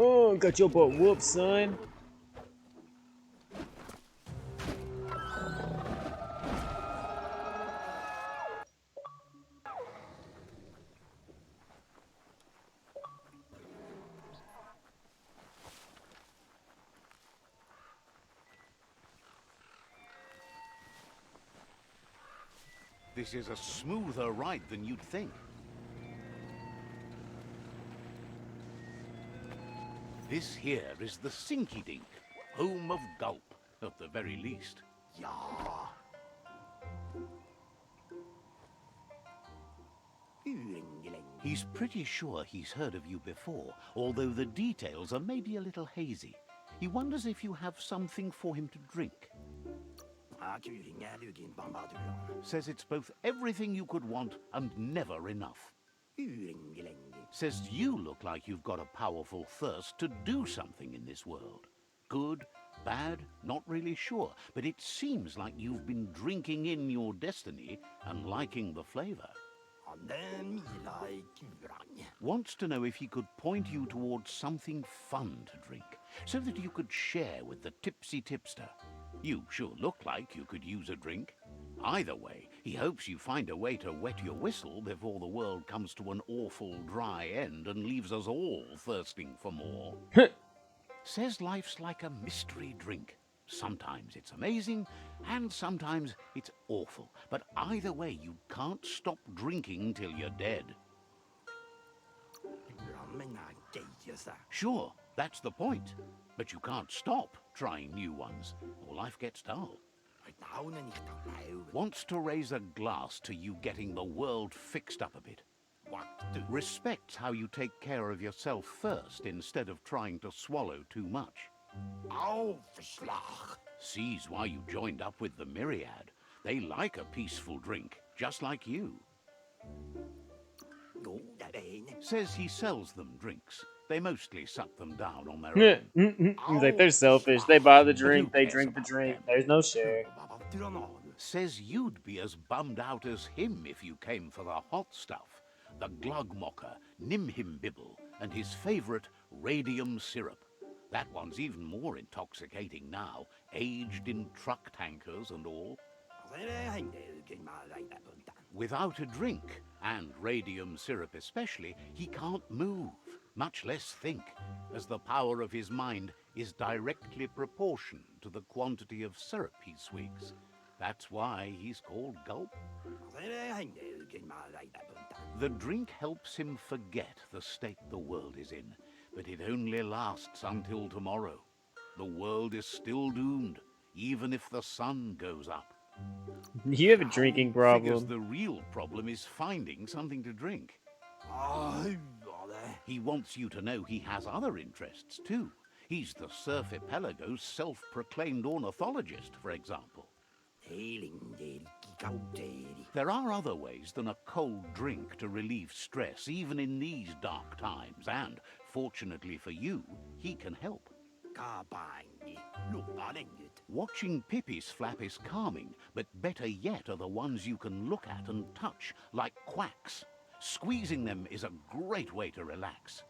Oh, got your butt whooped, son. This is a smoother ride than you'd think. This here is the Sinky Dink, home of Gulp, at the very least. Yah! He's pretty sure he's heard of you before, although the details are maybe a little hazy. He wonders if you have something for him to drink. Says it's both everything you could want and never enough. Says you look like you've got a powerful thirst to do something in this world. Good, bad, not really sure, but it seems like you've been drinking in your destiny and liking the flavor. Wants to know if he could point you towards something fun to drink, so that you could share with the tipsy tipster. You sure look like you could use a drink. Either way, he hopes you find a way to wet your whistle before the world comes to an awful dry end and leaves us all thirsting for more. Says life's like a mystery drink. Sometimes it's amazing, and sometimes it's awful. But either way, you can't stop drinking till you're dead. Sure, That's the point. But you can't stop trying new ones, or life gets dull. Wants to raise a glass to you getting the world fixed up a bit. Respects how you take care of yourself first instead of trying to swallow too much. Sees why you joined up with the Myraid. They like a peaceful drink, just like you. Says he sells them drinks. They mostly suck them down on their own. He's like, they're selfish. They buy the But who drink, they cares drink the about drink. them? There's no share. Says you'd be as bummed out as him if you came for the hot stuff. The Glugmocker, Nimhimbibble, and his favourite radium syrup. That one's even more intoxicating now, aged in truck tankers and all. Without a drink, and radium syrup especially, he can't move, much less think, as the power of his mind is directly proportioned to the quantity of syrup he swigs. That's why he's called Gulp. The drink helps him forget the state the world is in, but it only lasts until tomorrow. The world is still doomed, even if the sun goes up. You have a drinking Figures problem. the real problem is finding something to drink. He wants you to know he has other interests too. He's the Surf Archipelago's self-proclaimed ornithologist, for example. There are other ways than a cold drink to relieve stress, even in these dark times, and, fortunately for you, he can help. Watching Pippi's flap is calming, but better yet are the ones you can look at and touch, like quacks. Squeezing them is a great way to relax.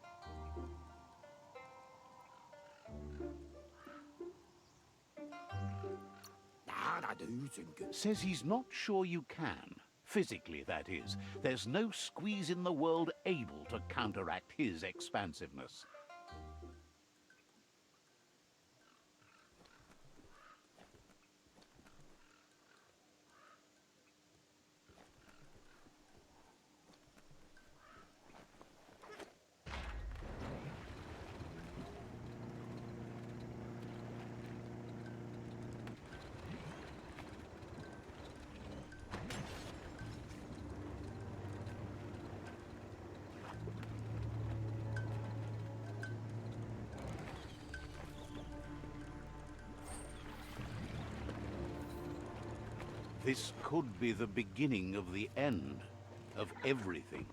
Says he's not sure you can. Physically, that is. There's no squeeze in the world able to counteract his expansiveness. This could be the beginning of the end of everything.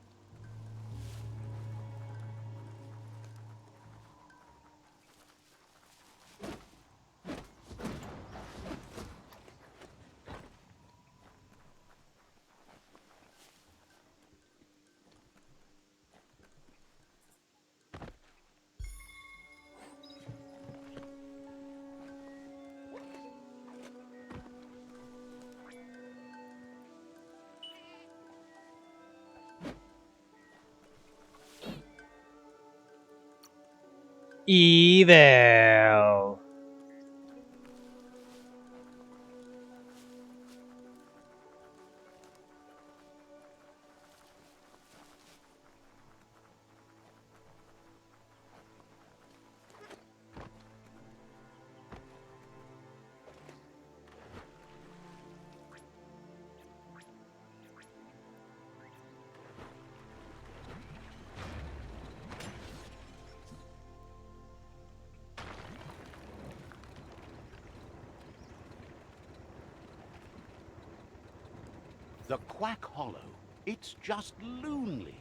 Evil. The Quack Hollow. It's just lonely.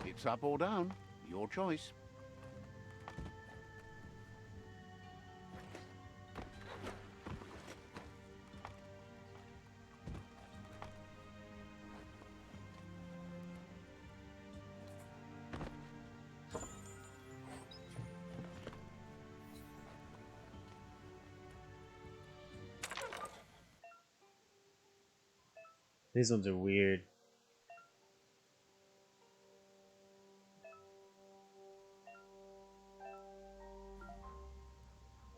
It's up or down, your choice. These ones are weird.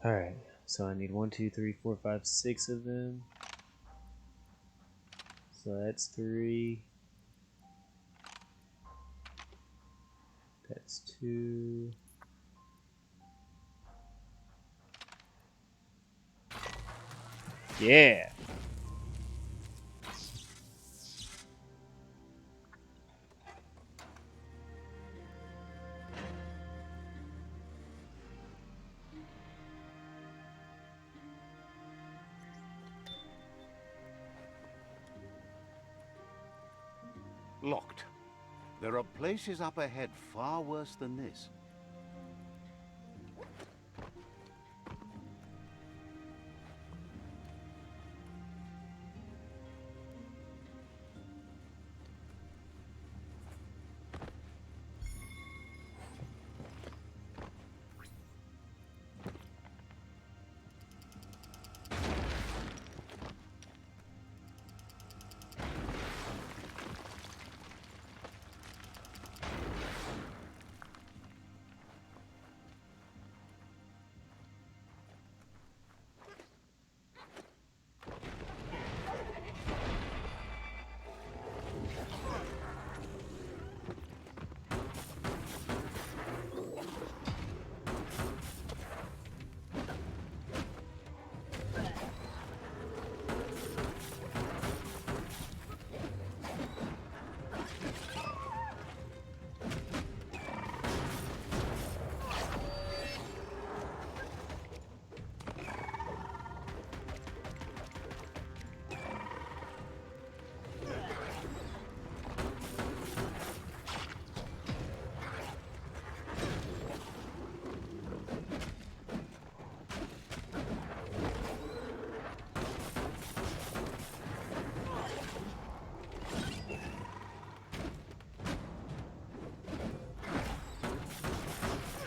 Alright, so I need 1, 2, 3, 4, 5, 6 of them. So that's 3. That's 2. Yeah! Locked. There are places up ahead far worse than this.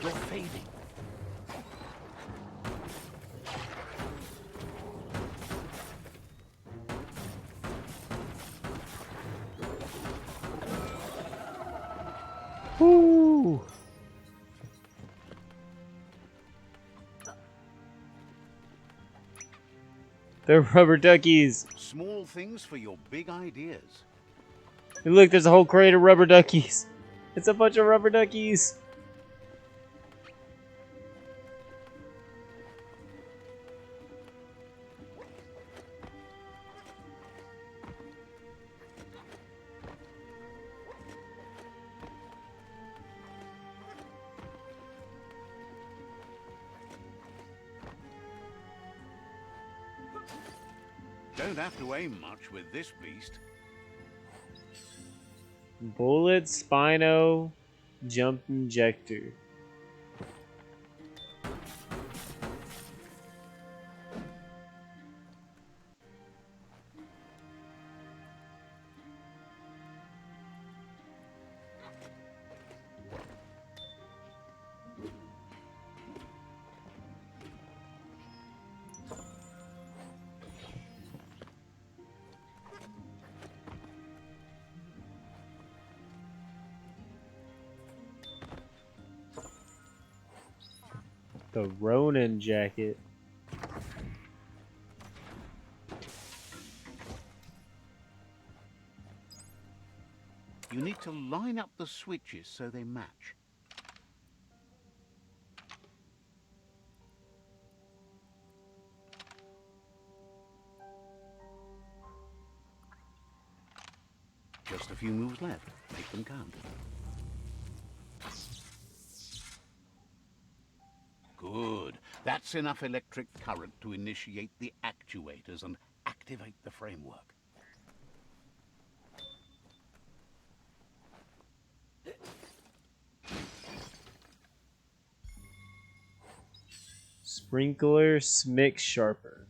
You're fading. Woo! They're rubber duckies. Small things for your big ideas. Hey, look, there's a whole crate of rubber duckies. It's a bunch of rubber duckies. Don't have to aim much with this beast. Bullet, Spino, jump injector. The Ronin jacket. You need to line up the switches so they match. Just a few moves left. Make them count. Good. That's enough electric current to initiate the actuators and activate the framework. Sprinkler, Smick, Sharper.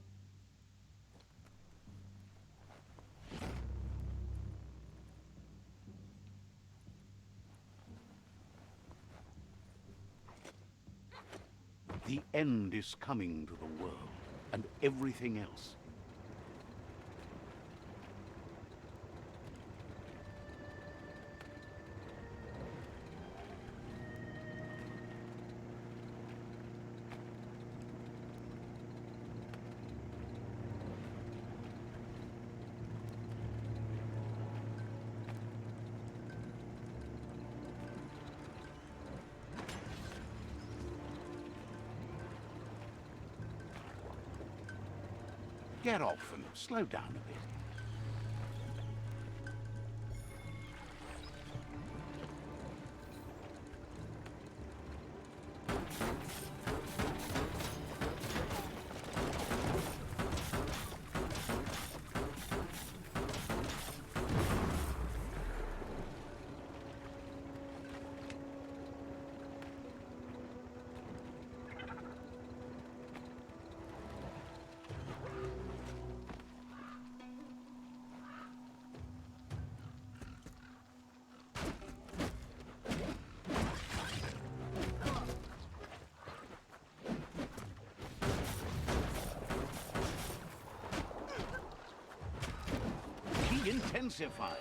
The end is coming to the world, and everything else. Get off and slow down a bit. Intensified.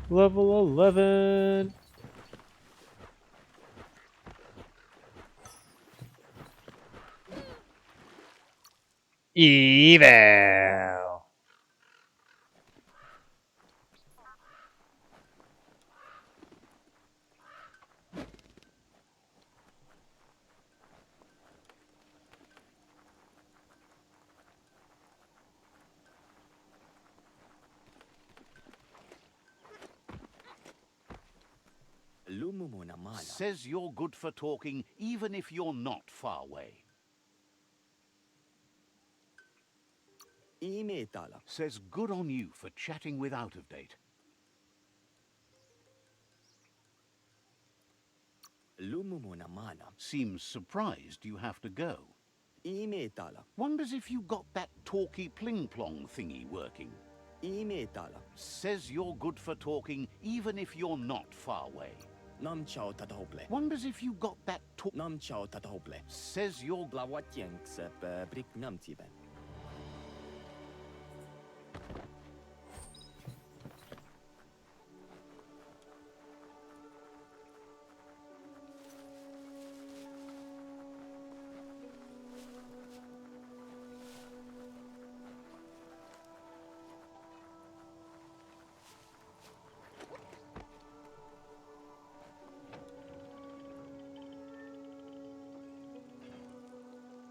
Level 11. Evil. Says you're good for talking even if you're not far away. Says good on you for chatting with out of date. Seems surprised you have to go. Wonders if you got that talky pling-plong thingy working. Says you're good for talking even if you're not far away. Wonders if you got that says you're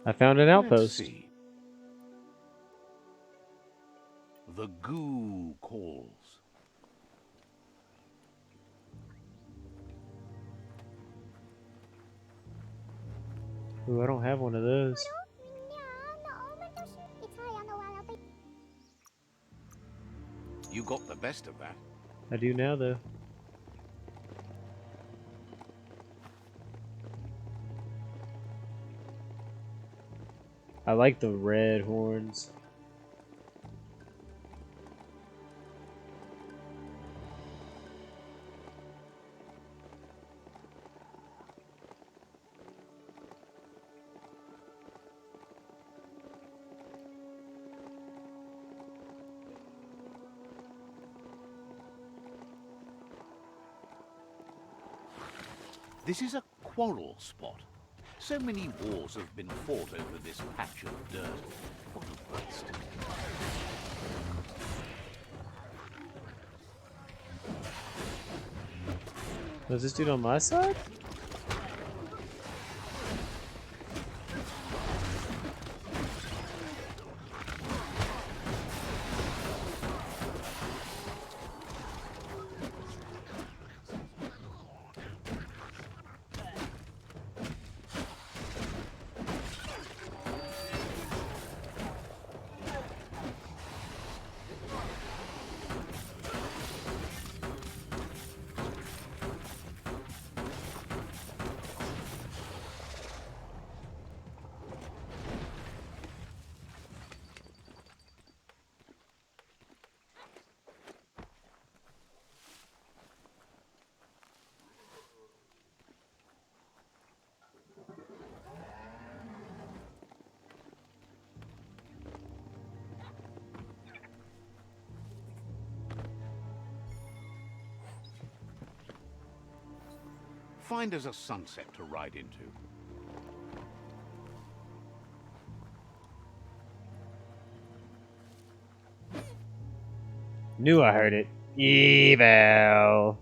I found an Let's outpost. see. The goo calls. Ooh, I don't have one of those. You got the best of that. I do now, though. I like the red horns. This is a quarrel spot. So many wars have been fought over this patch of dirt. What a waste. Was this dude on my side? Find us a sunset to ride into. Knew I heard it. Evil.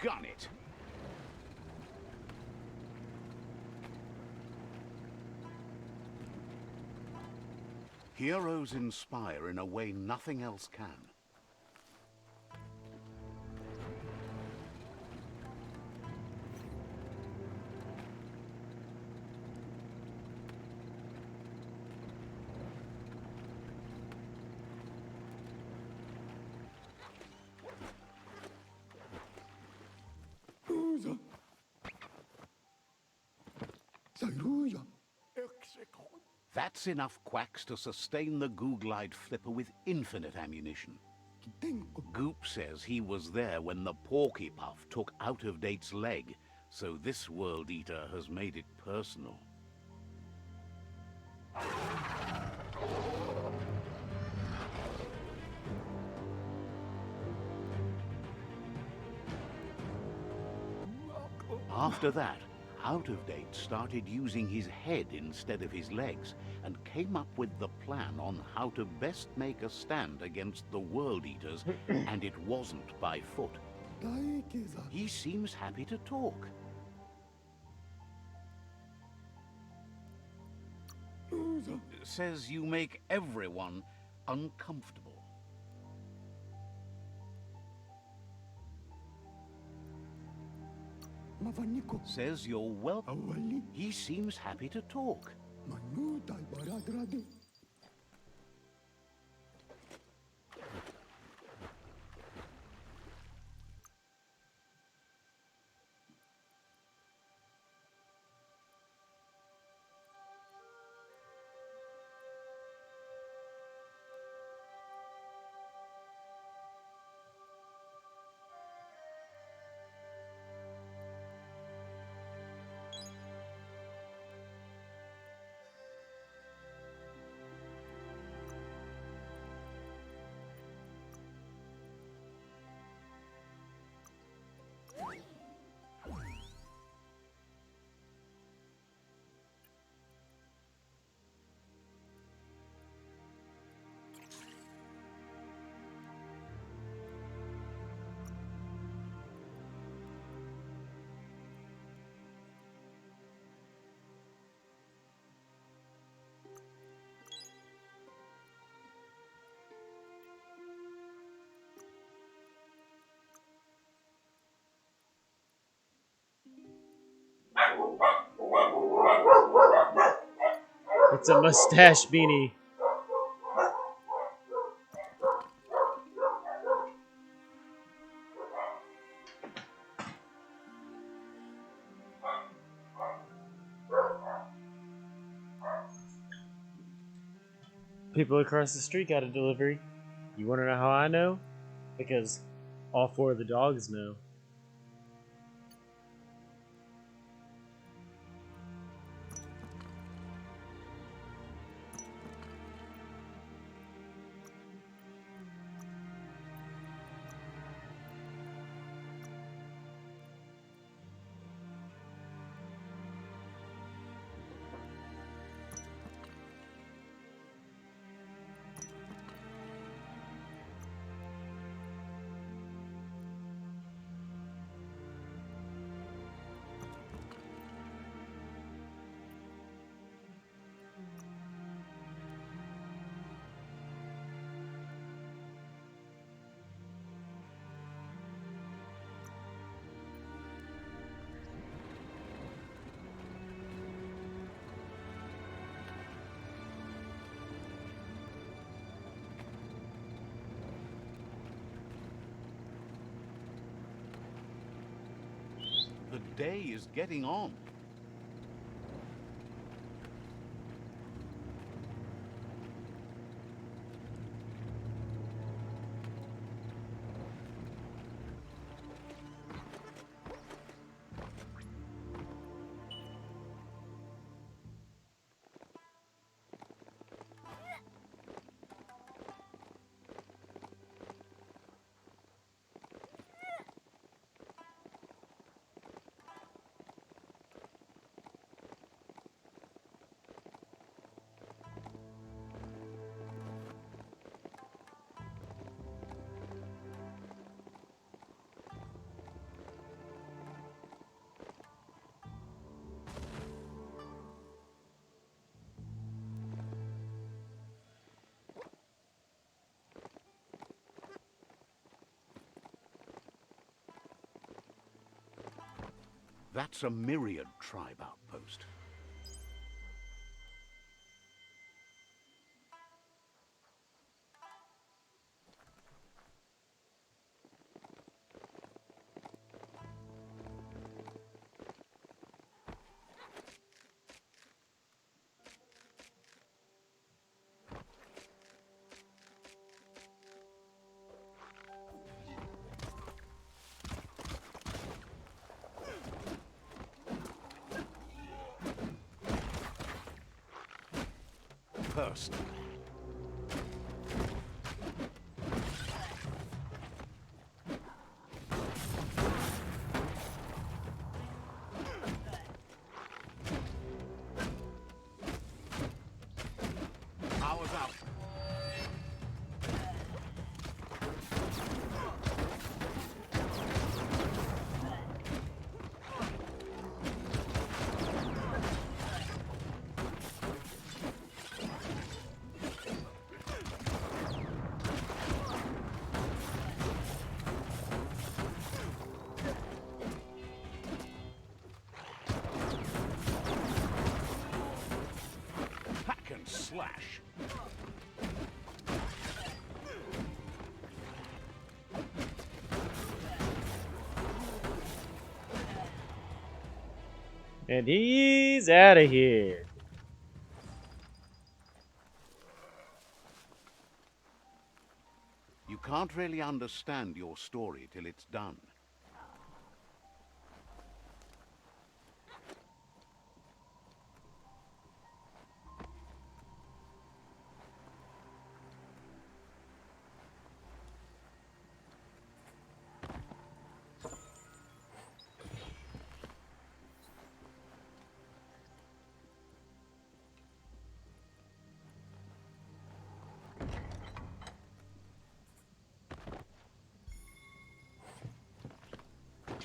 Gun it! Heroes inspire in a way nothing else can. Usa. Sairuya. Execon. That's enough quacks to sustain the Googlide flipper with infinite ammunition. Tenko. Goop says he was there when the Porky Puff took Out-of-Date's leg, so this World Eater has made it personal. After that, Out-of-Date started using his head instead of his legs and came up with the plan on how to best make a stand against the World Eaters, and it wasn't by foot. Daikeza. He seems happy to talk. Usa. Says you make everyone uncomfortable. Mavaniko. Says you're welcome. Awali. He seems happy to talk. Manutai baradrade. It's a mustache beanie. People across the street got a delivery. You want to know how I know? Because all 4 of the dogs know. The day is getting on. That's a Myraid tribe outpost. First. Power's out. Hack and slash. And he's out of here. You can't really understand your story till it's done.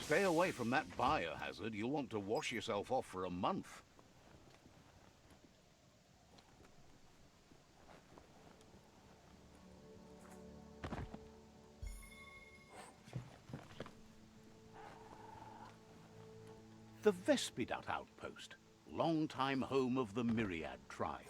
Stay away from that biohazard. You'll want to wash yourself off for a month. The Vespidat outpost, long-time home of the Myraid tribe.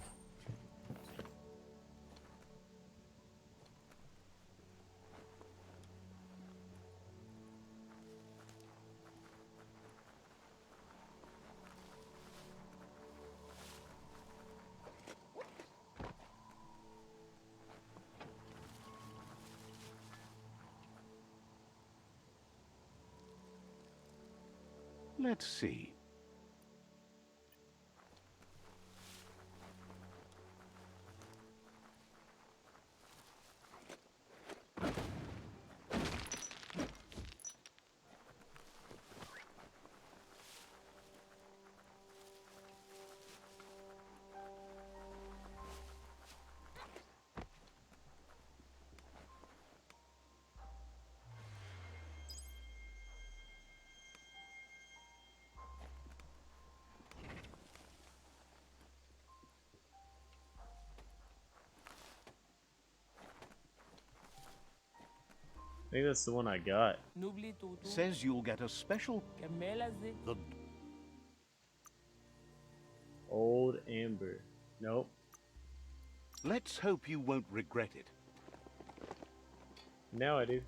Let's see. I think that's the one I got. N'oublie tout. Says you'll get a special... The Old Amber. Nope. Let's hope you won't regret it. Now I do.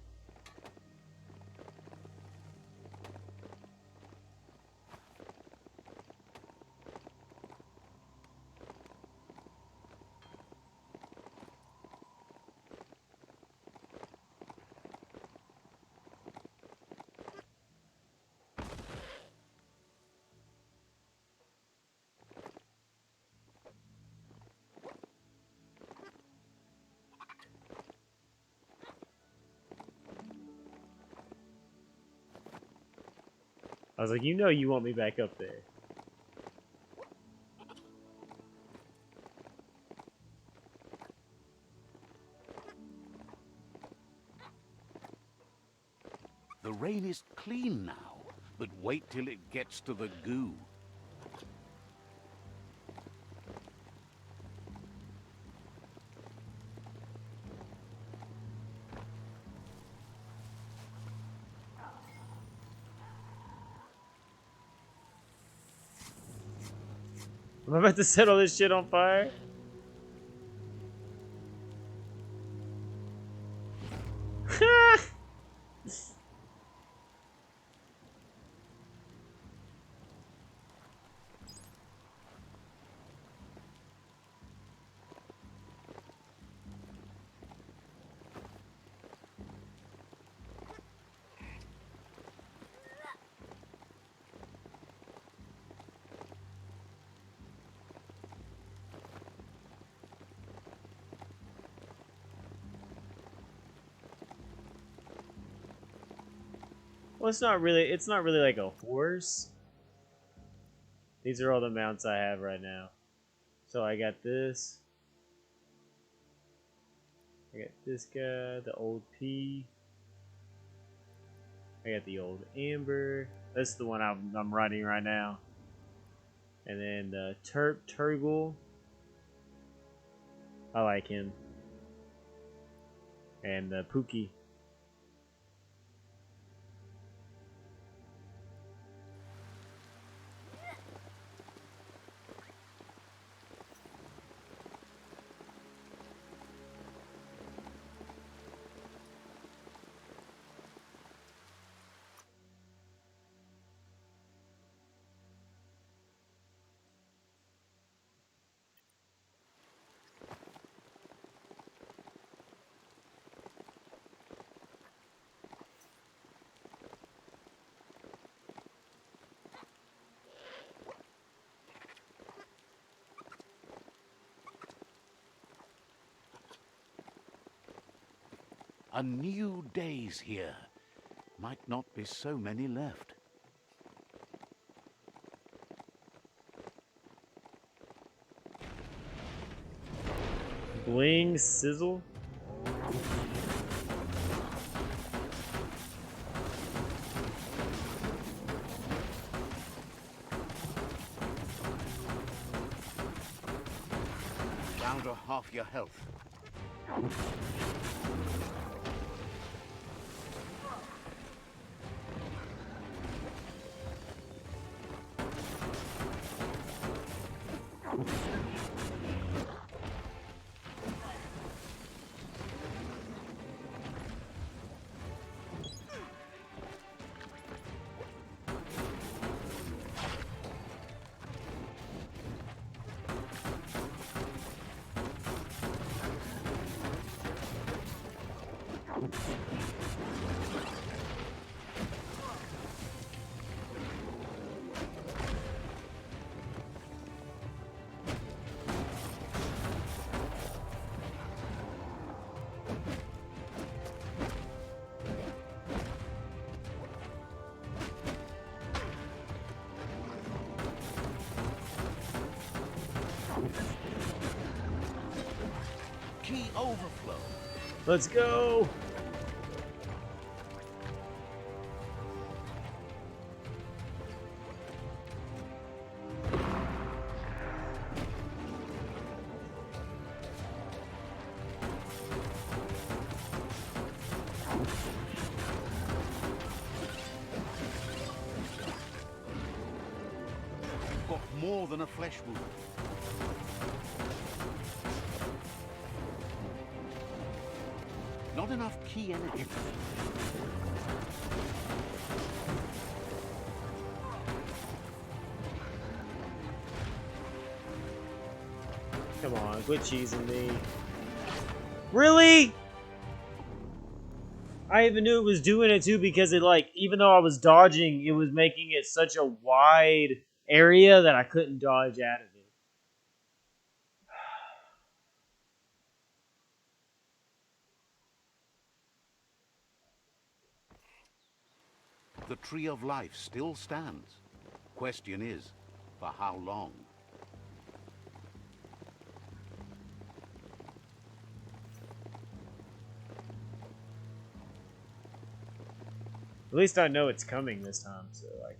I was like, you know you want me back up there. The rain is clean now, but wait till it gets to the goo. I'm about to set all this shit on fire. Well, it's not really like a horse. These are all the mounts I have right now. So I got this. I got this guy, the old P. I got the old Amber. That's the one I'm riding right now. And then the Turgle. I like him. And the Pookie. A new day's here. Might not be so many left. Bling sizzle. Down to half your health. Key overflow. Let's go. You've got more than a flesh wound. Not enough key energy. Come on, quit cheesing me. Really? I even knew it was doing it too because it, like, even though I was dodging, it was making it such a wide area that I couldn't dodge out of it. The Tree of Life still stands. Question is, for how long? At least I know it's coming this time, so like.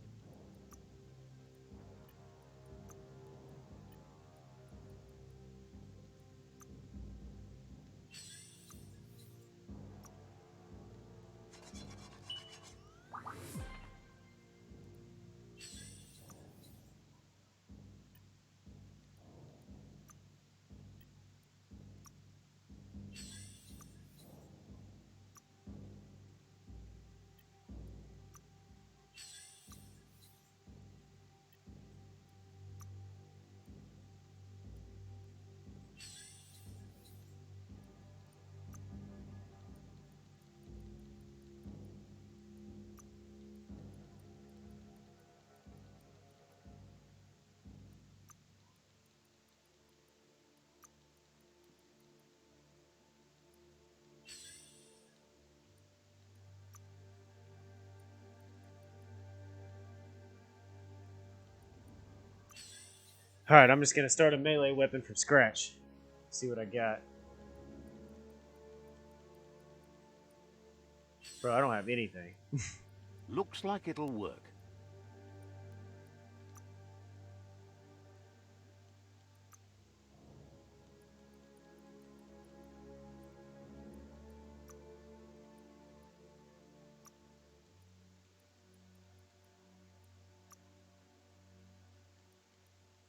Alright, I'm just gonna start a melee weapon from scratch. See what I got. Bro, I don't have anything. Looks like it'll work.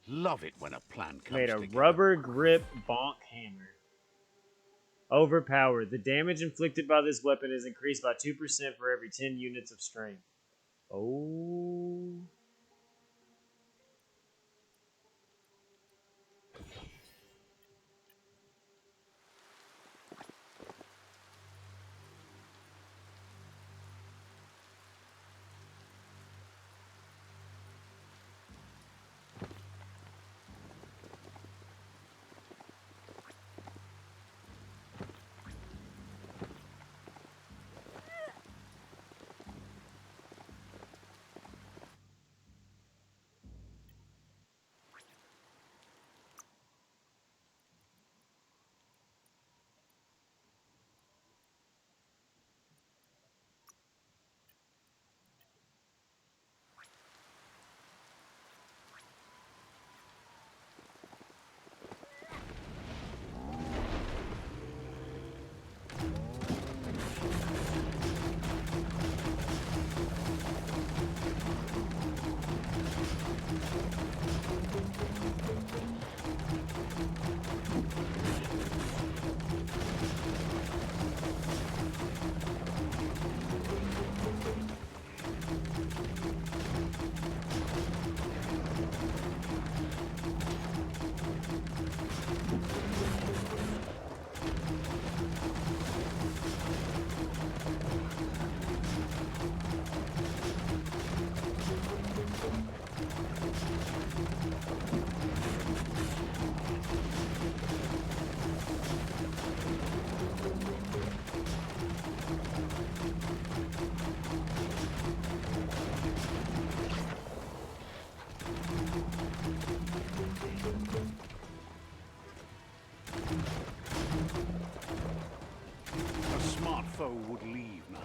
Love it when a plan comes Made a together. rubber grip bonk hammer. Overpowered. The damage inflicted by this weapon is increased by 2% for every 10 units of strength. Oh. foe would leave now.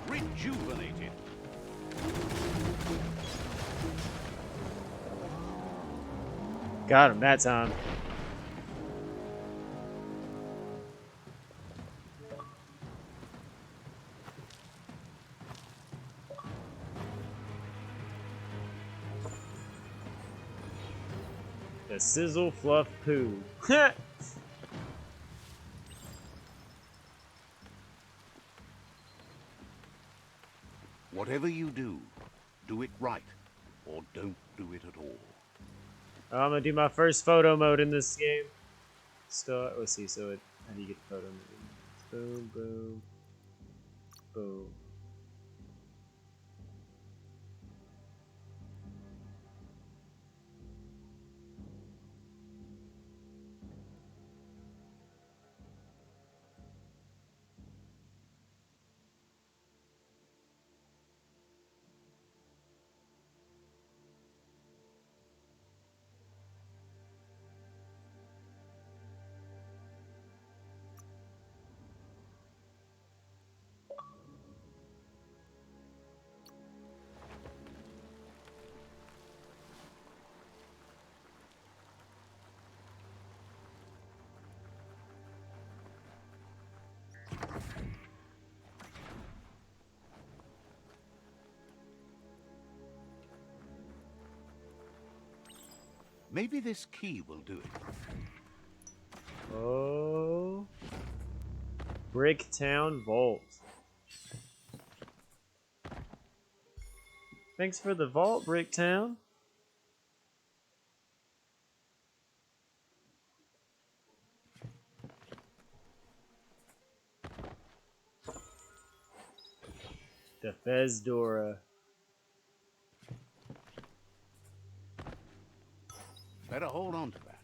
Rejuvenated. Got him that time. The sizzle fluff poo. Whatever you do, do it right, or don't do it at all. I'm gonna do my first photo mode in this game. Start. Let's see. So how do you get the photo mode? Boom, boom, boom. Maybe this key will do it. Oh. Bricktown Vault. Thanks for the vault, Bricktown. The Fezdora. Better hold on to that.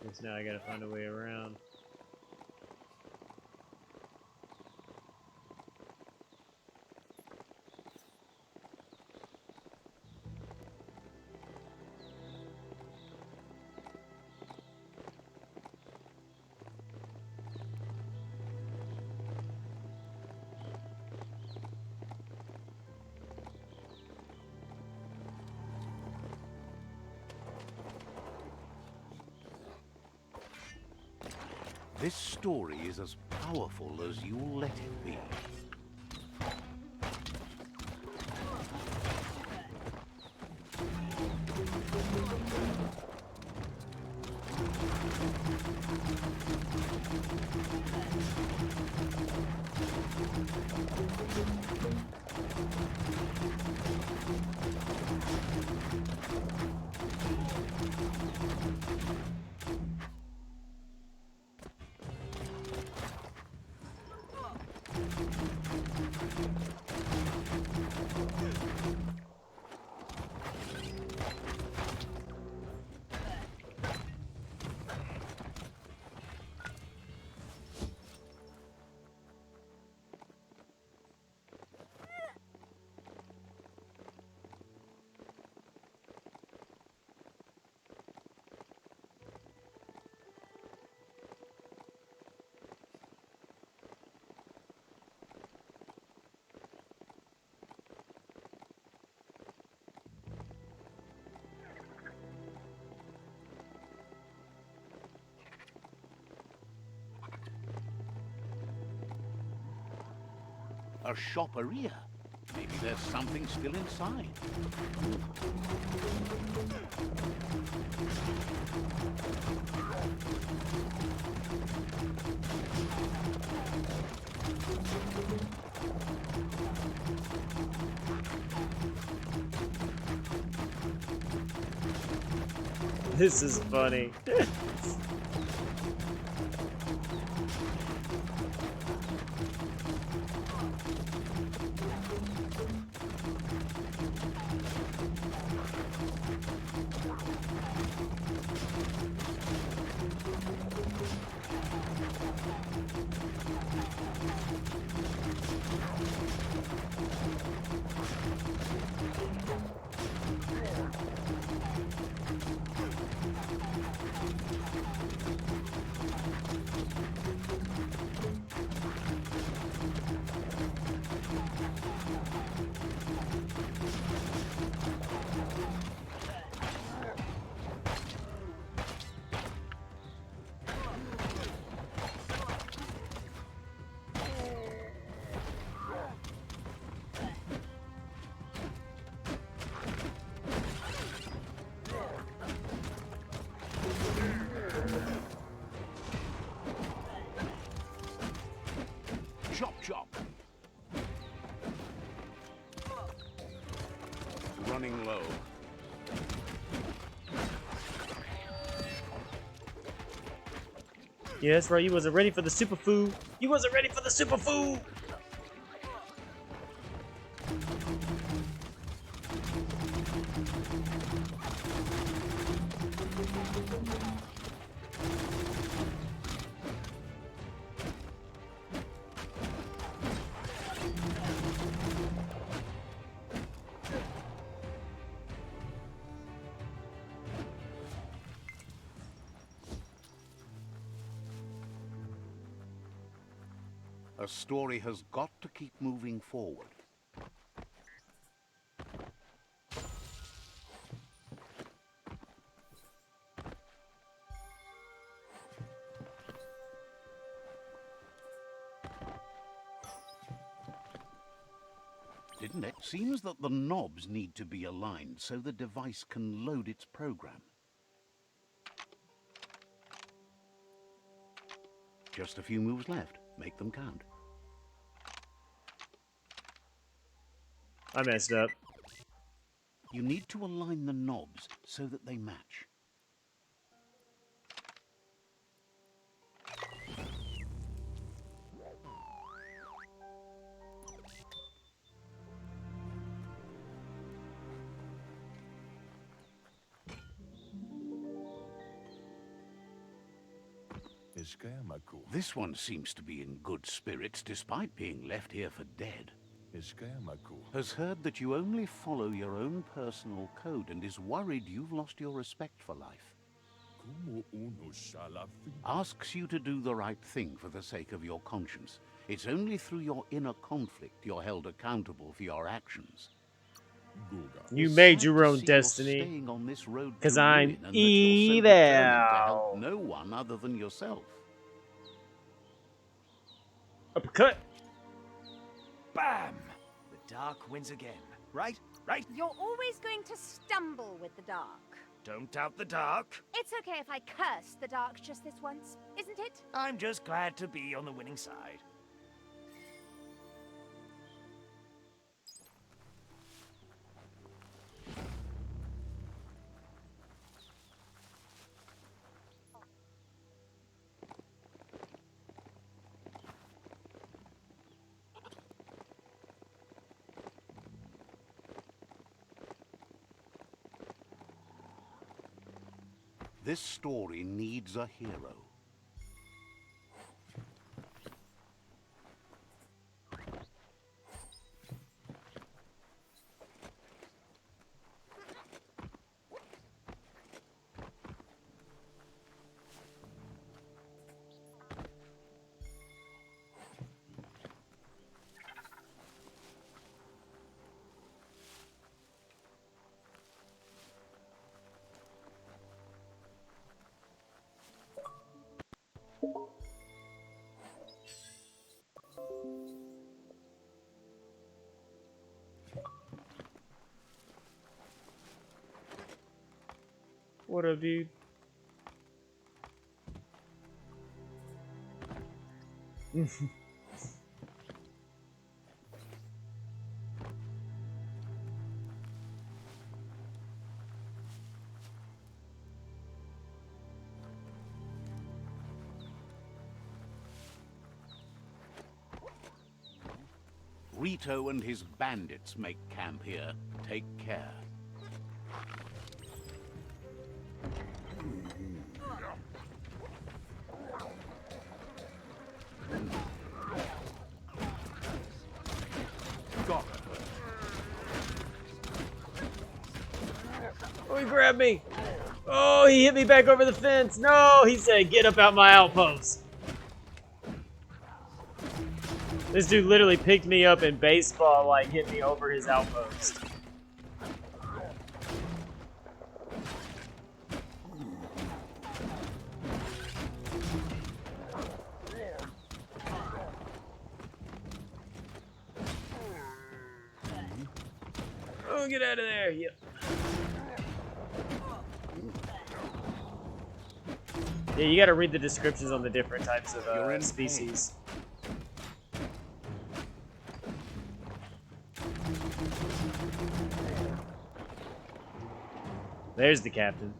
Guess now I gotta find a way around. This story is as powerful as you'll let it be. A shopperia, maybe there's something still inside. This is funny. Chop, chop. Running low. Yeah, that's right. You wasn't ready for the superfood. You wasn't ready for the superfood. A story has got to keep moving forward. Didn't it? Seems that the knobs need to be aligned so the device can load its program. Just a few moves left. Make them count. I messed up. You need to align the knobs so that they match. This one seems to be in good spirits despite being left here for dead. Has heard that you only follow your own personal code and is worried you've lost your respect for life. Asks you to do the right thing for the sake of your conscience. It's only through your inner conflict you're held accountable for your actions. You It's made sad your to own see you're destiny. staying on this road 'Cause to I'm ruin and that you're so determined to help evil. no one other than yourself. Uppercut. Bam! The dark wins again. Right? Right? You're always going to stumble with the dark. Don't doubt the dark. It's okay if I curse the dark just this once, isn't it? I'm just glad to be on the winning side. This story needs a hero. What up, dude? Rito and his bandits make camp here. Take care. Got it. Oh, he grabbed me. Oh, he hit me back over the fence. No, he said, get up out my outpost. This dude literally picked me up in baseball, like, hit me over his outpost. Oh, get out of there. Yep. Yeah, you gotta read the descriptions on the different types of species. There's the captain.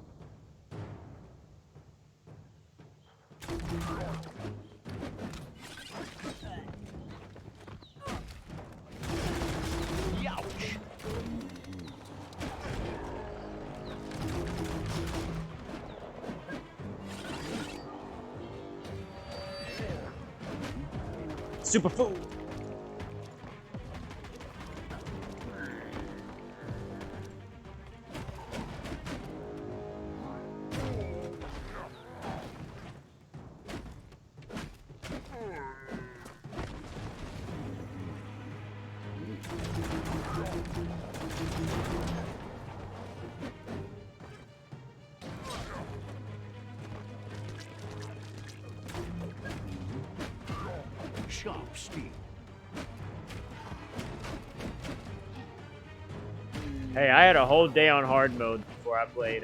Youch. Superfood. Sharp steel. Hey, I had a whole day on hard mode before I played,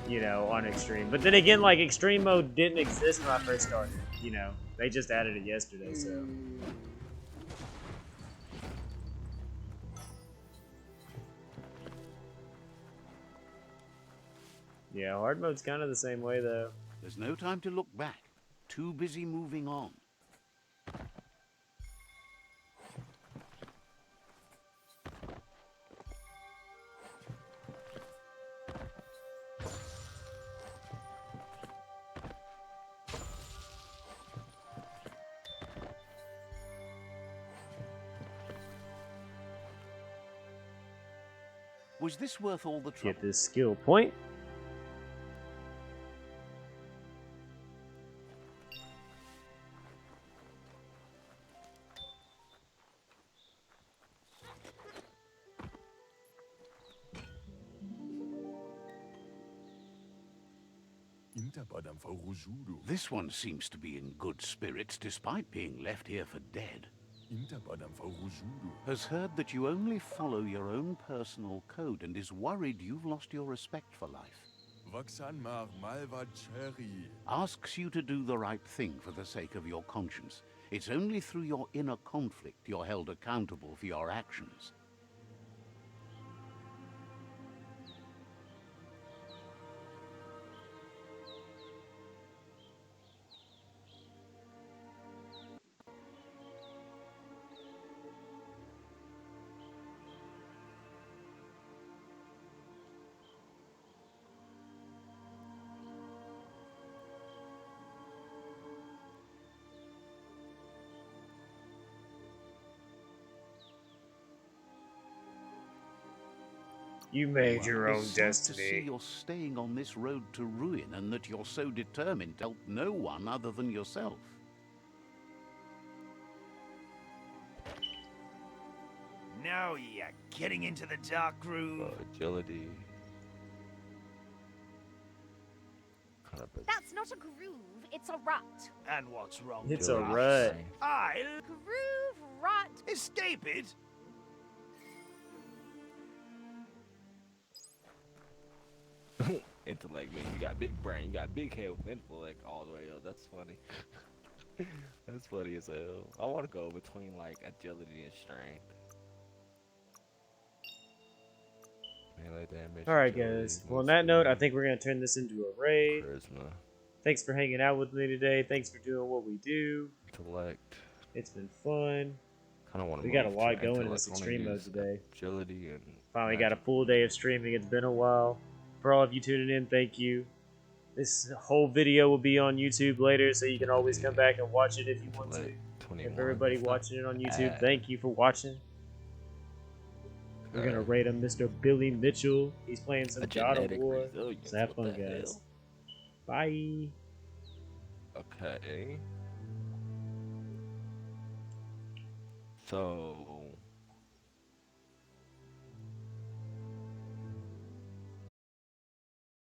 you know, on extreme. But then again, like, extreme mode didn't exist when I first started. You know, they just added it yesterday, so. Yeah, hard mode's kind of the same way, though. There's no time to look back. Too busy moving on. Was this worth all the trouble? Get this skill point. This one seems to be in good spirits despite being left here for dead. Has heard that you only follow your own personal code and is worried you've lost your respect for life. Asks you to do the right thing for the sake of your conscience. It's only through your inner conflict you're held accountable for your actions. You made your own It's sad to see destiny. you're staying on this road to ruin and that you're so determined to help no one other than yourself. Now you're getting into the dark groove. Agility. That's not a groove, it's a rut. And what's wrong It's with a that? rut. I'll Groove, rut. escape it. intellect, man. You got big brain, you got big head with intellect all the way up. That's funny. That's funny as hell. I want to go between like agility and strength. Melee damage, Alright, agility, guys. Well, on move that note, I speed, think we're going to turn this into a raid. charisma, Thanks for hanging out with me today. Thanks for doing what we do. intellect. It's been fun. Kind of want to. We got a lot going in this extreme mode today. Agility and Finally got a full day of streaming. It's been a while. For all of you tuning in, thank you. This whole video will be on YouTube later, so you can always come back and watch it if you want to. If everybody watching it on YouTube, thank you for watching. We're gonna rate him Mr. Billy Mitchell. He's playing some God of War. So have fun, guys. Bye. Okay. So